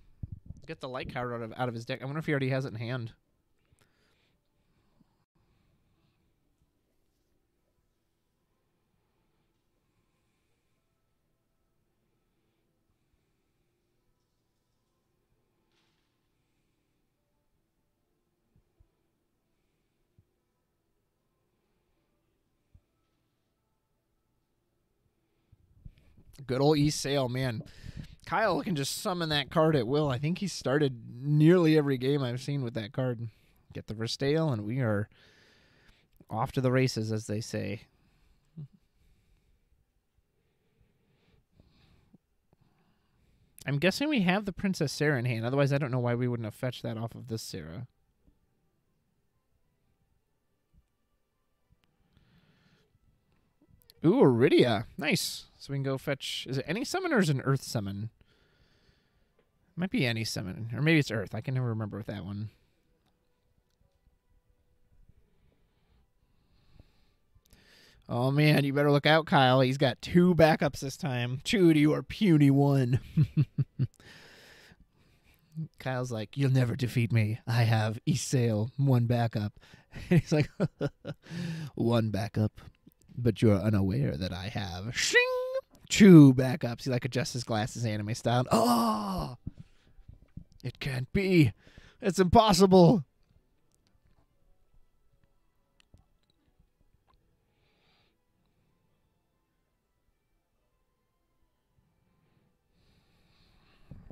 Get the light card out of his deck. I wonder if he already has it in hand. Good old East Sail, man. Kyle can just summon that card at will. I think he started nearly every game I've seen with that card. Get the Verstale, and we are off to the races, as they say. I'm guessing we have the Princess Sarah in hand. Otherwise, I don't know why we wouldn't have fetched that off of this Sarah. Ooh, Iridia. Nice. So we can go fetch... Is it any summon or is it an Earth summon? Might be any summon. Or maybe it's Earth. I can never remember with that one. Oh, man. You better look out, Kyle. He's got 2 backups this time. True to your puny one. Kyle's like, you'll never defeat me. I have East Sail, 1 backup. And he's like, 1 backup. But you're unaware that I have shing 2 backups. He like adjusts his glasses anime style. Oh, it can't be. It's impossible.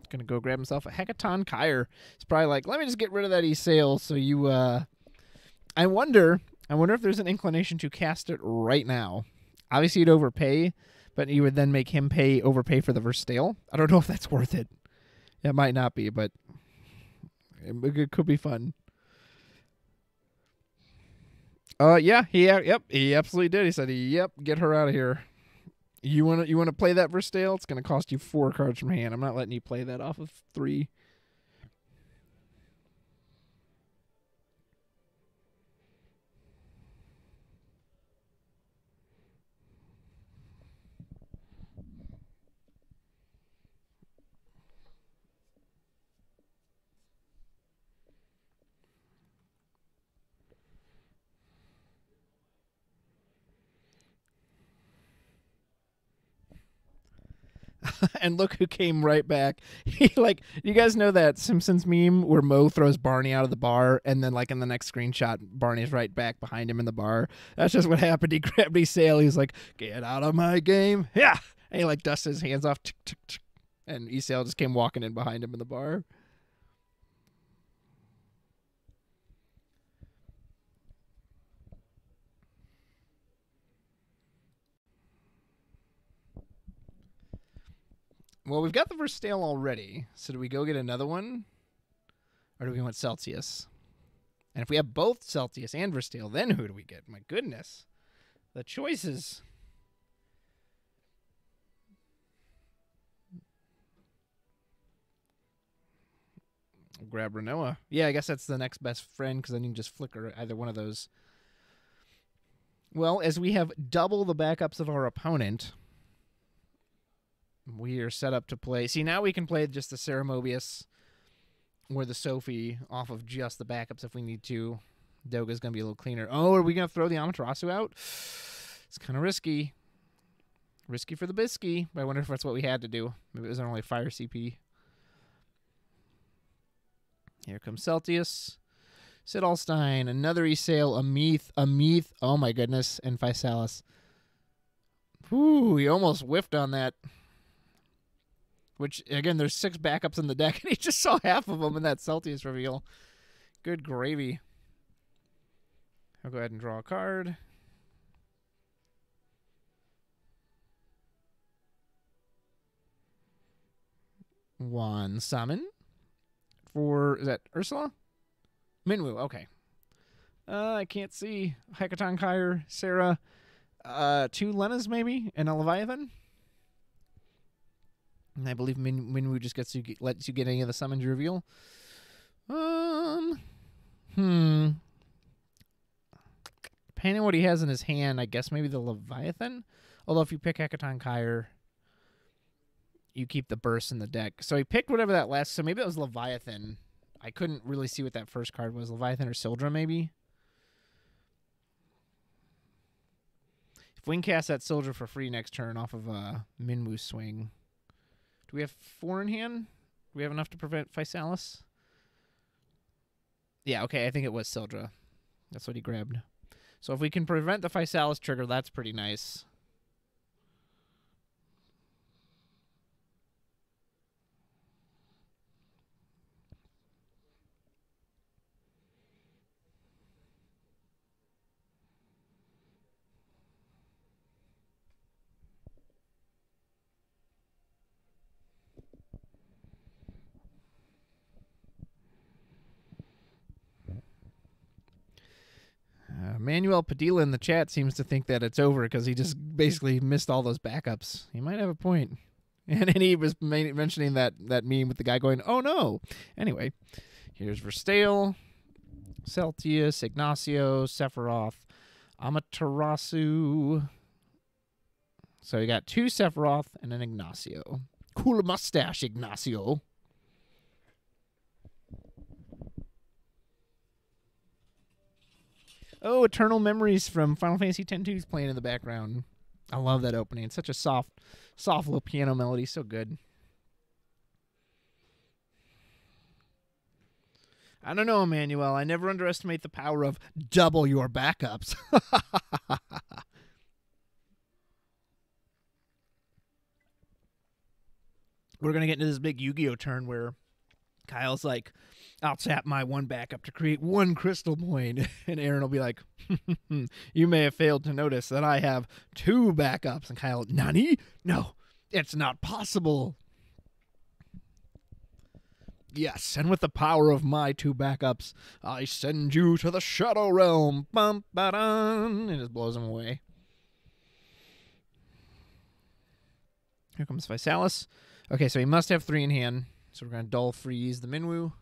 Gonna go grab himself a Hecaton Kyre. He's probably like, let me just get rid of that East Sail. So you, I wonder if there's an inclination to cast it right now. Obviously, you'd overpay, but you would then make him overpay for the Verstale. I don't know if that's worth it. It might not be, but it could be fun. Yeah, yep, he absolutely did. He said, "Yep, get her out of here. You want to play that Verstale? It's going to cost you 4 cards from hand. I'm not letting you play that off of 3." And look who came right back. He you guys know that Simpsons meme where Moe throws Barney out of the bar, and then like in the next screenshot, Barney's right back behind him in the bar. That's just what happened. He grabbed his sail. He's like, "Get out of my game!" Yeah, and he like dusted his hands off, and Esail just came walking in behind him in the bar. Well, we've got the Verstale already, so do we go get another one? Or do we want Celsius? And if we have both Celsius and Verstale, then who do we get? My goodness. The choices. I'll grab Renoa. Yeah, I guess that's the next best friend, because then you can just flicker either one of those. Well, as we have double the backups of our opponent, we are set up to play. See, now we can play just the Ceramobius or the Sophie off of just the backups if we need to. Doga's going to be a little cleaner. Oh, are we going to throw the Amaterasu out? It's kind of risky. Risky for the bisky. But I wonder if that's what we had to do. Maybe it was only fire CP. Here comes Celtius. Sidalstein. Another Esail. Ameeth. Oh, my goodness. And Physalis. Ooh, he almost whiffed on that. Which, again, there's 6 backups in the deck, and he just saw half of them in that Celtius reveal. Good gravy. I'll go ahead and draw a card. One summon. Is that Ursula? Minwu, okay. I can't see. Hecaton Kyre, Sarah. 2 Lenas, maybe, and a Leviathan. And I believe Minwu just lets you get any of the summons you reveal. Depending on what he has in his hand, I guess maybe the Leviathan. Although if you pick Hecaton Kyre, you keep the burst in the deck. So he picked whatever that last. So maybe it was Leviathan. I couldn't really see what that first card was. Leviathan or Sildra, maybe. If we can cast that Sildra for free next turn off of Minwu's swing. Do we have 4 in hand? Do we have enough to prevent Physalis? Yeah, okay, I think it was Sildra. That's what he grabbed. So if we can prevent the Physalis trigger, that's pretty nice. Manuel Padilla in the chat seems to think that it's over because he just basically missed all those backups. He might have a point. And then he was mentioning that meme with the guy going, "Oh no." Anyway, here's Verstale, Celtius, Ignacio, Sephiroth, Amaterasu. So you got 2 Sephiroth and an Ignacio. Cool mustache, Ignacio. Oh, Eternal Memories from Final Fantasy X-2 is playing in the background. I love that opening. It's such a soft little piano melody. So good. I don't know, Emmanuel. I never underestimate the power of double your backups. We're going to get into this big Yu-Gi-Oh turn where Kyle's like, "I'll tap my 1 backup to create 1 crystal point." And Aaron will be like, "You may have failed to notice that I have 2 backups." And Kyle, "Nani? No, it's not possible." Yes, and with the power of my 2 backups, I send you to the Shadow Realm. Bum, ba-dun. It just blows him away. Here comes Physalis. Okay, so he must have 3 in hand. So we're going to dull freeze the Minwu.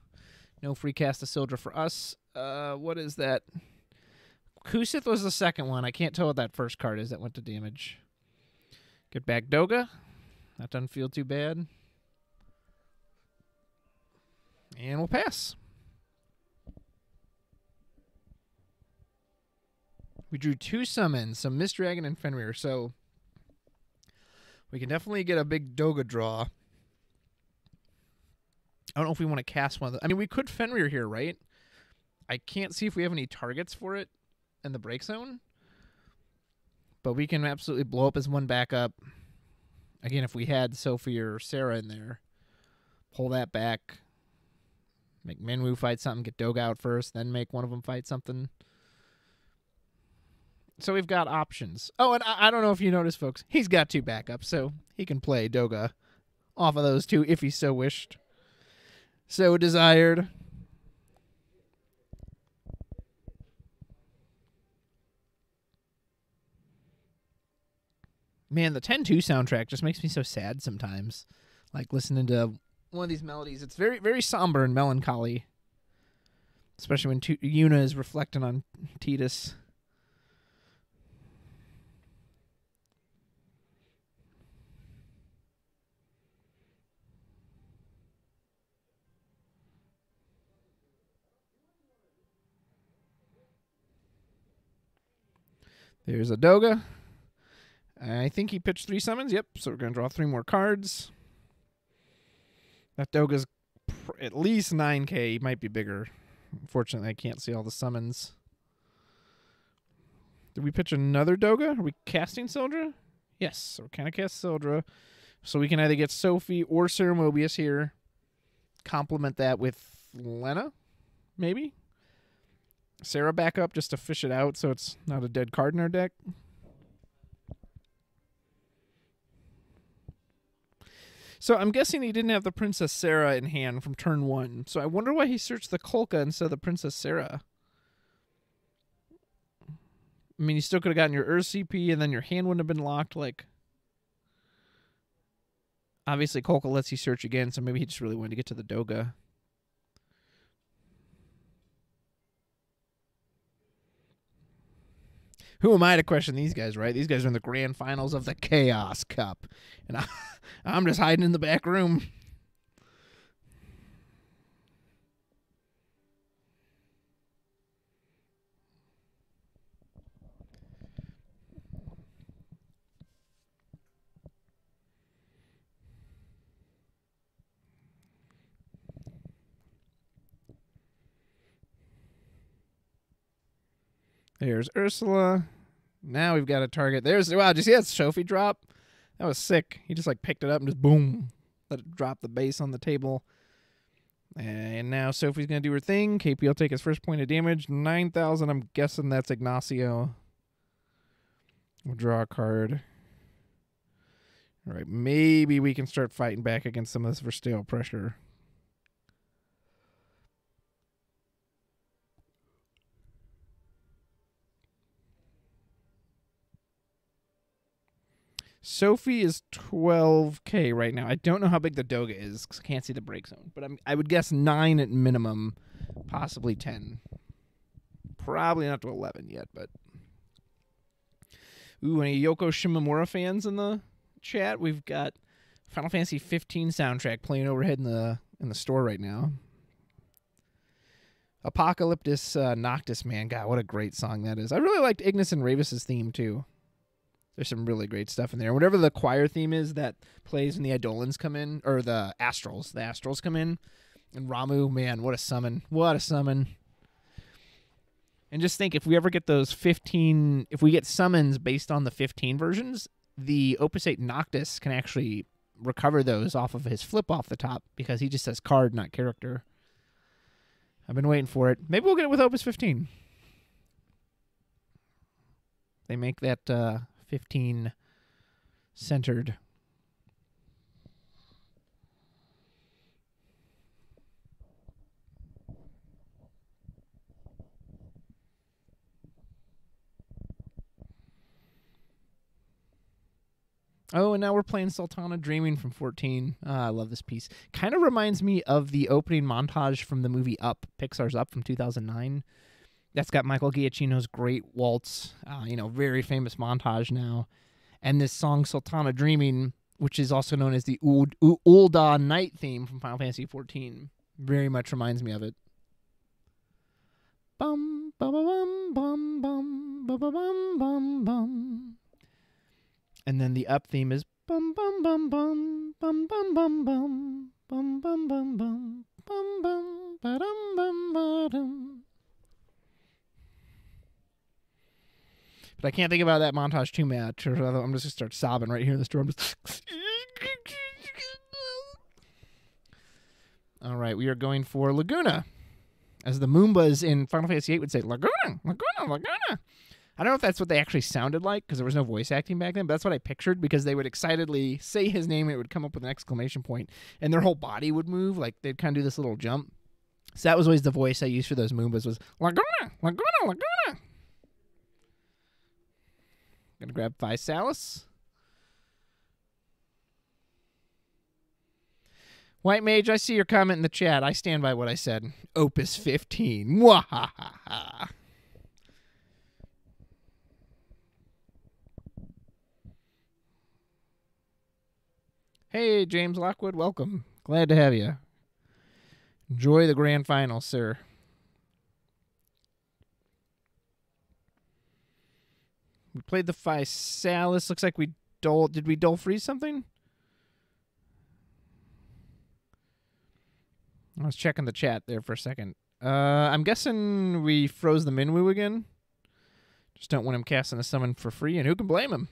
No free cast of Sildra for us. What is that? Kusith was the second one. I can't tell what that first card is that went to damage. Get back Doga. That doesn't feel too bad. And we'll pass. We drew 2 summons, some Mist Dragon and Fenrir, so we can definitely get a big Doga draw. I don't know if we want to cast one of the... I mean, we could Fenrir here, right? I can't see if we have any targets for it in the break zone. But we can absolutely blow up as 1 backup. Again, if we had Sophie or Sarah in there, pull that back. Make Minwu fight something, get Doga out first, then make one of them fight something. So we've got options. Oh, and I don't know if you noticed, folks, he's got 2 backups, so he can play Doga off of those 2 if he so wished. So desired. Man, the 10-2 soundtrack just makes me so sad sometimes. Like listening to one of these melodies. It's very, very somber and melancholy. Especially when Yuna is reflecting on Tidus. There's a Doga. I think he pitched 3 summons. Yep, so we're going to draw 3 more cards. That Doga's at least 9k. He might be bigger. Unfortunately, I can't see all the summons. Did we pitch another Doga? Are we casting Sildra? Yes, so we're kind of cast Sildra. So we can either get Sophie or Sarah Mobius here. Complement that with Lena, maybe? Sarah back up just to fish it out so it's not a dead card in our deck. So I'm guessing he didn't have the Princess Sarah in hand from turn 1. So I wonder why he searched the Kolka instead of the Princess Sarah. I mean, you still could have gotten your CP and then your hand wouldn't have been locked. Like, obviously Kolka lets you search again, so maybe he just really wanted to get to the Doga. Who am I to question these guys, right? These guys are in the grand finals of the Chaos Cup. And I'm just hiding in the back room. There's Ursula. Now we've got a target. There's, wow, did you see that Sophie drop? That was sick. He just like picked it up and just boom. Let it drop the base on the table. And now Sophie's going to do her thing. KP will take his first point of damage. 9,000. I'm guessing that's Ignacio. We'll draw a card. All right, maybe we can start fighting back against some of this Verstale pressure. Sophie is 12k right now. I don't know how big the Doga is because I can't see the break zone. But I would guess 9 at minimum, possibly 10. Probably not to 11 yet, but... Ooh, any Yoko Shimomura fans in the chat? We've got Final Fantasy 15 soundtrack playing overhead in the store right now. Apocalyptus Noctis, man. God, what a great song that is. I really liked Ignis and Ravis's theme, too. There's some really great stuff in there. Whatever the choir theme is that plays when the Eidolons come in, or the Astrals. The Astrals come in. And Ramu, man, what a summon. What a summon. And just think, if we ever get those 15... If we get summons based on the 15 versions, the Opus 8 Noctis can actually recover those off of his flip off the top, because he just says card, not character. I've been waiting for it. Maybe we'll get it with Opus 15. They make that... 15 centered. Oh, and now we're playing Sultana Dreaming from 14. I love this piece. Kind of reminds me of the opening montage from the movie Up, Pixar's Up from 2009. That's got Michael Giacchino's great waltz, very famous montage now. And this song Sultana Dreaming, which is also known as the Ulda Night theme from Final Fantasy 14, very much reminds me of it. Bum, ba bum, bum, bum, ba bum, bum, bum. And then the Up theme is bum bum bum bum bum bum bum bum bum bum bum bum bum bum ba dum bum ba dum. But I can't think about that montage too much, or I'm just gonna start sobbing right here in the store. All right, we are going for Laguna, as the Moombas in Final Fantasy VIII would say, Laguna, Laguna, Laguna. I don't know if that's what they actually sounded like, because there was no voice acting back then, but that's what I pictured, because they would excitedly say his name, and it would come up with an exclamation point, and their whole body would move, like they'd kind of do this little jump. So that was always the voice I used for those Moombas, was Laguna, Laguna, Laguna. Gonna grab Physalis. White Mage, I see your comment in the chat. I stand by what I said. Opus 15. Mwahaha. Hey, James Lockwood, welcome. Glad to have you. Enjoy the grand final, sir. We played the Physalis. Looks like did we dull freeze something? I was checking the chat there for a second. I'm guessing we froze the Minwu again. Just don't want him casting a summon for free, and who can blame him?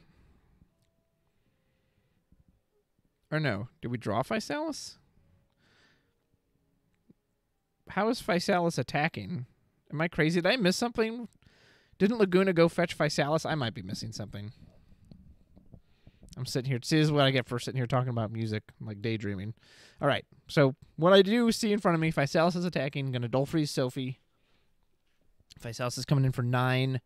Or no, did we draw Physalis? How is Physalis attacking? Am I crazy? Did I miss something? Didn't Laguna go fetch Physalis? I might be missing something. I'm sitting here. See, this is what I get for sitting here talking about music. I'm like daydreaming. All right, so what I do see in front of me, Physalis is attacking. Going to dull freeze Sophie. Physalis is coming in for 9.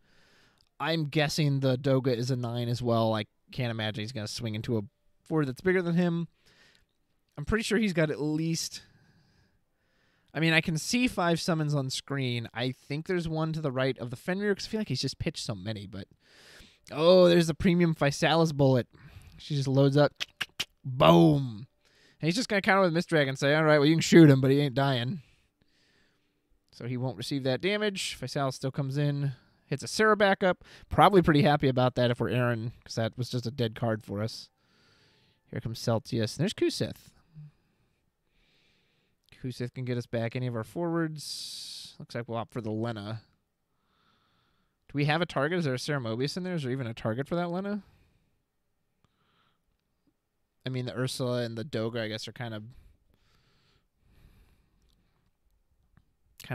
I'm guessing the Doga is a 9 as well. I can't imagine he's going to swing into a 4 that's bigger than him. I'm pretty sure he's got at least... I mean, I can see 5 summons on screen. I think there's one to the right of the Fenrir, because I feel like he's just pitched so many, but... Oh, there's the premium Physalis bullet. She just loads up. Boom. And he's just going to counter with Mist Dragon and say, all right, well, you can shoot him, but he ain't dying. So he won't receive that damage. Physalis still comes in. Hits a Sarah backup. Probably pretty happy about that if we're Aaron, because that was just a dead card for us. Here comes Celtius. And there's Kusith. Kusith can get us back any of our forwards. Looks like we'll opt for the Lena. Do we have a target? Is there a Sarah Mobius in there? Is there even a target for that Lena? I mean, the Ursula and the Doga, I guess, are kind of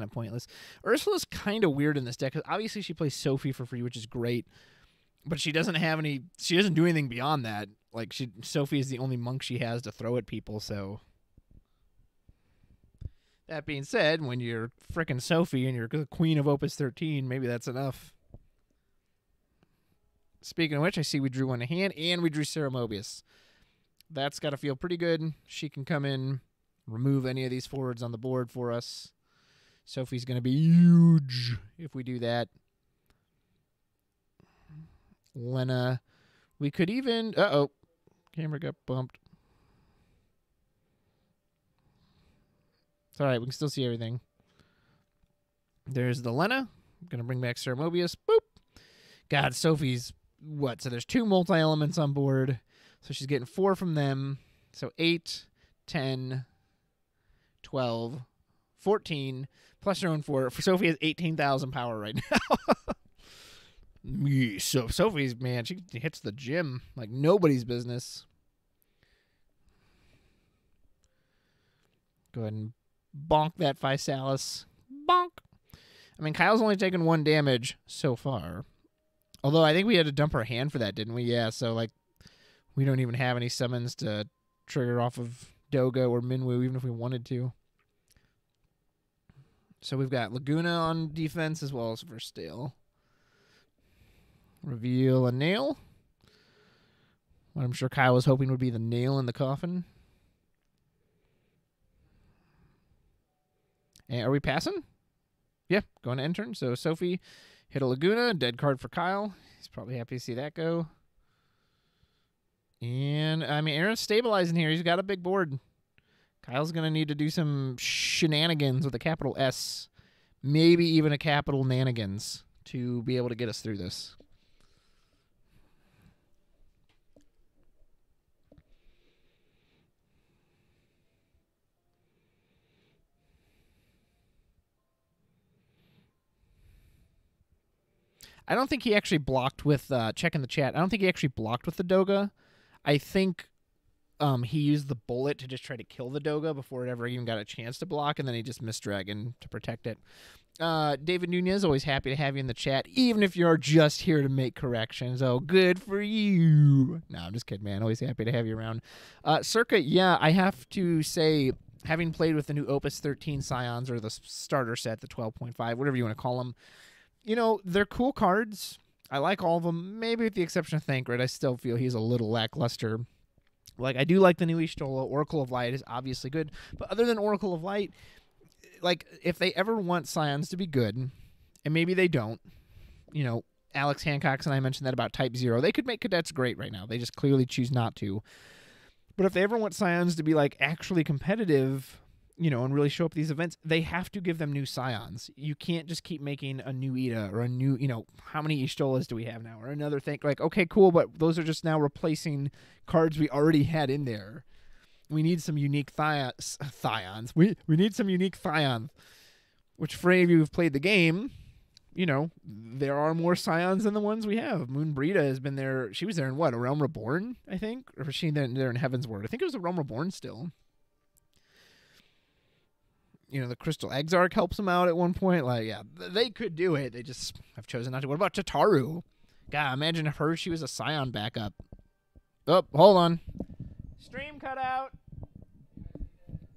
pointless. Ursula's kind of weird in this deck, because obviously she plays Sophie for free, which is great. But she doesn't have any... She doesn't do anything beyond that. Like, Sophie is the only monk she has to throw at people, so... That being said, when you're frickin' Sophie and you're the queen of Opus 13, maybe that's enough. Speaking of which, I see we drew one in hand, and we drew Sarah Mobius. That's got to feel pretty good. She can come in, remove any of these forwards on the board for us. Sophie's going to be huge if we do that. Lena. We could even... Uh-oh. Camera got bumped. It's all right. We can still see everything. There's the Lena. I'm going to bring back Sarah Mobius. Boop. God, Sophie's... What? So there's 2 multi-elements on board. So she's getting 4 from them. So 8, 10, 12, 14, plus her own 4. Sophie has 18,000 power right now. So Sophie's, man, she hits the gym like nobody's business. Go ahead and bonk that Physalis. Bonk. I mean, Kyle's only taken 1 damage so far. Although I think we had to dump our hand for that, didn't we? Yeah, so like we don't even have any summons to trigger off of Doga or Minwu, even if we wanted to. So we've got Laguna on defense as well as Verstale. Reveal a nail. What I'm sure Kyle was hoping would be the nail in the coffin. And are we passing? Yeah, going to end turn. So Sophie hit a Laguna, dead card for Kyle. He's probably happy to see that go. And, I mean, Aaron's stabilizing here. He's got a big board. Kyle's going to need to do some shenanigans with a capital S. Maybe even a capital nanigans to be able to get us through this. I don't think he actually blocked with, checking the chat, I don't think he actually blocked with the Doga. I think he used the bullet to just try to kill the Doga before it ever even got a chance to block, and then he just missed Dragon to protect it. David Nunez, always happy to have you in the chat, even if you're just here to make corrections. Oh, good for you. No, I'm just kidding, man. Always happy to have you around. Circa, yeah, I have to say, having played with the new Opus 13 Scions, or the starter set, the 12.5, whatever you want to call them, you know, they're cool cards. I like all of them. Maybe with the exception of Thancred, I still feel he's a little lackluster. Like, I do like the new Y'shtola. Oracle of Light is obviously good. But other than Oracle of Light, like, if they ever want Scions to be good, and maybe they don't, you know, Alex Hancock and I mentioned that about Type 0. They could make cadets great right now. They just clearly choose not to. But if they ever want Scions to be, like, actually competitive, you know, and really show up at these events, they have to give them new Scions. You can't just keep making a new Ida or a new, you know, how many Y'shtolas do we have now? Or another thing. Like, okay, cool, but those are just now replacing cards we already had in there. We need some unique Thions. We need some unique Thions. Which, for any of you who've played the game, you know, there are more Scions than the ones we have. Moon Brita has been there. She was there in what? A Realm Reborn, I think? Or was she there in Heaven's Word? I think it was a Realm Reborn still. You know, the Crystal Exarch helps them out at one point. Like, yeah, they could do it. They just have chosen not to. What about Tataru? God, imagine if she was a Scion backup. Oh, hold on. Stream cut out.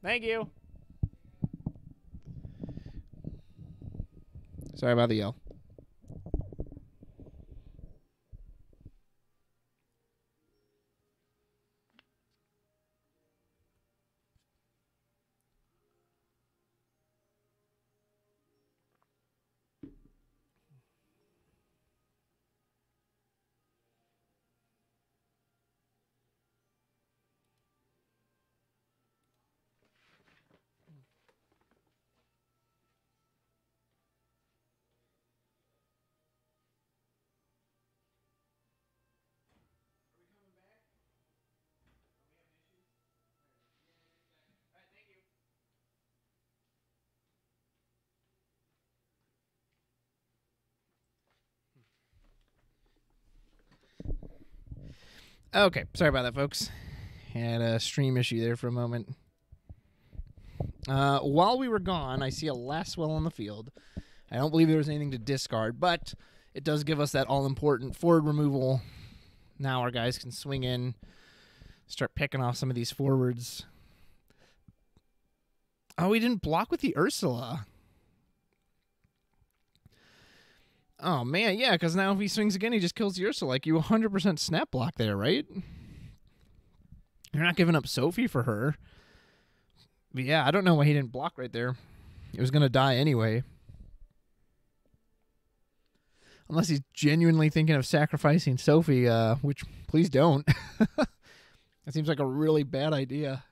Thank you. Sorry about the yell. Okay, sorry about that, folks. Had a stream issue there for a moment. While we were gone, I see a Lastwell on the field. I don't believe there was anything to discard, but it does give us that all-important forward removal. Now our guys can swing in, start picking off some of these forwards. Oh, he didn't block with the Ursula. Oh, man, yeah, because now if he swings again, he just kills the Ursula. Like, you 100% snap block there, right? You're not giving up Sophie for her. But yeah, I don't know why he didn't block right there. It was going to die anyway. Unless he's genuinely thinking of sacrificing Sophie, which, please don't. That seems like a really bad idea.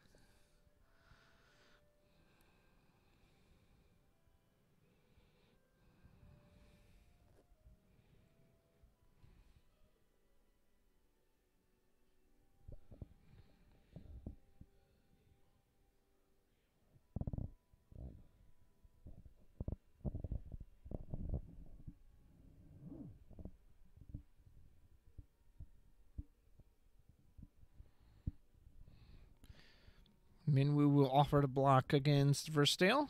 Minwoo will offer to block against Verstale.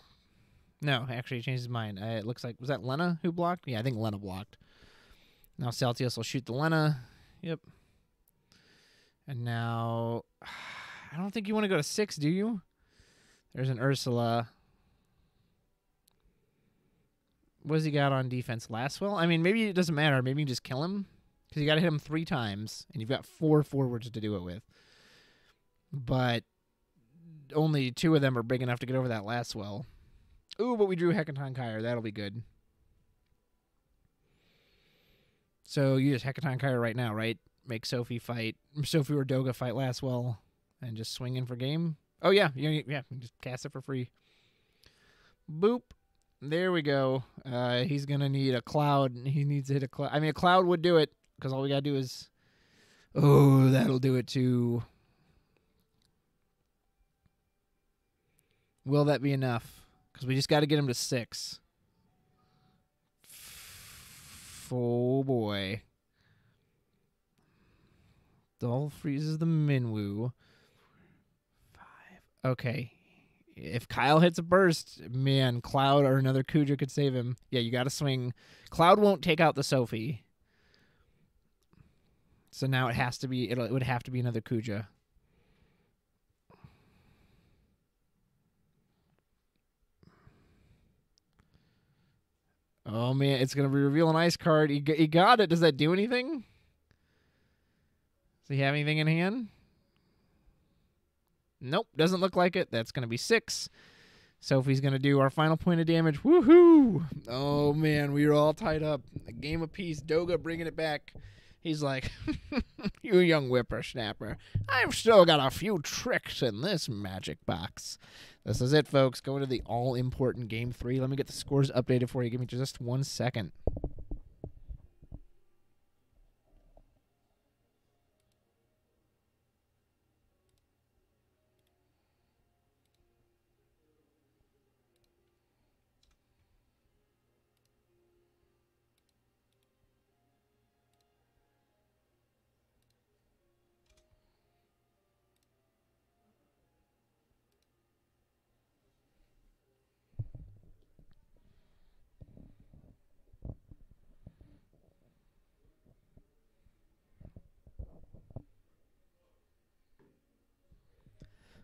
No, actually he changed his mind. It looks like, was that Lena who blocked? Yeah, I think Lena blocked. Now Saltius will shoot the Lena. Yep. And now, I don't think you want to go to 6, do you? There's an Ursula. What has he got on defense? Lastwell? I mean, maybe it doesn't matter. Maybe you just kill him. Because you got to hit him 3 times, and you've got 4 forwards to do it with. But only 2 of them are big enough to get over that last swell. Ooh, but we drew Hecaton Kyre. That'll be good. So you just Hecaton Kyre right now, right? Make Sophie fight. Sophie or Doga fight last well, and just swing in for game. Oh, yeah. Yeah, just cast it for free. Boop. There we go. He's going to need a cloud. He needs to hit a cloud. I mean, a cloud would do it, because all we got to do is... Oh, that'll do it too. Will that be enough? Because we just got to get him to 6. Oh, boy. Dull freezes the Minwoo. 5. Okay. If Kyle hits a burst, man, Cloud or another Kuja could save him. Yeah, you got to swing. Cloud won't take out the Sophie. So now it has to be, it would have to be another Kuja. Oh, man, it's going to be reveal an ice card. He got it. Does that do anything? Does he have anything in hand? Nope, doesn't look like it. That's going to be 6. Sophie's going to do our final point of damage. Woohoo! Oh, man, we were all tied up. A game apiece. Doga bringing it back. He's like, you young whippersnapper. I've still got a few tricks in this magic box. This is it, folks. Going to the all-important Game 3. Let me get the scores updated for you. Give me just 1 second.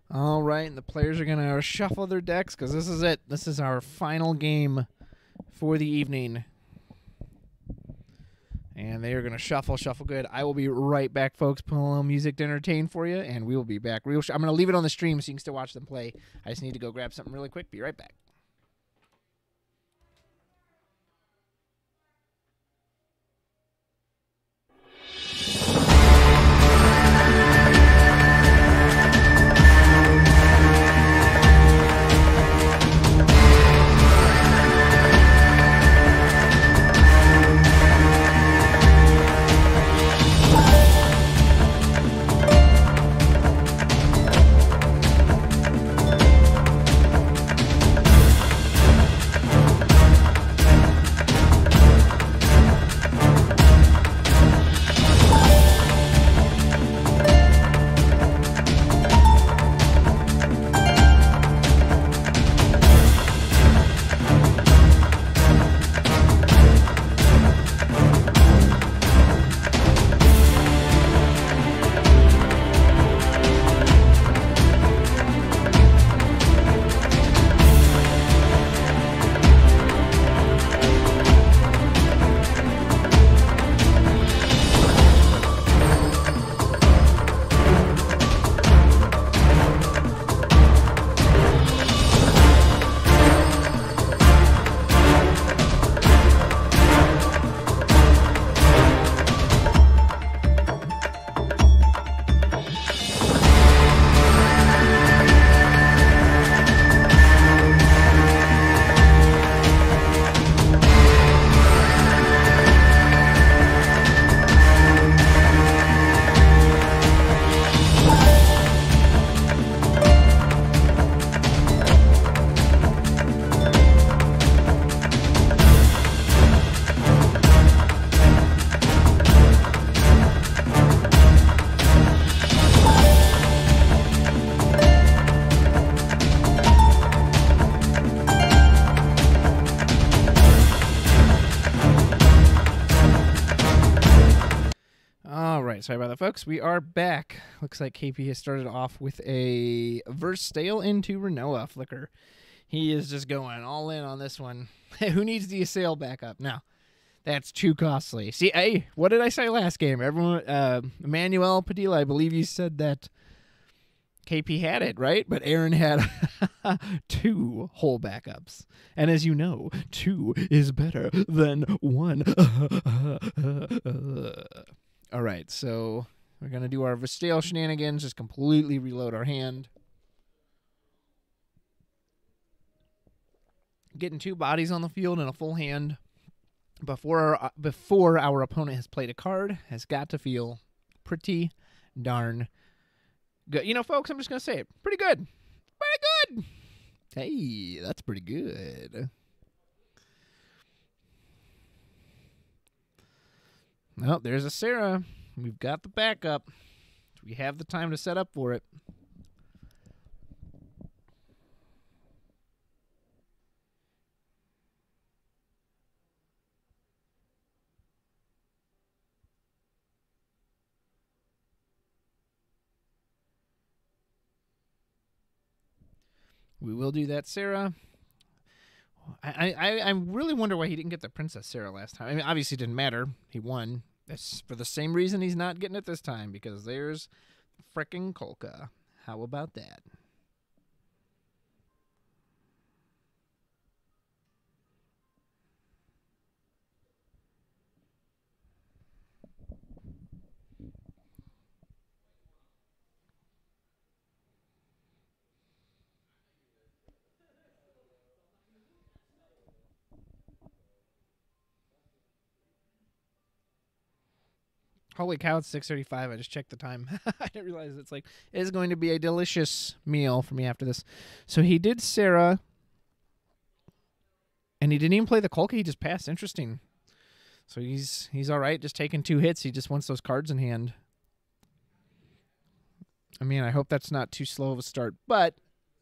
All right, and the players are going to shuffle their decks because this is it. This is our final game for the evening. And they are going to shuffle good. I will be right back, folks. Put a little music to entertain for you, and we will be back. I'm going to leave it on the stream so you can still watch them play. I just need to go grab something really quick. Be right back. Sorry about that, folks. We are back. Looks like KP has started off with a Verstale into Renoa Flicker. He is just going all in on this one. Who needs the Assail back up? Now, That's too costly. See, hey, what did I say last game? Everyone, Emmanuel Padilla, I believe you said that KP had it, right? But Aaron had 2 whole backups. And as you know, 2 is better than 1. All right, so we're going to do our Vestale shenanigans, just completely reload our hand. Getting 2 bodies on the field and a full hand before our opponent has played a card has got to feel pretty darn good. You know, folks, I'm just going to say it. Pretty good. Pretty good. Hey, that's pretty good. Well, there's a Sarah. We've got the backup. We have the time to set up for it. We will do that, Sarah. I really wonder why he didn't get the Princess Sarah last time. I mean, obviously it didn't matter. He won. That's for the same reason he's not getting it this time, because there's frickin' Kolka. How about that? Holy cow, it's 6:35. I just checked the time. I didn't realize it is going to be a delicious meal for me after this. So he did Sarah, and he didn't even play the Kolka. He just passed. Interesting. So he's all right, just taking 2 hits. He just wants those cards in hand. I mean, I hope that's not too slow of a start. But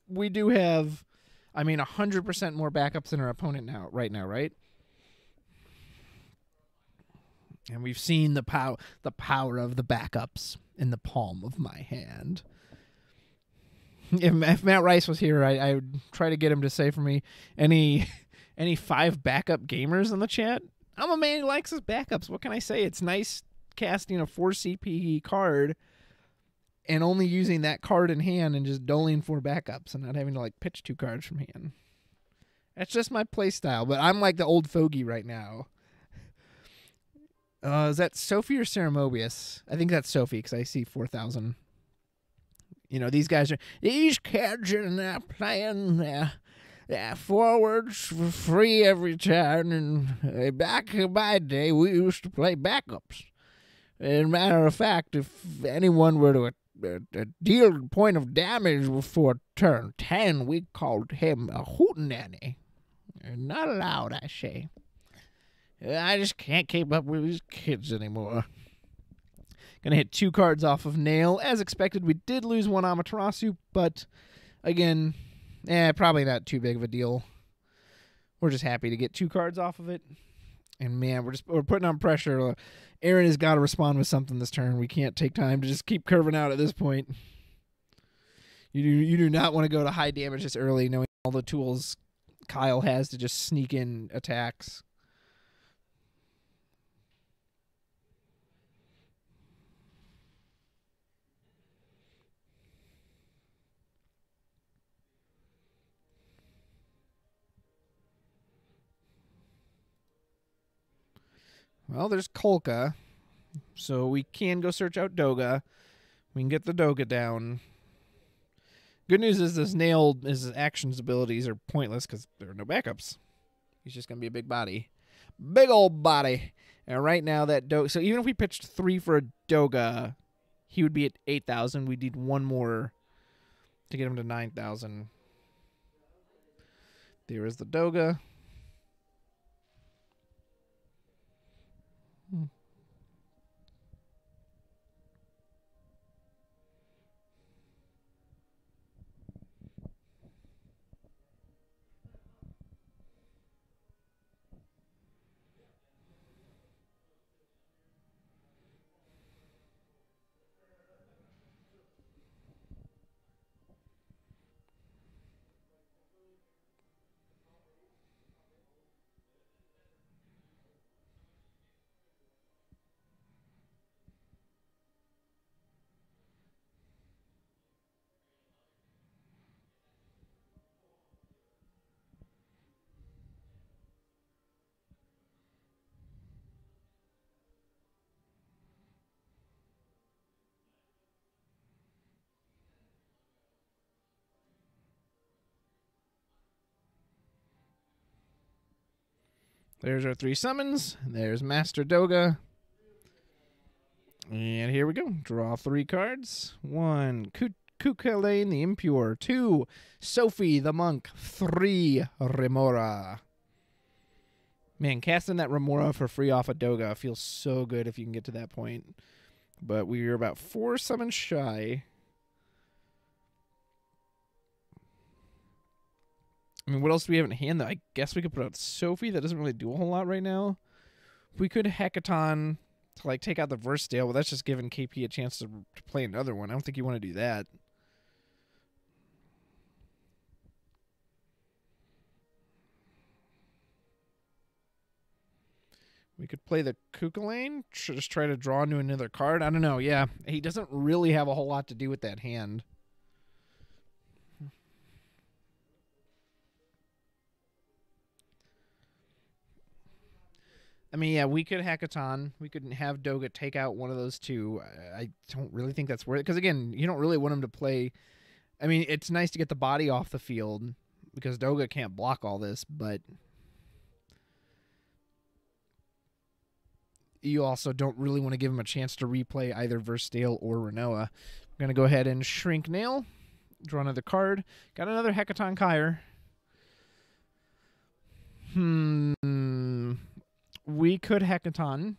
we do have, 100% more backups than our opponent right now, right? And we've seen the power of the backups in the palm of my hand. If Matt Rice was here, I would try to get him to say for me any 5 backup gamers in the chat. I'm a man who likes his backups. What can I say? It's nice casting a 4 CP card and only using that card in hand and just doling 4 backups and not having to pitch 2 cards from hand. That's just my play style, but I'm like the old fogey right now. Is that Sophie or Sarah Mobius? I think that's Sophie because I see 4,000. You know, these kids are playing forwards for free every time. And back in my day, we used to play backups. As a matter of fact, if anyone were to deal point of damage before turn 10, we called him a hootenanny. Not allowed, I say. I just can't keep up with these kids anymore. Gonna hit 2 cards off of Nail. As expected, we did lose 1 Amaterasu, but again, probably not too big of a deal. We're just happy to get 2 cards off of it. And man, we're putting on pressure. Aaron has got to respond with something this turn. We can't take time to just keep curving out at this point. You do not want to go to high damage this early, knowing all the tools Kyle has to just sneak in attacks. Well, there's Kolka, so we can go search out Doga. We can get the Doga down. Good news is his actions abilities are pointless because there are no backups. He's just going to be a big body. Big old body. And right now that Doga... So even if we pitched 3 for a Doga, he would be at 8,000. We'd need 1 more to get him to 9,000. There is the Doga. There's our 3 summons. There's Master Doga. And here we go. Draw 3 cards. 1, Cuchulainn the Impure. 2, Sophie the Monk. 3, Remora. Man, casting that Remora for free off a Doga feels so good if you can get to that point. But we're about 4 summons shy. I mean, what else do we have in hand? I guess we could put out Sophie. That doesn't really do a whole lot right now. We could Hackathon to, like, take out the Versatile. Well, that's just giving KP a chance to play another one. I don't think you want to do that. We could play the Cuchulainn. Just try to draw into another card. I don't know. Yeah, he doesn't really have a whole lot to do with that hand. I mean, yeah, we could Hackathon. We could have Doga take out one of those 2. I don't really think that's worth it. Because, again, you don't really want him to play. I mean, it's nice to get the body off the field because Doga can't block all this, but you also don't really want to give him a chance to replay either Versatile or Renoa. I'm going to go ahead and Shrink Nail. Draw another card. Got another Hackathon Kyre. We could Hackathon.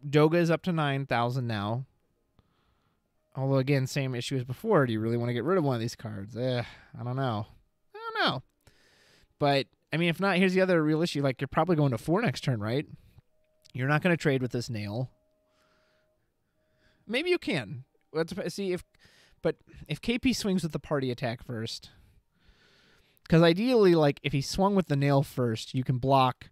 Doga is up to 9,000 now. Although, again, same issue as before. Do you really want to get rid of one of these cards? I don't know. But, I mean, if not, here's the other real issue. Like, you're probably going to 4 next turn, right? You're not going to trade with this nail. Maybe you can. Let's see if... But if KP swings with the party attack first... Because ideally, like, if he swung with the nail first, you can block...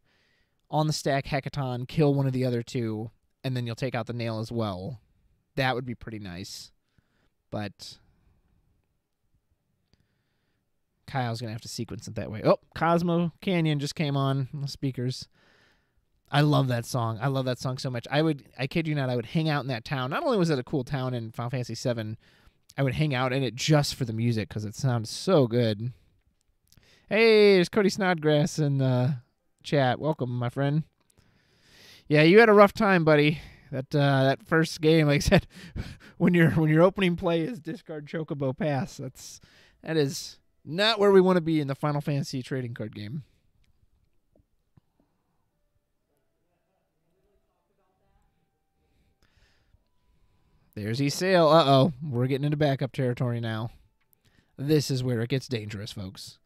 on the stack Hackathon, kill one of the other 2, and then you'll take out the nail as well. That would be pretty nice. But Kyle's going to have to sequence it that way. Oh, Cosmo Canyon just came on the speakers. I love that song. I love that song so much. I kid you not, I would hang out in that town. Not only was it a cool town in Final Fantasy VII, I would hang out in it just for the music because it sounds so good. Hey, there's Cody Snodgrass in the chat. Welcome, my friend. Yeah, you had a rough time, buddy. That first game, like I said, when your opening play is discard Chocobo Pass, that is not where we want to be in the Final Fantasy trading card game. There's Esail. Uh-oh. We're getting into backup territory now. This is where it gets dangerous, folks.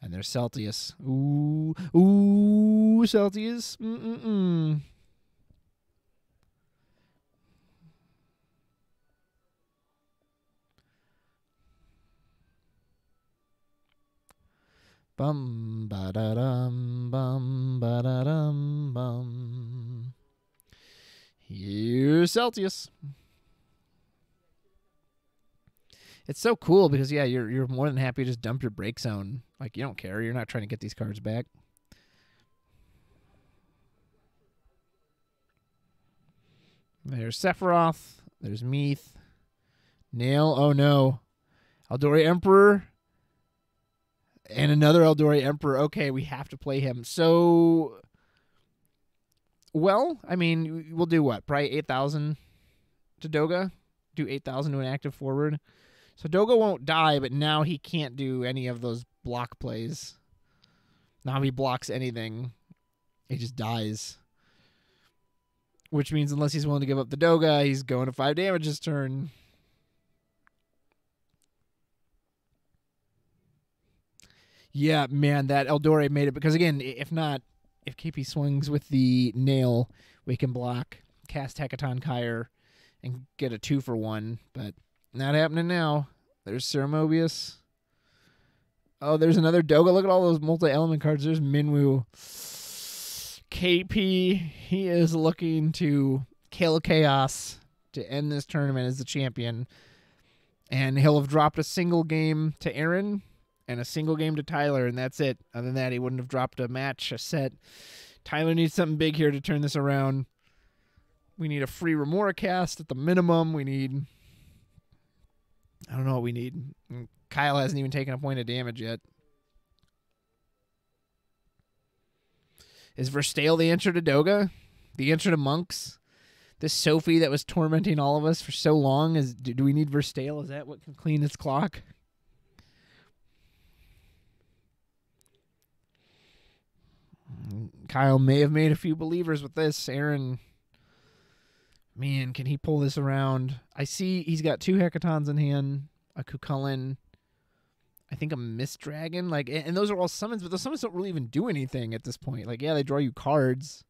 And there's Celtius. Ooh, Celtius. Bum ba da dum bum ba da dum bum. Here's Celtius. It's so cool because yeah, you're more than happy to just dump your break zone. Like you don't care. You're not trying to get these cards back. There's Sephiroth. There's Meath. Nail. Oh no. Eldori Emperor. And another Eldori Emperor. Okay, we have to play him. So, well, I mean, we'll do what? Probably 8,000 to Doga? Do 8,000 to an active forward? So Doga won't die, but now he can't do any of those block plays. Now he blocks anything, he just dies. Which means unless he's willing to give up the Doga, he's going to 5 damage this turn. Yeah, man, that Eldori made it. Because, again, if KP swings with the nail, we can block, cast Hackathon Kyre, and get a 2-for-1. But not happening now. There's Sir Mobius. Oh, there's another Doga. Look at all those multi-element cards. There's Minwu. KP, he is looking to kill Chaos to end this tournament as the champion. And he'll have dropped a single game to Aaron and a single game to Tyler, and that's it. Other than that, he wouldn't have dropped a match, a set. Tyler needs something big here to turn this around. We need a free Remora cast at the minimum. We need... I don't know what we need. Kyle hasn't even taken a point of damage yet. Is Verstale the answer to Doga? The answer to Monks? This Sophie that was tormenting all of us for so long, do we need Verstale? Is that what can clean its clock? Kyle may have made a few believers with this. Aaron, man, can he pull this around? I see he's got 2 Hecatons in hand, a Cucullin, I think a Mist Dragon. Like, and those are all summons, but those summons don't really even do anything at this point. Like, yeah, they draw you cards.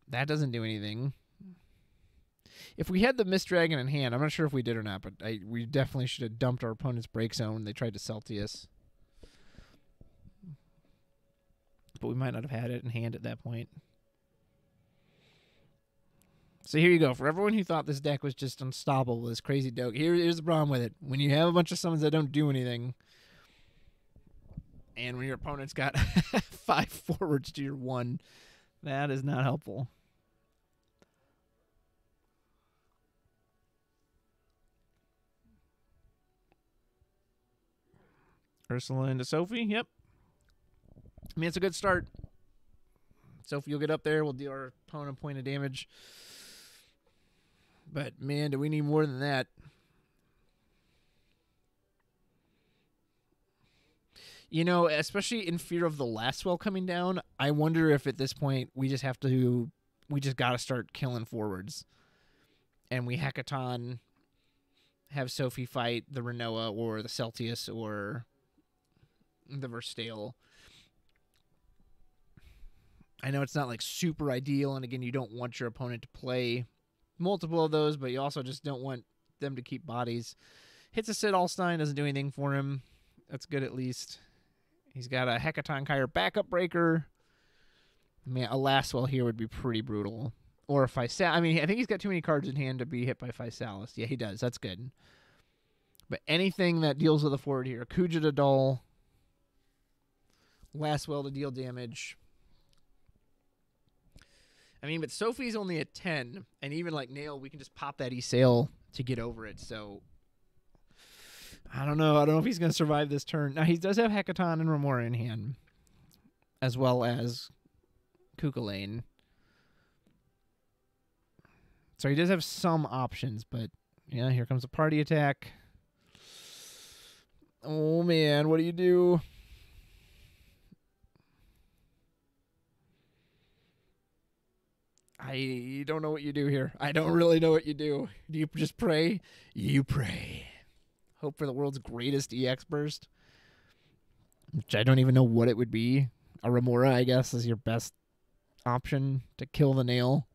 That doesn't do anything. If we had the Mist Dragon in hand, I'm not sure if we did or not, but we definitely should have dumped our opponent's Break Zone when they tried to Celtius. But we might not have had it in hand at that point. So here you go. For everyone who thought this deck was just unstoppable, this crazy dog, here's the problem with it. When you have a bunch of summons that don't do anything, and when your opponent's got 5 forwards to your 1, that is not helpful. Ursula into Sophie, yep. I mean, it's a good start. Sophie will get up there. We'll deal our opponent a point of damage. But, man, do we need more than that? You know, especially in fear of the last spell coming down, I wonder if at this point we just got to start killing forwards. And we Hecaton, have Sophie fight the Renoa or the Celtius or the Verstale. I know it's not like super ideal, and again, you don't want your opponent to play multiple of those, but you also just don't want them to keep bodies. Hits a Sid Alstein, doesn't do anything for him. That's good at least. He's got a Hecaton Kyre backup breaker. I mean, a last well here would be pretty brutal. Or a Physalis. I mean, I think he's got too many cards in hand to be hit by Physalis. Yeah, he does. That's good. But anything that deals with a forward here. Kuja to dull. Last well to deal damage. I mean, but Sophie's only at 10, and even like Nail, we can just pop that E-Sail to get over it, so I don't know. I don't know if he's going to survive this turn. Now, he does have Hecaton and Remora in hand, as well as Cucullin. So he does have some options, but yeah, here comes a party attack. Oh, man, what do you do? I don't know what you do here. I don't really know what you do. Do you just pray? You pray. Hope for the world's greatest EX burst, which I don't even know what it would be. A Remora, I guess, is your best option to kill the Nail.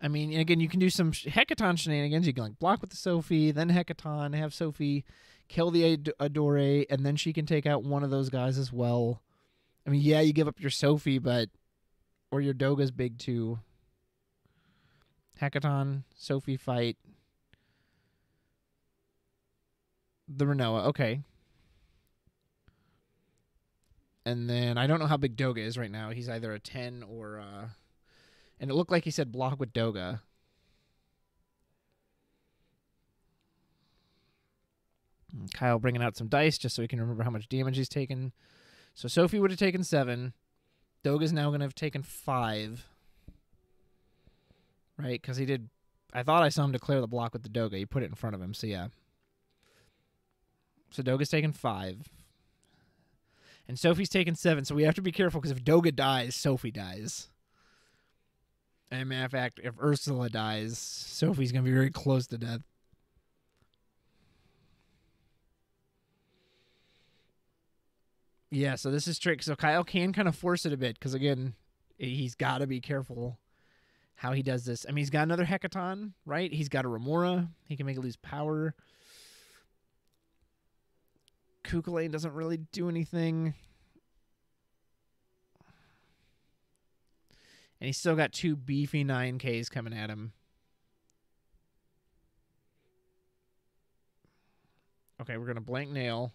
I mean, again, you can do some Hecaton shenanigans. You can like block with the Sophie, then Hecaton, have Sophie kill the Adore, and then she can take out one of those guys as well. I mean, yeah, you give up your Sophie, but or your Doga's big too. Hecaton, Sophie fight. The Renoa, okay. And then I don't know how big Doga is right now. He's either a 10 or and it looked like he said block with Doga. Kyle bringing out some dice just so he can remember how much damage he's taken. So Sophie would have taken 7. Doga's now going to have taken 5. Right? Because he did... I thought I saw him declare the block with the Doga. He put it in front of him, so yeah. So Doga's taken 5. And Sophie's taken 7, so we have to be careful because if Doga dies, Sophie dies. And matter of fact, if Ursula dies, Sophie's going to be very close to death. Yeah, so this is tricky. So Kyle can kind of force it a bit because, again, he's got to be careful how he does this. I mean, he's got another Hecaton, right? He's got a Remora. He can make it lose power. Cucullin doesn't really do anything. And he's still got 2 beefy 9Ks coming at him. Okay, we're going to blank Nail.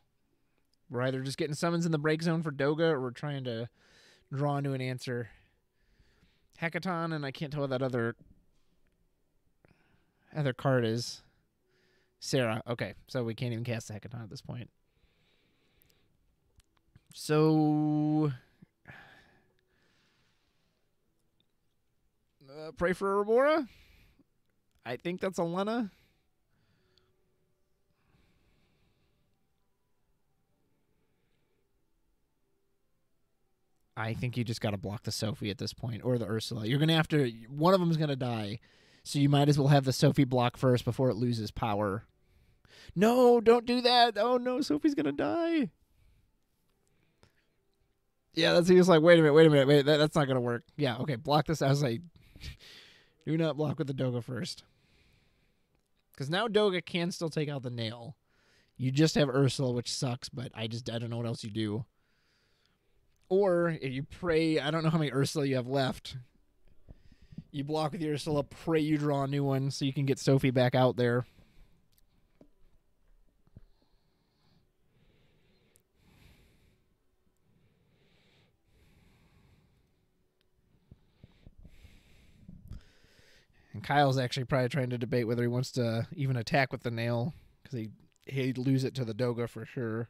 We're either just getting summons in the break zone for Doga, or we're trying to draw into an answer. Hackathon, and I can't tell what that other card is. Sarah. Okay, so we can't even cast the Hackathon at this point. So, pray for Aurora. I think that's Alena. I think you just got to block the Sophie at this point, or the Ursula. You're going to have to... One of them's going to die, so you might as well have the Sophie block first before it loses power. No, don't do that. Oh, no, Sophie's going to die. Yeah, that's he was like, wait a minute, that's not going to work. Yeah, okay, block this. I was like, do not block with the Doga first. Because now Doga can still take out the nail. You just have Ursula, which sucks, but I don't know what else you do. Or if you pray, I don't know how many Ursula you have left. You block with the Ursula, pray you draw a new one so you can get Sophie back out there. And Kyle's actually probably trying to debate whether he wants to even attack with the nail, because he'd lose it to the Doga for sure.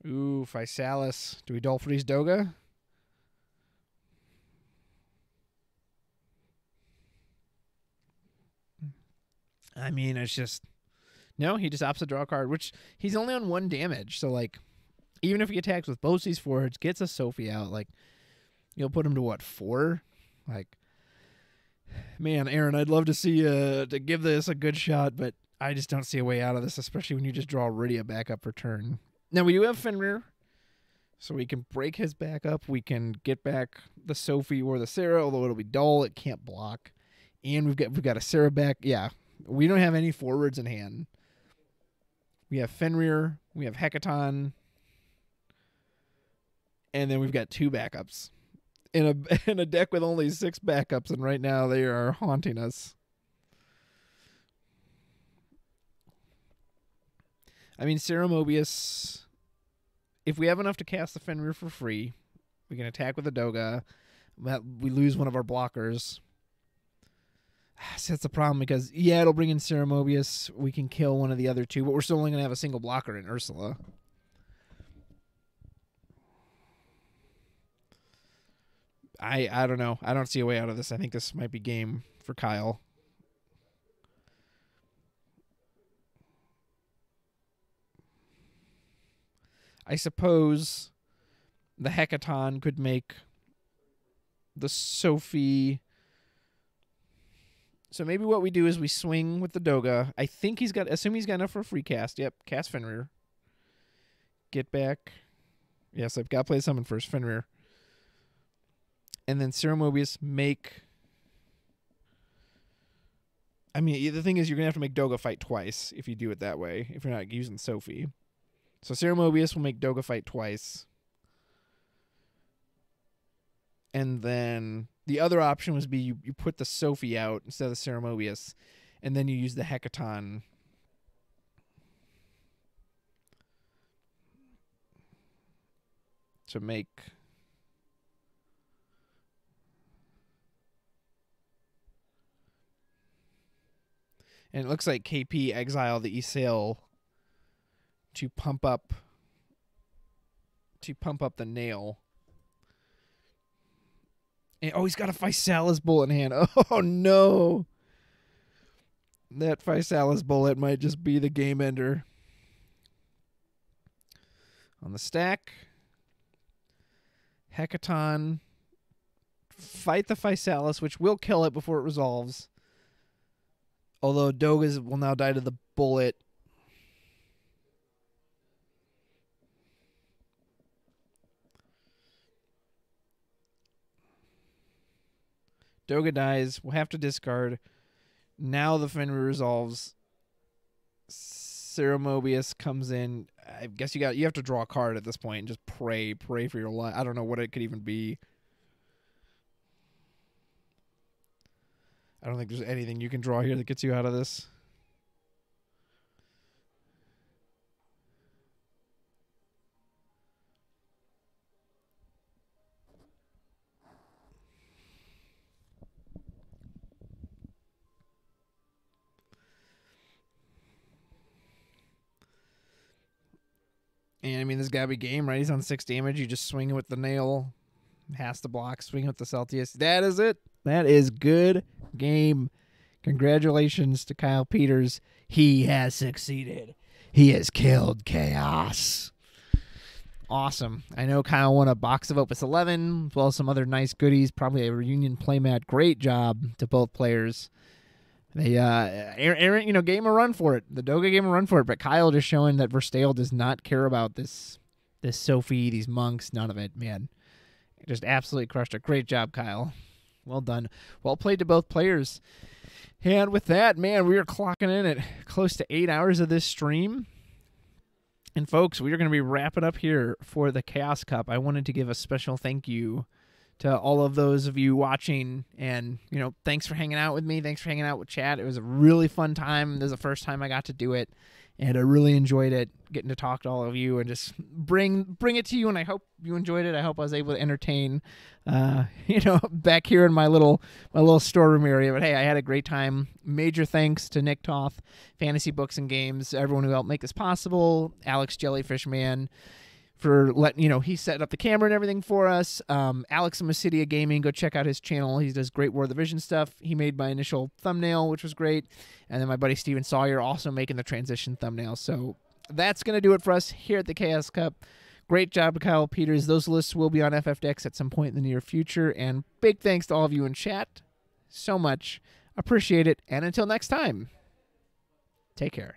Ooh, Physalis. Do we Dull Freeze Doga? I mean, it's just... No, he just opts to draw a card, which he's only on 1 damage. So, like, even if he attacks with both these forwards, gets a Sophie out, like, you'll put him to, what, 4? Like, man, Aaron, I'd love to see you to give this a good shot, but I just don't see a way out of this, especially when you just draw Rydia back up for turn. Now, we do have Fenrir, so we can break his back up. We can get back the Sophie or the Sarah, although it'll be dull. It can't block. And we've got a Sarah back. Yeah, we don't have any forwards in hand. We have Fenrir. We have Hackathon. And then we've got 2 backups. In a deck with only 6 backups, and right now they are haunting us. I mean, Sarah Mobius, if we have enough to cast the Fenrir for free, we can attack with a Doga. We lose one of our blockers. See, that's the problem, because, yeah, it'll bring in Sarah Mobius. We can kill one of the other 2, but we're still only going to have a single blocker in Ursula. I don't know. I don't see a way out of this. I think this might be game for Kyle. I suppose the Hackathon could make the Sophie. So maybe what we do is we swing with the Doga. I think assume he's got enough for a free cast. Yep, cast Fenrir. Get back. Yes, I've got to play summon first, Fenrir. And then Sarah Mobius make... I mean, the thing is, you're going to have to make Doga fight twice if you do it that way, if you're not using Sophie. So Sarah Mobius will make Doga fight twice. And then the other option was you put the Sophie out instead of the Sarah Mobius, and then you use the Hackathon to make... And it looks like KP exiled the Esail to pump up the nail. And, he's got a Physalis bullet in hand. Oh no. That Physalis bullet might just be the game ender. On the stack, Hackathon, fight the Physalis, which will kill it before it resolves. Although Dogas will now die to the bullet. Doga dies. We'll have to discard. Now the Fenrir resolves. Sarah Mobius comes in. I guess you have to draw a card at this point and just pray for your life. I don't know what it could even be. I don't think there's anything you can draw here that gets you out of this. And I mean, this got to be game, right? He's on 6 damage. You just swing it with the nail. Has to block. Swing with the Celtius. That is it. That is good game. Congratulations to Kyle Peters. He has succeeded. He has killed chaos. Awesome. I know Kyle won a box of Opus 11, as well as some other nice goodies. Probably a reunion playmat. Great job to both players. They, Aaron, gave him a run for it. The Doga gave him a run for it, but Kyle just showing that Verstale does not care about this Sophie, these monks, none of it, man. Just absolutely crushed it. Great job, Kyle. Well done. Well played to both players. And with that, man, we are clocking in at close to 8 hours of this stream. And folks, we are going to be wrapping up here for the Chaos Cup. I wanted to give a special thank you to all of those of you watching, and thanks for hanging out with me. Thanks for hanging out with chat. It was a really fun time. This is the first time I got to do it, and I really enjoyed it, getting to talk to all of you and just bring it to you. And I hope you enjoyed it. I hope I was able to entertain, back here in my little storeroom area. But hey, I had a great time. Major thanks to Nick Toth, Fantasy Books and Games, everyone who helped make this possible. Alex Jellyfish Man, for letting, he set up the camera and everything for us. Alex and Massidia Gaming, go check out his channel. He does great War of the Vision stuff. He made my initial thumbnail, which was great. And then my buddy Steven Sawyer also making the transition thumbnail. So that's going to do it for us here at the Chaos Cup. Great job to Kyle Peters. Those lists will be on FFDex at some point in the near future. And big thanks to all of you in chat. So much. Appreciate it. And until next time, take care.